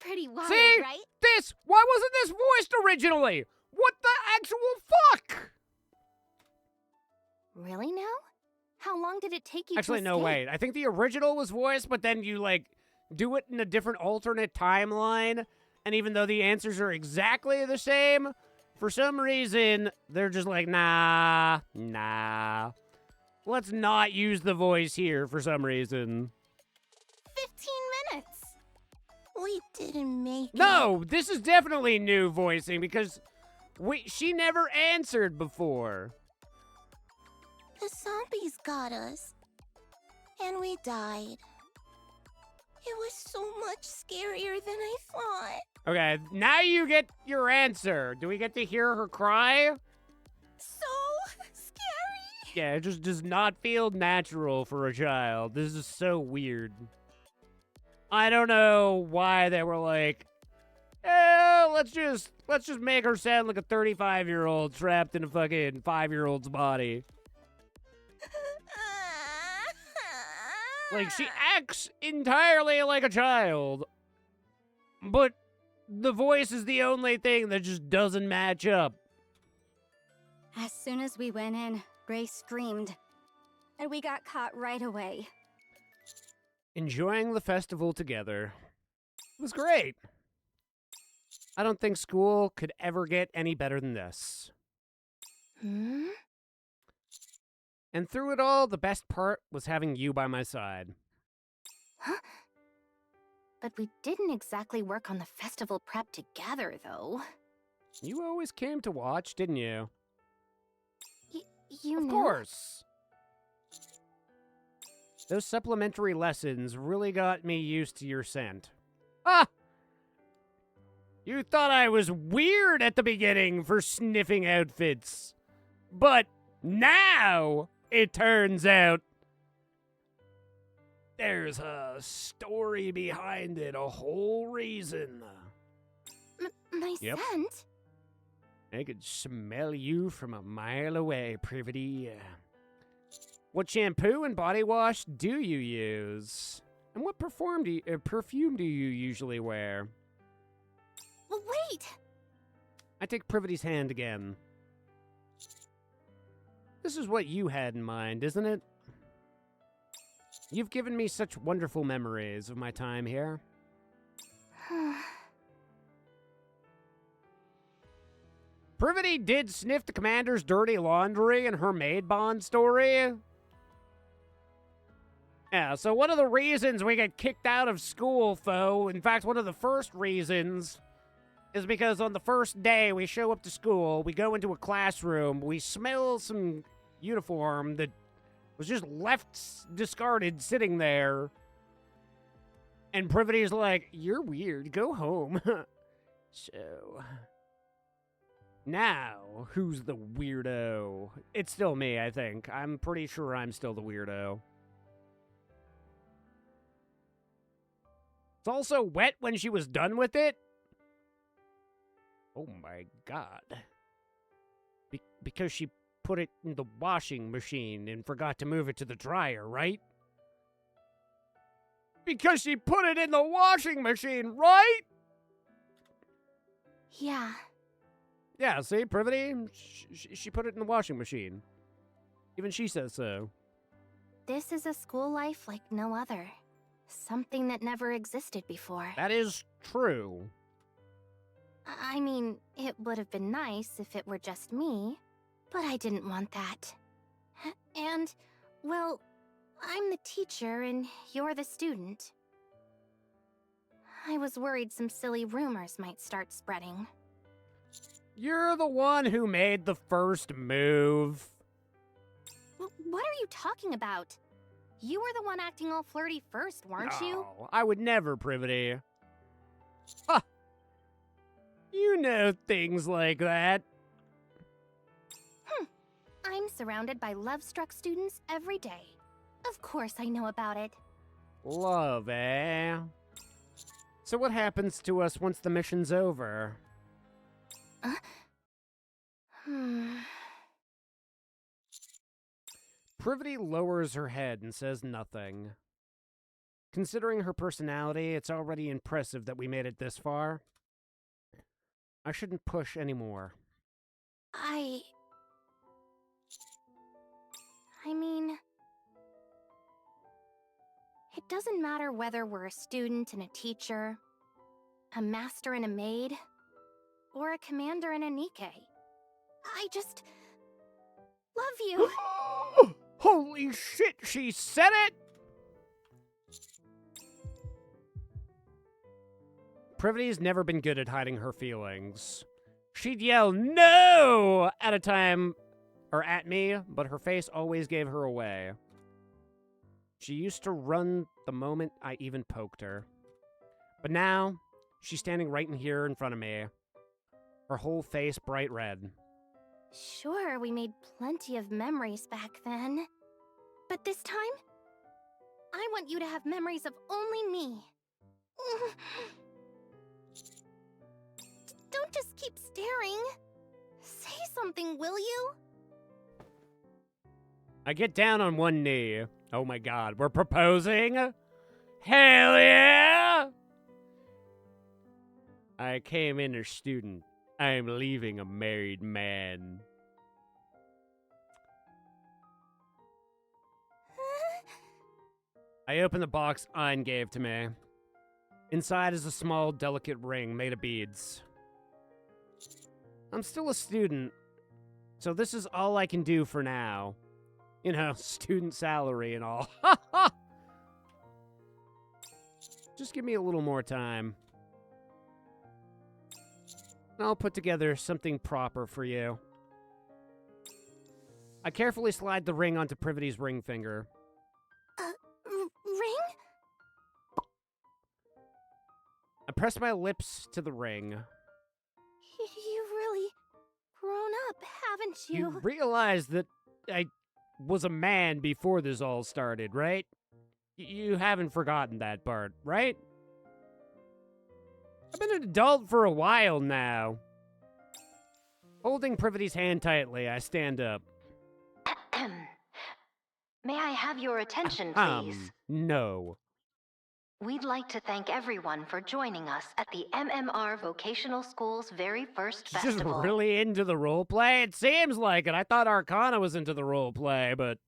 Pretty wild, See? right? Why wasn't this voiced originally? What the actual fuck? Really now? How long did it take you Actually, to no, escape? wait. I think the original was voiced, but then you, like, do it in a different alternate timeline. And even though the answers are exactly the same, for some reason, they're just like, nah. Let's not use the voice here for some reason. 15 minutes! We didn't make it. No, this is definitely new voicing because she never answered before. The zombies got us. And we died. It was so much scarier than I thought. Okay, now you get your answer. Do we get to hear her cry? So scary. Yeah, it just does not feel natural for a child. This is so weird. I don't know why they were like, let's just make her sound like a 35-year-old trapped in a fucking 5-year-old's body. Like, she acts entirely like a child, but the voice is the only thing that just doesn't match up. As soon as we went in, Ray screamed, and we got caught right away. Enjoying the festival together. It was great. I don't think school could ever get any better than this. Hmm? And through it all, the best part was having you by my side. Huh? But we didn't exactly work on the festival prep together, though. You always came to watch, didn't you? You Of knew? course. Those supplementary lessons really got me used to your scent. Ah! You thought I was weird at the beginning for sniffing outfits. But now, it turns out, there's a story behind it, a whole reason. My Yep. scent? I could smell you from a mile away, Privity. What shampoo and body wash do you use? And what perfume do you usually wear? Well, wait! I take Privity's hand again. This is what you had in mind, isn't it? You've given me such wonderful memories of my time here. Privity did sniff the commander's dirty laundry in her maid bond story. Yeah, so one of the reasons we get kicked out of school, though, in fact, one of the first reasons, is because on the first day we show up to school, we go into a classroom, we smell some uniform that was just left discarded sitting there. And Privity's like, you're weird, go home. So, now, who's the weirdo? It's still me, I think. I'm pretty sure I'm still the weirdo. It's also wet when she was done with it. Oh my god. Because she put it in the washing machine and forgot to move it to the dryer, right? Because she put it in the washing machine, right? Yeah. Yeah, see, Privity? She put it in the washing machine. Even she says so. This is a school life like no other. Something that never existed before. That is true. I mean, it would have been nice if it were just me, but I didn't want that. And, well, I'm the teacher and you're the student. I was worried some silly rumors might start spreading. You're the one who made the first move. What are you talking about? You were the one acting all flirty first, weren't you? No, I would never, Privity. Ha! You know things like that. I'm surrounded by love-struck students every day. Of course I know about it. Love, eh? So what happens to us once the mission's over? Privity lowers her head and says nothing. Considering her personality, it's already impressive that we made it this far. I shouldn't push anymore. I mean, it doesn't matter whether we're a student and a teacher, a master and a maid, or a commander and a Nikkei. I just love you. Holy shit, she said it! Privity's never been good at hiding her feelings. She'd yell no at a time, or at me, but her face always gave her away. She used to run the moment I even poked her. But now, she's standing right in here in front of me. Her whole face bright red. Sure, we made plenty of memories back then. But this time, I want you to have memories of only me. Don't just keep staring. Say something, will you? I get down on one knee. Oh my god, we're proposing? Hell yeah! I came in a student. I am leaving a married man. I open the box Ein gave to me. Inside is a small, delicate ring made of beads. I'm still a student, so this is all I can do for now. You know, student salary and all. Just give me a little more time. I'll put together something proper for you. I carefully slide the ring onto Privity's ring finger. Ring? I press my lips to the ring. You've really grown up, haven't you? You realize that I was a man before this all started, right? You haven't forgotten that part, right? I've been an adult for a while now. Holding Privity's hand tightly, I stand up. May I have your attention, please? No. We'd like to thank everyone for joining us at the MMR Vocational School's very first She's festival. just really into the roleplay? It seems like it. I thought Arcana was into the roleplay, but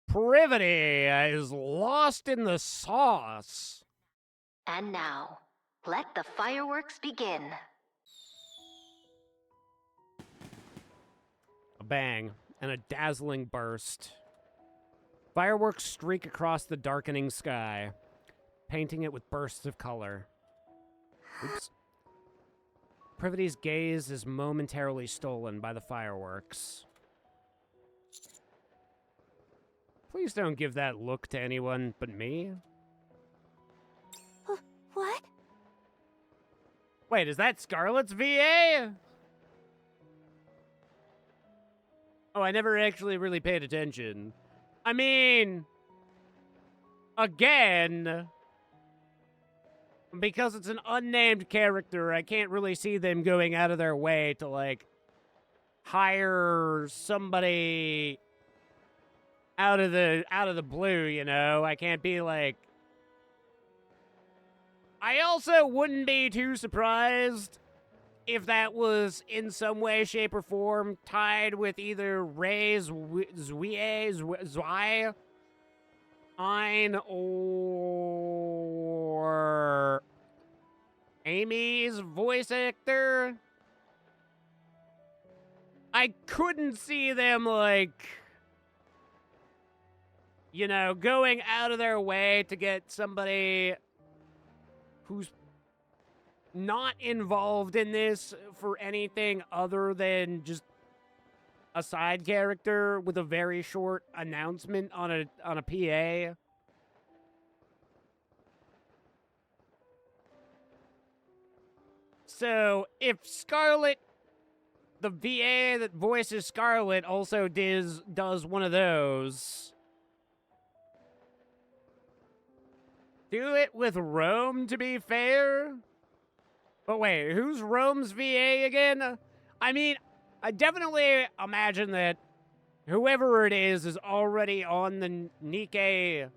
Privity is lost in the sauce. And now, let the fireworks begin. A bang and a dazzling burst. Fireworks streak across the darkening sky, painting it with bursts of color. Oops. Privity's gaze is momentarily stolen by the fireworks. Please don't give that look to anyone but me. What? Wait, is that Scarlet's VA? Oh, I never actually really paid attention. I mean, again, because it's an unnamed character, I can't really see them going out of their way to, like, hire somebody out of the blue, you know? I can't be like... I also wouldn't be too surprised if that was in some way, shape, or form tied with either Ray's Zwei, Ein, or Amy's voice actor. I couldn't see them, like, you know, going out of their way to get somebody who's not involved in this for anything other than just a side character with a very short announcement on a PA. So, if Scarlet, the VA that voices Scarlet, also does one of those, do it with Rome, to be fair. But wait, who's Rome's VA again? I mean, I definitely imagine that whoever it is already on the Nikkei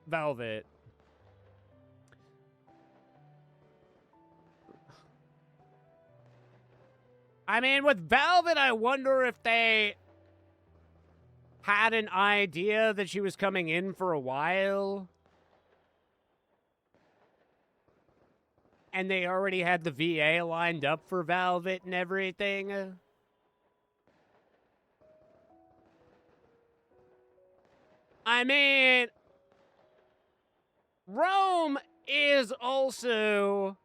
Velvet. I mean, with Velvet, I wonder if they had an idea that she was coming in for a while. And they already had the VA lined up for Velvet and everything. I mean, Rome is also,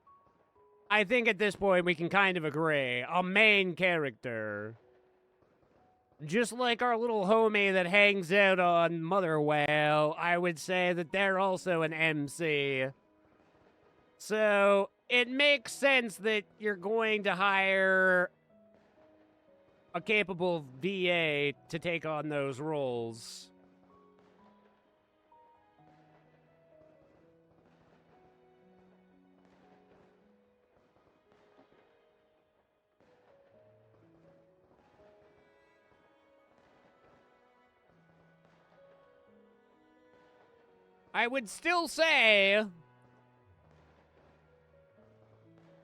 I think at this point we can kind of agree, a main character. Just like our little homie that hangs out on Motherwell, I would say that they're also an MC. So, it makes sense that you're going to hire a capable VA to take on those roles. I would still say,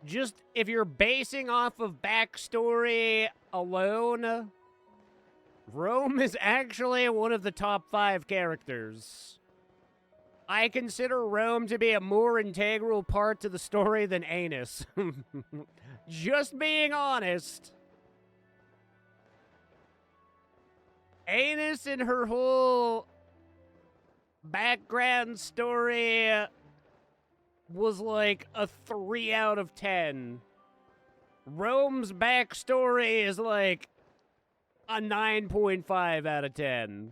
just if you're basing off of backstory alone, Rome is actually one of the top 5 characters. I consider Rome to be a more integral part to the story than Anus. Just being honest. Anus and her whole background story was like a 3 out of 10. Rome's backstory is like a 9.5 out of 10.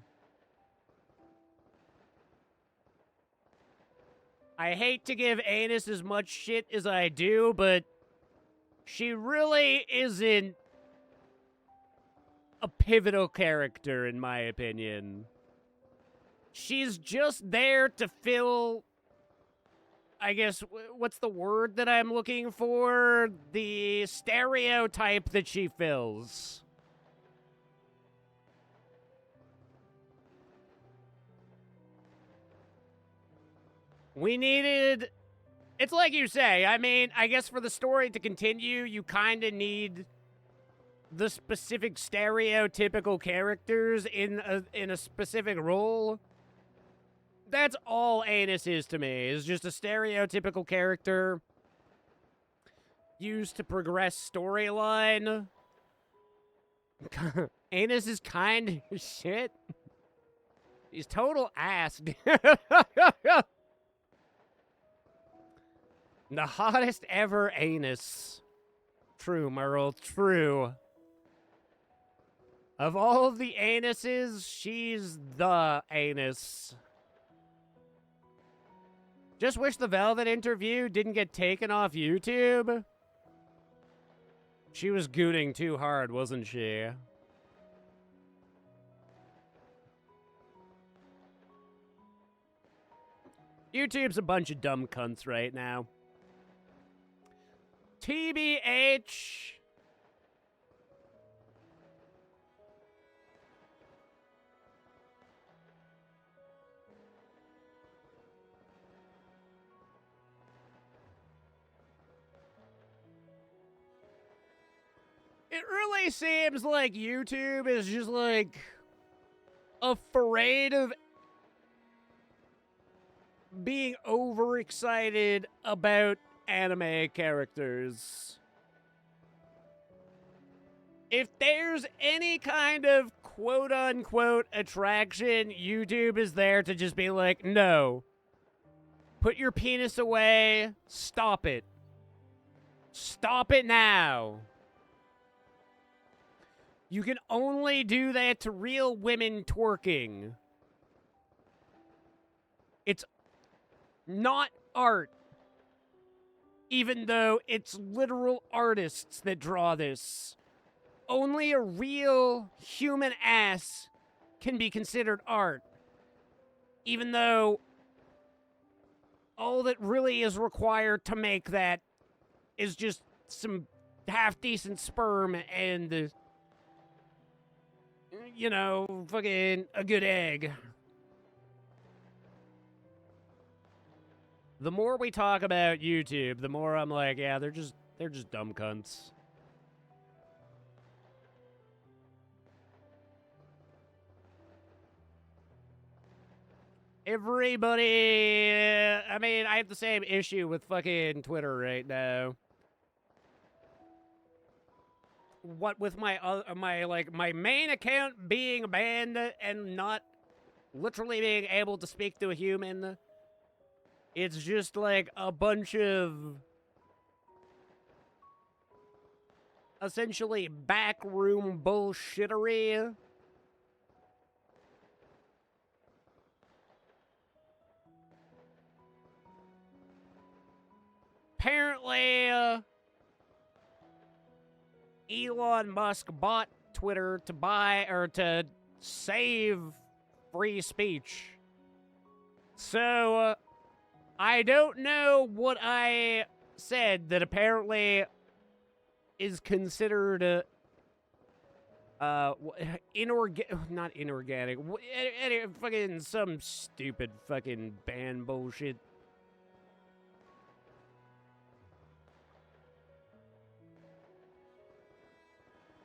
I hate to give Anus as much shit as I do, but she really isn't a pivotal character, in my opinion. She's just there to fill, I guess, what's the word that I'm looking for? The stereotype that she fills. We needed... It's like you say, I mean, I guess for the story to continue, you kind of need the specific stereotypical characters in a specific role. That's all Anus is to me, is just a stereotypical character used to progress storyline. Anus is kind of shit. He's total ass. The hottest ever Anus. True, Merle, true. Of all of the anuses, she's the anus. Just wish the Velvet interview didn't get taken off YouTube. She was gooning too hard, wasn't she? YouTube's a bunch of dumb cunts right now. TBH. It really seems like YouTube is just like afraid of being overexcited about anime characters. If there's any kind of quote-unquote attraction, YouTube is there to just be like, no. Put your penis away. Stop it. Stop it now. You can only do that to real women twerking. It's not art. Even though it's literal artists that draw this. Only a real human ass can be considered art. Even though all that really is required to make that is just some half-decent sperm and, you know, fucking a good egg. The more we talk about YouTube, the more I'm like, yeah, they're just dumb cunts. Everybody, I mean, I have the same issue with fucking Twitter right now. What with my main account being banned and not literally being able to speak to a human, it's just like a bunch of essentially backroom bullshittery. apparently, Elon Musk bought Twitter to buy or to save free speech. So, I don't know what I said that apparently is considered not inorganic, fucking some stupid fucking ban bullshit.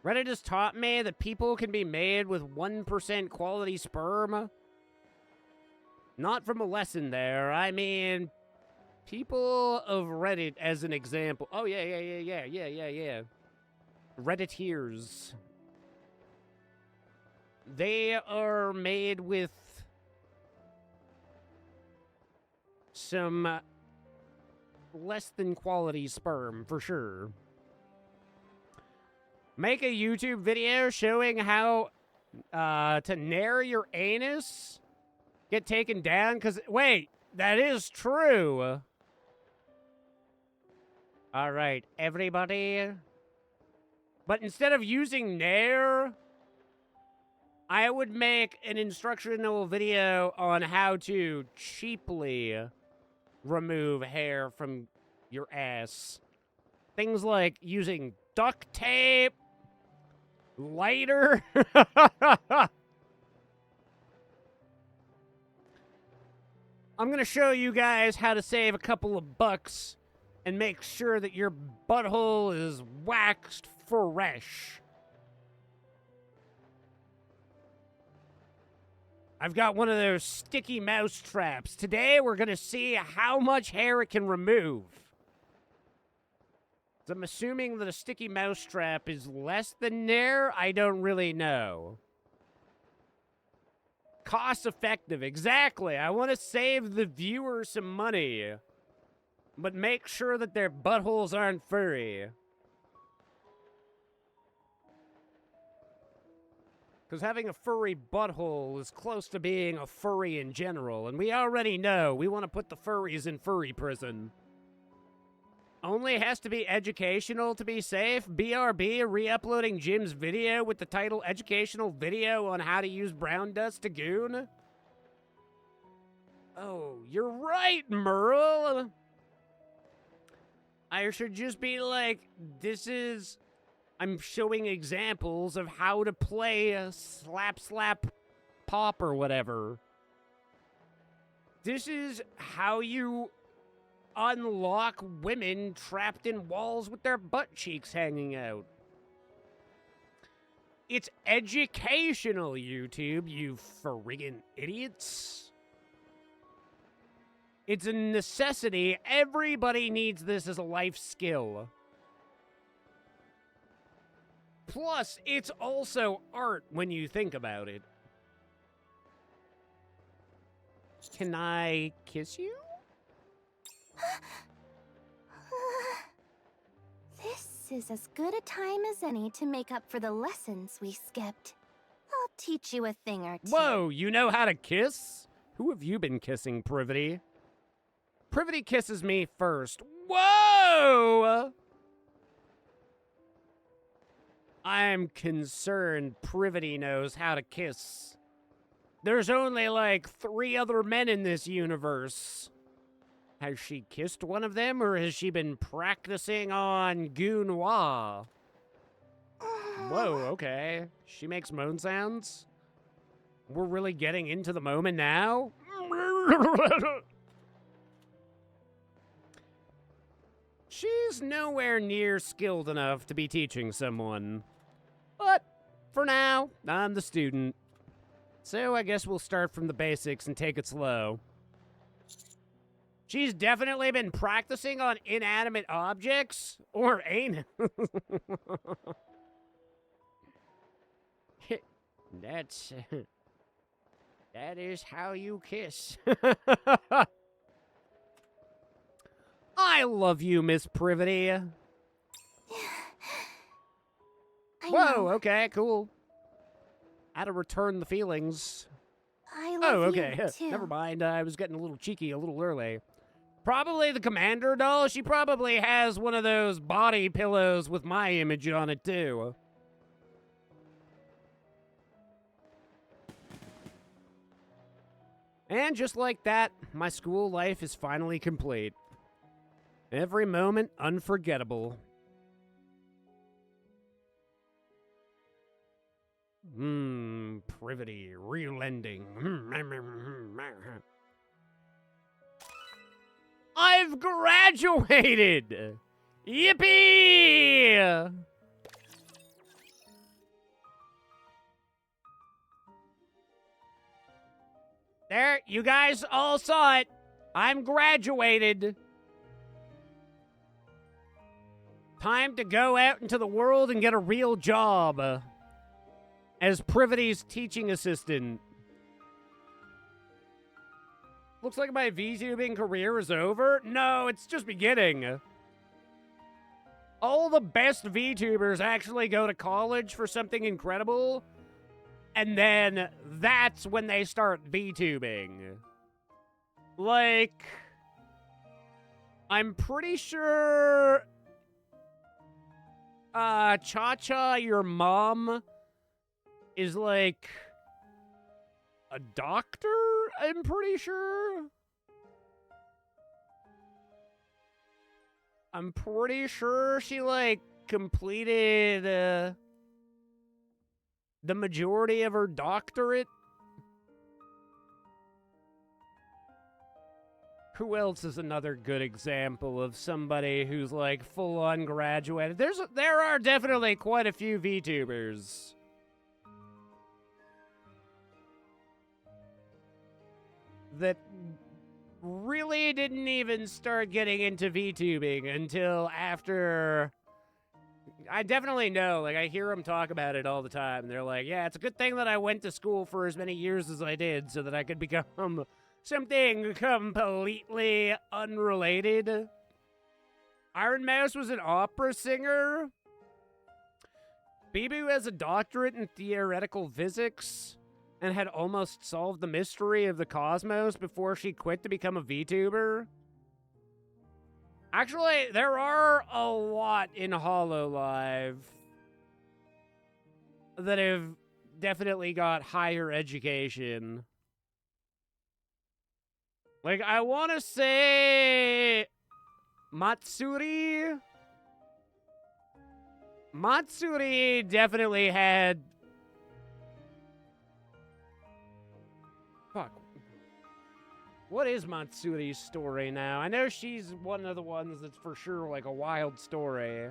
Reddit has taught me that people can be made with 1% quality sperm. Not from a lesson there. I mean, people of Reddit as an example. Oh, yeah. Redditeers. They are made with some less than quality sperm, for sure. Make a YouTube video showing how to nair your anus, get taken down, because, wait, that is true. All right, everybody. But instead of using nair, I would make an instructional video on how to cheaply remove hair from your ass. Things like using duct tape, lighter. I'm going to show you guys how to save a couple of bucks and make sure that your butthole is waxed fresh. I've got one of those sticky mouse traps. Today, we're going to see how much hair it can remove. So I'm assuming that a sticky mouse trap is less than nair. I don't really know. Cost effective. Exactly. I want to save the viewer some money, but make sure that their buttholes aren't furry. Because having a furry butthole is close to being a furry in general, and we already know we want to put the furries in furry prison. Only has to be educational to be safe. BRB re-uploading Jim's video with the title Educational Video on How to Use Brown Dust to Goon. Oh, you're right, Merle. I should just be like, I'm showing examples of how to play a slap pop or whatever. This is how you unlock women trapped in walls with their butt cheeks hanging out. It's educational, YouTube, you friggin' idiots. It's a necessity. Everybody needs this as a life skill. Plus, it's also art when you think about it. Can I kiss you? This is as good a time as any to make up for the lessons we skipped. I'll teach you a thing or two. Whoa, you know how to kiss? Who have you been kissing, Privity? Privity kisses me first. Whoa! I'm concerned Privity knows how to kiss. There's only like 3 other men in this universe. Has she kissed one of them, or has she been practicing on Goonois? Whoa, okay. She makes moan sounds? We're really getting into the moment now? She's nowhere near skilled enough to be teaching someone. But, for now, I'm the student. So I guess we'll start from the basics and take it slow. She's definitely been practicing on inanimate objects? Or anus? That is how you kiss. I love you, Miss Privity. Whoa, okay, cool. How to return the feelings. I love okay. you too. Never mind. I was getting a little cheeky a little early. Probably the Commander doll. She probably has one of those body pillows with my image on it, too. And just like that, my school life is finally complete. Every moment unforgettable. Privity, real ending. I've graduated! Yippee! There, you guys all saw it. I'm graduated. Time to go out into the world and get a real job as Privity's teaching assistant. Looks like my VTubing career is over. No, it's just beginning. All the best VTubers actually go to college for something incredible, and then that's when they start VTubing. Like, I'm pretty sure Cha-Cha, your mom, is like a doctor, I'm pretty sure. I'm pretty sure she, like, completed the majority of her doctorate. Who else is another good example of somebody who's, like, full-on graduated? There are definitely quite a few VTubers. That really didn't even start getting into VTubing until after... I definitely know, like, I hear them talk about it all the time. They're like, yeah, it's a good thing that I went to school for as many years as I did so that I could become something completely unrelated. Iron Mouse was an opera singer. Bibu has a doctorate in theoretical physics and had almost solved the mystery of the cosmos before she quit to become a VTuber. Actually, there are a lot in HoloLive that have definitely got higher education. Like, I want to say Matsuri. Matsuri definitely had... Fuck. What is Matsuri's story now? I know she's one of the ones that's for sure like a wild story.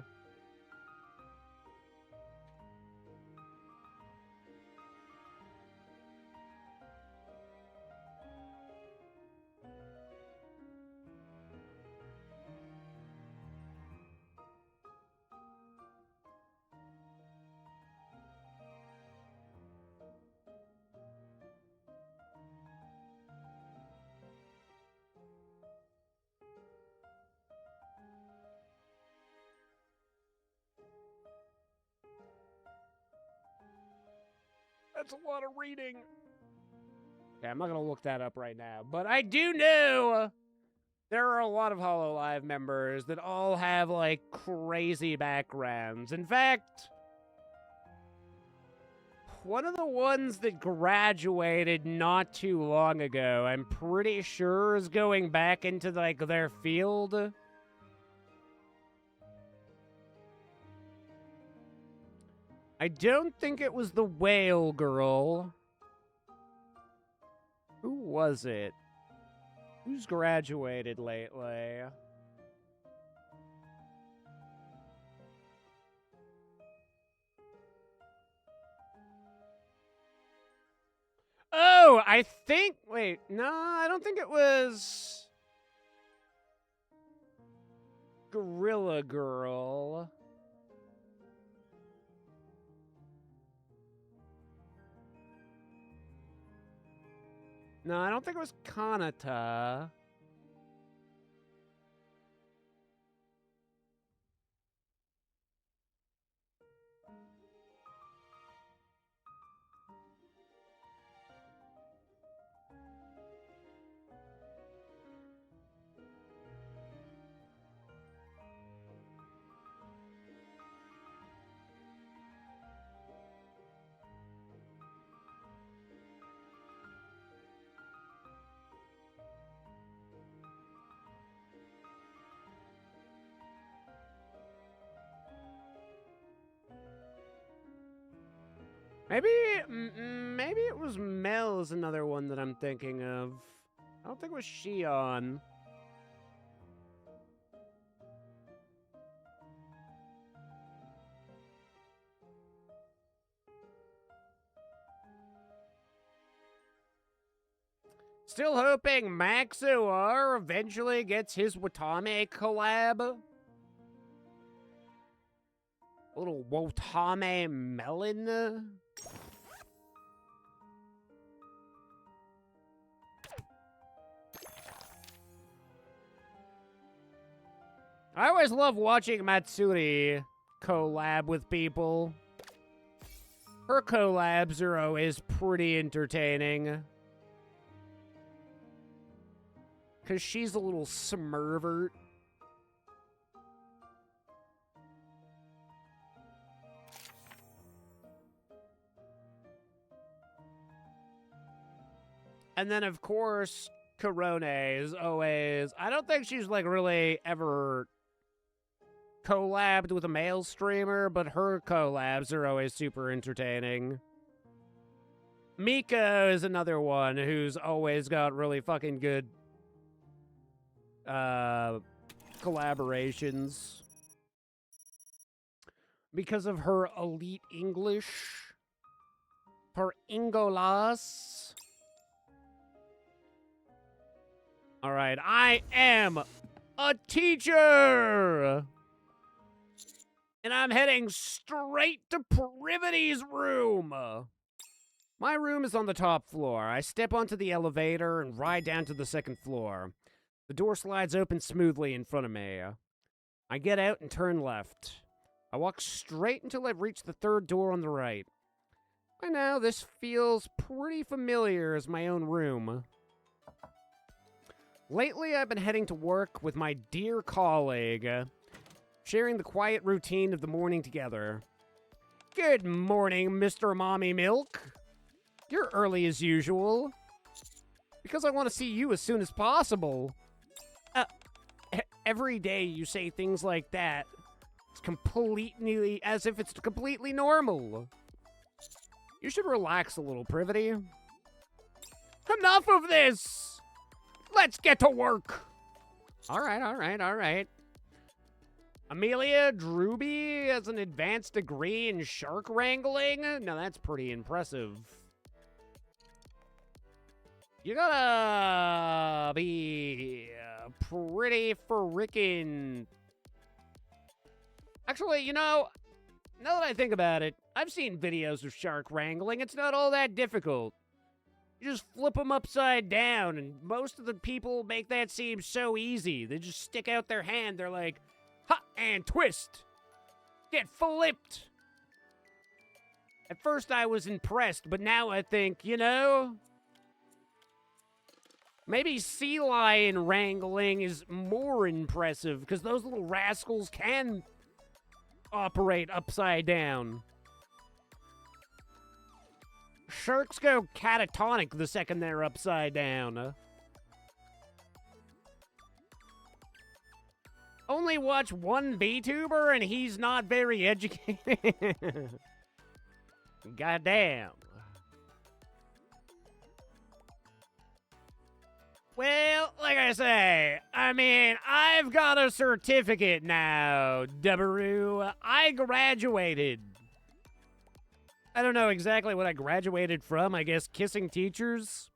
That's a lot of reading. Okay, I'm not going to look that up right now. But I do know there are a lot of HoloLive members that all have, like, crazy backgrounds. In fact, one of the ones that graduated not too long ago, I'm pretty sure is going back into, like, their field. I don't think it was the whale girl. Who was it? Who's graduated lately? Oh, I think... Wait, no, I don't think it was... Gorilla Girl. No, I don't think it was Kanata. Maybe, maybe it was Mel is another one that I'm thinking of. I don't think it was Shion. Still hoping Maxuar eventually gets his Watame collab. A little Watame melon. I always love watching Matsuri collab with people. Her collabs are always pretty entertaining. Because she's a little smurvert. And then, of course, Korone is always... I don't think she's, like, really ever collabed with a male streamer, but her collabs are always super entertaining. Miko is another one who's always got really fucking good collaborations. Because of her elite English. Her Ingolas. Alright, I am a teacher! And I'm heading straight to Privity's room! My room is on the top floor. I step onto the elevator and ride down to the second floor. The door slides open smoothly in front of me. I get out and turn left. I walk straight until I've reached the third door on the right. By now, this feels pretty familiar as my own room. Lately, I've been heading to work with my dear colleague, sharing the quiet routine of the morning together. Good morning, Mr. Mommy Milk. You're early as usual. Because I want to see you as soon as possible. Every day you say things like that. It's completely, as if it's completely normal. You should relax a little, Privity. Enough of this! Let's get to work! Alright. Amelia Druby has an advanced degree in shark wrangling? Now that's pretty impressive. You gotta be pretty frickin'... Actually, you know, now that I think about it, I've seen videos of shark wrangling. It's not all that difficult. You just flip them upside down, and most of the people make that seem so easy. They just stick out their hand. They're like, ha, and twist. Get flipped. At first I was impressed, but now I think, you know, maybe sea lion wrangling is more impressive, because those little rascals can operate upside down. Sharks go catatonic the second they're upside down. Only watch one VTuber and he's not very educated. Goddamn. Well, like I say, I mean, I've got a certificate now, Dubberoo. I graduated. I don't know exactly what I graduated from. I guess kissing teachers.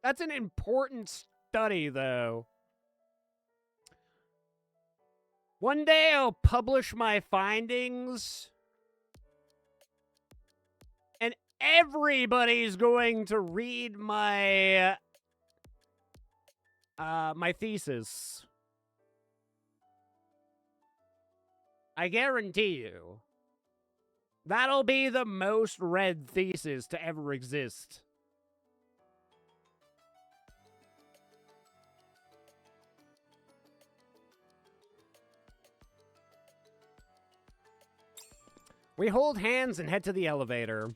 That's an important study, though. One day I'll publish my findings. And everybody's going to read my... my thesis. I guarantee you. That'll be the most read thesis to ever exist. We hold hands and head to the elevator.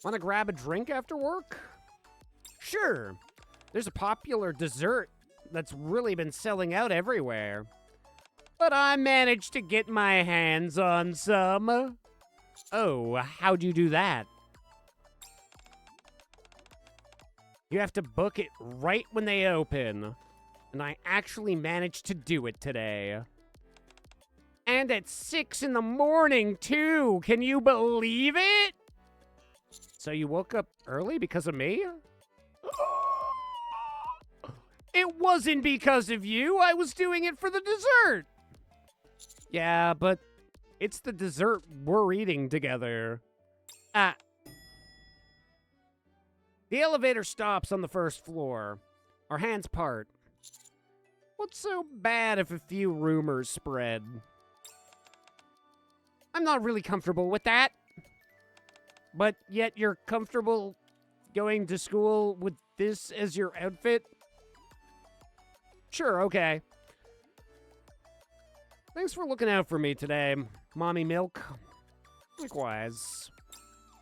Want to grab a drink after work? Sure. There's a popular dessert that's really been selling out everywhere. But I managed to get my hands on some. Oh, how'd you do that? You have to book it right when they open. And I actually managed to do it today. And at 6 in the morning, too. Can you believe it? So you woke up early because of me? It wasn't because of you. I was doing it for the dessert. Yeah, but it's the dessert we're eating together. The elevator stops on the first floor. Our hands part. What's so bad if a few rumors spread? I'm not really comfortable with that. But yet you're comfortable going to school with this as your outfit? Sure, okay. Thanks for looking out for me today, Mommy Milk. Likewise.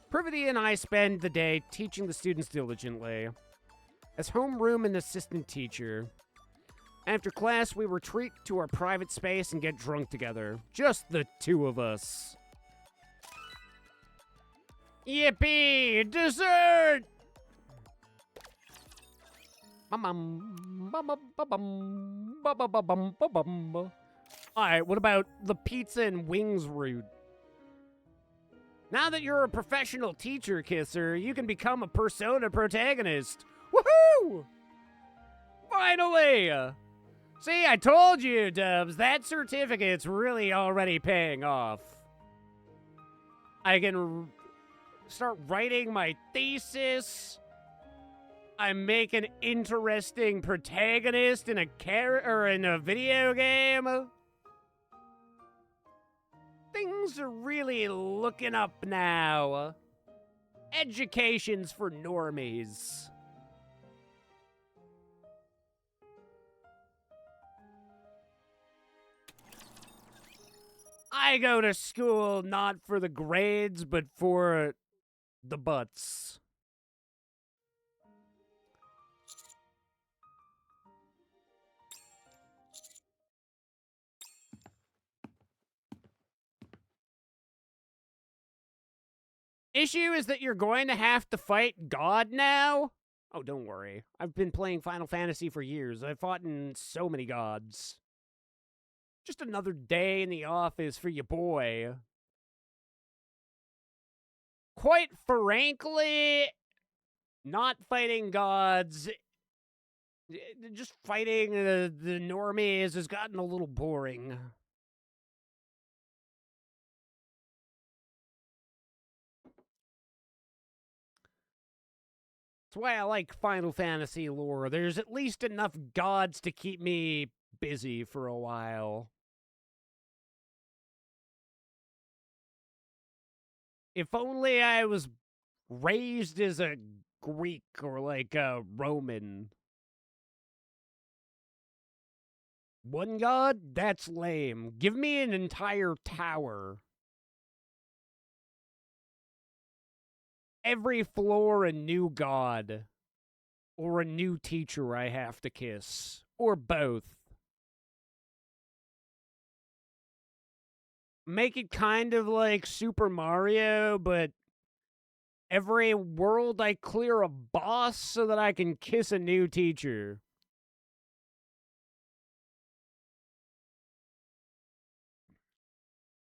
Privity and I spend the day teaching the students diligently. As homeroom and assistant teacher. After class, we retreat to our private space and get drunk together. Just the two of us. Yippee! Dessert! Alright, what about the pizza and wings route? Now that you're a professional teacher kisser, you can become a persona protagonist. Woohoo! Finally! See, I told you, Dubs, that certificate's really already paying off. I can start writing my thesis. I make an interesting protagonist in a video game. Things are really looking up now. Education's for normies. I go to school not for the grades, but for the butts. Issue is that you're going to have to fight God now? Oh, don't worry. I've been playing Final Fantasy for years. I've fought in so many gods. Just another day in the office for your boy. Quite frankly, not fighting gods, just fighting the normies has gotten a little boring. That's why I like Final Fantasy lore. There's at least enough gods to keep me busy for a while. If only I was raised as a Greek or like a Roman. One god? That's lame. Give me an entire tower. Every floor a new god. Or a new teacher I have to kiss. Or both. Make it kind of like Super Mario, but every world I clear a boss so that I can kiss a new teacher.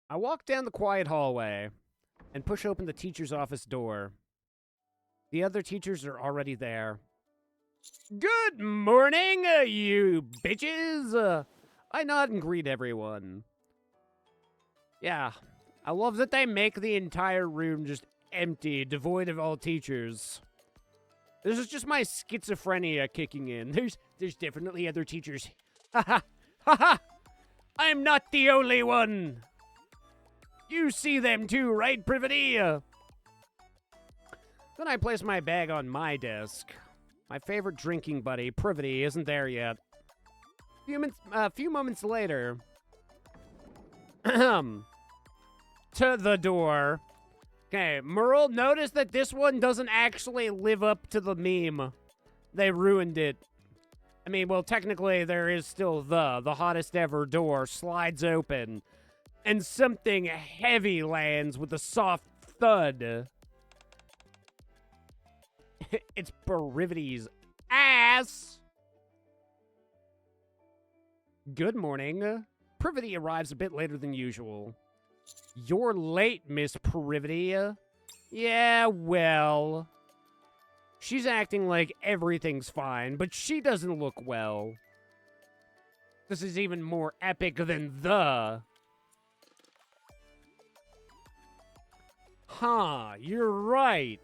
I walk down the quiet hallway and push open the teacher's office door. The other teachers are already there. Good morning, you bitches! I nod and greet everyone. Yeah, I love that they make the entire room just empty, devoid of all teachers. This is just my schizophrenia kicking in. There's definitely other teachers. Haha! Haha! I'm not the only one! You see them too, right, Privity? Then I place my bag on my desk. My favorite drinking buddy, Privity, isn't there yet. A few moments later... to the door. Okay, Merle, notice that this one doesn't actually live up to the meme. They ruined it. I mean, well, technically, there is still the hottest ever door slides open, and something heavy lands with a soft thud. It's Perivity's ass. Good morning. Privity arrives a bit later than usual. You're late, Miss Privity. Yeah, well. She's acting like everything's fine, but she doesn't look well. This is even more epic than the. Huh, you're right.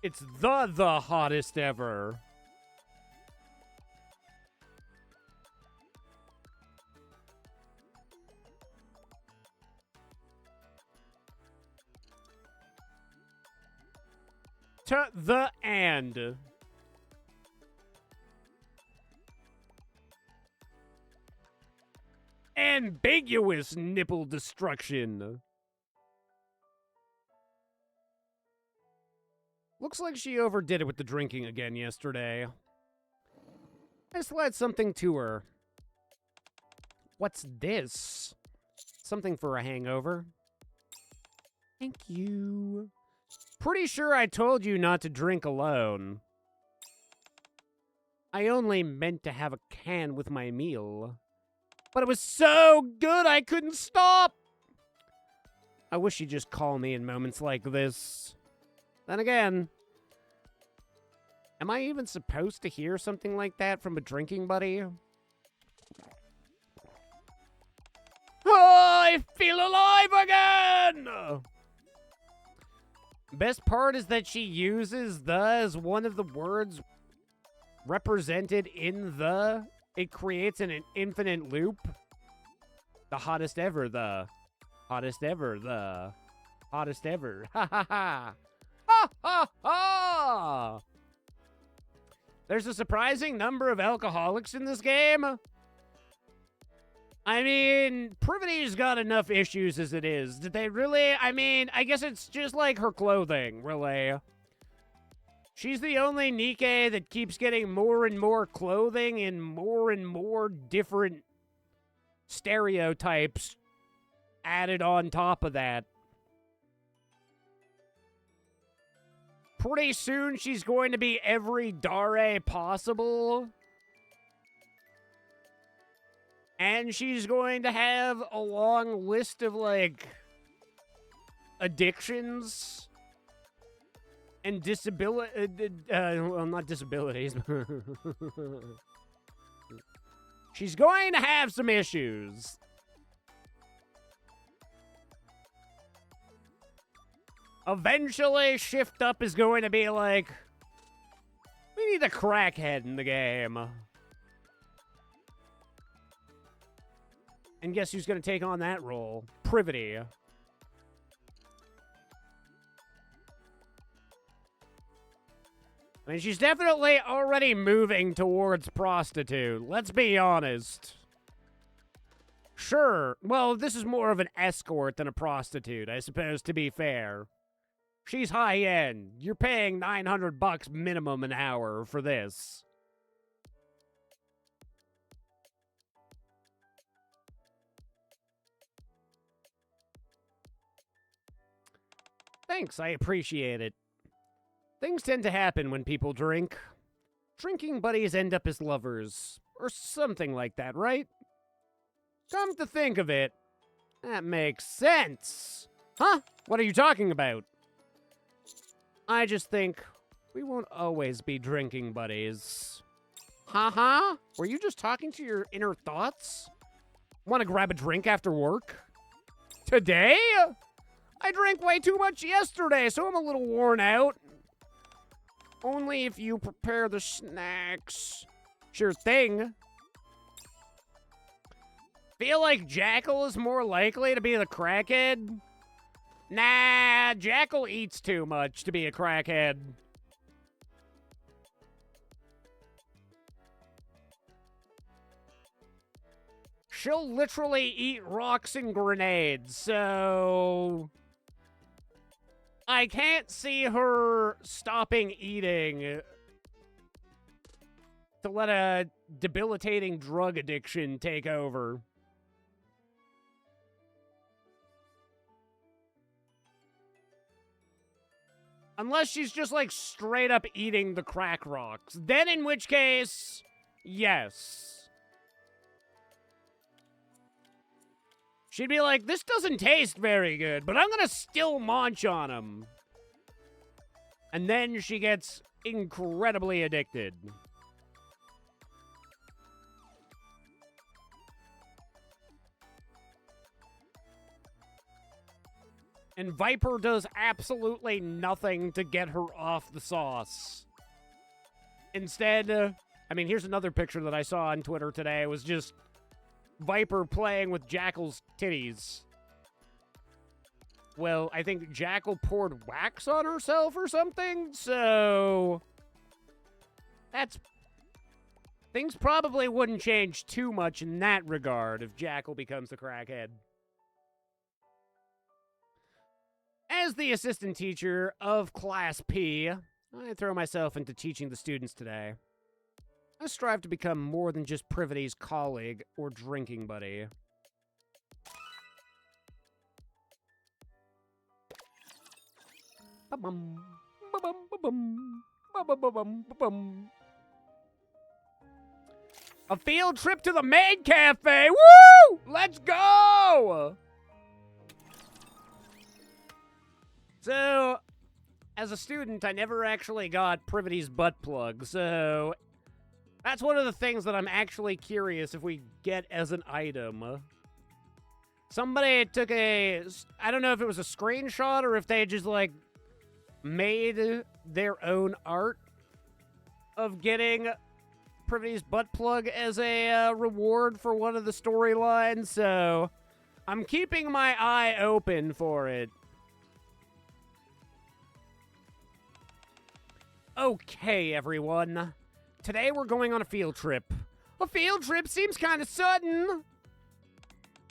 It's the hottest ever. To the and. Ambiguous nipple destruction. Looks like she overdid it with the drinking again yesterday. I slid something to her. What's this? Something for a hangover. Thank you. Pretty sure I told you not to drink alone. I only meant to have a can with my meal. But it was so good I couldn't stop! I wish she'd just call me in moments like this. Then again, am I even supposed to hear something like that from a drinking buddy? Oh, I feel alive again! Best part is that she uses the as one of the words represented in the. It creates an infinite loop. The hottest ever, the. Hottest ever, the. Hottest ever. Ha ha ha! Ha ha ha! There's a surprising number of alcoholics in this game. I mean, Privity's got enough issues as it is. Did they really? I mean, I guess it's just like her clothing, really. She's the only Nikke that keeps getting more and more clothing and more different stereotypes added on top of that. Pretty soon, she's going to be every Dare possible. And she's going to have a long list of, like, addictions and well, not disabilities. She's going to have some issues. Eventually, Shift Up is going to be like, we need a crackhead in the game. And guess who's going to take on that role? Privity. I mean, she's definitely already moving towards prostitute. Let's be honest. Sure. Well, this is more of an escort than a prostitute, I suppose, to be fair. She's high-end. You're paying $900 minimum an hour for this. Thanks, I appreciate it. Things tend to happen when people drink. Drinking buddies end up as lovers, or something like that, right? Come to think of it, that makes sense. Huh? What are you talking about? I just think we won't always be drinking buddies. Ha-ha? Were you just talking to your inner thoughts? Want to grab a drink after work? Today? I drank way too much yesterday, so I'm a little worn out. Only if you prepare the snacks. Sure thing. Feel like Jackal is more likely to be the crackhead? Nah, Jackal eats too much to be a crackhead. She'll literally eat rocks and grenades, so I can't see her stopping eating to let a debilitating drug addiction take over. Unless she's just, like, straight up eating the crack rocks. Then, in which case, yes. She'd be like, this doesn't taste very good, but I'm gonna still munch on them. And then she gets incredibly addicted. And Viper does absolutely nothing to get her off the sauce. Instead, I mean, here's another picture that I saw on Twitter today. It was just Viper playing with Jackal's titties. Well, I think Jackal poured wax on herself or something, so that's... Things probably wouldn't change too much in that regard if Jackal becomes the crackhead. As the assistant teacher of Class P, I throw myself into teaching the students today. I strive to become more than just Privity's colleague or drinking buddy. Ba-bum, ba-bum, ba-bum, ba-bum, ba-bum. A field trip to the Maid Cafe! Woo! Let's go! So, as a student, I never actually got Privity's butt plug, so that's one of the things that I'm actually curious if we get as an item. Somebody took I don't know if it was a screenshot or if they just, like, made their own art of getting Privity's butt plug as a reward for one of the storylines, so I'm keeping my eye open for it. Okay, everyone. Today we're going on a field trip. A field trip seems kind of sudden.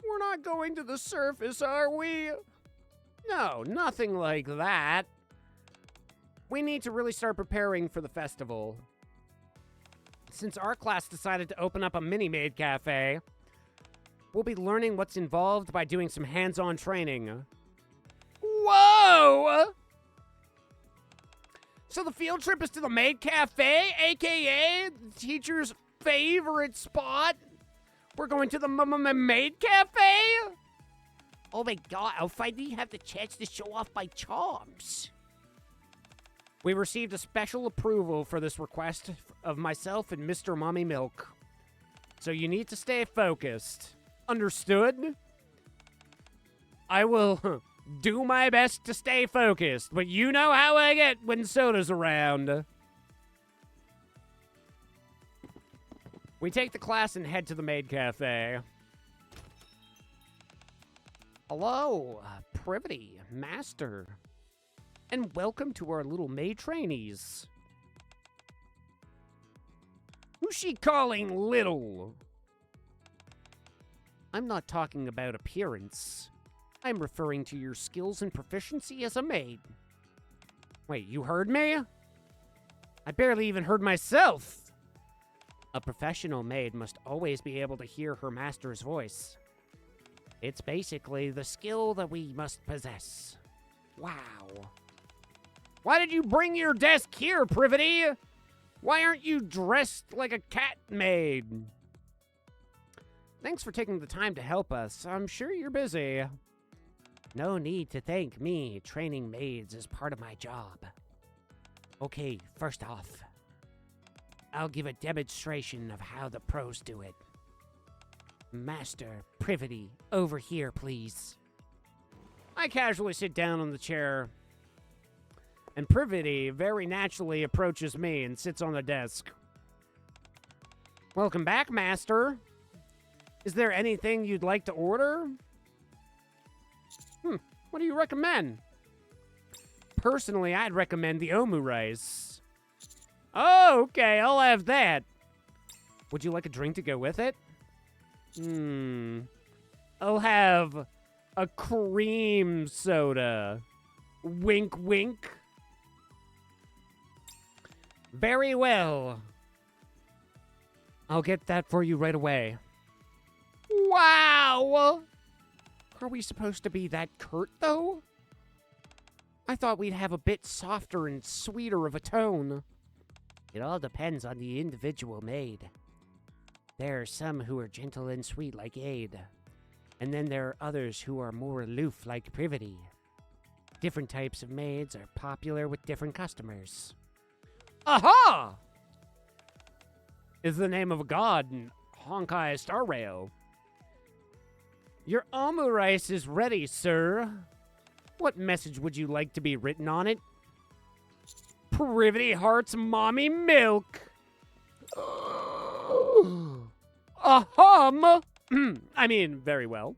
We're not going to the surface, are we? No, nothing like that. We need to really start preparing for the festival. Since our class decided to open up a mini-maid cafe, we'll be learning what's involved by doing some hands-on training. Whoa! So the field trip is to the Maid Cafe, a.k.a. the teacher's favorite spot? We're going to the Maid Cafe? Oh my god, I'll finally have the chance to show off my charms. We received a special approval for this request of myself and Mr. Mommy Milk. So you need to stay focused. Understood? I will do my best to stay focused, but you know how I get when Soda's around. We take the class and head to the Maid Cafe. Hello, Privity, Master. And welcome to our little maid trainees. Who's she calling little? I'm not talking about appearance. I'm referring to your skills and proficiency as a maid. Wait, you heard me? I barely even heard myself. A professional maid must always be able to hear her master's voice. It's basically the skill that we must possess. Wow. Why did you bring your desk here, Privity? Why aren't you dressed like a cat maid? Thanks for taking the time to help us. I'm sure you're busy. No need to thank me. Training maids is part of my job. Okay, first off, I'll give a demonstration of how the pros do it. Master Privity, over here, please. I casually sit down on the chair, and Privity very naturally approaches me and sits on the desk. Welcome back, Master. Is there anything you'd like to order? What do you recommend? Personally, I'd recommend the omu rice. Oh, okay, I'll have that. Would you like a drink to go with it? I'll have a cream soda. Wink, wink. Very well. I'll get that for you right away. Wow! Are we supposed to be that curt, though? I thought we'd have a bit softer and sweeter of a tone. It all depends on the individual maid. There are some who are gentle and sweet like Aid, and then there are others who are more aloof like Privity. Different types of maids are popular with different customers. Aha! Is the name of a god in Honkai Star Rail. Your omurice is ready, sir. What message would you like to be written on it? Privity Heart's mommy milk. I mean, very well.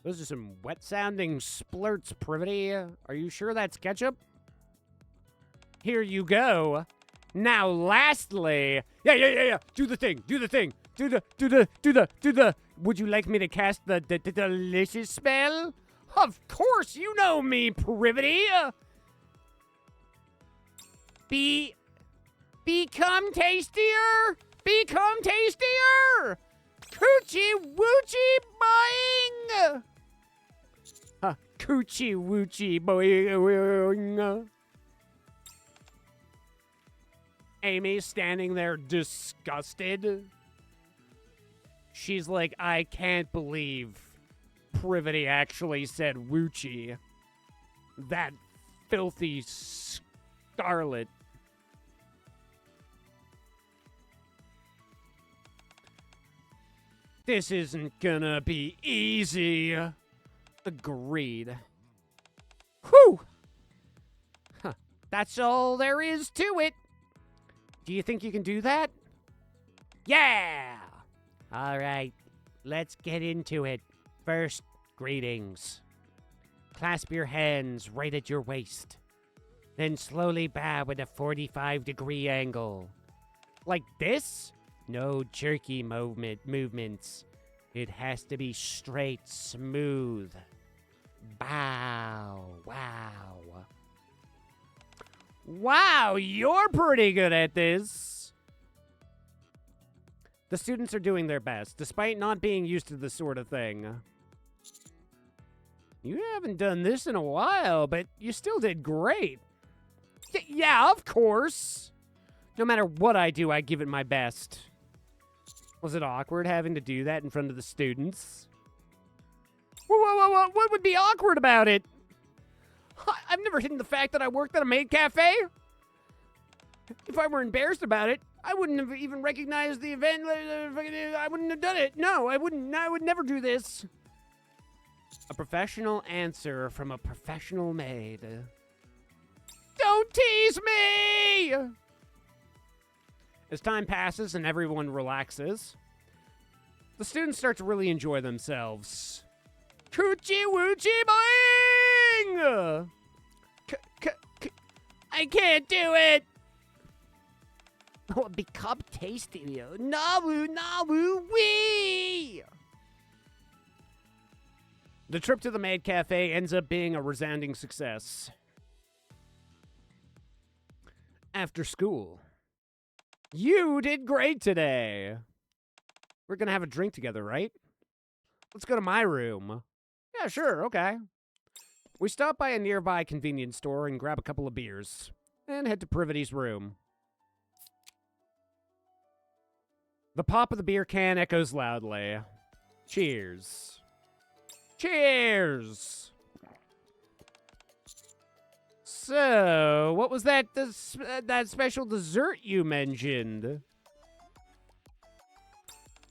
Those are some wet-sounding splurts, Privity. Are you sure that's ketchup? Here you go. Now, lastly... Yeah. Do the thing. Do the... Would you like me to cast the delicious spell? Of course, you know me, Privity. Become tastier! Become tastier! Coochie woochie boing! Coochie woochie boing. Amy's standing there disgusted. She's like, I can't believe Privity actually said woochie. That filthy starlet. This isn't gonna be easy. Agreed. Whew! Huh. That's all there is to it. Do you think you can do that? Yeah! All right, let's get into it. First, greetings. Clasp your hands right at your waist. Then slowly bow at a 45-degree angle. Like this? No jerky movements. It has to be straight, smooth. Bow. Wow. Wow, you're pretty good at this. The students are doing their best, despite not being used to this sort of thing. You haven't done this in a while, but you still did great. Yeah, of course. No matter what I do, I give it my best. Was it awkward having to do that in front of the students? Whoa, what would be awkward about it? I've never hidden the fact that I worked at a maid cafe. If I were embarrassed about it, I wouldn't have even recognized the event. I wouldn't have done it. No, I wouldn't. I would never do this. A professional answer from a professional maid. Don't tease me! As time passes and everyone relaxes, the students start to really enjoy themselves. Coochie woochie boing! I can't do it! Oh, become tasty. Nawu, wee! The trip to the maid cafe ends up being a resounding success. After school. You did great today. We're gonna have a drink together, right? Let's go to my room. Yeah, sure, okay. We stop by a nearby convenience store and grab a couple of beers, and head to Privity's room. The pop of the beer can echoes loudly. Cheers. Cheers! So, what was that special dessert you mentioned?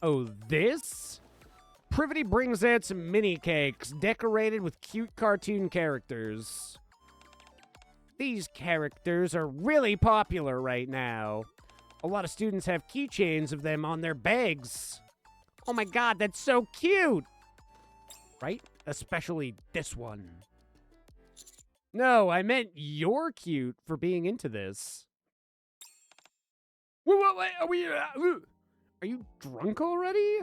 Oh, this? Privity brings out some mini cakes decorated with cute cartoon characters. These characters are really popular right now. A lot of students have keychains of them on their bags. Oh my god, that's so cute! Right? Especially this one. No, I meant you're cute for being into this. Wait, are you drunk already?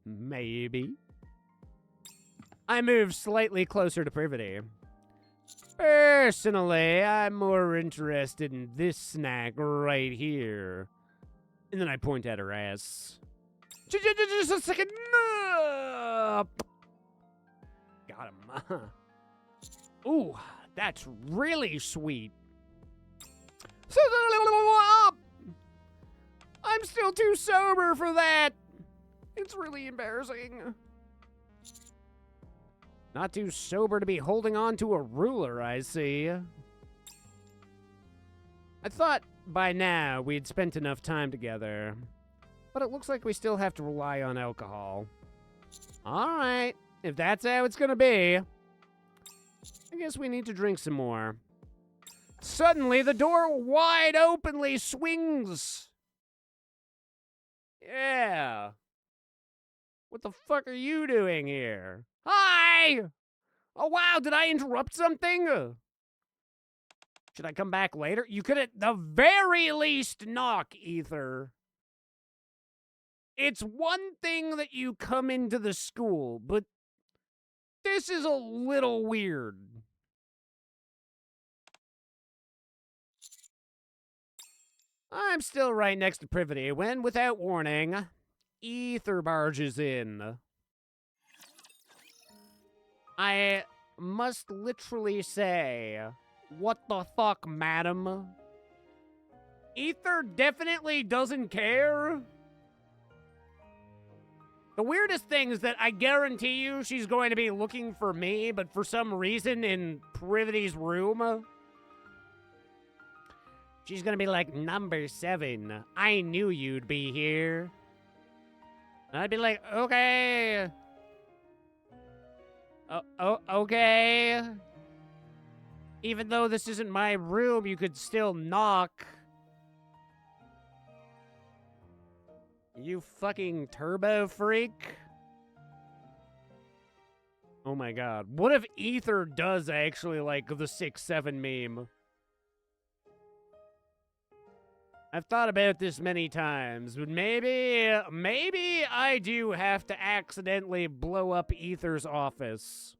Maybe. I move slightly closer to Privity. Personally, I'm more interested in this snack right here. And then I point at her ass. Just a second. Got him. Ooh, that's really sweet. I'm still too sober for that. It's really embarrassing. Not too sober to be holding on to a ruler, I see. I thought by now we'd spent enough time together, but it looks like we still have to rely on alcohol. Alright, if that's how it's gonna be, I guess we need to drink some more. Suddenly, the door wide openly swings. Yeah. What the fuck are you doing here? Hi! Oh, wow, did I interrupt something? Should I come back later? You could at the very least knock, Ether. It's one thing that you come into the school, but this is a little weird. I'm still right next to Privity when, without warning, Ether barges in. I must literally say, what the fuck, madam? Ether definitely doesn't care. The weirdest thing is that I guarantee you she's going to be looking for me, but for some reason in Privity's room, she's gonna be like, number 7, I knew you'd be here. And I'd be like, okay. Okay. Even though this isn't my room, you could still knock. You fucking turbo freak. Oh my god. What if Ether does actually like the 6-7 meme? I've thought about this many times, but maybe I do have to accidentally blow up Ether's office.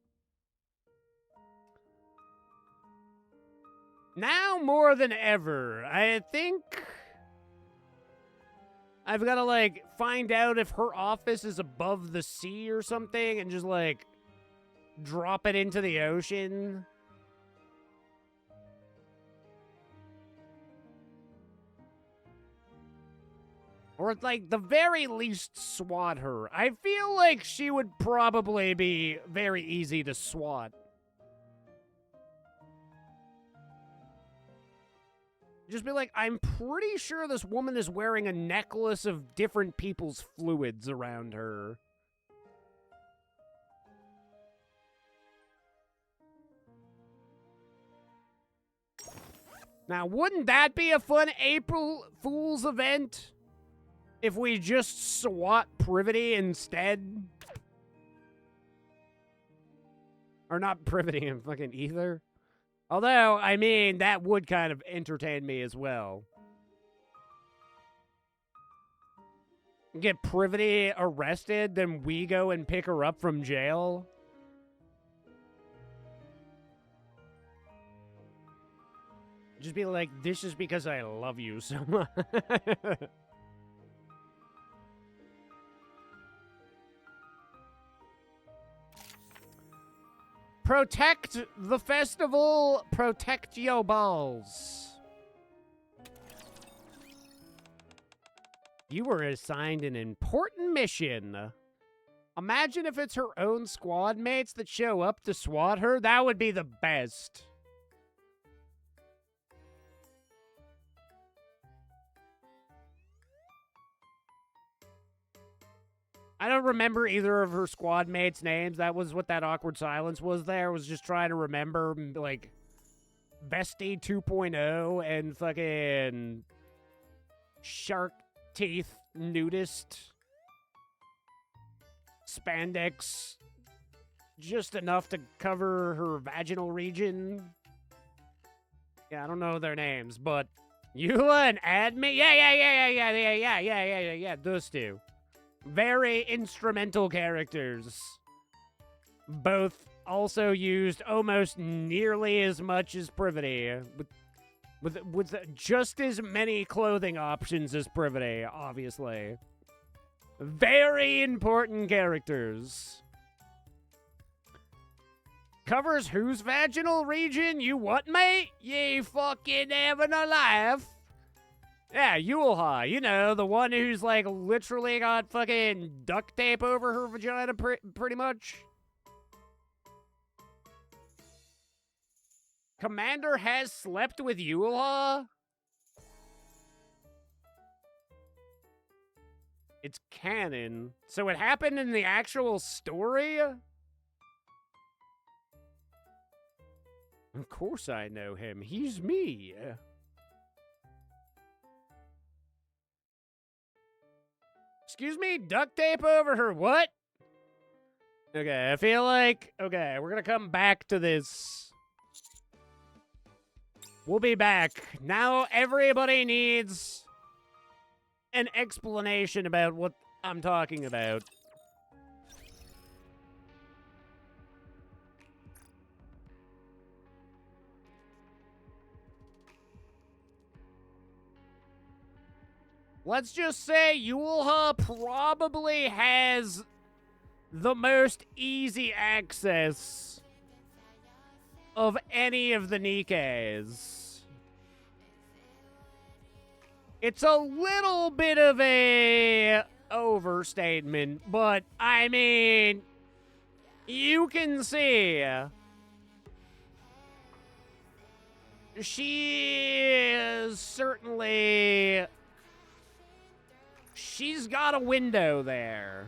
Now more than ever, I think I've got to, like, find out if her office is above the sea or something and just, like, drop it into the ocean. Or, at, like, the very least, swat her. I feel like she would probably be very easy to swat. Just be like, I'm pretty sure this woman is wearing a necklace of different people's fluids around her. Now, wouldn't that be a fun April Fool's event? If we just swat Privity instead? Or not Privity and fucking Ether? Although, I mean, that would kind of entertain me as well. Get Privity arrested, then we go and pick her up from jail. Just be like, this is because I love you so much. Protect the festival, protect your balls. You were assigned an important mission. Imagine if it's her own squad mates that show up to swat her. That would be the best. I don't remember either of her squad mates' names. That was what that awkward silence was there. Was just trying to remember, like, Bestie 2.0 and fucking Shark Teeth Nudist. Spandex. Just enough to cover her vaginal region. Yeah, I don't know their names, but Eula and Adme? Yeah, those two. Very instrumental characters. Both also used almost nearly as much as Privity, with just as many clothing options as Privity, obviously. Very important characters. Covers whose vaginal region? You what, mate? You fucking having a laugh? Yeah, Yulha, you know, the one who's, like, literally got fucking duct tape over her vagina pretty much. Commander has slept with Yulha? It's canon. So it happened in the actual story? Of course I know him. He's me. Excuse me? Duct tape over her what? Okay, I feel like... Okay, we're gonna come back to this. We'll be back. Now everybody needs an explanation about what I'm talking about. Let's just say Yulha probably has the most easy access of any of the Nikes. It's a little bit of a overstatement, but I mean, you can see she is certainly... She's got a window there.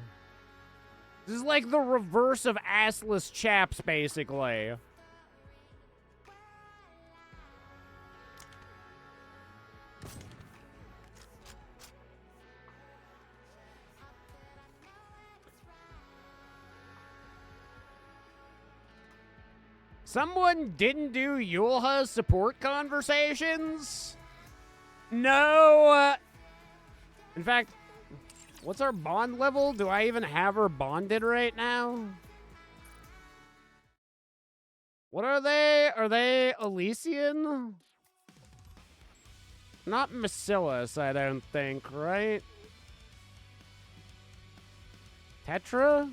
This is like the reverse of assless chaps, basically. Someone didn't do Yulha's support conversations? No. In fact, what's our bond level? Do I even have her bonded right now? What are they? Are they Elysian? Not Macillus, I don't think, right? Tetra?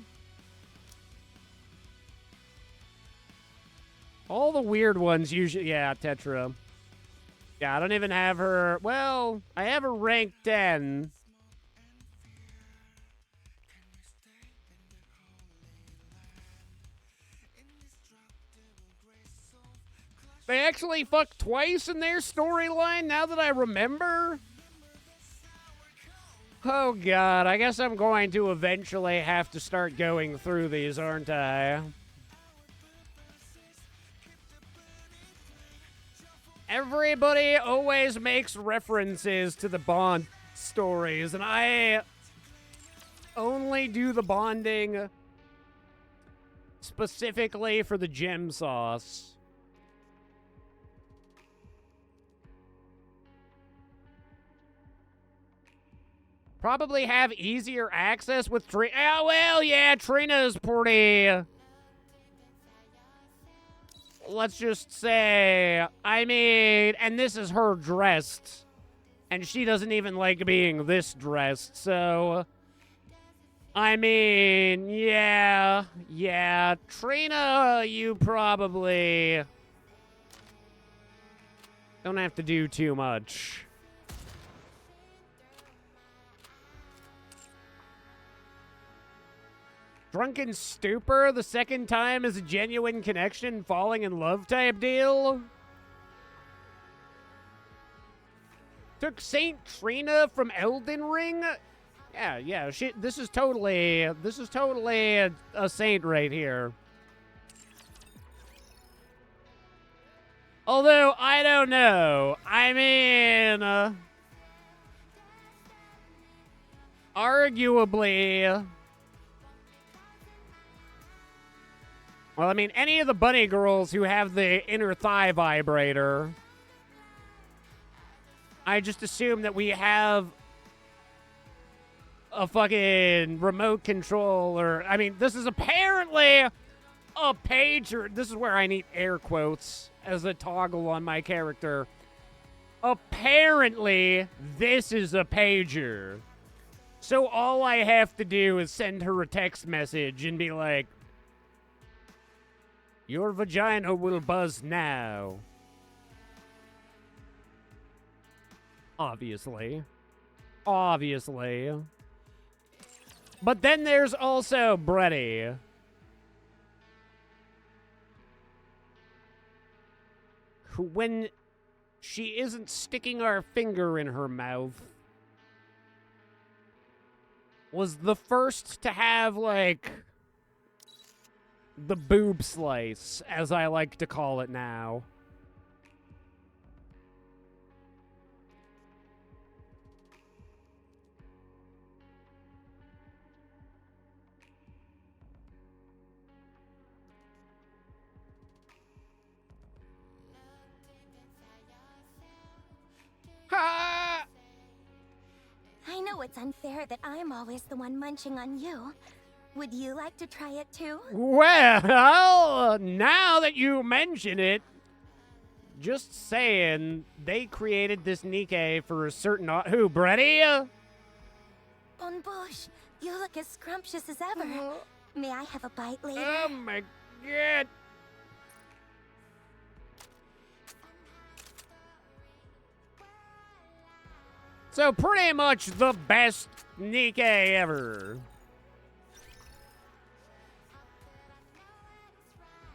All the weird ones usually... Yeah, Tetra. Yeah, I don't even have her... Well, I have her rank 10. They actually fucked twice in their storyline, now that I remember? Oh god, I guess I'm going to eventually have to start going through these, aren't I? Everybody always makes references to the Bond stories, and I only do the bonding specifically for the gem sauce. Probably have easier access with Trina. Oh, well, yeah, Trina's pretty... Let's just say, I mean, and this is her dressed, and she doesn't even like being this dressed, so, I mean, yeah, Trina, you probably don't have to do too much. Drunken stupor, the second time is a genuine connection, falling in love type deal. Took Saint Trina from Elden Ring. Yeah, this is totally a saint right here. Although, I don't know. I mean, arguably... Well, I mean, any of the bunny girls who have the inner thigh vibrator, I just assume that we have a fucking remote control, or, I mean, this is apparently a pager. This is where I need air quotes as a toggle on my character. Apparently, this is a pager. So all I have to do is send her a text message and be like, your vagina will buzz now. Obviously. Obviously. But then there's also Bretty. Who, when she isn't sticking her finger in her mouth, was the first to have, like, the boob slice, as I like to call it now. Ha! I know it's unfair that I'm always the one munching on you. Would you like to try it too? Well, now that you mention it, just saying, they created this Nikkei for a certain... Who, Bretty? Bon Bouche, you look as scrumptious as ever. May I have a bite later? Oh my god. So pretty much the best Nikkei ever.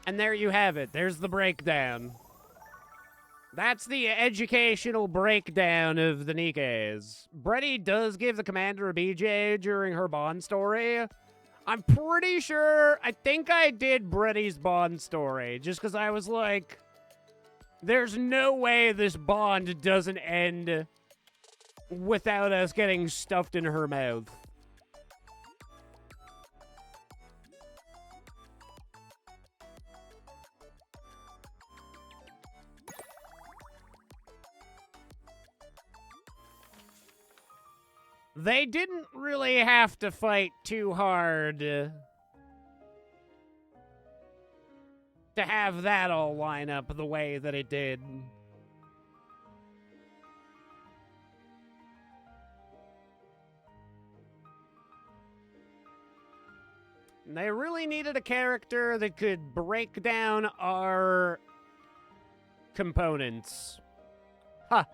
And there you have it. There's the breakdown. That's the educational breakdown of the Nikkeis. Bretty does give the commander a BJ during her Bond story. I'm pretty sure, I think I did Bretty's Bond story, just because I was like, there's no way this Bond doesn't end without us getting stuffed in her mouth. They didn't really have to fight too hard to have that all line up the way that it did. They really needed a character that could break down our components. Ha!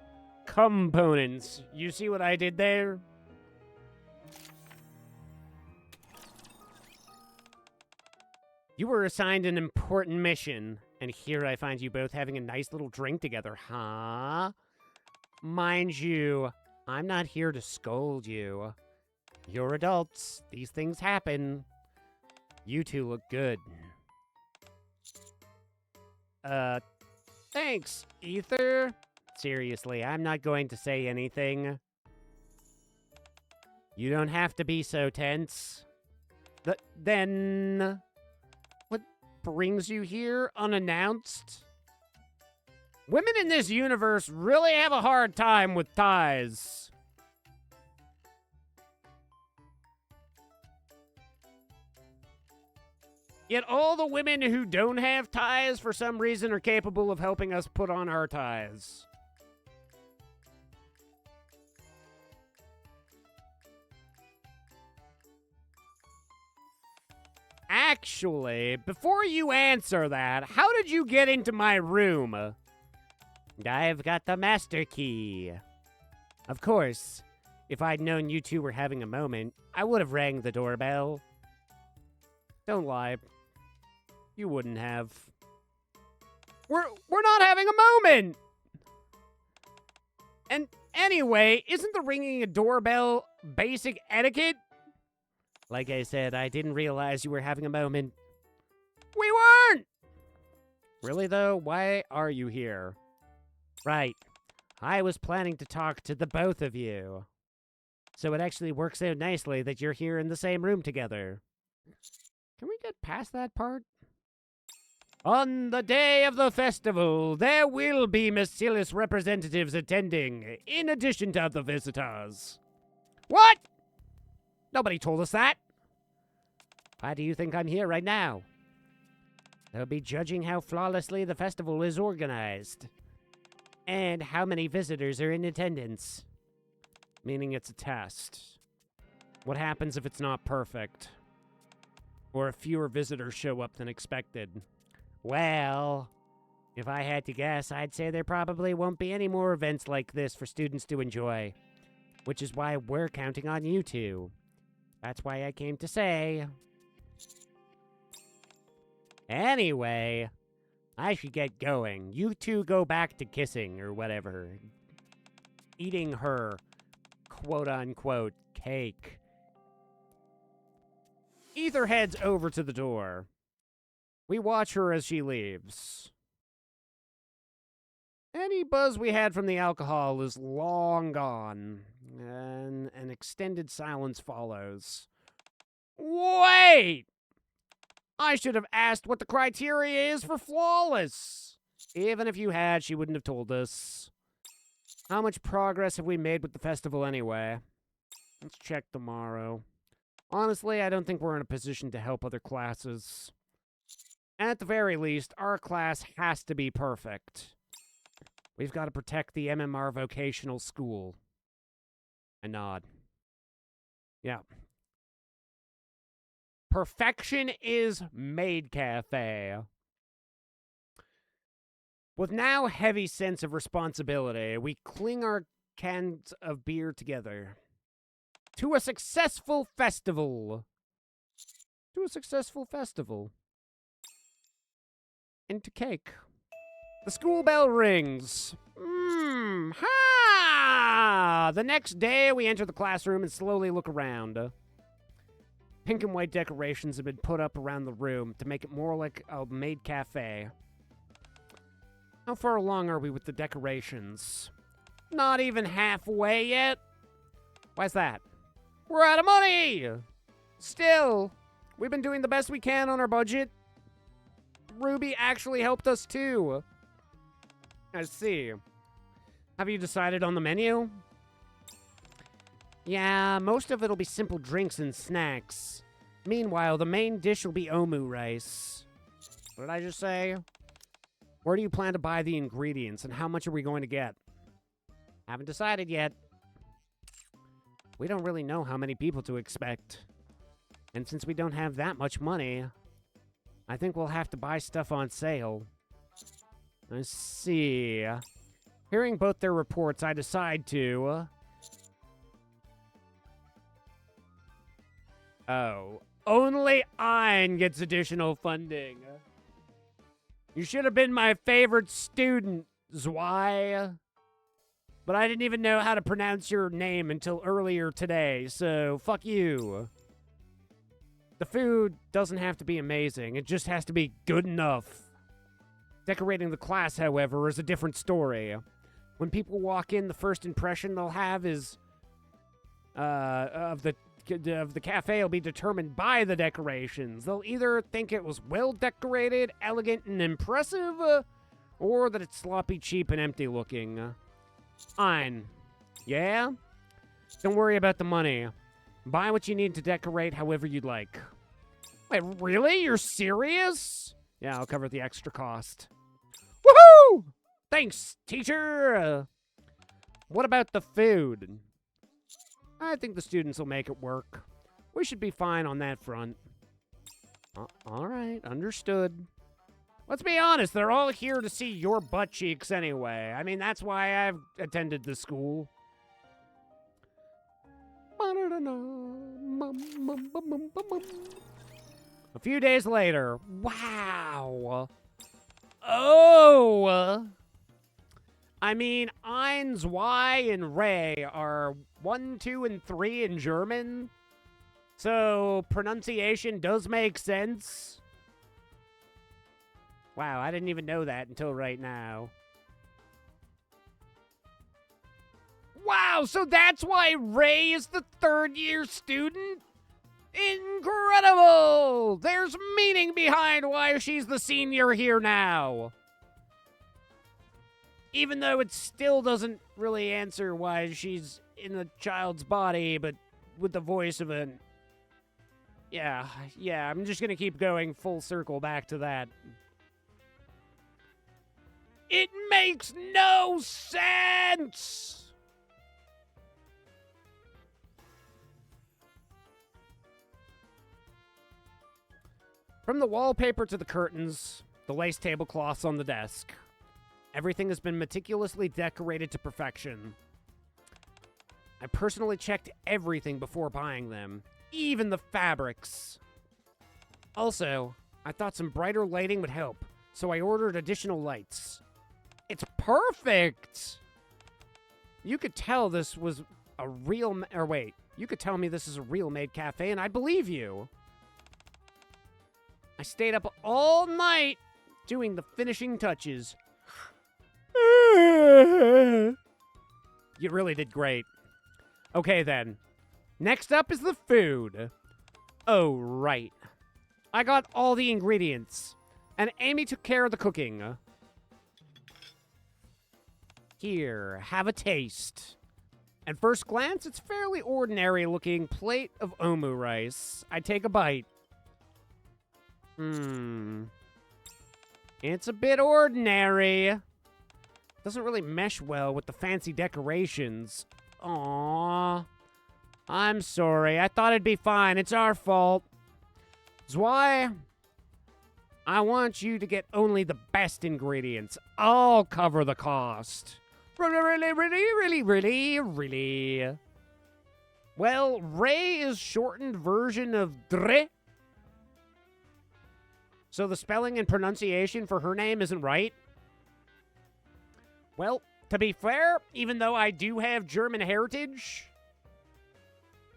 Components. You see what I did there? You were assigned an important mission, and here I find you both having a nice little drink together, huh? Mind you, I'm not here to scold you. You're adults. These things happen. You two look good. Thanks, Ether. Seriously, I'm not going to say anything. You don't have to be so tense. Then... what brings you here unannounced? Women in this universe really have a hard time with ties. Yet all the women who don't have ties for some reason are capable of helping us put on our ties. Actually, before you answer that, how did you get into my room? I've got the master key. Of course, if I'd known you two were having a moment, I would have rang the doorbell. Don't lie. You wouldn't have. We're not having a moment! And anyway, isn't the ringing a doorbell basic etiquette? Like I said, I didn't realize you were having a moment. We weren't! Really though, why are you here? Right. I was planning to talk to the both of you. So it actually works out nicely that you're here in the same room together. Can we get past that part? On the day of the festival, there will be Merciless representatives attending, in addition to other visitors. What? Nobody told us that. Why do you think I'm here right now? They'll be judging how flawlessly the festival is organized. And how many visitors are in attendance. Meaning it's a test. What happens if it's not perfect? Or if fewer visitors show up than expected? Well, if I had to guess, I'd say there probably won't be any more events like this for students to enjoy. Which is why we're counting on you two. That's why I came to say. Anyway, I should get going. You two go back to kissing or whatever. Eating her quote-unquote cake. Ether heads over to the door. We watch her as she leaves. Any buzz we had from the alcohol is long gone, and an extended silence follows. Wait! I should have asked what the criteria is for flawless. Even if you had, she wouldn't have told us. How much progress have we made with the festival anyway? Let's check tomorrow. Honestly, I don't think we're in a position to help other classes. At the very least, our class has to be perfect. We've got to protect the MMR vocational school. I nod. Yeah. Perfection is Maid Cafe. With now heavy sense of responsibility, we cling our cans of beer together. To a successful festival. To a successful festival. And to cake. The school bell rings. Ha! The next day, we enter the classroom and slowly look around. Pink and white decorations have been put up around the room to make it more like a maid cafe. How far along are we with the decorations? Not even halfway yet. Why's that? We're out of money! Still, we've been doing the best we can on our budget. Ruby actually helped us too. I see. Have you decided on the menu? Yeah, most of it'll be simple drinks and snacks. Meanwhile, the main dish will be omu rice. What did I just say? Where do you plan to buy the ingredients, and how much are we going to get? Haven't decided yet. We don't really know how many people to expect. And since we don't have that much money, I think we'll have to buy stuff on sale. Let's see. Hearing both their reports, I decide to... Oh. Only Ein gets additional funding. You should have been my favorite student, Zwei. But I didn't even know how to pronounce your name until earlier today, so fuck you. The food doesn't have to be amazing, it just has to be good enough. Decorating the class, however, is a different story. When people walk in, the first impression they'll have is of the cafe will be determined by the decorations. They'll either think it was well decorated, elegant, and impressive, or that it's sloppy, cheap, and empty looking. Fine. Yeah? Don't worry about the money. Buy what you need to decorate however you'd like. Wait, really? You're serious? Yeah, I'll cover the extra cost. Woohoo! Thanks, teacher! What about the food? I think the students will make it work. We should be fine on that front. All right, understood. Let's be honest, they're all here to see your butt cheeks anyway. I mean, that's why I've attended the school. A few days later, wow. Oh! I mean, Eins, Y, and Ray are 1, 2, and 3 in German. So, pronunciation does make sense. Wow, I didn't even know that until right now. Wow, so that's why Ray is the third-year student? Incredible! There's meaning behind why she's the senior here now. Even though it still doesn't really answer why she's in the child's body, but with the voice of an... Yeah, I'm just gonna keep going full circle back to that. It makes no sense! From the wallpaper to the curtains, the lace tablecloths on the desk, everything has been meticulously decorated to perfection. I personally checked everything before buying them, even the fabrics. Also, I thought some brighter lighting would help, so I ordered additional lights. It's perfect! You could tell this was a real... Or wait, you could tell me this is a real maid cafe and I'd believe you. I stayed up all night doing the finishing touches. You really did great. Okay then. Next up is the food. Oh, right. I got all the ingredients, and Amy took care of the cooking. Here, have a taste. At first glance, it's fairly ordinary looking plate of omu rice. I take a bite. It's a bit ordinary. Doesn't really mesh well with the fancy decorations. Aww. I'm sorry. I thought it'd be fine. It's our fault. That's why I want you to get only the best ingredients. I'll cover the cost. Really. Well, Ray is shortened version of Dre. So the spelling and pronunciation for her name isn't right? Well, to be fair, even though I do have German heritage,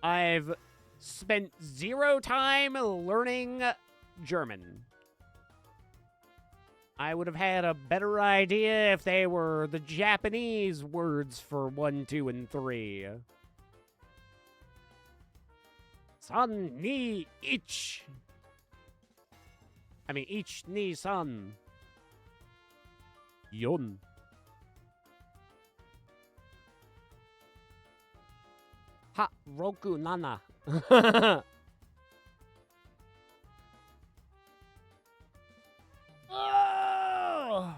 I've spent 0 time learning German. I would have had a better idea if they were the Japanese words for 1, 2, and 3. San ni ich. I mean, ich ni san. Yon. Ha, roku nana. Oh!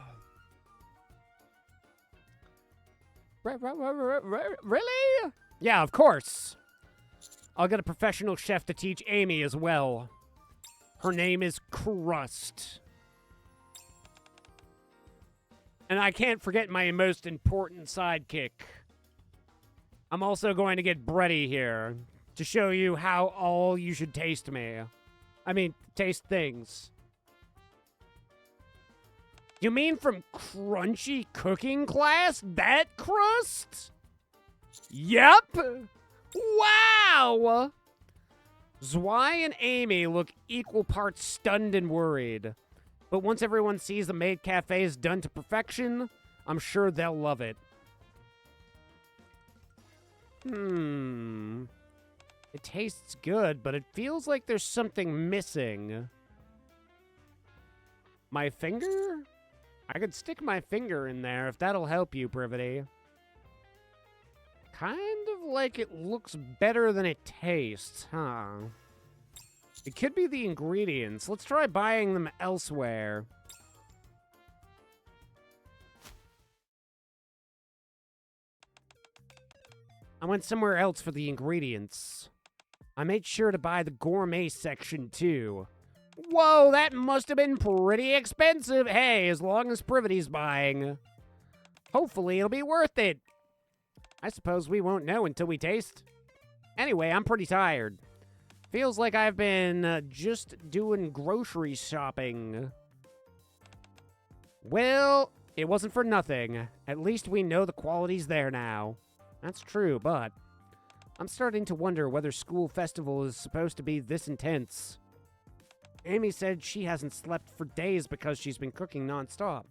Really? Yeah, of course. I'll get a professional chef to teach Amy as well. Her name is Crust. And I can't forget my most important sidekick. I'm also going to get Bready here to show you how all you should taste me. I mean, taste things. You mean from crunchy cooking class? That crust? Yep. Wow. Zwei and Amy look equal parts stunned and worried. But once everyone sees the maid cafe is done to perfection, I'm sure they'll love it. It tastes good, but it feels like there's something missing. My finger? I could stick my finger in there if that'll help you, Privity. Kind of like it looks better than it tastes, huh? It could be the ingredients. Let's try buying them elsewhere. I went somewhere else for the ingredients. I made sure to buy the gourmet section, too. Whoa, that must have been pretty expensive. Hey, as long as Privity's buying. Hopefully it'll be worth it. I suppose we won't know until we taste. Anyway, I'm pretty tired. Feels like I've been just doing grocery shopping. Well, it wasn't for nothing. At least we know the quality's there now. That's true, but I'm starting to wonder whether school festival is supposed to be this intense. Amy said she hasn't slept for days because she's been cooking nonstop.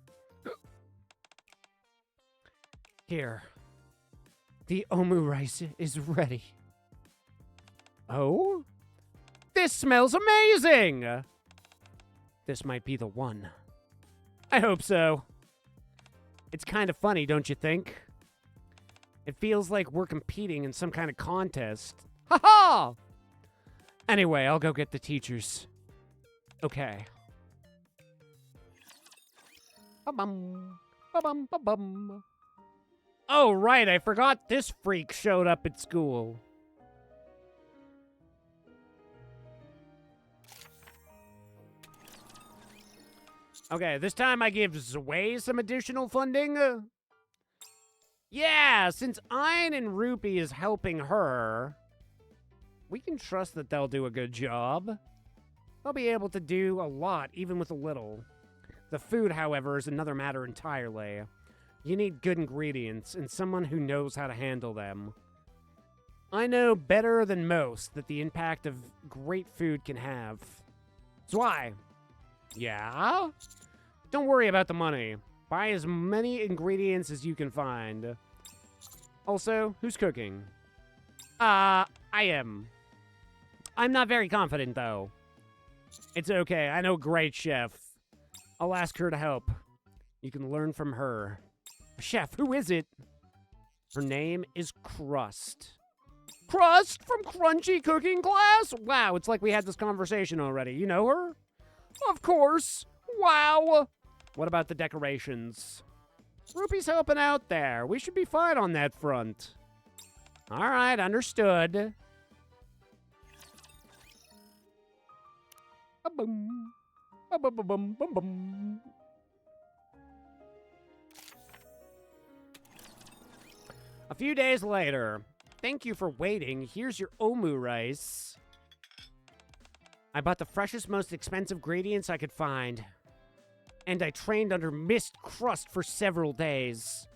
Here. The omu rice is ready. Oh? This smells amazing! This might be the one. I hope so. It's kind of funny, don't you think? It feels like we're competing in some kind of contest. Ha-ha! Anyway, I'll go get the teachers. Okay. Ba-bum. Ba-bum, ba-bum. Oh, right, I forgot this freak showed up at school. Okay, this time I give Zwei some additional funding. Yeah, since Ein and Rupee is helping her, we can trust that they'll do a good job. They'll be able to do a lot, even with a little. The food, however, is another matter entirely. You need good ingredients and someone who knows how to handle them. I know better than most that the impact of great food can have. Zwei. Yeah? Don't worry about the money. Buy as many ingredients as you can find. Also, who's cooking? I am. I'm not very confident, though. It's okay, I know a great chef. I'll ask her to help. You can learn from her. Chef, who is it? Her name is Crust. Crust from Crunchy Cooking Class? Wow, it's like we had this conversation already. You know her? Of course. Wow. What about the decorations? Rupee's helping out there. We should be fine on that front. All right, understood. Ba-boom. Ba-ba-ba-bum-bum-bum. A few days later. Thank you for waiting. Here's your omu rice. I bought the freshest, most expensive ingredients I could find. And I trained under mist crust for several days.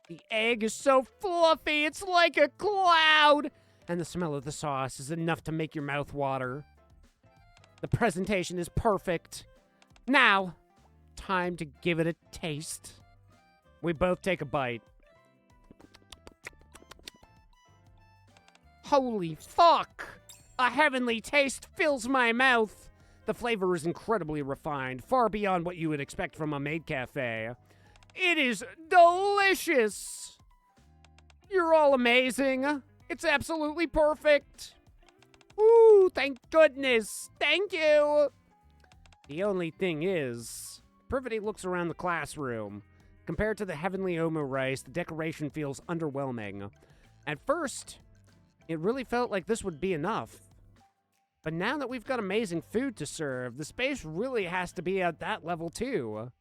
The egg is so fluffy, it's like a cloud. And the smell of the sauce is enough to make your mouth water. The presentation is perfect. Now, time to give it a taste. We both take a bite. Holy fuck! A heavenly taste fills my mouth. The flavor is incredibly refined, far beyond what you would expect from a maid cafe. It is delicious! You're all amazing. It's absolutely perfect. Ooh, thank goodness. Thank you. The only thing is, Privity looks around the classroom. Compared to the heavenly omu rice, the decoration feels underwhelming. At first, it really felt like this would be enough. But now that we've got amazing food to serve, the space really has to be at that level too.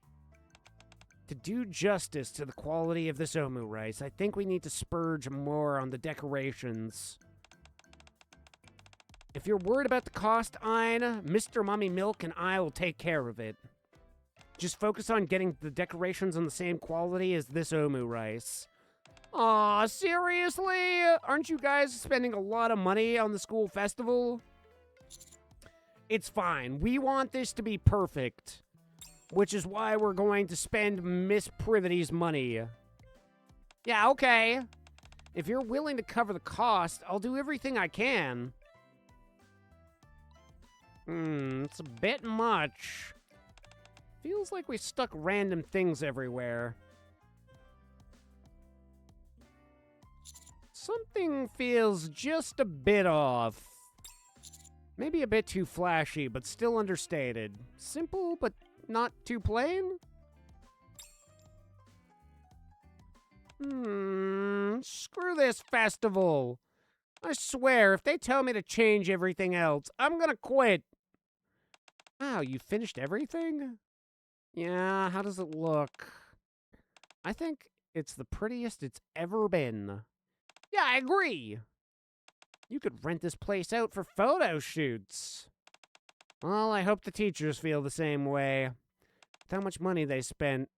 To do justice to the quality of this omu rice, I think we need to spurge more on the decorations. If you're worried about the cost, Ein, Mr. Mummy Milk and I will take care of it. Just focus on getting the decorations on the same quality as this omu rice. Aw, seriously? Aren't you guys spending a lot of money on the school festival? It's fine. We want this to be perfect. Which is why we're going to spend Miss Privity's money. Yeah, okay. If you're willing to cover the cost, I'll do everything I can. It's a bit much. Feels like we stuck random things everywhere. Something feels just a bit off. Maybe a bit too flashy, but still understated. Simple, but not too plain? Screw this festival. I swear, if they tell me to change everything else, I'm gonna quit. Wow, you finished everything? Yeah, how does it look? I think it's the prettiest it's ever been. Yeah, I agree. You could rent this place out for photo shoots. Well, I hope the teachers feel the same way. With how much money they spent,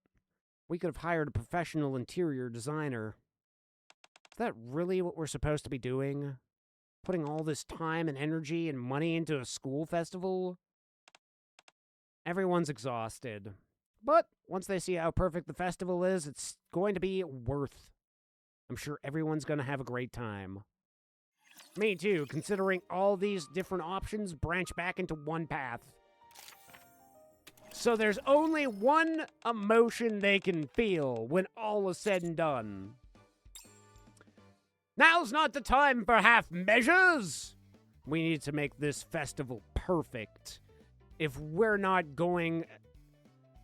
we could have hired a professional interior designer. Is that really what we're supposed to be doing? Putting all this time and energy and money into a school festival? Everyone's exhausted. But once they see how perfect the festival is, it's going to be worth. I'm sure everyone's going to have a great time. Me too, considering all these different options branch back into one path. So there's only one emotion they can feel when all is said and done. Now's not the time for half measures! We need to make this festival perfect. If we're not getting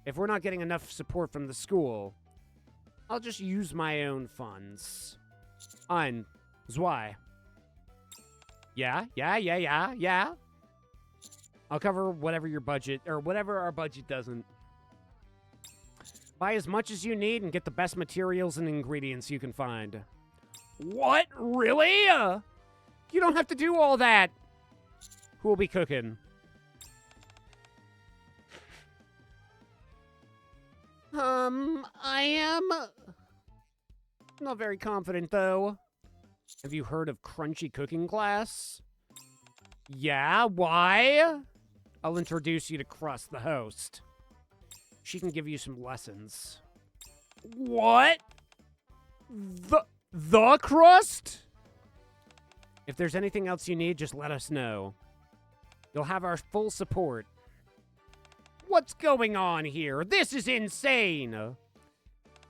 enough support from the school, I'll just use my own funds. Ein, zwei. Yeah. I'll cover whatever your budget, or whatever our budget doesn't. Buy as much as you need and get the best materials and ingredients you can find. What? Really? You don't have to do all that. Who will be cooking? I am not very confident, though. Have you heard of crunchy cooking class? Yeah, why? I'll introduce you to Crust, the host. She can give you some lessons. What? The Crust? If there's anything else you need, just let us know. You'll have our full support. What's going on here? This is insane!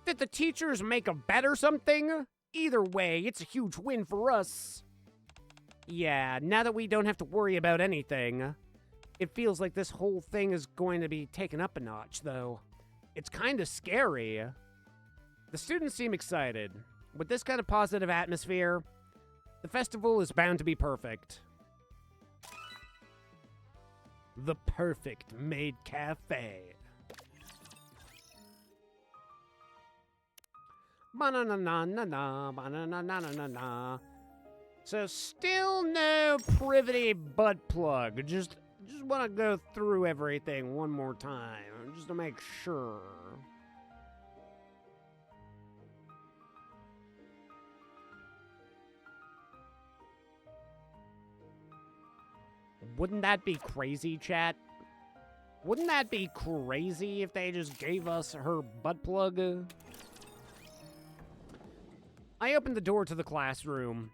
Did the teachers make a bet or something? Either way, it's a huge win for us. Yeah, now that we don't have to worry about anything, it feels like this whole thing is going to be taken up a notch, though. It's kind of scary. The students seem excited. With this kind of positive atmosphere, the festival is bound to be perfect. The perfect maid cafe. Ba-na-na-na-na-na, ba-na-na-na-na-na. So still no privity butt plug. Just want to go through everything one more time, just to make sure. Wouldn't that be crazy, chat? Wouldn't that be crazy if they just gave us her butt plug? I opened the door to the classroom,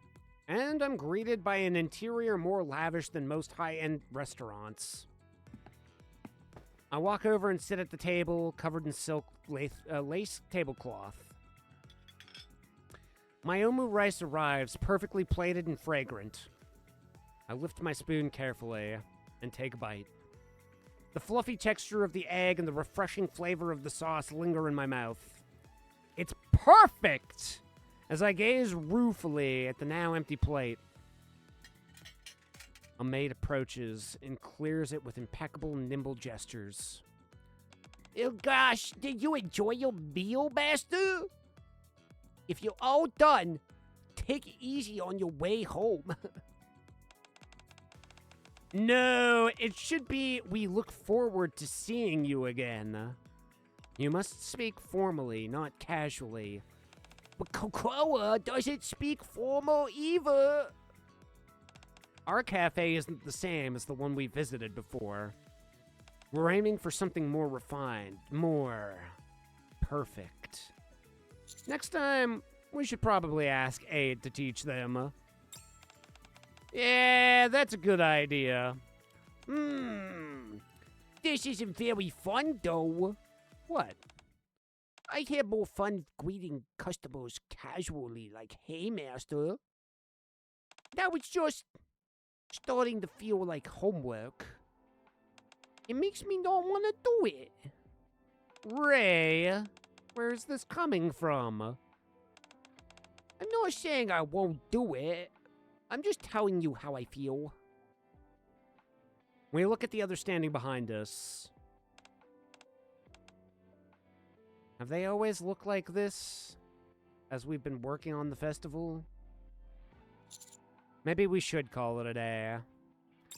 and I'm greeted by an interior more lavish than most high-end restaurants. I walk over and sit at the table, covered in silk lace tablecloth. My omu rice arrives, perfectly plated and fragrant. I lift my spoon carefully and take a bite. The fluffy texture of the egg and the refreshing flavor of the sauce linger in my mouth. It's perfect! As I gaze ruefully at the now empty plate, a maid approaches and clears it with impeccable, nimble gestures. Oh gosh, did you enjoy your meal, master? If you're all done, take it easy on your way home. No, it should be, we look forward to seeing you again. You must speak formally, not casually. But Cocoa doesn't speak formal either. Our cafe isn't the same as the one we visited before. We're aiming for something more refined, more perfect. Next time, we should probably ask Aid to teach them. Yeah, that's a good idea. This isn't very fun, though. What? I have more fun greeting customers casually, like, hey, master. Now it's just starting to feel like homework. It makes me not want to do it. Ray, where's this coming from? I'm not saying I won't do it. I'm just telling you how I feel. We look at the other standing behind us. Have they always looked like this as we've been working on the festival? Maybe we should call it a day.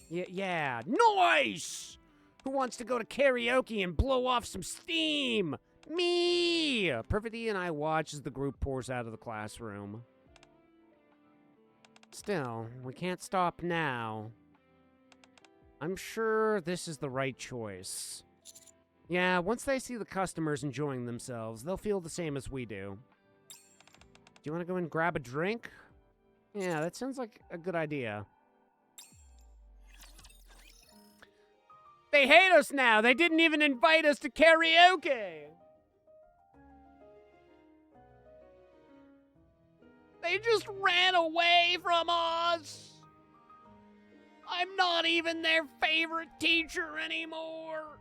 Yeah, nice! Who wants to go to karaoke and blow off some steam? Me! Perfecty and I watch as the group pours out of the classroom. Still, we can't stop now. I'm sure this is the right choice. Yeah, once they see the customers enjoying themselves, they'll feel the same as we do. Do you want to go and grab a drink? Yeah, that sounds like a good idea. They hate us now! They didn't even invite us to karaoke! They just ran away from us! I'm not even their favorite teacher anymore!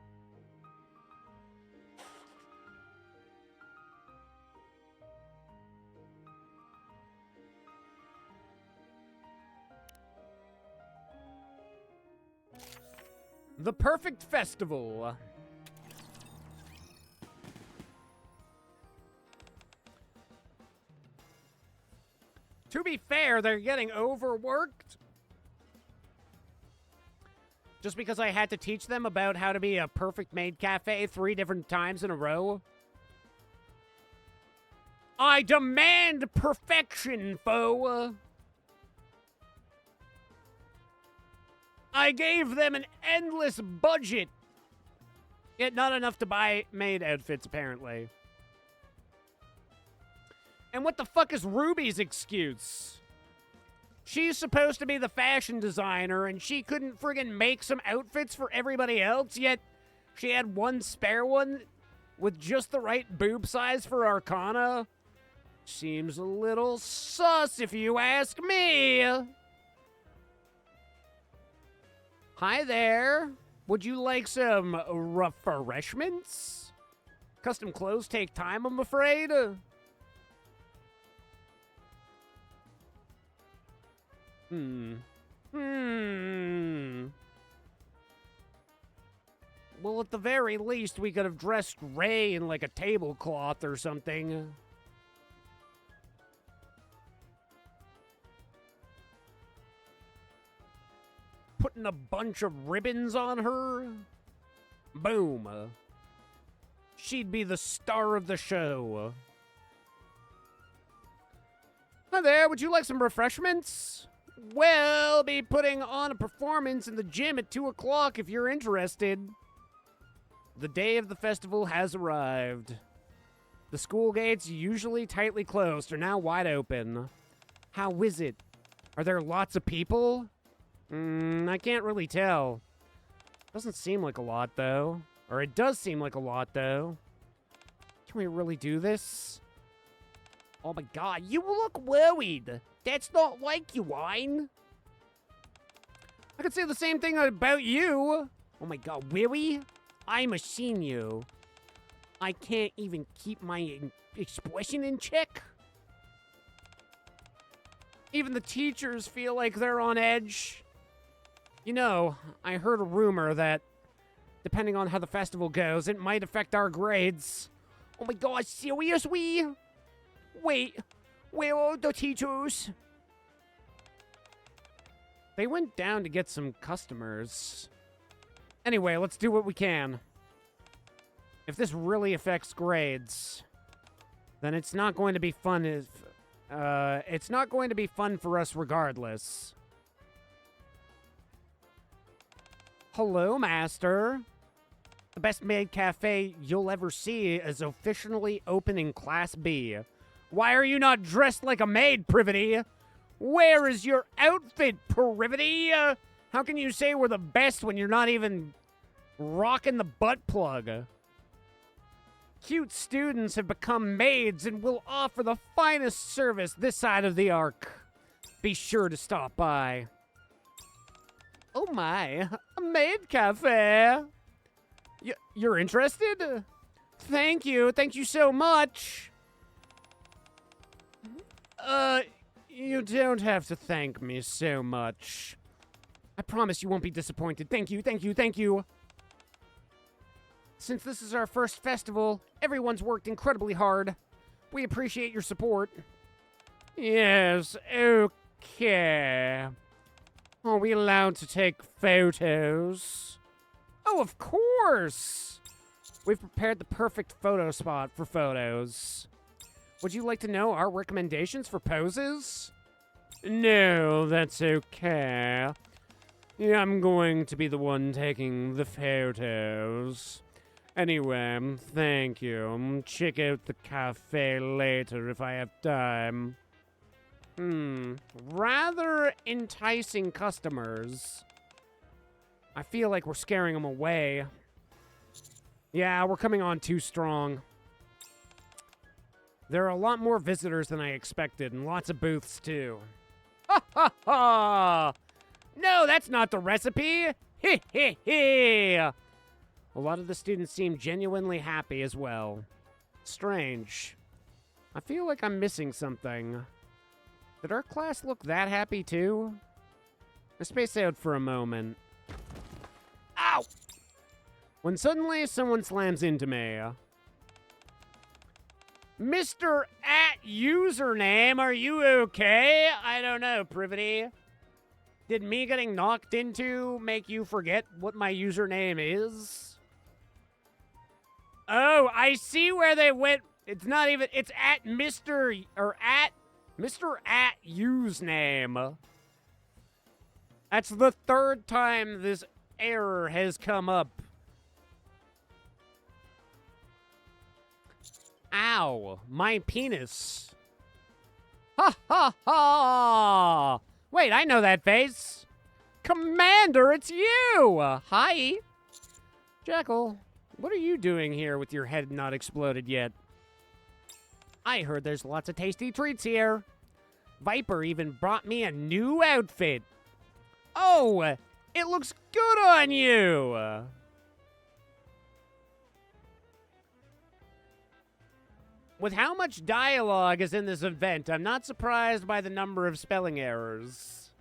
The perfect festival. To be fair, they're getting overworked. Just because I had to teach them about how to be a perfect maid cafe 3 different times in a row. I demand perfection, foe. I gave them an endless budget. Yet not enough to buy maid outfits, apparently. And what the fuck is Ruby's excuse? She's supposed to be the fashion designer, and she couldn't friggin' make some outfits for everybody else, yet she had one spare one with just the right boob size for Arcana? Seems a little sus, if you ask me. Hi there. Would you like some refreshments? Custom clothes take time, I'm afraid. Well, at the very least, we could have dressed Ray in like a tablecloth or something. Putting a bunch of ribbons on her. Boom. She'd be the star of the show. Hi there, would you like some refreshments? Well, be putting on a performance in the gym at 2 o'clock if you're interested. The day of the festival has arrived. The school gates, usually tightly closed, are now wide open. How is it? Are there lots of people? I can't really tell. Doesn't seem like a lot, though. Or it does seem like a lot, though. Can we really do this? Oh my god, you look worried. That's not like you, Wine. I could say the same thing about you. Oh my god, weary? I'm a senior. I can't even keep my expression in check. Even the teachers feel like they're on edge. You know, I heard a rumor that, depending on how the festival goes, it might affect our grades. Oh my god, seriously? Wait, where are the teachers? They went down to get some customers. Anyway, let's do what we can. If this really affects grades, then it's not going to be fun it's not going to be fun for us regardless. Hello, Master. The best maid cafe you'll ever see is officially open in Class B. Why are you not dressed like a maid, Privity? Where is your outfit, Privity? How can you say we're the best when you're not even rocking the butt plug? Cute students have become maids and will offer the finest service this side of the arc. Be sure to stop by. Oh my, a maid cafe. You're interested? Thank you so much. You don't have to thank me so much. I promise you won't be disappointed. Thank you. Since this is our first festival, everyone's worked incredibly hard. We appreciate your support. Yes, okay. Are we allowed to take photos? Oh, of course! We've prepared the perfect photo spot for photos. Would you like to know our recommendations for poses? No, that's okay. Yeah, I'm going to be the one taking the photos. Anyway, thank you. Check out the cafe later if I have time. Rather enticing customers. I feel like we're scaring them away. Yeah, we're coming on too strong. There are a lot more visitors than I expected, and lots of booths, too. Ha ha ha! No, that's not the recipe! Heh heh heh! A lot of the students seem genuinely happy as well. Strange. I feel like I'm missing something. Did our class look that happy, too? I spaced out for a moment. Ow! when suddenly someone slams into me. Mr. at username, are you okay? I don't know, Privity. Did me getting knocked into make you forget what my username is? Oh, I see where they went. It's not even, it's at Mr. or at Mr. at username. That's the third time this error has come up. Ow, my penis. Ha ha ha! Wait, I know that face. Commander, it's you! Hi. Jackal, what are you doing here with your head not exploded yet? I heard there's lots of tasty treats here. Viper even brought me a new outfit. Oh, it looks good on you. With how much dialogue is in this event, I'm not surprised by the number of spelling errors.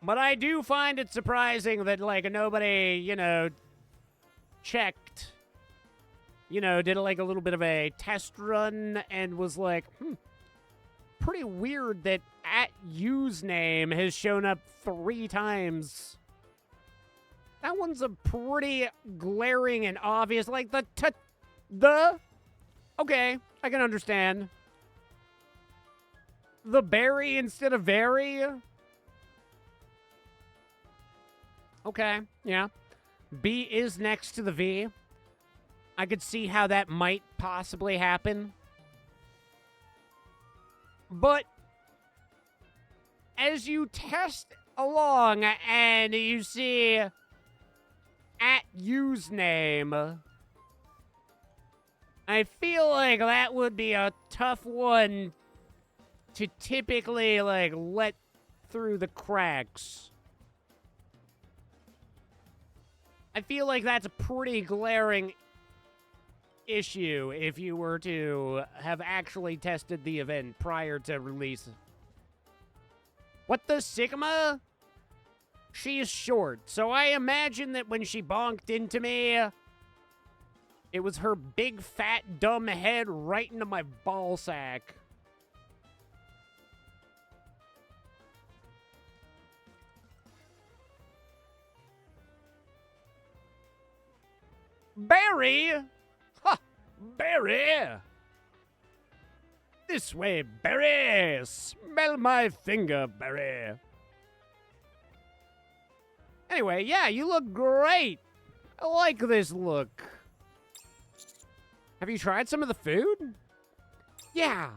But I do find it surprising that, like, nobody, checked, did, like, a little bit of a test run and was like, pretty weird that at username has shown up 3 times. That one's a pretty glaring and obvious, like, okay, I can understand. The berry instead of very? Okay, yeah. B is next to the V. I could see how that might possibly happen. But as you test along and you see at username, I feel like that would be a tough one to typically, like, let through the cracks. I feel like that's a pretty glaring issue if you were to have actually tested the event prior to release. What the Sigma? She's short, so I imagine that when she bonked into me, it was her big, fat, dumb head right into my ball sack. Barry? Ha! Barry! This way, Barry! Smell my finger, Barry. Anyway, yeah, you look great. I like this look. Have you tried some of the food? Yeah,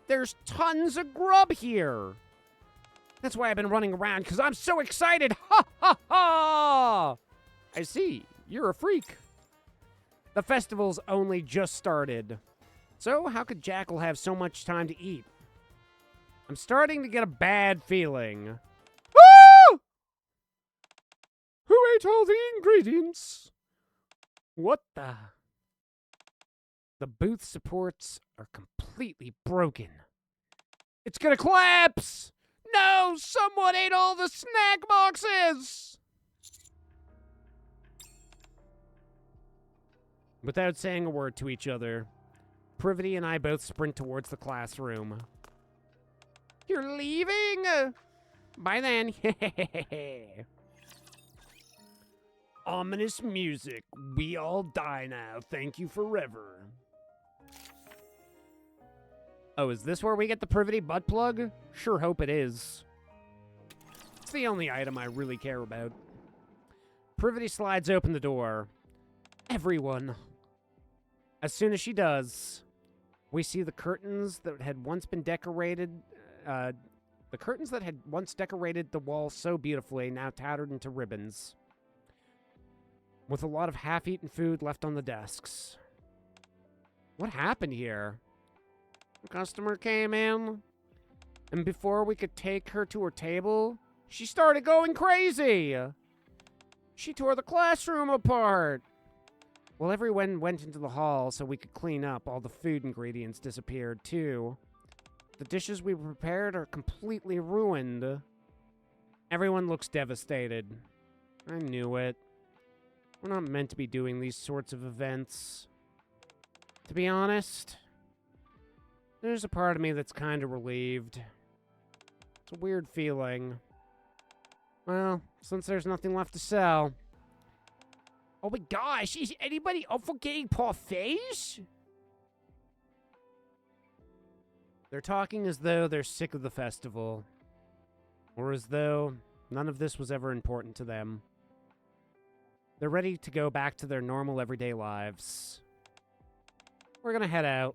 there's tons of grub here. That's why I've been running around, because I'm so excited. Ha ha ha! I see, you're a freak. The festival's only just started. So how could Jackal have so much time to eat? I'm starting to get a bad feeling. Ah! Who ate all the ingredients? What the? The booth supports are completely broken. It's gonna collapse! No! Someone ate all the snack boxes! Without saying a word to each other, Privity and I both sprint towards the classroom. You're leaving? Bye then. Ominous music. We all die now. Thank you forever. Oh, is this where we get the Privity butt plug? Sure hope it is. It's the only item I really care about. Privity slides open the door. Everyone. As soon as she does, we see the curtains that had once been decorated, the curtains that had once decorated the wall so beautifully, now tattered into ribbons, with a lot of half-eaten food left on the desks. What happened here? A customer came in, and before we could take her to her table, she started going crazy. She tore the classroom apart. While everyone went into the hall so we could clean up, all the food ingredients disappeared, too. The dishes we prepared are completely ruined. Everyone looks devastated. I knew it. We're not meant to be doing these sorts of events. To be honest, there's a part of me that's kind of relieved. It's a weird feeling. Well, since there's nothing left to sell. Oh my gosh, is anybody up for getting parfaits? They're talking as though they're sick of the festival. Or as though none of this was ever important to them. They're ready to go back to their normal everyday lives. We're gonna head out.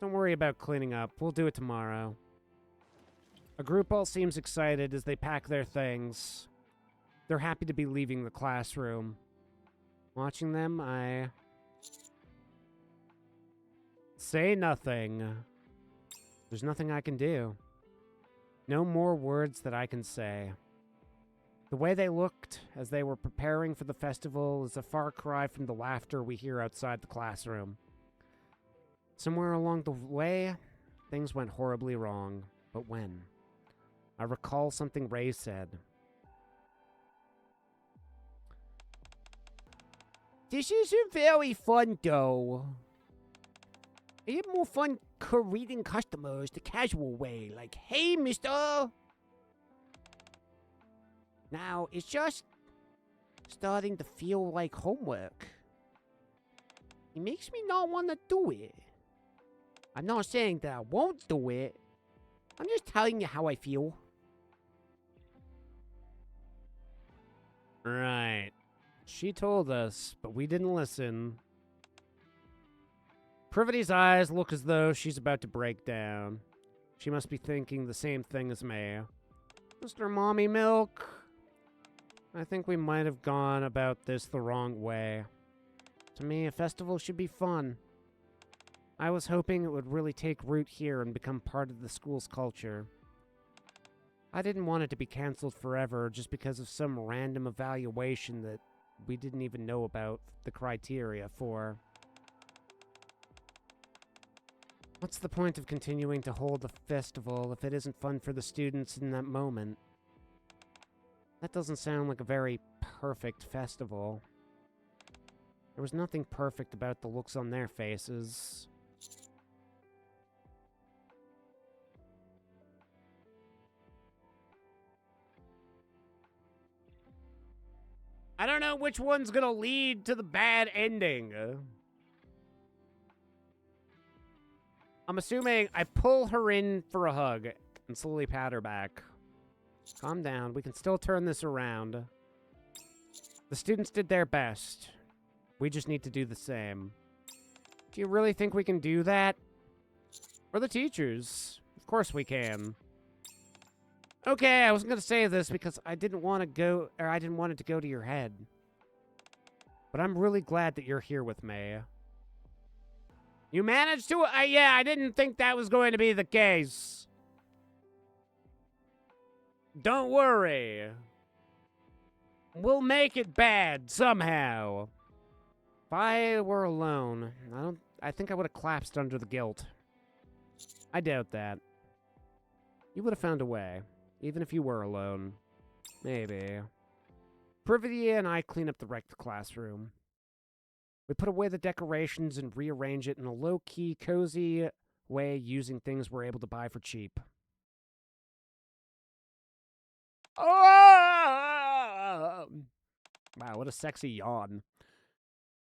Don't worry about cleaning up. We'll do it tomorrow. A group all seems excited as they pack their things. They're happy to be leaving the classroom. Watching them, I say nothing. There's nothing I can do. No more words that I can say. The way they looked as they were preparing for the festival is a far cry from the laughter we hear outside the classroom. Somewhere along the way, things went horribly wrong. But when? I recall something Ray said. This isn't very fun, though. I have more fun greeting customers the casual way, like, "Hey, mister!" Now, it's just starting to feel like homework. It makes me not want to do it. I'm not saying that I won't do it. I'm just telling you how I feel. Right. She told us, but we didn't listen. Privity's eyes look as though she's about to break down. She must be thinking the same thing as me. Mr. Mommy Milk, I think we might have gone about this the wrong way. To me, a festival should be fun. I was hoping it would really take root here and become part of the school's culture. I didn't want it to be canceled forever just because of some random evaluation that we didn't even know about the criteria for. What's the point of continuing to hold a festival if it isn't fun for the students in that moment? That doesn't sound like a very perfect festival. There was nothing perfect about the looks on their faces. I don't know which one's gonna lead to the bad ending. I'm assuming I pull her in for a hug and slowly pat her back. Calm down. We can still turn this around. The students did their best. We just need to do the same. Do you really think we can do that? We're the teachers. Of course we can. Okay, I wasn't gonna say this because I didn't want it to go to your head. But I'm really glad that you're here with me. You managed to? Yeah, I didn't think that was going to be the case. Don't worry. We'll make it bad somehow. If I were alone, I think I would have collapsed under the guilt. I doubt that. You would have found a way, even if you were alone. Maybe. Privity and I clean up the wrecked classroom. We put away the decorations and rearrange it in a low-key, cozy way using things we're able to buy for cheap. Oh! Wow, what a sexy yawn.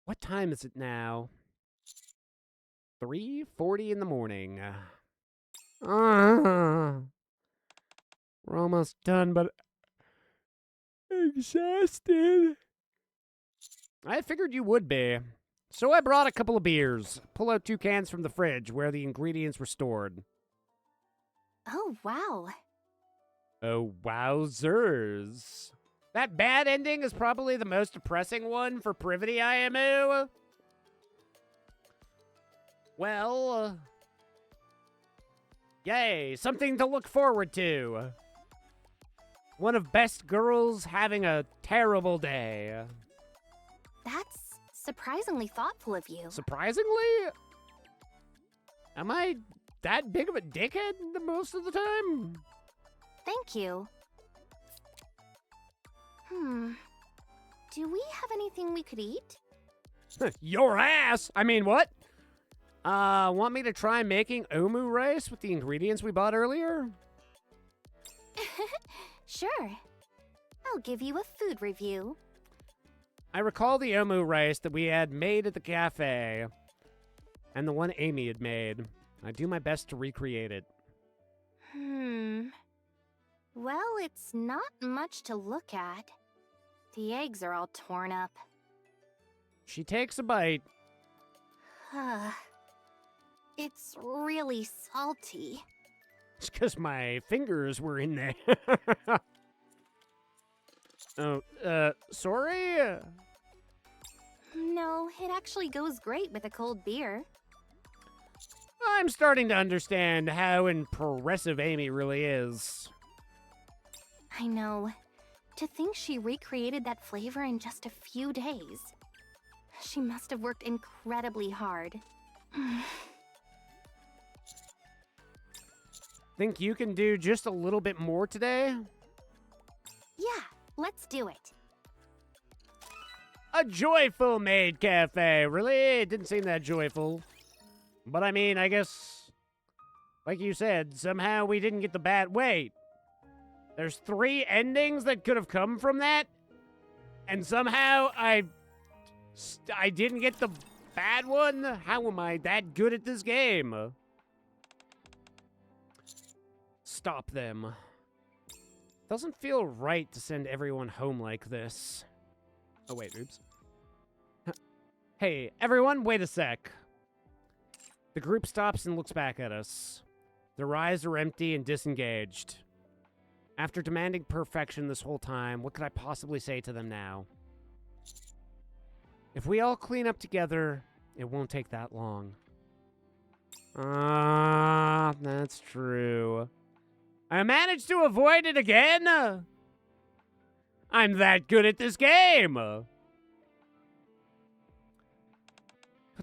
What time is it now? 3:40 in the morning. We're almost done, but exhausted. I figured you would be. So I brought a couple of beers. Pull out 2 cans from the fridge where the ingredients were stored. Oh, wow. Oh, wowzers. That bad ending is probably the most depressing one for Privity IMU. Well, yay, something to look forward to. One of best girls having a terrible day. That's surprisingly thoughtful of you. Surprisingly? Am I that big of a dickhead most of the time? Thank you. Do we have anything we could eat? Your ass! I mean, what? Want me to try making omu rice with the ingredients we bought earlier? Sure. I'll give you a food review. I recall the omu rice that we had made at the cafe, and the one Amy had made. I do my best to recreate it. Well, it's not much to look at. The eggs are all torn up. She takes a bite. It's really salty. It's because my fingers were in there. Oh, sorry? No, it actually goes great with a cold beer. I'm starting to understand how impressive Amy really is. I know. To think she recreated that flavor in just a few days. She must have worked incredibly hard. Think you can do just a little bit more today? Yeah, let's do it. A joyful maid cafe. Really? It didn't seem that joyful. But I mean, I guess, like you said, somehow we didn't get the bad. Wait. There's 3 endings that could have come from that? And somehow I didn't get the bad one? How am I that good at this game? Stop them. Doesn't feel right to send everyone home like this. Oh, wait, oops. Hey, everyone, wait a sec. The group stops and looks back at us. Their eyes are empty and disengaged. After demanding perfection this whole time, what could I possibly say to them now? If we all clean up together, it won't take that long. That's true. I managed to avoid it again? I'm that good at this game! But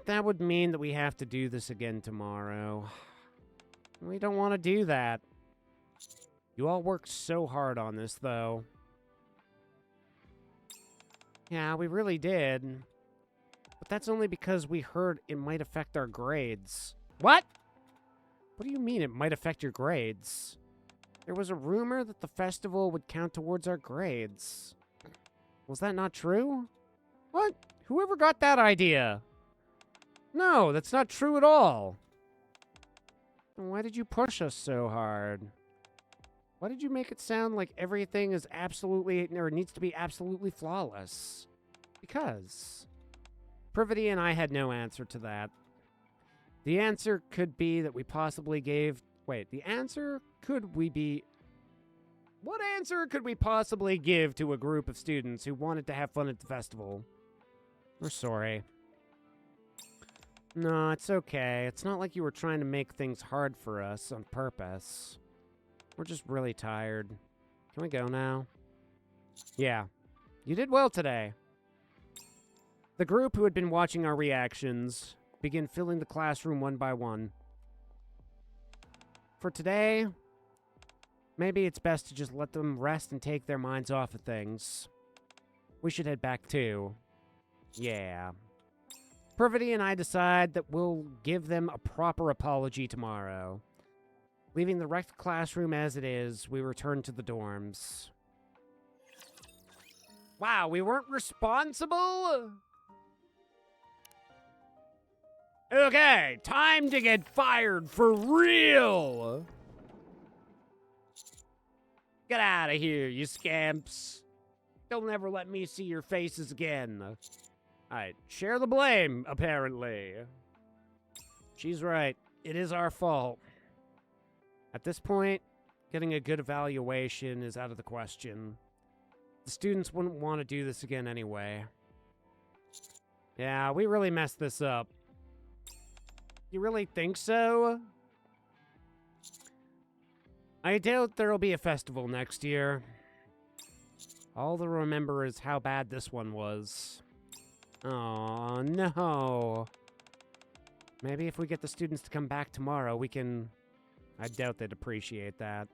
that would mean that we have to do this again tomorrow. We don't want to do that. You all worked so hard on this, though. Yeah, we really did. But that's only because we heard it might affect our grades. What? What do you mean it might affect your grades? There was a rumor that the festival would count towards our grades. Was that not true? What? Whoever got that idea? No, that's not true at all. Why did you push us so hard? Why did you make it sound like everything is absolutely, or needs to be absolutely flawless? Because Privity and I had no answer to that. The answer could be that we possibly gave... Wait, the answer could we be... What answer could we possibly give to a group of students who wanted to have fun at the festival? We're sorry. No, it's okay. It's not like you were trying to make things hard for us on purpose. We're just really tired. Can we go now? Yeah. You did well today. The group who had been watching our reactions began filling the classroom one by one. For today, maybe it's best to just let them rest and take their minds off of things. We should head back too. Yeah. Privity and I decide that we'll give them a proper apology tomorrow. Leaving the wrecked classroom as it is, we return to the dorms. Wow, we weren't responsible? Okay, time to get fired for real! Get out of here, you scamps. They'll never let me see your faces again. Alright, share the blame, apparently. She's right. It is our fault. At this point, getting a good evaluation is out of the question. The students wouldn't want to do this again anyway. Yeah, we really messed this up. You really think so? I doubt there'll be a festival next year. All they'll remember is how bad this one was. Oh no. Maybe if we get the students to come back tomorrow, we can... I doubt they'd appreciate that.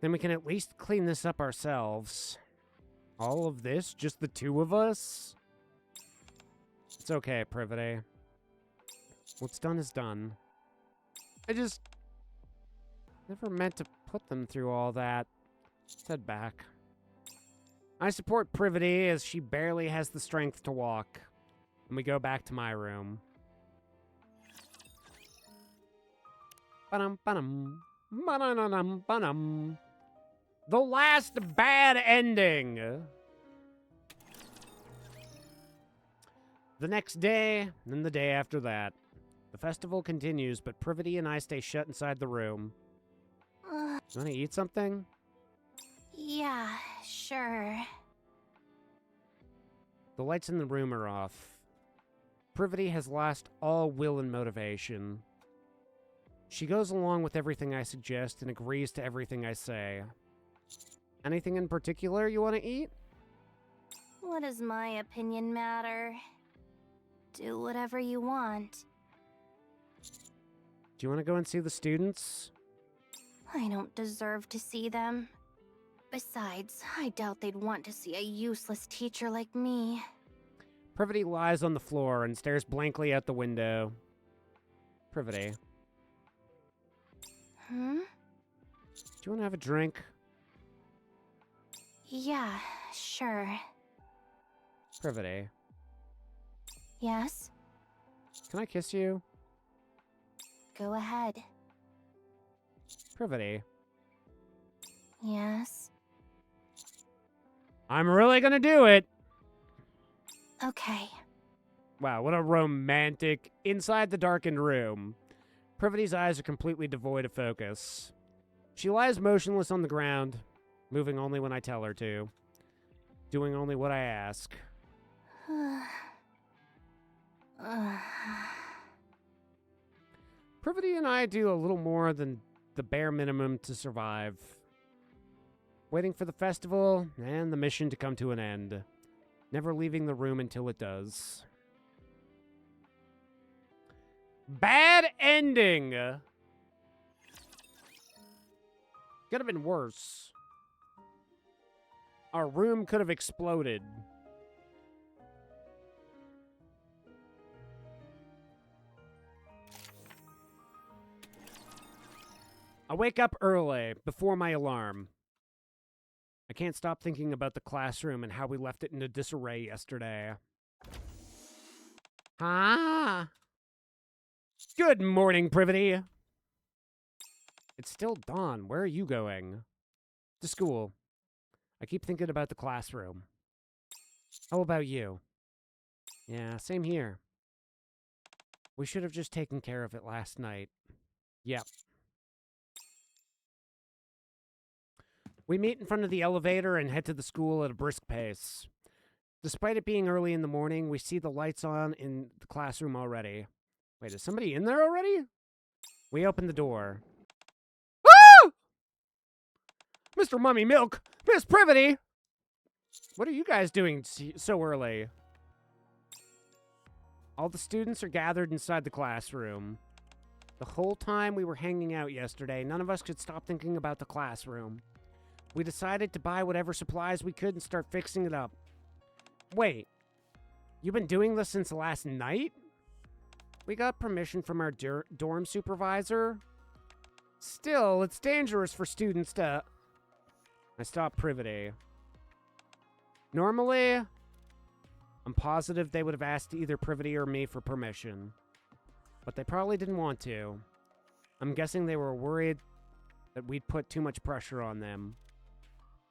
Then we can at least clean this up ourselves. All of this? Just the two of us? It's okay, Privity. What's done is done. I just never meant to put them through all that. Let's head back. I support Privity as she barely has the strength to walk. And we go back to my room. Ba-dum, ba-dum. Ba-dum, ba-dum. The last bad ending. The next day, and the day after that. The festival continues, but Privity and I stay shut inside the room. You want to eat something? Yeah, sure. The lights in the room are off. Privity has lost all will and motivation. She goes along with everything I suggest and agrees to everything I say. Anything in particular you want to eat? What does my opinion matter? Do whatever you want. Do you want to go and see the students? I don't deserve to see them. Besides, I doubt they'd want to see a useless teacher like me. Privity lies on the floor and stares blankly out the window. Privity. Hmm? Do you want to have a drink? Yeah, sure. Privity. Yes? Can I kiss you? Go ahead. Privity. Yes? I'm really gonna do it! Okay. Wow, what a romantic... Inside the darkened room. Privity's eyes are completely devoid of focus. She lies motionless on the ground, moving only when I tell her to. Doing only what I ask. Privity and I do a little more than the bare minimum to survive. Waiting for the festival and the mission to come to an end. Never leaving the room until it does. Bad ending! Could have been worse. Our room could have exploded. I wake up early, before my alarm. I can't stop thinking about the classroom and how we left it in a disarray yesterday. Ah! Good morning, Privity! It's still dawn. Where are you going? To school. I keep thinking about the classroom. How about you? Yeah, same here. We should have just taken care of it last night. Yep. We meet in front of the elevator and head to the school at a brisk pace. Despite it being early in the morning, we see the lights on in the classroom already. Wait, is somebody in there already? We open the door. Ah! Mr. Mummy Milk! Miss Privity! What are you guys doing so early? All the students are gathered inside the classroom. The whole time we were hanging out yesterday, none of us could stop thinking about the classroom. We decided to buy whatever supplies we could and start fixing it up. Wait, you've been doing this since last night? We got permission from our dorm supervisor. Still, it's dangerous for students to... I stopped Privity. Normally, I'm positive they would have asked either Privity or me for permission. But they probably didn't want to. I'm guessing they were worried that we'd put too much pressure on them.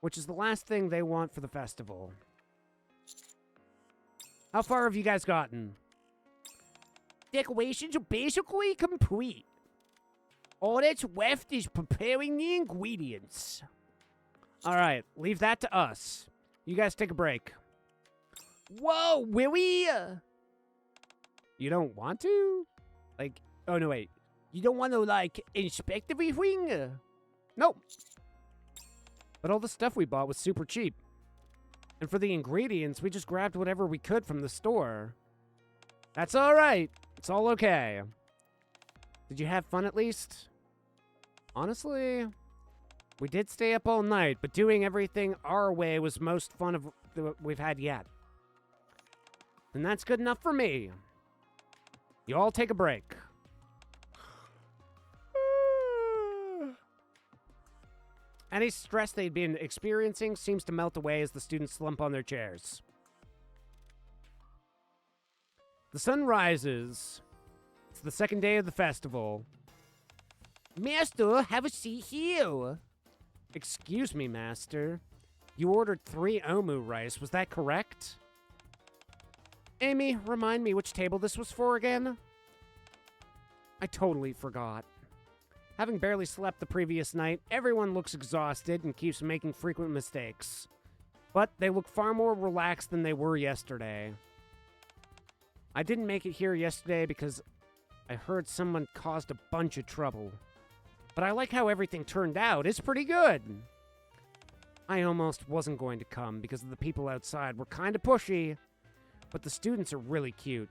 Which is the last thing they want for the festival. How far have you guys gotten? Decorations are basically complete. All that's left is preparing the ingredients. Alright, leave that to us. You guys take a break. Whoa, Willie! You don't want to? Like, oh no, wait. You don't want to, like, inspect everything? Nope. But all the stuff we bought was super cheap. And for the ingredients, we just grabbed whatever we could from the store. That's alright. It's all okay. Did you have fun at least? Honestly, We did stay up all night, but doing everything our way was most fun of we've had yet. And that's good enough for me. You all take a break. Any stress they'd been experiencing seems to melt away as the students slump on their chairs. The sun rises. It's the second day of the festival. Master, have a seat here. Excuse me, Master. You ordered 3 omu rice, was that correct? Amy, remind me which table this was for again? I totally forgot. Having barely slept the previous night, everyone looks exhausted and keeps making frequent mistakes. But they look far more relaxed than they were yesterday. I didn't make it here yesterday because I heard someone caused a bunch of trouble. But I like how everything turned out. It's pretty good. I almost wasn't going to come because the people outside were kind of pushy, but the students are really cute.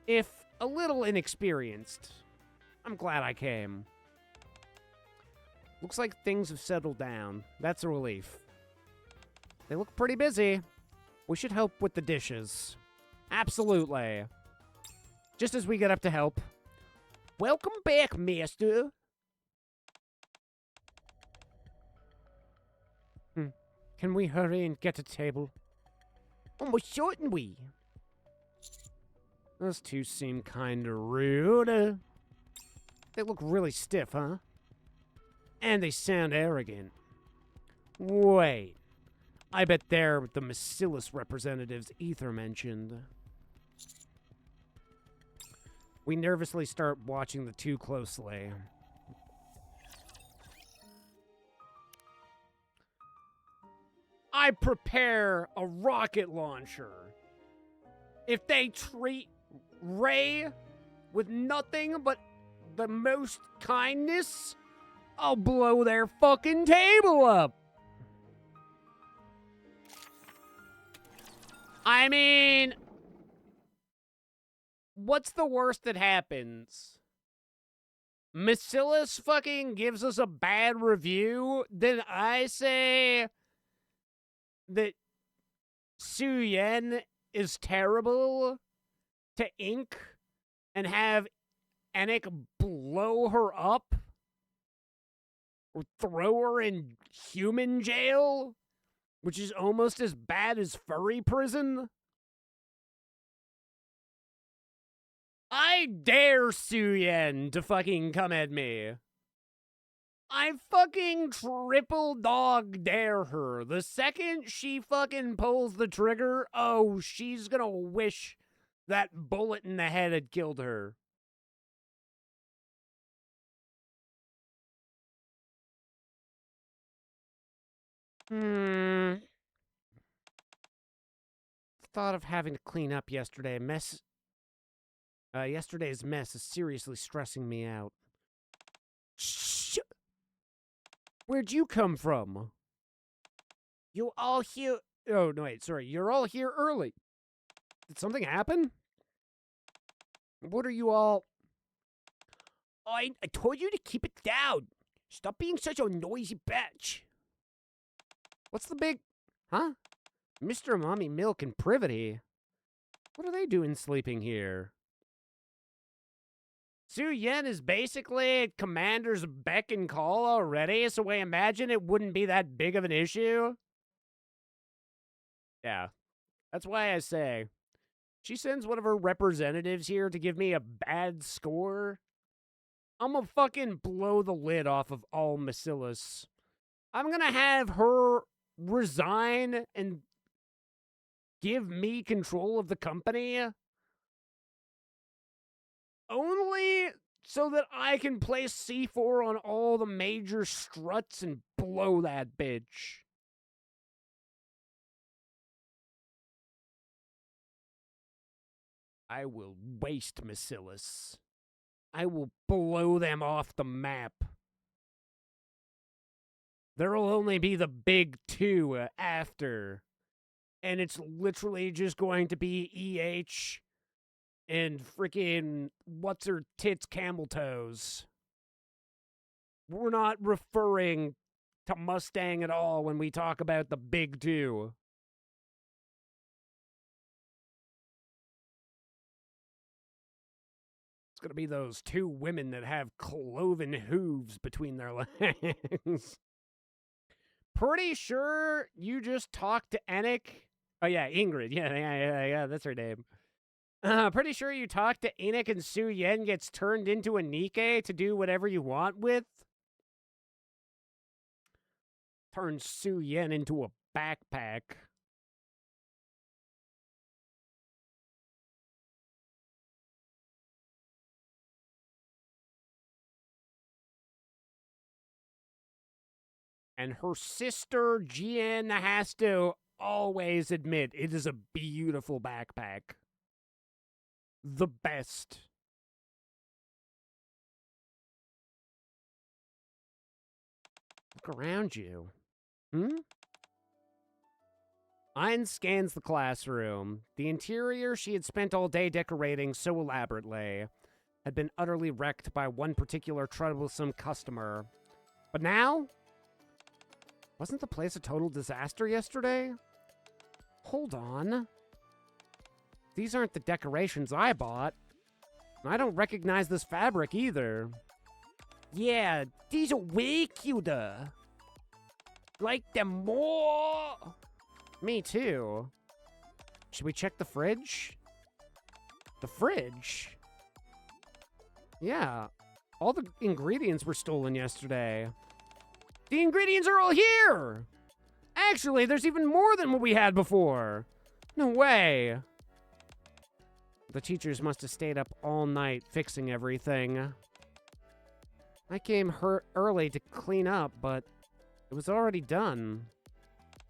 If a little inexperienced, I'm glad I came. Looks like things have settled down. That's a relief. They look pretty busy. We should help with the dishes. Absolutely. Just as we get up to help. Welcome back, Master. Can we hurry and get a table? Almost certainly. Those two seem kinda rude. They look really stiff, huh? And they sound arrogant. Wait. I bet they're the Macillus representatives Ether mentioned. We nervously start watching the two closely. I prepare a rocket launcher. If they treat Ray with nothing but the most kindness, I'll blow their fucking table up. I mean, what's the worst that happens? Macillus fucking gives us a bad review, then I say that Cheelin is terrible to ink and have Anik blow her up or throw her in human jail, which is almost as bad as furry prison. I dare Cheelin to fucking come at me. I fucking triple dog dare her. The second she fucking pulls the trigger, oh, she's gonna wish that bullet in the head had killed her. Thought of having to clean up yesterday's mess is seriously stressing me out. Shh! Where'd you come from? You all here... Oh, no, wait, sorry. You're all here early. Did something happen? What are you all... I told you to keep it down. Stop being such a noisy bitch. What's the big... Huh? Mr. Mommy Milk and Privity? What are they doing sleeping here? Cheelin is basically Commander's beck and call already, so I imagine it wouldn't be that big of an issue. Yeah, that's why I say. She sends one of her representatives here to give me a bad score. I'm gonna fucking blow the lid off of all Macillus. I'm gonna have her resign and give me control of the company. Only so that I can place C4 on all the major struts and blow that bitch. I will waste Macillus. I will blow them off the map. There'll only be the big two after. And it's literally just going to be EH and freaking what's her tits camel toes. We're not referring to Mustang at all when we talk about the big two. It's going to be those two women that have cloven hooves between their legs. Pretty sure you just talked to Enoch. Oh, yeah, Ingrid. Yeah, that's her name. Pretty sure you talked to Enoch and Su Yen gets turned into a Nikke to do whatever you want with. Turns Su Yen into a backpack. And her sister, Jian, has to always admit it is a beautiful backpack. The best. Look around you. Ein scans the classroom. The interior she had spent all day decorating so elaborately had been utterly wrecked by one particular troublesome customer. But now? Wasn't the place a total disaster yesterday? Hold on. These aren't the decorations I bought. I don't recognize this fabric either. Yeah, these are way cuter. Like them more. Me too. Should we check the fridge? The fridge? Yeah. All the ingredients were stolen yesterday. The ingredients are all here! Actually, there's even more than what we had before. No way. The teachers must have stayed up all night fixing everything. I came early to clean up, but it was already done.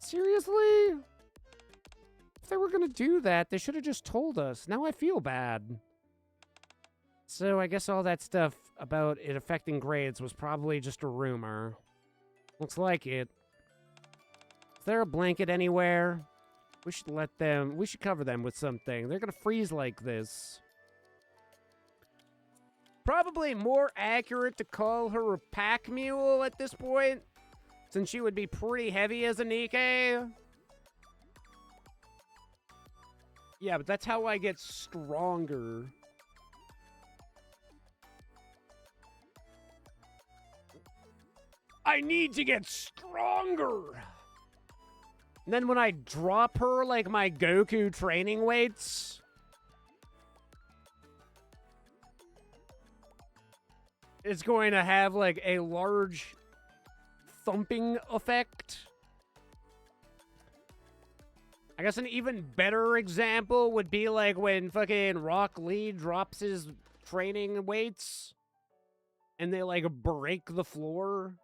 Seriously? If they were gonna do that, they should have just told us. Now I feel bad. So I guess all that stuff about it affecting grades was probably just a rumor. Looks like it. Is there a blanket anywhere? We should cover them with something. They're gonna freeze like this. Probably more accurate to call her a pack mule at this point, since she would be pretty heavy as a Nikke. Yeah, but that's how I get stronger. I need to get stronger! And then when I drop her like my Goku training weights, it's going to have like a large thumping effect. I guess an even better example would be like when fucking Rock Lee drops his training weights and they like break the floor.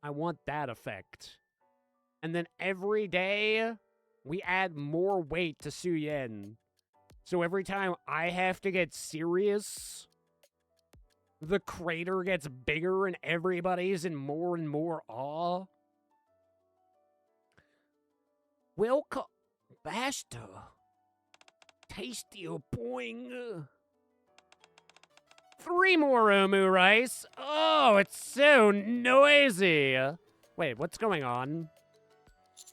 I want that effect. And then every day, we add more weight to Su Yen. So every time I have to get serious, the crater gets bigger and everybody's in more and more awe. Welcome, Master. Tasty boing. 3 more Omu rice. Oh, it's so noisy. Wait, what's going on?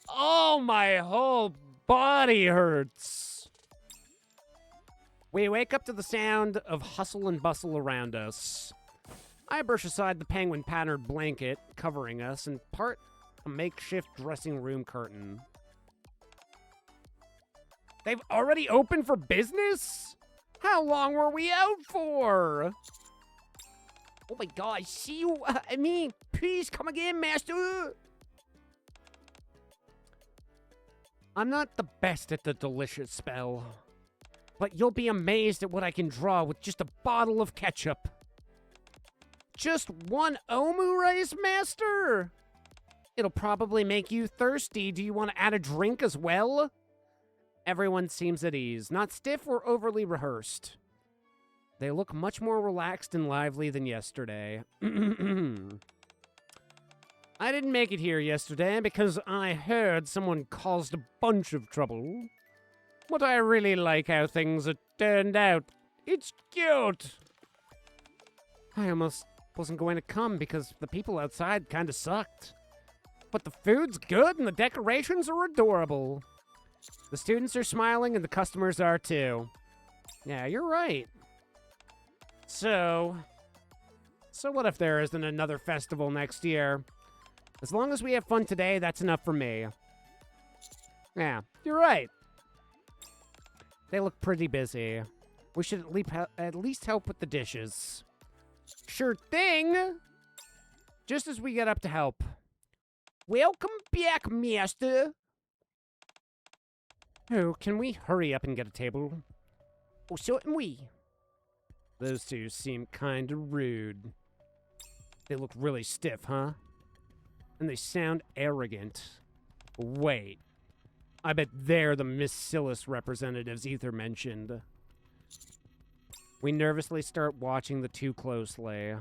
Oh, my whole body hurts. We wake up to the sound of hustle and bustle around us. I brush aside the penguin patterned blanket covering us and part a makeshift dressing room curtain. They've already opened for business? How long were we out for? Oh my god, see you. Please come again, master. I'm not the best at the delicious spell, but you'll be amazed at what I can draw with just a bottle of ketchup. Just 1 Omu rice, master? It'll probably make you thirsty. Do you want to add a drink as well? Everyone seems at ease, not stiff or overly rehearsed. They look much more relaxed and lively than yesterday. I didn't make it here yesterday because I heard someone caused a bunch of trouble. But I really like how things have turned out. It's cute. I almost wasn't going to come because the people outside kind of sucked. But the food's good and the decorations are adorable. The students are smiling and the customers are too. Yeah, you're right. So what if there isn't another festival next year? As long as we have fun today, that's enough for me. Yeah, you're right. They look pretty busy. We should at least help with the dishes. Sure thing! Just as we get up to help. Welcome back, master. Oh, can we hurry up and get a table? Oh, certainly. Those two seem kind of rude. They look really stiff, huh? And they sound arrogant. Wait. I bet they're the Miss Silas representatives Ether mentioned. We nervously start watching the two closely.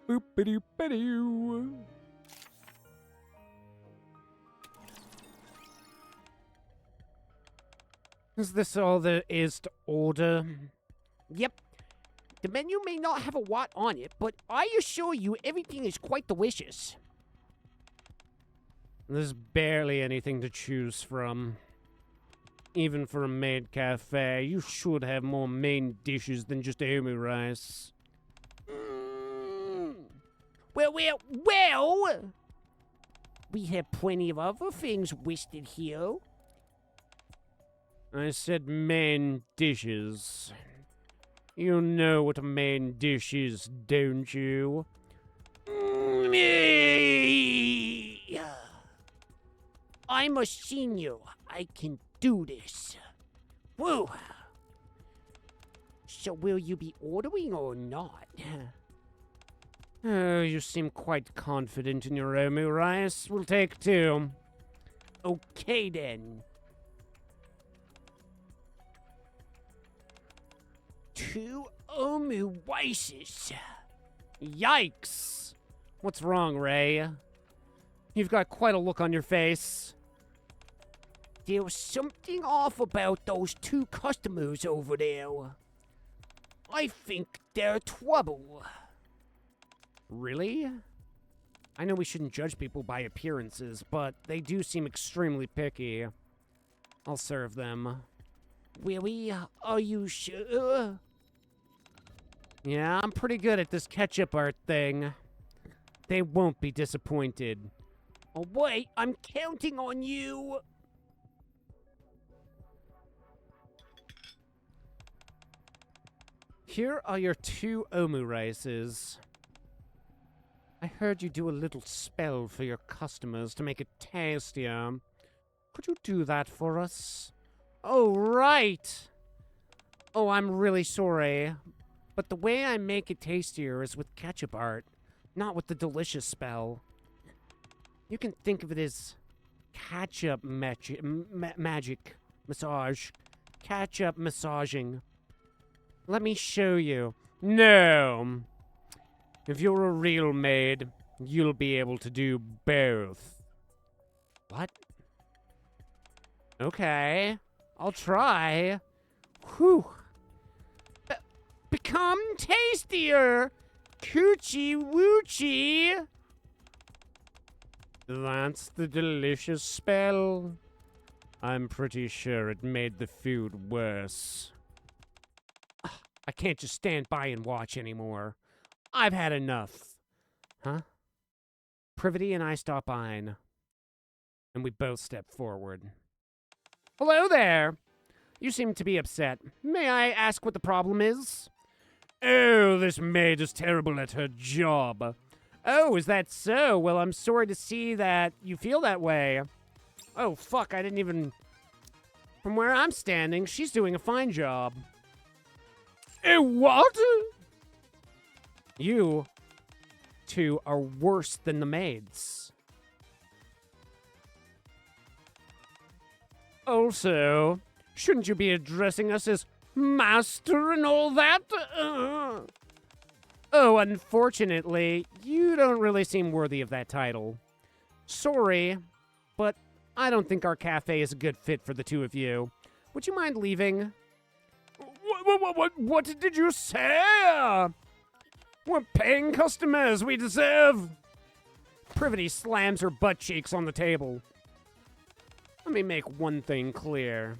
Boop-a-doop-a-doo. Is this all there is to order? Yep. The menu may not have a lot on it, but I assure you everything is quite delicious. There's barely anything to choose from. Even for a maid cafe, you should have more main dishes than just omurice. Well! We have plenty of other things listed here. I said main dishes. You know what a main dish is, don't you? I'm a senior. I can do this. Whoa. So will you be ordering or not? Oh, you seem quite confident in your omurice. We'll take two. Okay, then. 2 omurices. Yikes. What's wrong, Ray? You've got quite a look on your face. There's something off about those 2 customers over there. I think they're trouble. Really? I know we shouldn't judge people by appearances, but they do seem extremely picky. I'll serve them. Really? Are you sure? Yeah, I'm pretty good at this ketchup art thing. They won't be disappointed. Oh, wait, I'm counting on you. Here are your 2 omurices. I heard you do a little spell for your customers to make it tastier. Could you do that for us? Oh, right! Oh, I'm really sorry. But the way I make it tastier is with ketchup art, not with the delicious spell. You can think of it as ketchup magic massage. Ketchup massaging. Let me show you. No! If you're a real maid, you'll be able to do both. What? Okay. I'll try. Whew. Become tastier! Coochie woochie! That's the delicious spell. I'm pretty sure it made the food worse. I can't just stand by and watch anymore. I've had enough. Huh? Privity and I stop eyeing. And we both step forward. Hello there! You seem to be upset. May I ask what the problem is? Oh, this maid is terrible at her job. Oh, is that so? Well, I'm sorry to see that you feel that way. Oh, fuck, I didn't even... From where I'm standing, she's doing a fine job. What? You 2 are worse than the maids. Also, shouldn't you be addressing us as master and all that? Oh, unfortunately, you don't really seem worthy of that title. Sorry, but I don't think our cafe is a good fit for the two of you. Would you mind leaving? What did you say? We're paying customers. We deserve. Privity slams her butt cheeks on the table. Let me make one thing clear.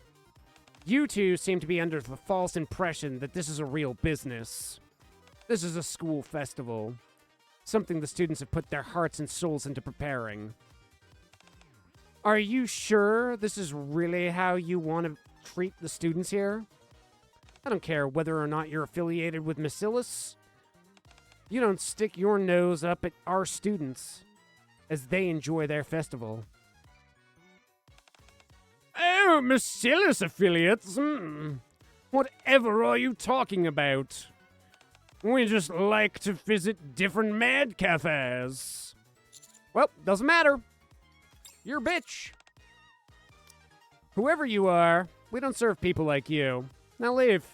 You two seem to be under the false impression that this is a real business. This is a school festival. Something the students have put their hearts and souls into preparing. Are you sure this is really how you want to treat the students here? I don't care whether or not you're affiliated with Bacillus. You don't stick your nose up at our students as they enjoy their festival. Oh, Bacillus affiliates? Whatever are you talking about? We just like to visit different mad cafes. Well, doesn't matter. You're a bitch. Whoever you are, we don't serve people like you. Now leave.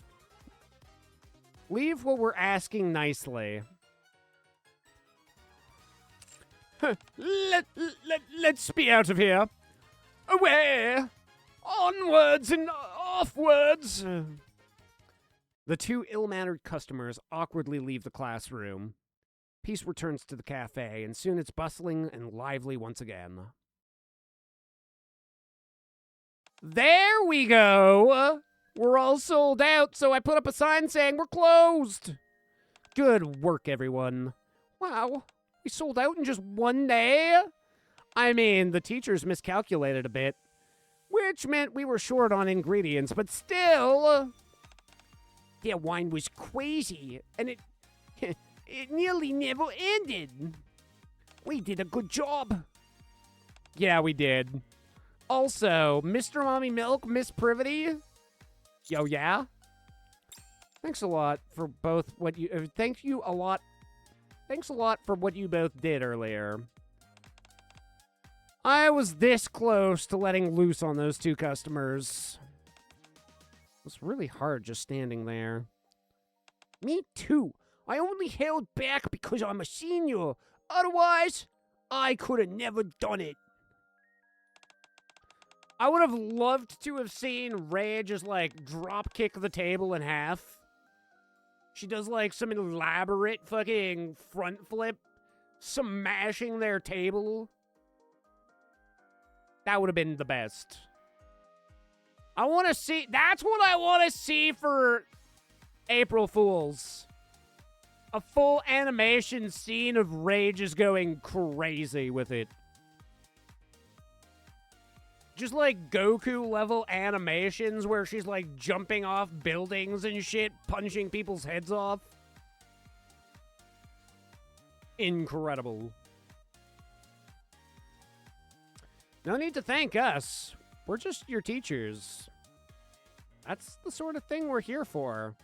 Leave what we're asking nicely. Let's be out of here. Away! Onwards and offwards! The two ill-mannered customers awkwardly leave the classroom. Peace returns to the cafe, and soon it's bustling and lively once again. There we go! We're all sold out, so I put up a sign saying we're closed! Good work, everyone. Wow, we sold out in just one day? I mean, the teachers miscalculated a bit, which meant we were short on ingredients, but still... Their wine was crazy, and it nearly never ended. We did a good job. Yeah, we did. Also, Mr. Mommy Milk, Miss Privity. Yo, yeah? Thanks a lot for both what you... Thanks a lot for what you both did earlier. I was this close to letting loose on those two customers. It was really hard just standing there. Me too. I only held back because I'm a senior. Otherwise, I could have never done it. I would have loved to have seen Ray just, like, drop kick the table in half. She does, like, some elaborate fucking front flip, smashing their table. That would have been the best. I want to see... That's what I want to see for April Fools. A full animation scene of Ray just going crazy with it. Just like Goku-level animations where she's like jumping off buildings and shit, punching people's heads off. Incredible. No need to thank us. We're just your teachers. That's the sort of thing we're here for.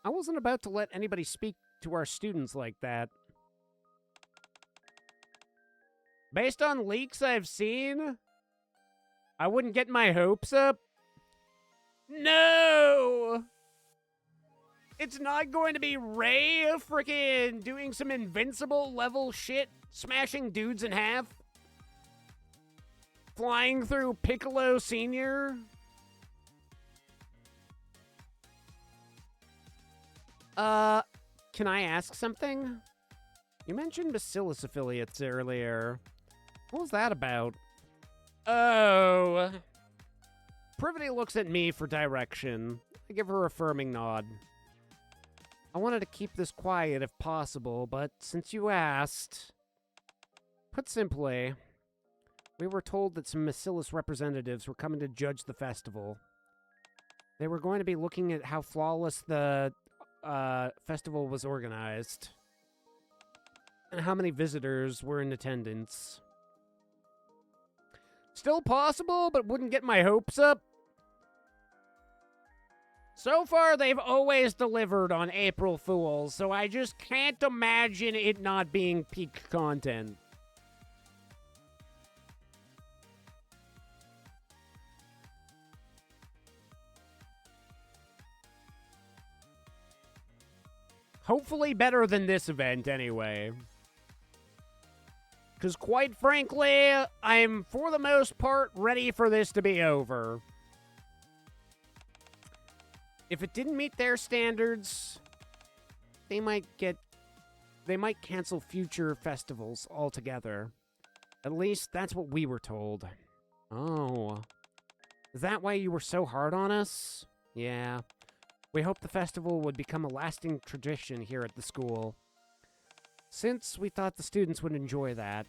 I wasn't about to let anybody speak to our students like that. Based on leaks I've seen, I wouldn't get my hopes up. No! It's not going to be Ray freaking doing some invincible level shit, smashing dudes in half. Flying through Piccolo Sr. Can I ask something? You mentioned Bacillus affiliates earlier. What was that about? Oh. Privity looks at me for direction. I give her a affirming nod. I wanted to keep this quiet if possible, but since you asked... Put simply, we were told that some Bacillus representatives were coming to judge the festival. They were going to be looking at how flawless the festival was organized and how many visitors were in attendance. Still possible, but wouldn't get my hopes up. So far, they've always delivered on April Fools, so I just can't imagine it not being peak content. Hopefully better than this event, anyway. Because quite frankly, I'm, for the most part, ready for this to be over. If it didn't meet their standards, they might cancel future festivals altogether. At least that's what we were told. Oh. Is that why you were so hard on us? Yeah. We hoped the festival would become a lasting tradition here at the school, since we thought the students would enjoy that.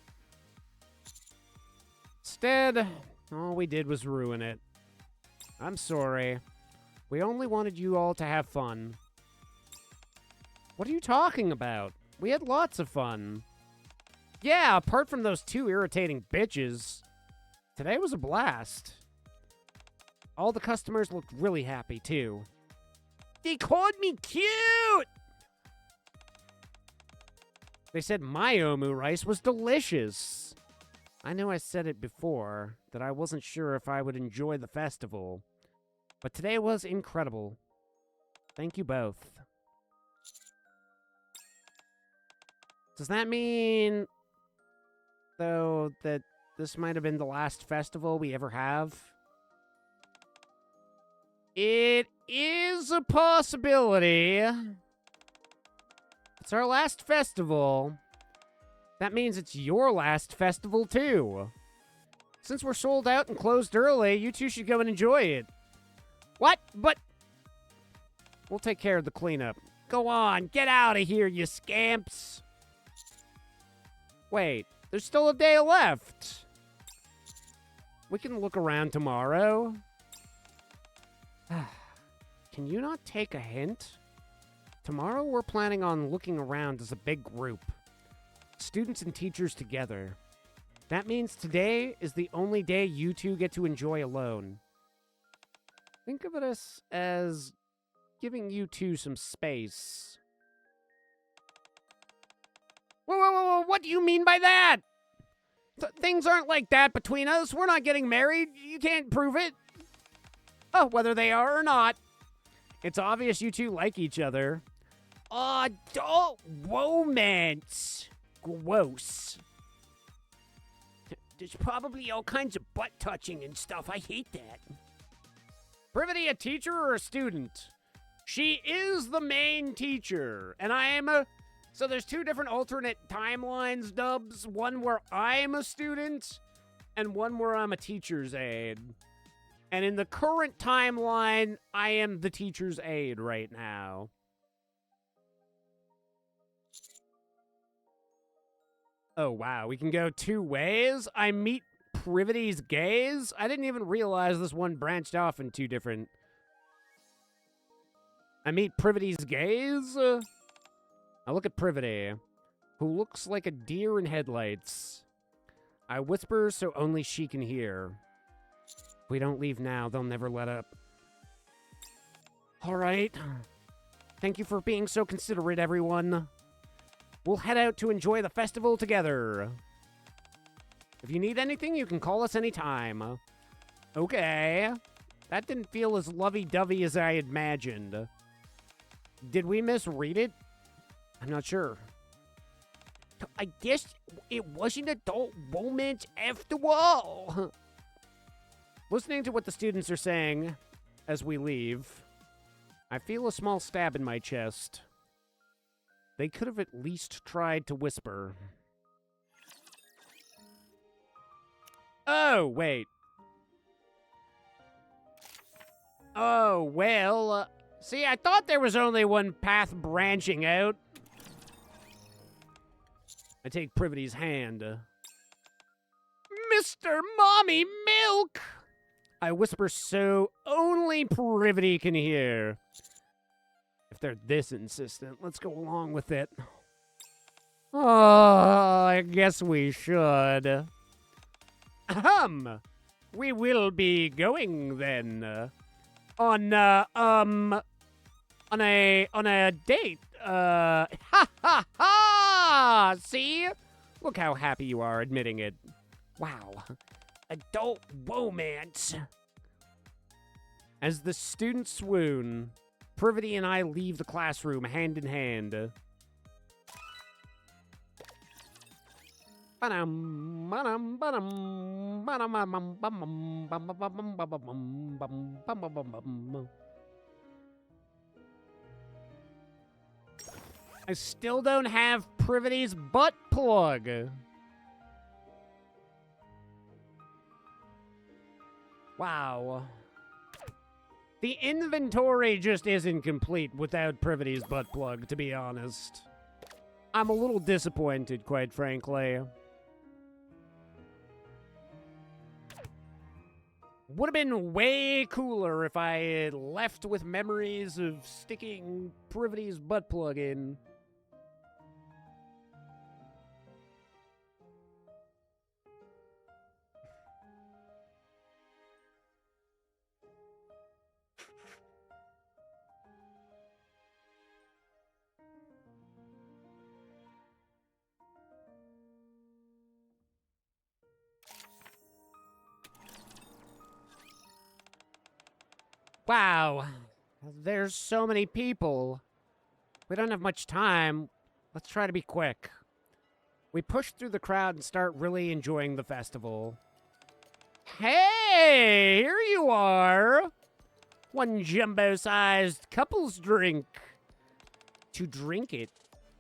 Instead, all we did was ruin it. I'm sorry. We only wanted you all to have fun. What are you talking about? We had lots of fun. Yeah, apart from those two irritating bitches. Today was a blast. All the customers looked really happy, too. They called me cute! They said my omu rice was delicious. I know I said it before, that I wasn't sure if I would enjoy the festival. But today was incredible. Thank you both. Does that mean, though, that this might have been the last festival we ever have? It is a possibility. It's our last festival. That means it's your last festival, too. Since we're sold out and closed early, you two should go and enjoy it. What? But we'll take care of the cleanup. Go on, get out of here, you scamps. Wait, there's still a day left. We can look around tomorrow. Can you not take a hint? Tomorrow we're planning on looking around as a big group. Students and teachers together. That means today is the only day you two get to enjoy alone. Think of it as giving you two some space. Whoa, what do you mean by that? Things aren't like that between us. We're not getting married. You can't prove it. Oh, whether they are or not. It's obvious you two like each other. Adult romance. Gross. There's probably all kinds of butt touching and stuff. I hate that. Privity, a teacher or a student? She is the main teacher, and I am a... So there's two different alternate timelines, Dubs. One where I'm a student, and one where I'm a teacher's aide. And in the current timeline, I am the teacher's aide right now. Oh, wow. We can go two ways? I meet Privity's gaze? I didn't even realize this one branched off in two different... I meet Privity's gaze? I look at Privity, who looks like a deer in headlights. I whisper so only she can hear. If we don't leave now, they'll never let up. All right. Thank you for being so considerate, everyone. We'll head out to enjoy the festival together. If you need anything, you can call us anytime. Okay. That didn't feel as lovey-dovey as I imagined. Did we misread it? I'm not sure. I guess it wasn't adult romance after all. Listening to what the students are saying as we leave, I feel a small stab in my chest. They could have at least tried to whisper. Oh, wait. Oh, well, see, I thought there was only one path branching out. I take Privity's hand. Mr. Mommy Milk! I whisper so only Privity can hear. If they're this insistent, let's go along with it. Oh, I guess we should. We will be going then. On a date. Ha ha ha! See? Look how happy you are admitting it. Wow. Adult romance. As the students swoon, Privity and I leave the classroom hand in hand. Ba-dum, ba-dum, ba-dum, ba-dum, bum, bum, bum, bum, bum, bum, bum, bum, bum, bum, bum, bum, bum. I still don't have Privity's butt plug. Wow. The inventory just isn't complete without Privity's butt plug, to be honest. I'm a little disappointed, quite frankly. Would have been way cooler if I had left with memories of sticking Privity's butt plug in. Wow, there's so many people. We don't have much time. Let's try to be quick. We push through the crowd and start really enjoying the festival. Hey, here you are. One jumbo-sized couple's drink. To drink it,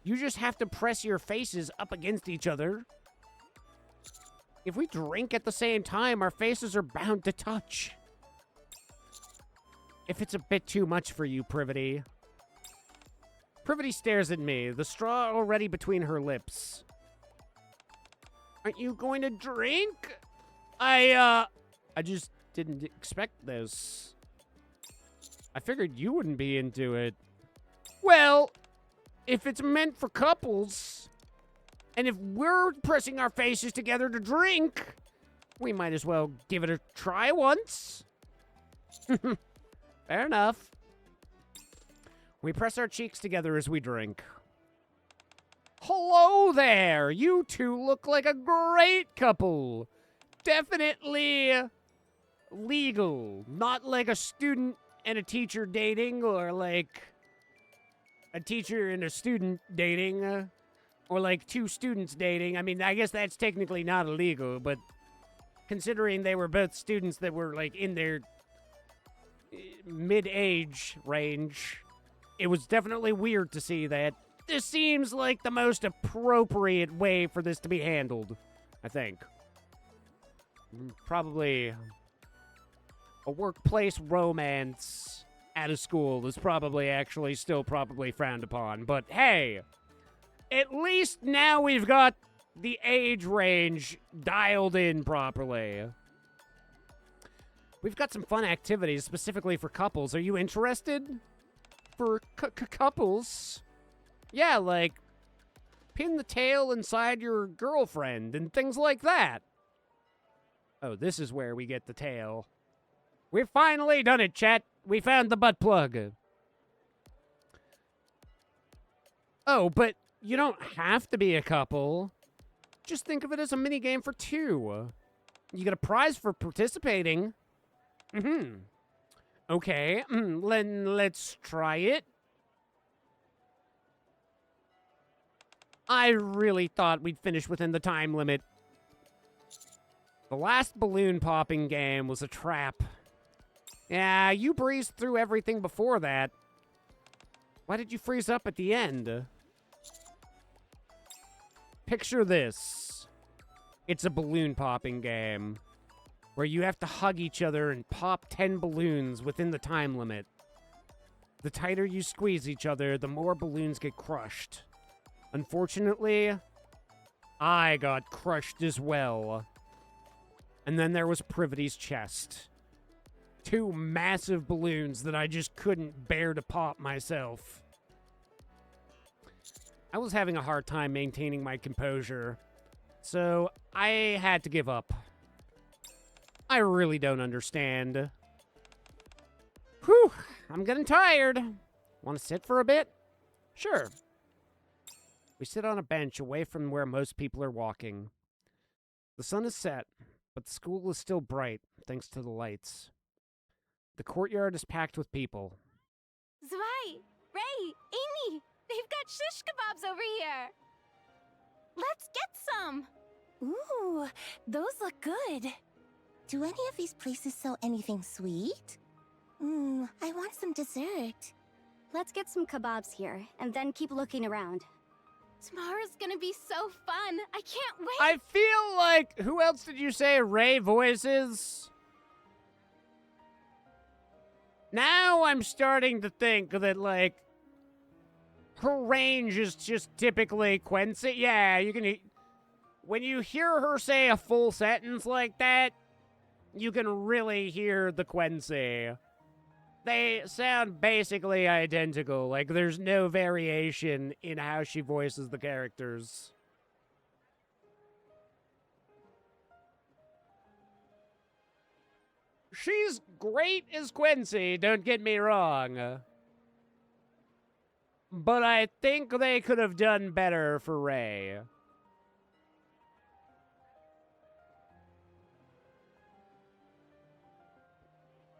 you just have to press your faces up against each other. If we drink at the same time, our faces are bound to touch. If it's a bit too much for you, Privity. Privity stares at me, the straw already between her lips. Aren't you going to drink? I just didn't expect this. I figured you wouldn't be into it. Well, if it's meant for couples, and if we're pressing our faces together to drink, we might as well give it a try once. Fair enough. We press our cheeks together as we drink. Hello there! You two look like a great couple. Definitely legal. Not like a student and a teacher dating, or like a teacher and a student dating, or like two students dating. I mean, I guess that's technically not illegal, but considering they were both students that were like in their mid-age range, it was definitely weird to see that. This seems like the most appropriate way for this to be handled, I think. Probably a workplace romance at a school is probably actually still probably frowned upon. But hey, at least now we've got the age range dialed in properly. We've got some fun activities specifically for couples. Are you interested? For couples? Yeah, like pin the tail inside your girlfriend and things like that. Oh, this is where we get the tail. We've finally done it, chat. We found the butt plug. Oh, but you don't have to be a couple. Just think of it as a mini game for two. You get a prize for participating. Okay, let's try it. I really thought we'd finish within the time limit. The last balloon popping game was a trap. Yeah, you breezed through everything before that. Why did you freeze up at the end? Picture this. It's a balloon popping game where you have to hug each other and pop 10 balloons within the time limit. The tighter you squeeze each other, the more balloons get crushed. Unfortunately, I got crushed as well. And then there was Privity's chest. 2 massive balloons that I just couldn't bear to pop myself. I was having a hard time maintaining my composure, so I had to give up. I really don't understand. Whew, I'm getting tired. Want to sit for a bit? Sure. We sit on a bench away from where most people are walking. The sun is set, but the school is still bright, thanks to the lights. The courtyard is packed with people. Zwei, Ray, Amy, they've got shish kebabs over here. Let's get some. Ooh, those look good. Do any of these places sell anything sweet? I want some dessert. Let's get some kebabs here, and then keep looking around. Tomorrow's gonna be so fun. I can't wait. I feel like, who else did you say Ray voices? Now I'm starting to think that, like, her range is just typically Quincy. Yeah, you can, when you hear her say a full sentence like that, you can really hear the Quincy. They sound basically identical. Like, there's no variation in how she voices the characters. She's great as Quincy, don't get me wrong. But I think they could have done better for Ray.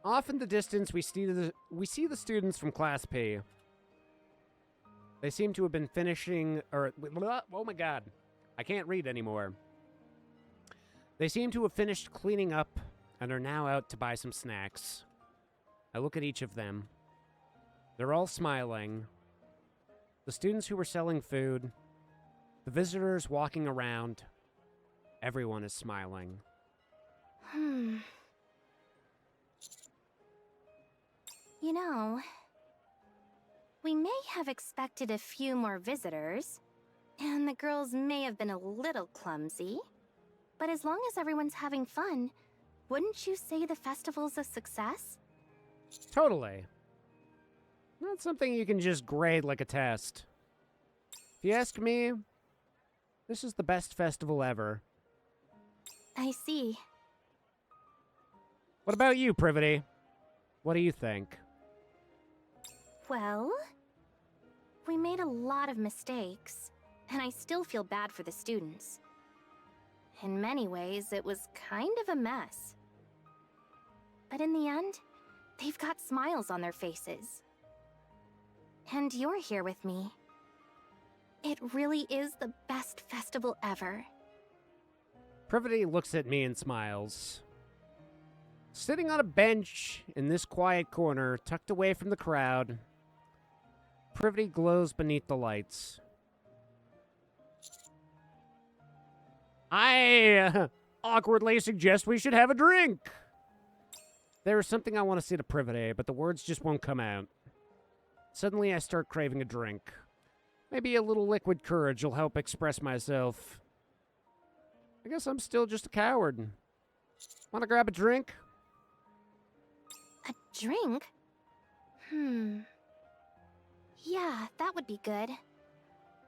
Off in the distance, we see the students from Class P. They seem to have been finishing, or, oh my god, I can't read anymore. They seem to have finished cleaning up and are now out to buy some snacks. I look at each of them. They're all smiling. The students who were selling food, the visitors walking around, everyone is smiling. You know, we may have expected a few more visitors, and the girls may have been a little clumsy, but as long as everyone's having fun, wouldn't you say the festival's a success? Totally. Not something you can just grade like a test. If you ask me, this is the best festival ever. I see. What about you, Privity? What do you think? Well, we made a lot of mistakes, and I still feel bad for the students. In many ways, it was kind of a mess. But in the end, they've got smiles on their faces. And you're here with me. It really is the best festival ever. Privity looks at me and smiles. Sitting on a bench in this quiet corner, tucked away from the crowd, Privity glows beneath the lights. I awkwardly suggest we should have a drink. There is something I want to say to Privity, but the words just won't come out. Suddenly I start craving a drink. Maybe a little liquid courage will help express myself. I guess I'm still just a coward. Want to grab a drink? A drink? Yeah, that would be good.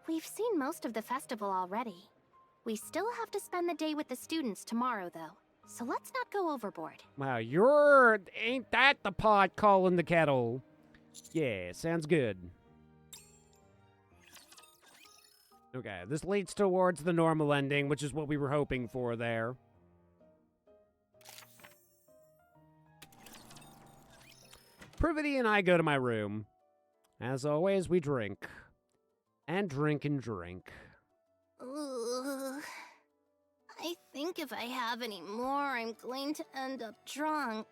We've seen most of the festival already. We still have to spend the day with the students tomorrow, though. So let's not go overboard. Wow, ain't that the pot calling the kettle? Yeah, sounds good. Okay, this leads towards the normal ending, which is what we were hoping for there. Privity and I go to my room. As always, we drink. And drink and drink. Ugh. I think if I have any more, I'm going to end up drunk.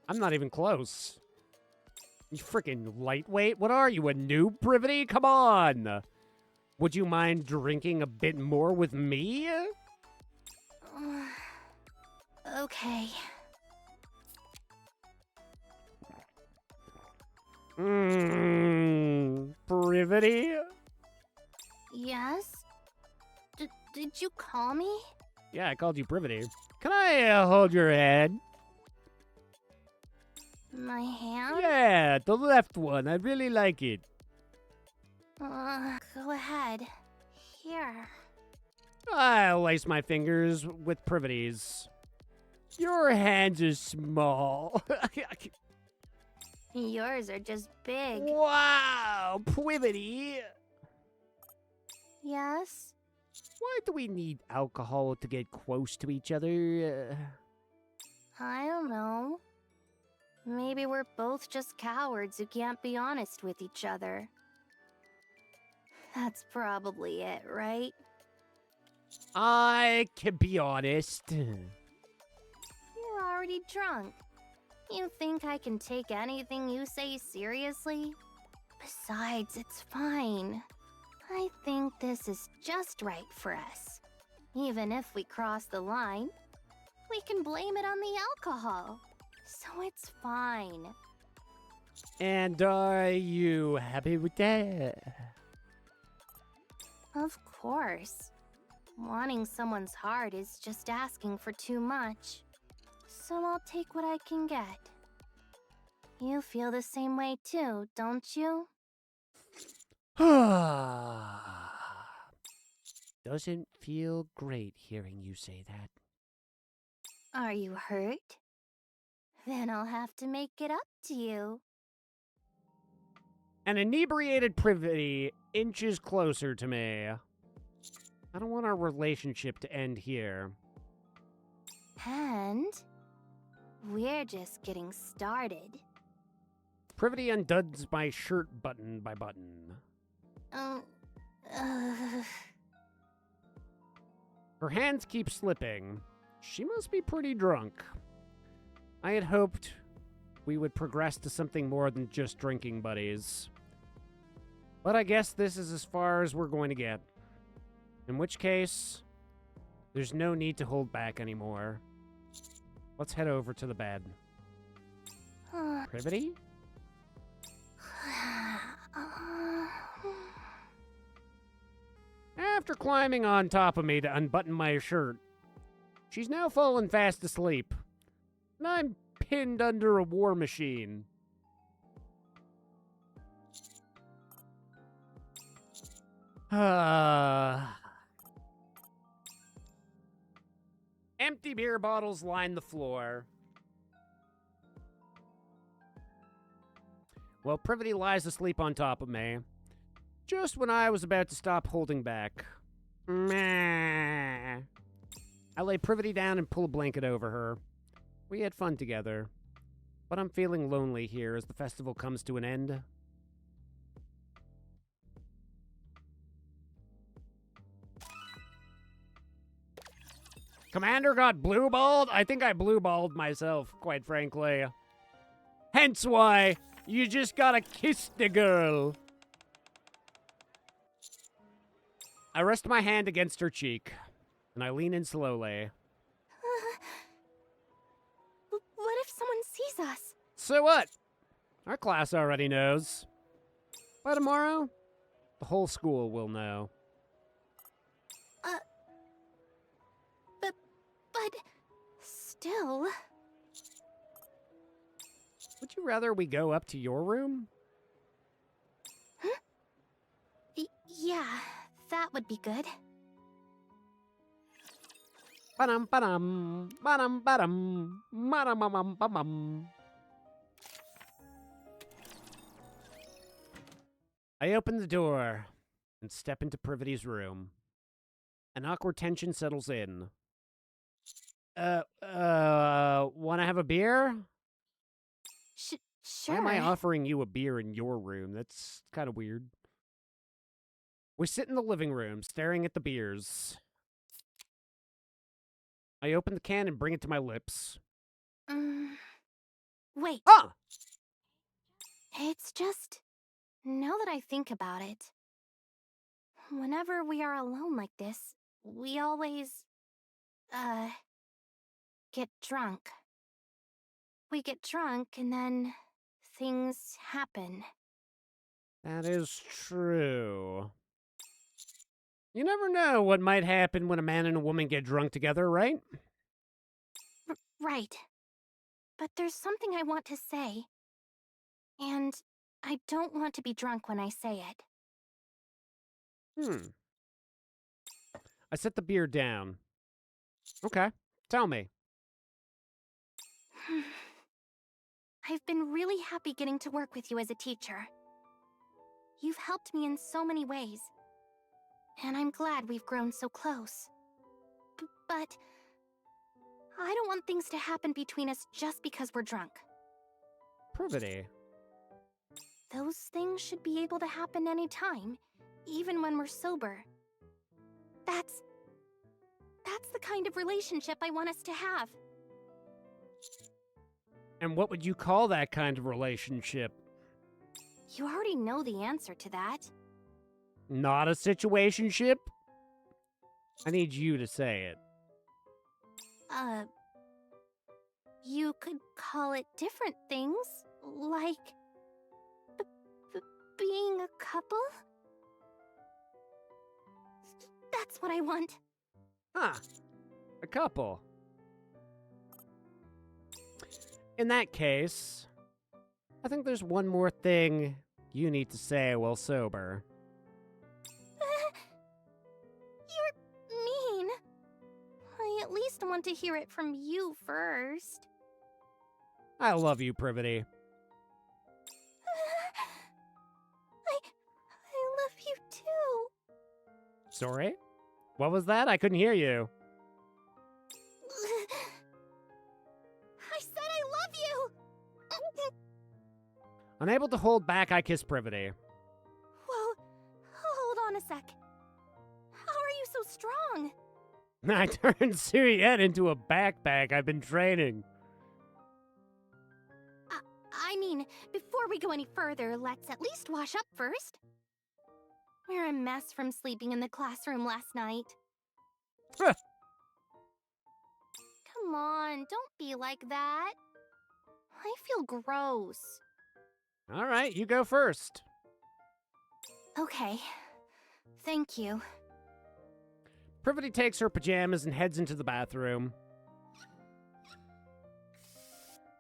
I'm not even close. You freaking lightweight? What are you, a noob, Privity? Come on! Would you mind drinking a bit more with me? Okay. Privity? Yes? Did you call me? Yeah, I called you Privity. Can I hold your hand? My hand? Yeah, the left one. I really like it. Go ahead. Here. I'll lace my fingers with Privity's. Your hands are small. Yours are just big. Wow, Privity. Yes? Why do we need alcohol to get close to each other? I don't know. Maybe we're both just cowards who can't be honest with each other. That's probably it, right? I can be honest. You're already drunk. You think I can take anything you say seriously? Besides, it's fine. I think this is just right for us. Even if we cross the line, we can blame it on the alcohol. So it's fine. And are you happy with that? Of course. Wanting someone's heart is just asking for too much. So I'll take what I can get. You feel the same way too, don't you? Doesn't feel great hearing you say that. Are you hurt? Then I'll have to make it up to you. An inebriated Privity inches closer to me. I don't want our relationship to end here. And we're just getting started. Privity undoes my shirt button by button. Her hands keep slipping. She must be pretty drunk. I had hoped we would progress to something more than just drinking buddies. But I guess this is as far as we're going to get. In which case, there's no need to hold back anymore. Let's head over to the bed. Privity? After climbing on top of me to unbutton my shirt, she's now fallen fast asleep. And I'm pinned under a war machine. Empty beer bottles line the floor. Well, Privity lies asleep on top of me, just when I was about to stop holding back. Meh. I lay Privity down and pull a blanket over her. We had fun together, but I'm feeling lonely here as the festival comes to an end. Commander got blue-balled? I think I blue-balled myself, quite frankly. Hence why you just gotta kiss the girl. I rest my hand against her cheek, and I lean in slowly. What if someone sees us? So what? Our class already knows. By tomorrow, the whole school will know. But still... Would you rather we go up to your room? Huh? Yeah, that would be good. Ba-dum, ba-dum, ba-dum, ba-dum, ba-dum, ba-dum. I open the door and step into Privity's room. An awkward tension settles in. Wanna have a beer? Sure. Why am I offering you a beer in your room? That's kind of weird. We sit in the living room, staring at the beers. I open the can and bring it to my lips. Wait. Ah! It's just... Now that I think about it, whenever we are alone like this, we always... get drunk. We get drunk and then things happen. That is true. You never know what might happen when a man and a woman get drunk together, right? Right. But there's something I want to say. And I don't want to be drunk when I say it. I set the beer down. Okay, tell me. I've been really happy getting to work with you as a teacher. You've helped me in so many ways. And I'm glad we've grown so close. But I don't want things to happen between us just because we're drunk. Privity. Those things should be able to happen anytime, even when we're sober. That's That's the kind of relationship I want us to have. And what would you call that kind of relationship? You already know the answer to that. Not a situationship? I need you to say it. You could call it different things, like being a couple? That's what I want. Huh. A couple. In that case, I think there's one more thing you need to say while sober. You're mean. I at least want to hear it from you first. I love you, Privity. I love you too. Sorry? What was that? I couldn't hear you. I said I love you! Unable to hold back, I kiss Privity. Whoa, hold on a sec. How are you so strong? I turned Suyet into a backpack. I've been training. I mean, before we go any further, let's at least wash up first. We're a mess from sleeping in the classroom last night. Huh. Come on, don't be like that. I feel gross. All right, you go first. Okay. Thank you. Privity takes her pajamas and heads into the bathroom.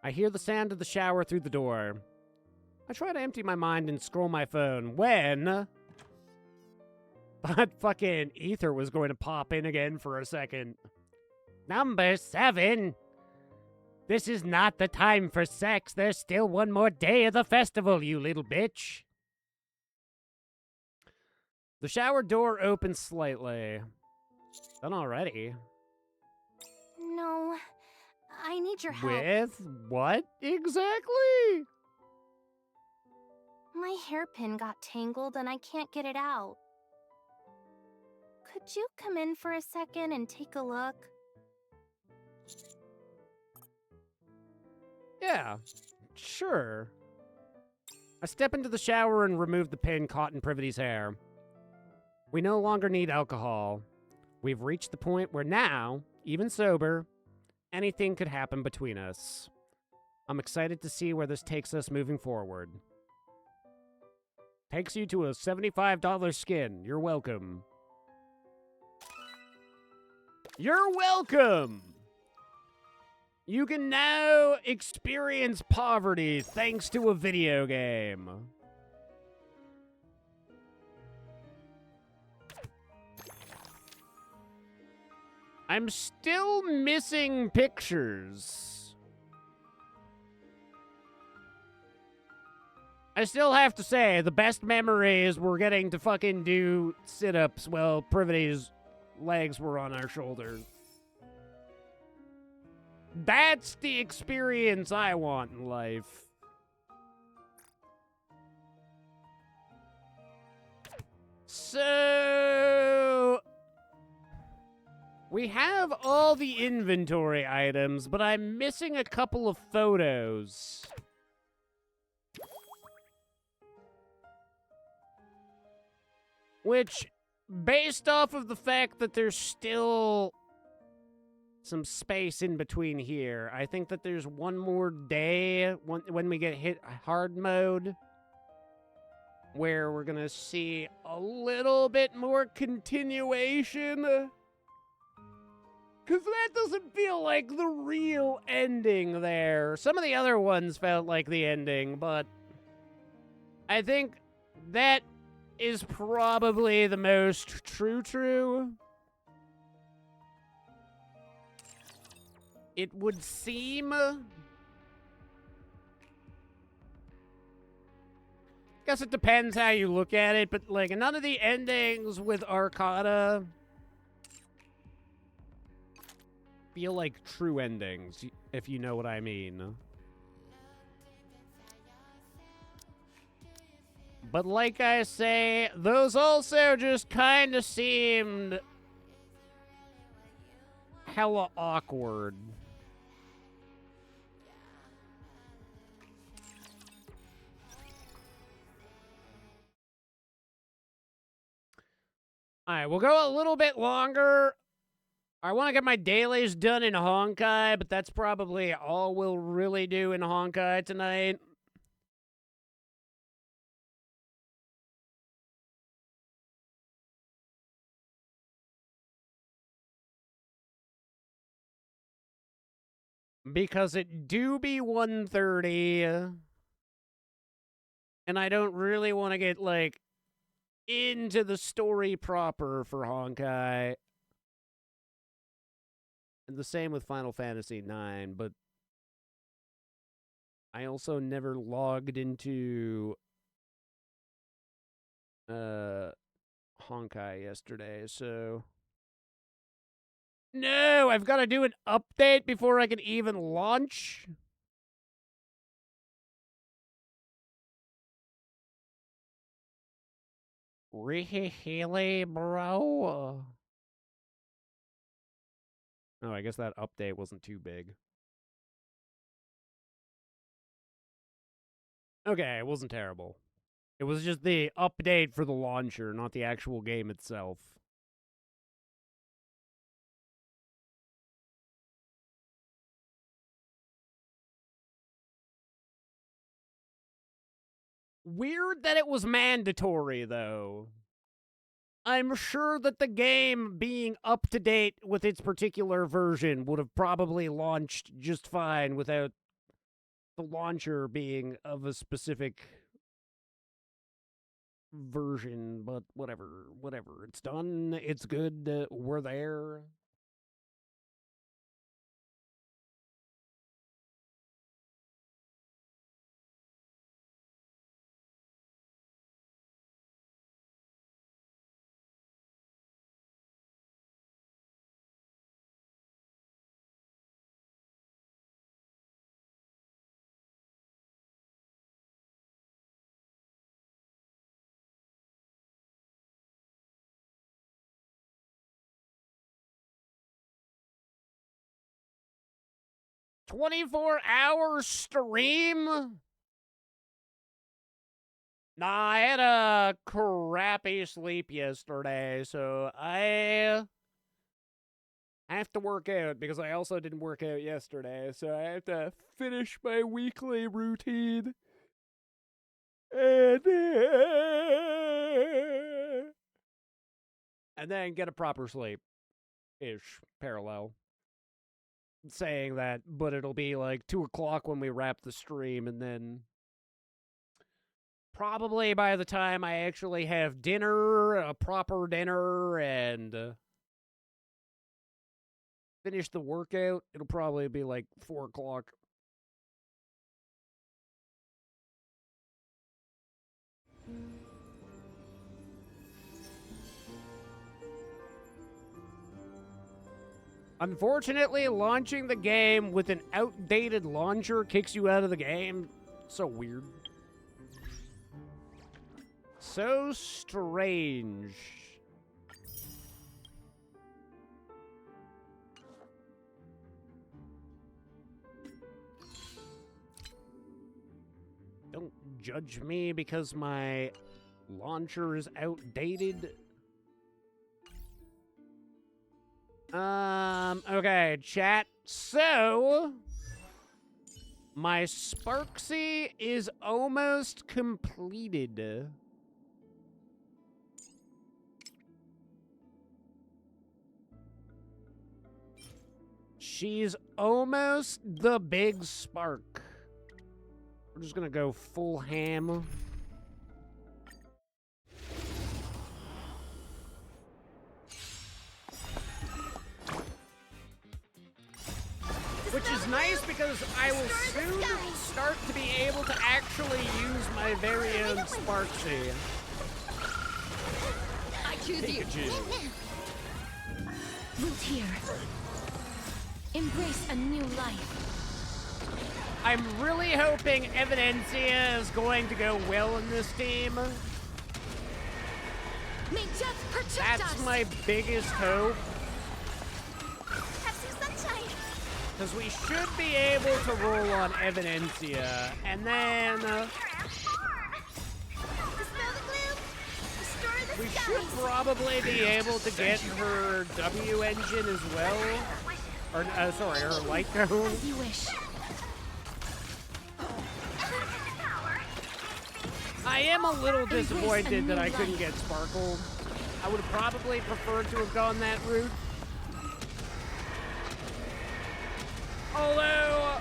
I hear the sound of the shower through the door. I try to empty my mind and scroll my phone when... But fucking Ether was going to pop in again for a second. Number 7. This is not the time for sex. There's still one more day of the festival, you little bitch. The shower door opens slightly. Done already. No, I need your help. With what exactly? My hairpin got tangled and I can't get it out. Could you come in for a second and take a look? Yeah, sure. I step into the shower and remove the pin caught in Privity's hair. We no longer need alcohol. We've reached the point where now, even sober, anything could happen between us. I'm excited to see where this takes us moving forward. Takes you to a $75 skin. You're welcome. You're welcome! You can now experience poverty thanks to a video game. I'm still missing pictures. I still have to say, the best memories were getting to fucking do sit-ups while Privity's legs were on our shoulders. That's the experience I want in life. So... we have all the inventory items, but I'm missing a couple of photos. Which, based off of the fact that there's still some space in between here, I think that there's one more day when we get hit hard mode where we're gonna see a little bit more continuation. Because that doesn't feel like the real ending there. Some of the other ones felt like the ending, but I think that is probably the most true. It would seem. Guess it depends how you look at it, but like none of the endings with Arcata feel like true endings, if you know what I mean. But like I say, those also just kind of seemed hella awkward. All right, we'll go a little bit longer. I want to get my dailies done in Honkai, but that's probably all we'll really do in Honkai tonight. Because it do be 1:30, and I don't really want to get, like, into the story proper for Honkai. And the same with Final Fantasy IX, but I also never logged into Honkai yesterday, so... No, I've got to do an update before I can even launch. Really, bro? Oh, I guess that update wasn't too big. Okay, it wasn't terrible. It was just the update for the launcher, not the actual game itself. Weird that it was mandatory, though. I'm sure that the game being up to date with its particular version would have probably launched just fine without the launcher being of a specific version, but whatever. It's done, it's good, we're there. "24-hour stream?" Nah, I had a crappy sleep yesterday, so I have to work out because I also didn't work out yesterday, so I have to finish my weekly routine. And then get a proper sleep-ish parallel. Saying that, but it'll be like 2 o'clock when we wrap the stream, and then probably by the time I actually have dinner, a proper dinner, and finish the workout, it'll probably be like 4 o'clock. Unfortunately, launching the game with an outdated launcher kicks you out of the game. So weird. So strange. Don't judge me because my launcher is outdated. Okay, chat. So, my Sparksy is almost completed. She's almost the big spark. We're just gonna go full ham. Which is nice because I will soon start to be able to actually use my very own Sparksy. I choose you. Root here. Embrace a new life. I'm really hoping Evidencia is going to go well in this team. May death protect That's us. my biggest hope. Because we should be able to roll on Evidencia, and then we should probably be able to get her W engine as well. Or, sorry, her light cone. As you wish. I am a little disappointed that I couldn't get Sparkle. I would have probably preferred to have gone that route. Although,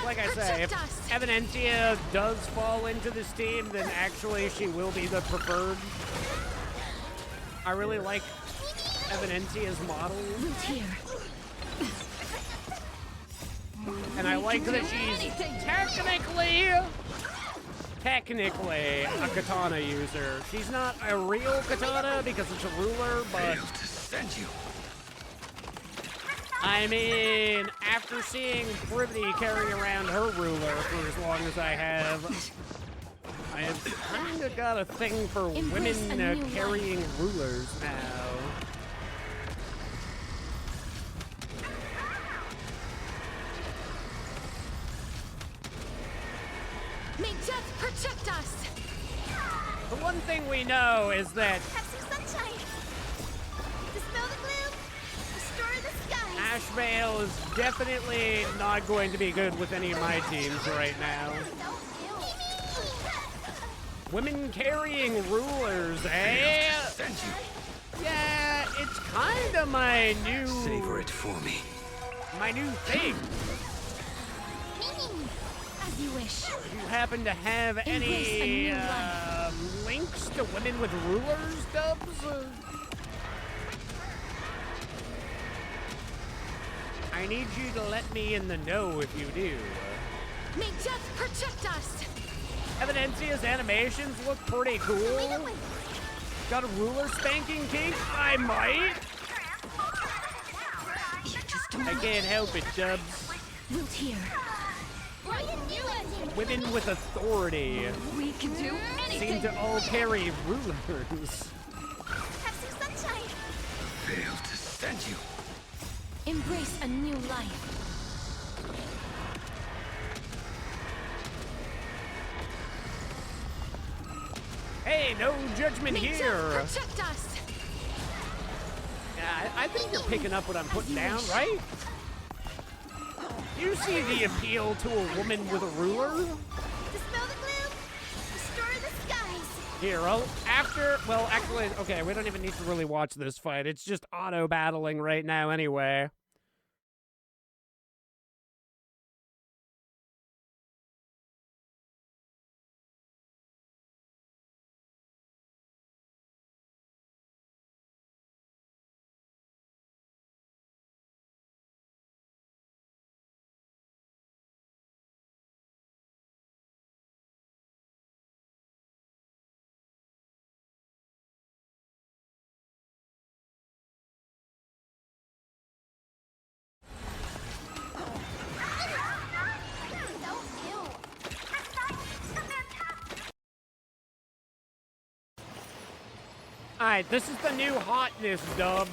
like I say, if Evidencia does fall into this team, then actually she will be the preferred. I really like Evidencia's model. And I like that she's technically a katana user. She's not a real katana because it's a ruler, but I mean, after seeing Privity carry around her ruler for as long as I have kind of got a thing for women carrying rulers now. May death protect us! The one thing we know is that Have some sunshine. Dispel the gloom. Restore the skies. Ashvale is definitely not going to be good with any of my teams right now. Women carrying rulers, eh? Yeah, it's kind of my new... Savor it for me. My new thing. As you wish. Do you happen to have any links to women with rulers, Dubs? I need you to let me in the know if you do. May death protect us! Evidencia's animations look pretty cool. Got a ruler spanking kink? I might. I can't help it, Dubs. Root here. Women with authority We can do seem to all carry rulers. Have some sunshine. Fail to stand you. Embrace a new life. Hey, no judgment May here. death protect us! Yeah, I think you're picking up what I'm putting down, right? You see the appeal to a woman with a ruler? Dispel the gloom. Restore the skies. Here, well, actually, okay, we don't even need to really watch this fight. It's just auto-battling right now anyway. Alright, this is the new hotness, Dubs.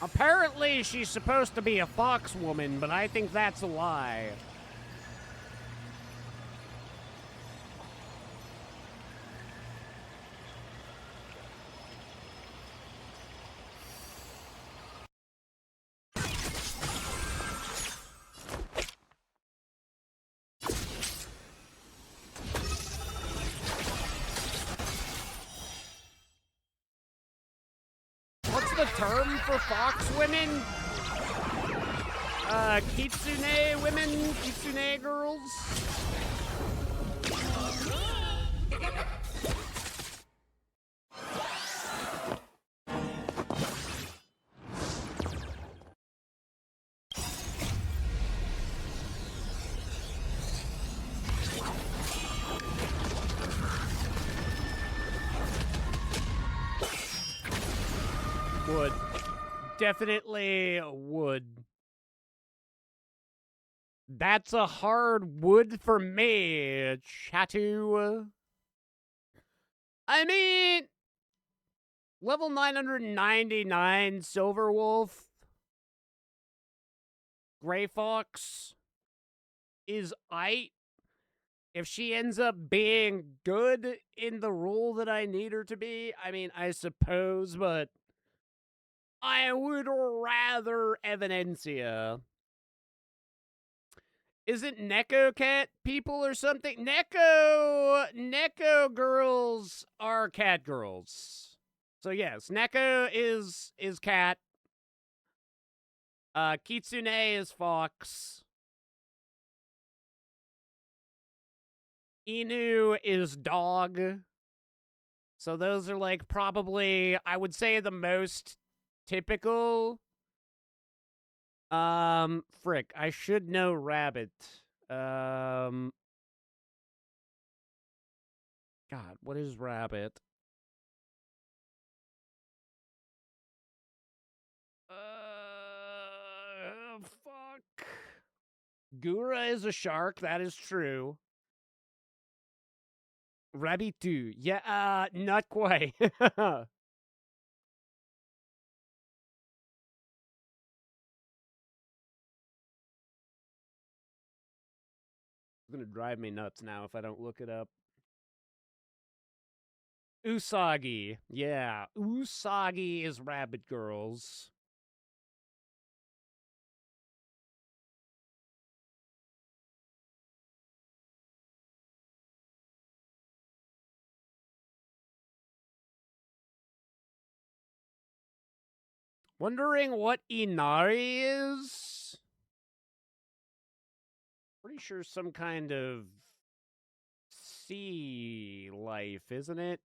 Apparently, she's supposed to be a fox woman, but I think that's a lie. What's the term for fox women? Kitsune women? Kitsune girls? Would. Definitely would. That's a hard wood for me, Chatu. I mean, level 999 Silver Wolf, Gray Fox is aight. If she ends up being good in the role that I need her to be, I mean, I suppose, but I would rather Evidencia. Is it Neko cat people or something? Neko girls are cat girls. So yes, Neko is cat. Kitsune is fox. Inu is dog. So those are like probably, I would say, the most typical. Frick, I should know rabbit. God, what is rabbit? Fuck. Gura is a shark, that is true. Rabitu, yeah, not quite. It's gonna drive me nuts now if I don't look it up. Usagi. Yeah, Usagi is Rabbit Girls. Wondering what Inari is? Pretty sure some kind of sea life, isn't it?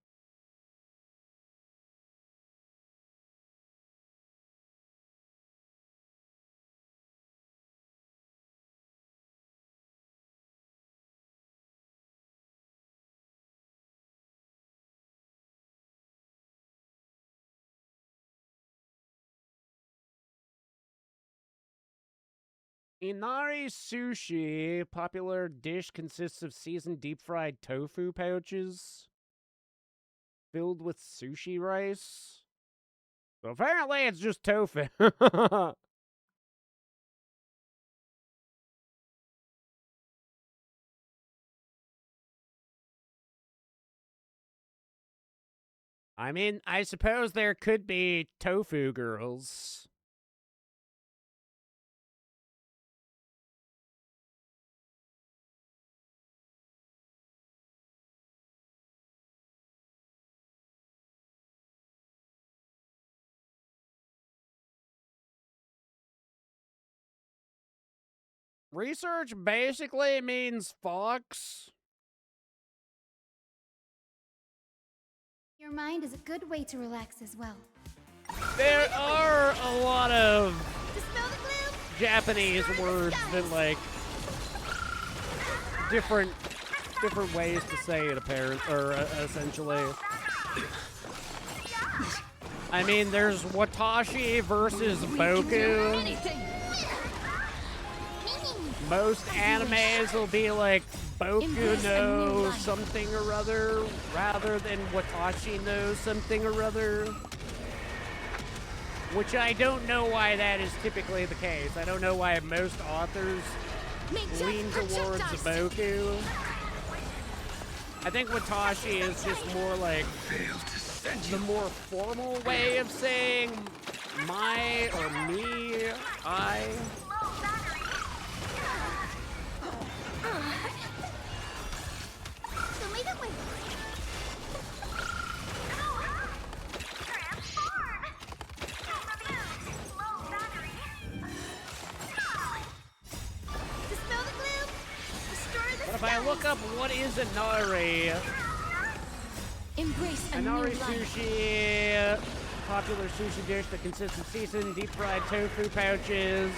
Inari sushi, popular dish, consists of seasoned deep-fried tofu pouches filled with sushi rice. So apparently it's just tofu. I mean, I suppose there could be tofu girls. Research basically means fox. Your mind is a good way to relax as well. There are a lot of Japanese words that, like, different ways to say it, essentially. I mean, there's Watashi versus Boku. Most animes will be like Boku no something or other, rather than Watashi no something or other. Which I don't know why that is typically the case. I don't know why most authors lean towards Boku. I think Watashi is just more like the more formal way of saying my or me, I. But if I look up what is Inari, Embrace a Inari new life. sushi, popular sushi dish that consists of seasoned deep-fried tofu pouches,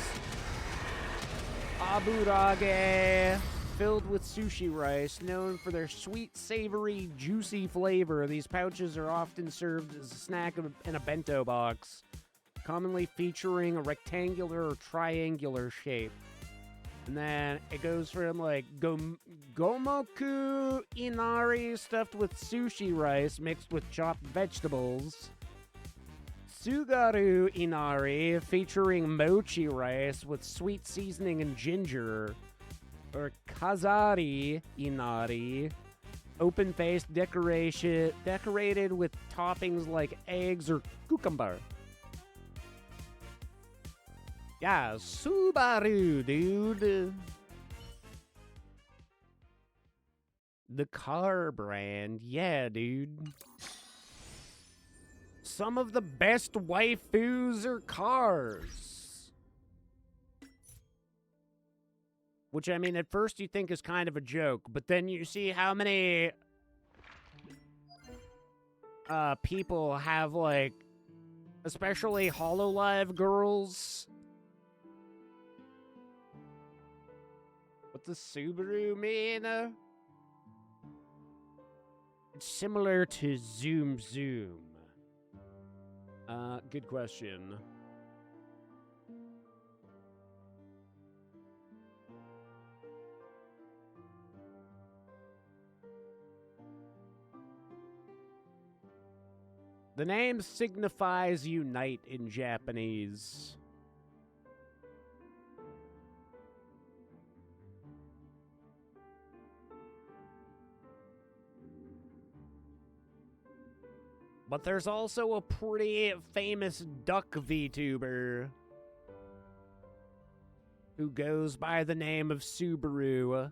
aburage, filled with sushi rice, known for their sweet, savory, juicy flavor. These pouches are often served as a snack in a bento box, commonly featuring a rectangular or triangular shape. And then it goes from like gomoku inari stuffed with sushi rice mixed with chopped vegetables. Tsugaru inari featuring mochi rice with sweet seasoning and ginger. Or kazari inari, open-faced decorated with toppings like eggs or cucumber. Yeah, Subaru, dude. The car brand, yeah, dude. Some of the best waifus are cars. Which, I mean, at first you think is kind of a joke, but then you see how many people have, like, especially HoloLive girls. What does Subaru mean? It's similar to Zoom Zoom. Good question. The name signifies unite in Japanese. But there's also a pretty famous duck VTuber who goes by the name of Subaru.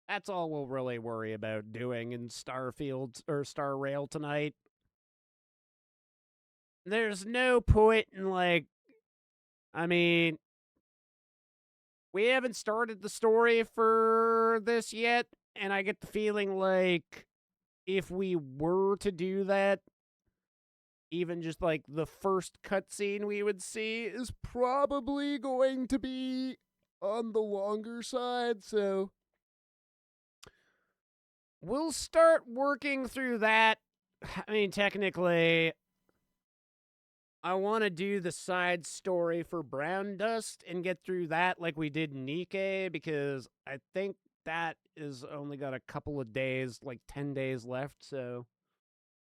That's all we'll really worry about doing in Starfield or Star Rail tonight. There's no point in, like, I mean, we haven't started the story for this yet, and I get the feeling like if we were to do that, even just like the first cutscene we would see is probably going to be on the longer side, so we'll start working through that. I mean, technically, I want to do the side story for Brown Dust and get through that like we did Nikke, because I think that is only got a couple of days, like 10 days left, so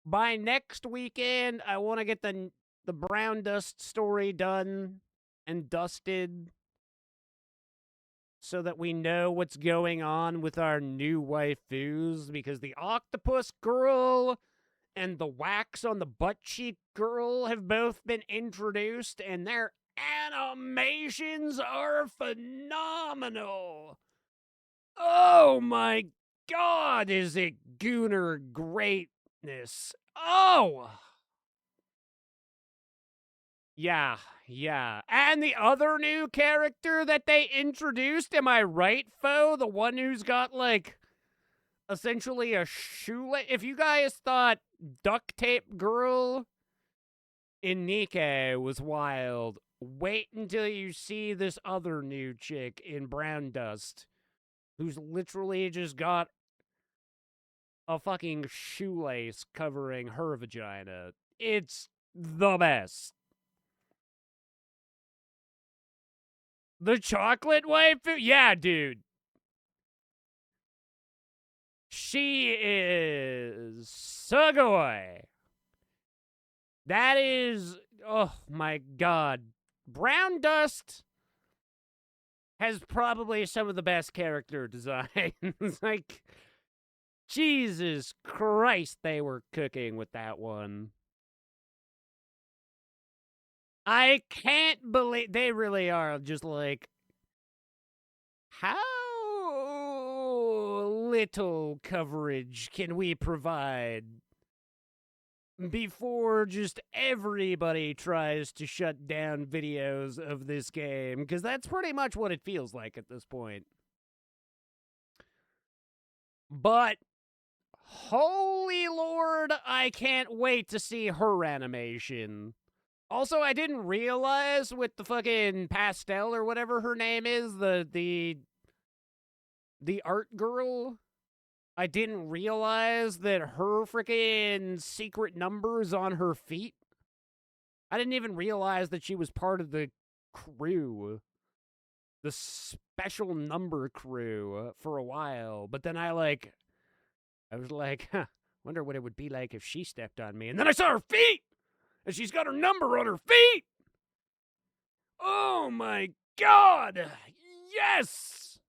by next weekend, I want to get the Brown Dust story done and dusted so that we know what's going on with our new waifus, because the octopus girl and the wax on the butt cheek girl have both been introduced, and their animations are phenomenal. Oh my god, is it Gooner greatness. Oh! Yeah. And the other new character that they introduced, am I right, Foe? The one who's got, like, essentially a shoelace. If you guys thought Duct Tape Girl in Nikke was wild, wait until you see this other new chick in Brown Dust, who's literally just got a fucking shoelace covering her vagina. It's the best. The chocolate waifu? Yeah, dude. She is Sugoi. That is, oh my god. Brown Dust has probably some of the best character designs. Like, Jesus Christ, they were cooking with that one. I can't believe they really are just like, how little coverage can we provide before just everybody tries to shut down videos of this game? Because that's pretty much what it feels like at this point. But holy lord, I can't wait to see her animation. Also, I didn't realize with the fucking Pastel or whatever her name is, the art girl, I didn't realize that her freaking secret numbers on her feet. I didn't even realize that she was part of the crew, the special number crew for a while. But then I was like, huh, wonder what it would be like if she stepped on me. And then I saw her feet! And she's got her number on her feet! Oh my god! Yes!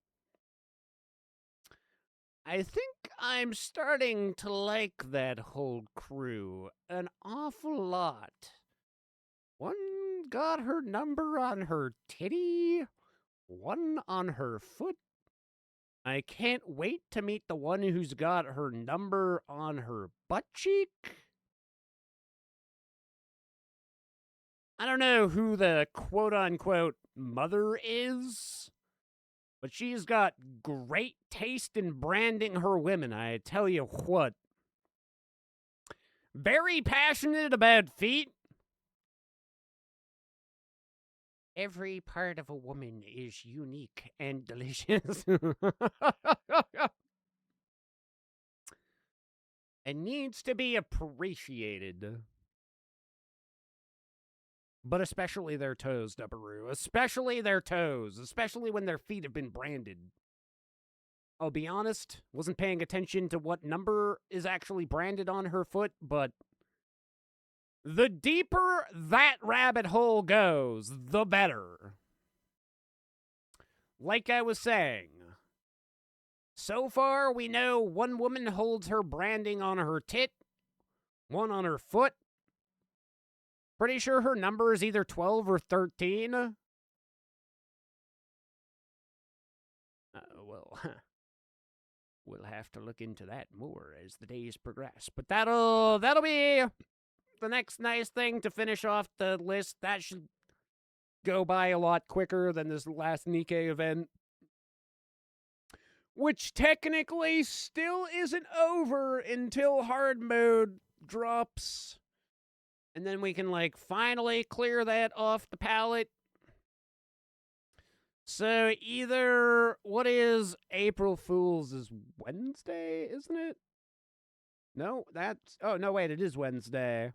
I think I'm starting to like that whole crew an awful lot. One got her number on her titty, one on her foot. I can't wait to meet the one who's got her number on her butt cheek. I don't know who the quote-unquote mother is, but she's got great taste in branding her women, I tell you what. Very passionate about feet. Every part of a woman is unique and delicious. And needs to be appreciated. But especially their toes, Dubbaroo. Especially their toes. Especially when their feet have been branded. I'll be honest, wasn't paying attention to what number is actually branded on her foot, but the deeper that rabbit hole goes, the better. Like I was saying, so far we know one woman holds her branding on her tit, one on her foot. Pretty sure her number is either 12 or 13. Well, we'll have to look into that more as the days progress. But that'll be the next nice thing to finish off the list. That should go by a lot quicker than this last Nikkei event, which technically still isn't over until hard mode drops. And then we can, finally clear that off the palette. So either, what is April Fool's is Wednesday, isn't it? No, wait, it is Wednesday.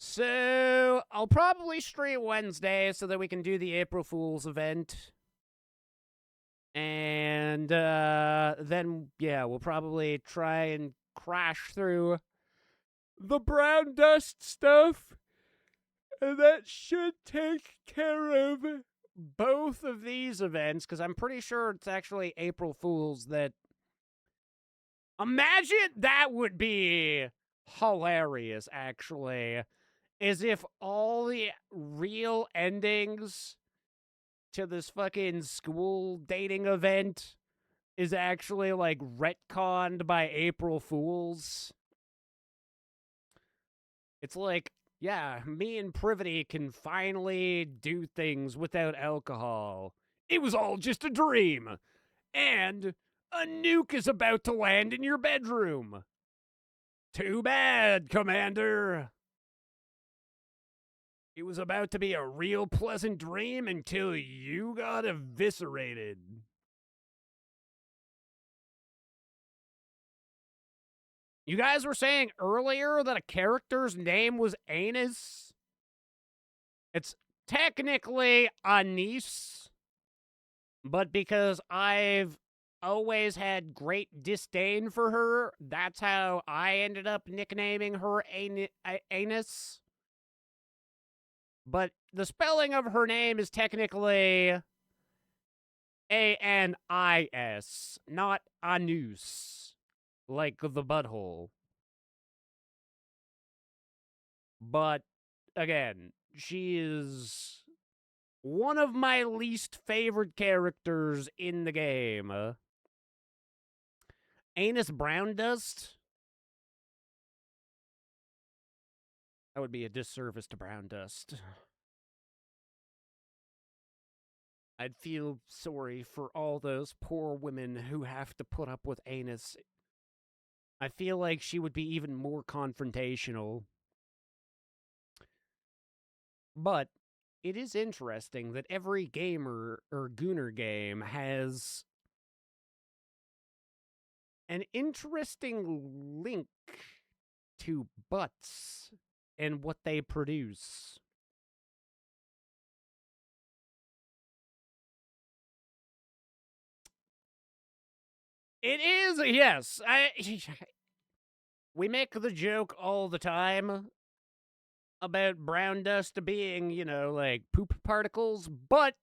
So I'll probably stream Wednesday so that we can do the April Fool's event. And then, yeah, we'll probably try and crash through the brown dust stuff. And that should take care of both of these events, because I'm pretty sure it's actually April Fool's that... Imagine that would be hilarious, actually, as if all the real endings to this fucking school dating event is actually, retconned by April Fools. It's like, yeah, me and Privity can finally do things without alcohol. It was all just a dream. And a nuke is about to land in your bedroom. Too bad, Commander. It was about to be a real pleasant dream until you got eviscerated. You guys were saying earlier that a character's name was Anus? It's technically Anise, but because I've always had great disdain for her, that's how I ended up nicknaming her Anus. But the spelling of her name is technically Anis, not Anus, like the butthole. But, again, she is one of my least favorite characters in the game. Anus Brown Dust? That would be a disservice to Brown Dust. I'd feel sorry for all those poor women who have to put up with Anus. I feel like she would be even more confrontational. But it is interesting that every gamer or Gooner game has an interesting link to butts and what they produce. It is, yes. We make the joke all the time about brown dust being, like poop particles, but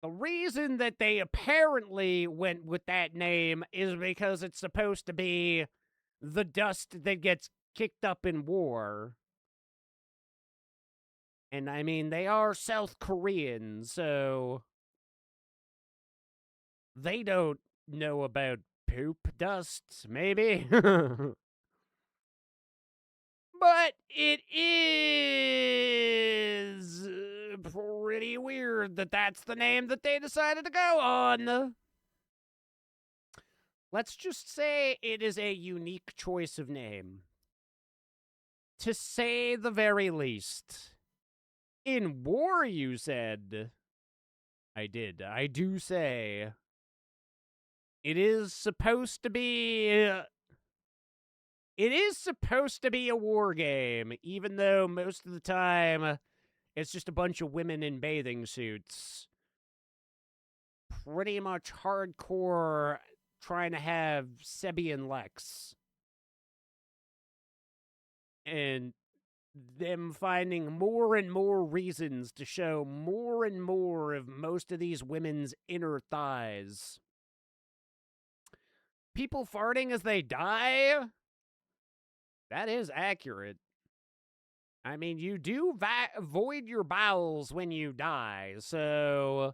the reason that they apparently went with that name is because it's supposed to be the dust that gets kicked up in war. And I mean, they are South Korean, so they don't know about poop dust, maybe? But it is pretty weird that that's the name that they decided to go on. Let's just say it is a unique choice of name. To say the very least. In war, you said. I did. I do say. It is supposed to be... It is supposed to be a war game, even though most of the time it's just a bunch of women in bathing suits. Pretty much hardcore trying to have Sebian Lex. And them finding more and more reasons to show more and more of most of these women's inner thighs. People farting as they die? That is accurate. I mean, you do void your bowels when you die, so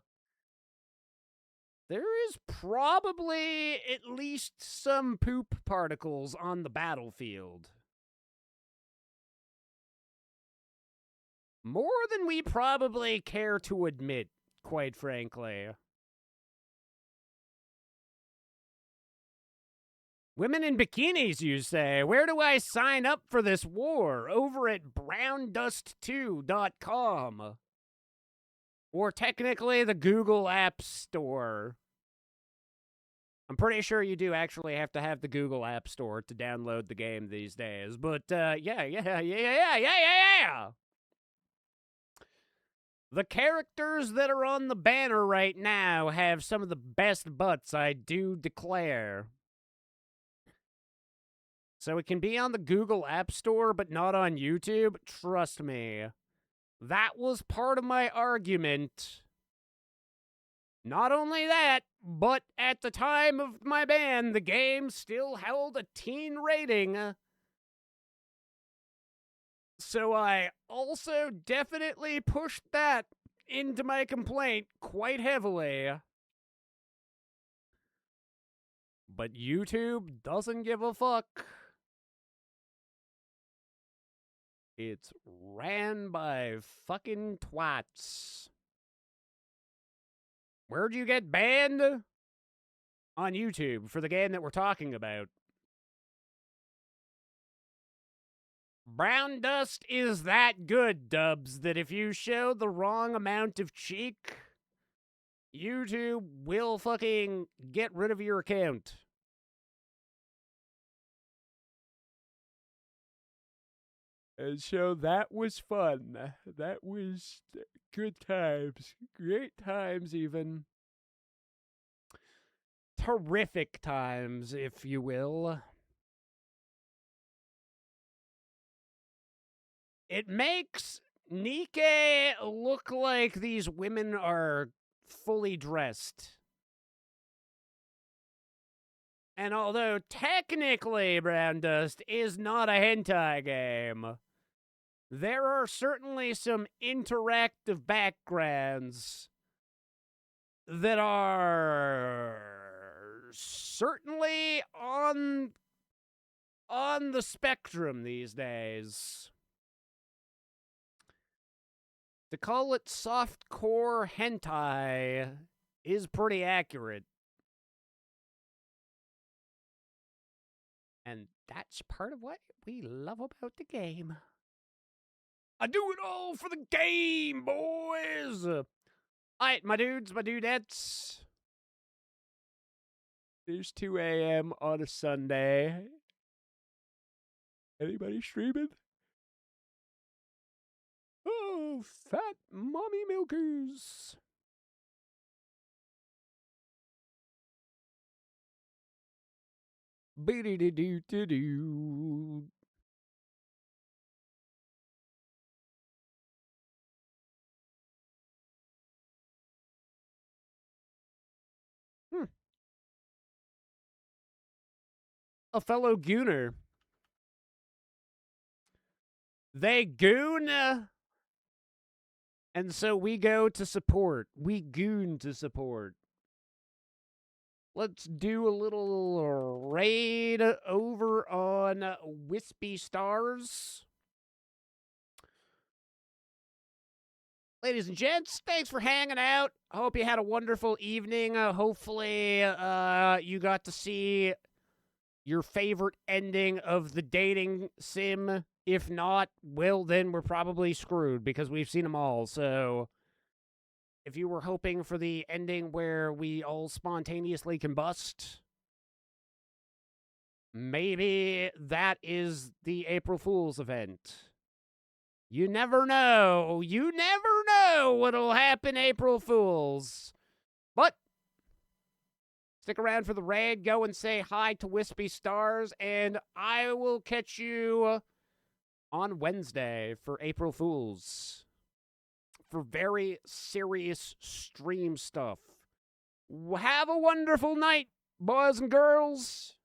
there is probably at least some poop particles on the battlefield. More than we probably care to admit, quite frankly. Women in bikinis, you say? Where do I sign up for this war? Over at browndust2.com. Or technically the Google App Store. I'm pretty sure you do actually have to have the Google App Store to download the game these days. But, yeah. The characters that are on the banner right now have some of the best butts, I do declare. So it can be on the Google App Store, but not on YouTube? Trust me. That was part of my argument. Not only that, but at the time of my ban, the game still held a teen rating. So I also definitely pushed that into my complaint quite heavily. But YouTube doesn't give a fuck. It's ran by fucking twats. Where'd you get banned? On YouTube for the game that we're talking about. Brown dust is that good, Dubs, that if you show the wrong amount of cheek, YouTube will fucking get rid of your account. And so that was fun. That was good times. Great times, even. Terrific times, if you will. It makes Nikke look like these women are fully dressed. And although technically Brown Dust is not a hentai game, there are certainly some interactive backgrounds that are certainly on the spectrum these days. To call it softcore hentai is pretty accurate. And that's part of what we love about the game. I do it all for the game, boys. All right, my dudes, my dudettes. It's 2 a.m. on a Sunday. Anybody streaming? Oh, fat mommy milkers. Beady-doo-doo-doo. A fellow gooner. They goon, and so we go to support. We goon to support. Let's do a little raid over on Wispy Stars. Ladies and gents, thanks for hanging out. I hope you had a wonderful evening. Hopefully, you got to see your favorite ending of the dating sim. If not, well, then we're probably screwed because we've seen them all. So, if you were hoping for the ending where we all spontaneously combust, maybe that is the April Fool's event. You never know. You never know what'll happen, April Fools. But stick around for the raid. Go and say hi to Wispy Stars, and I will catch you on Wednesday for April Fools. For very serious stream stuff. Have a wonderful night, boys and girls.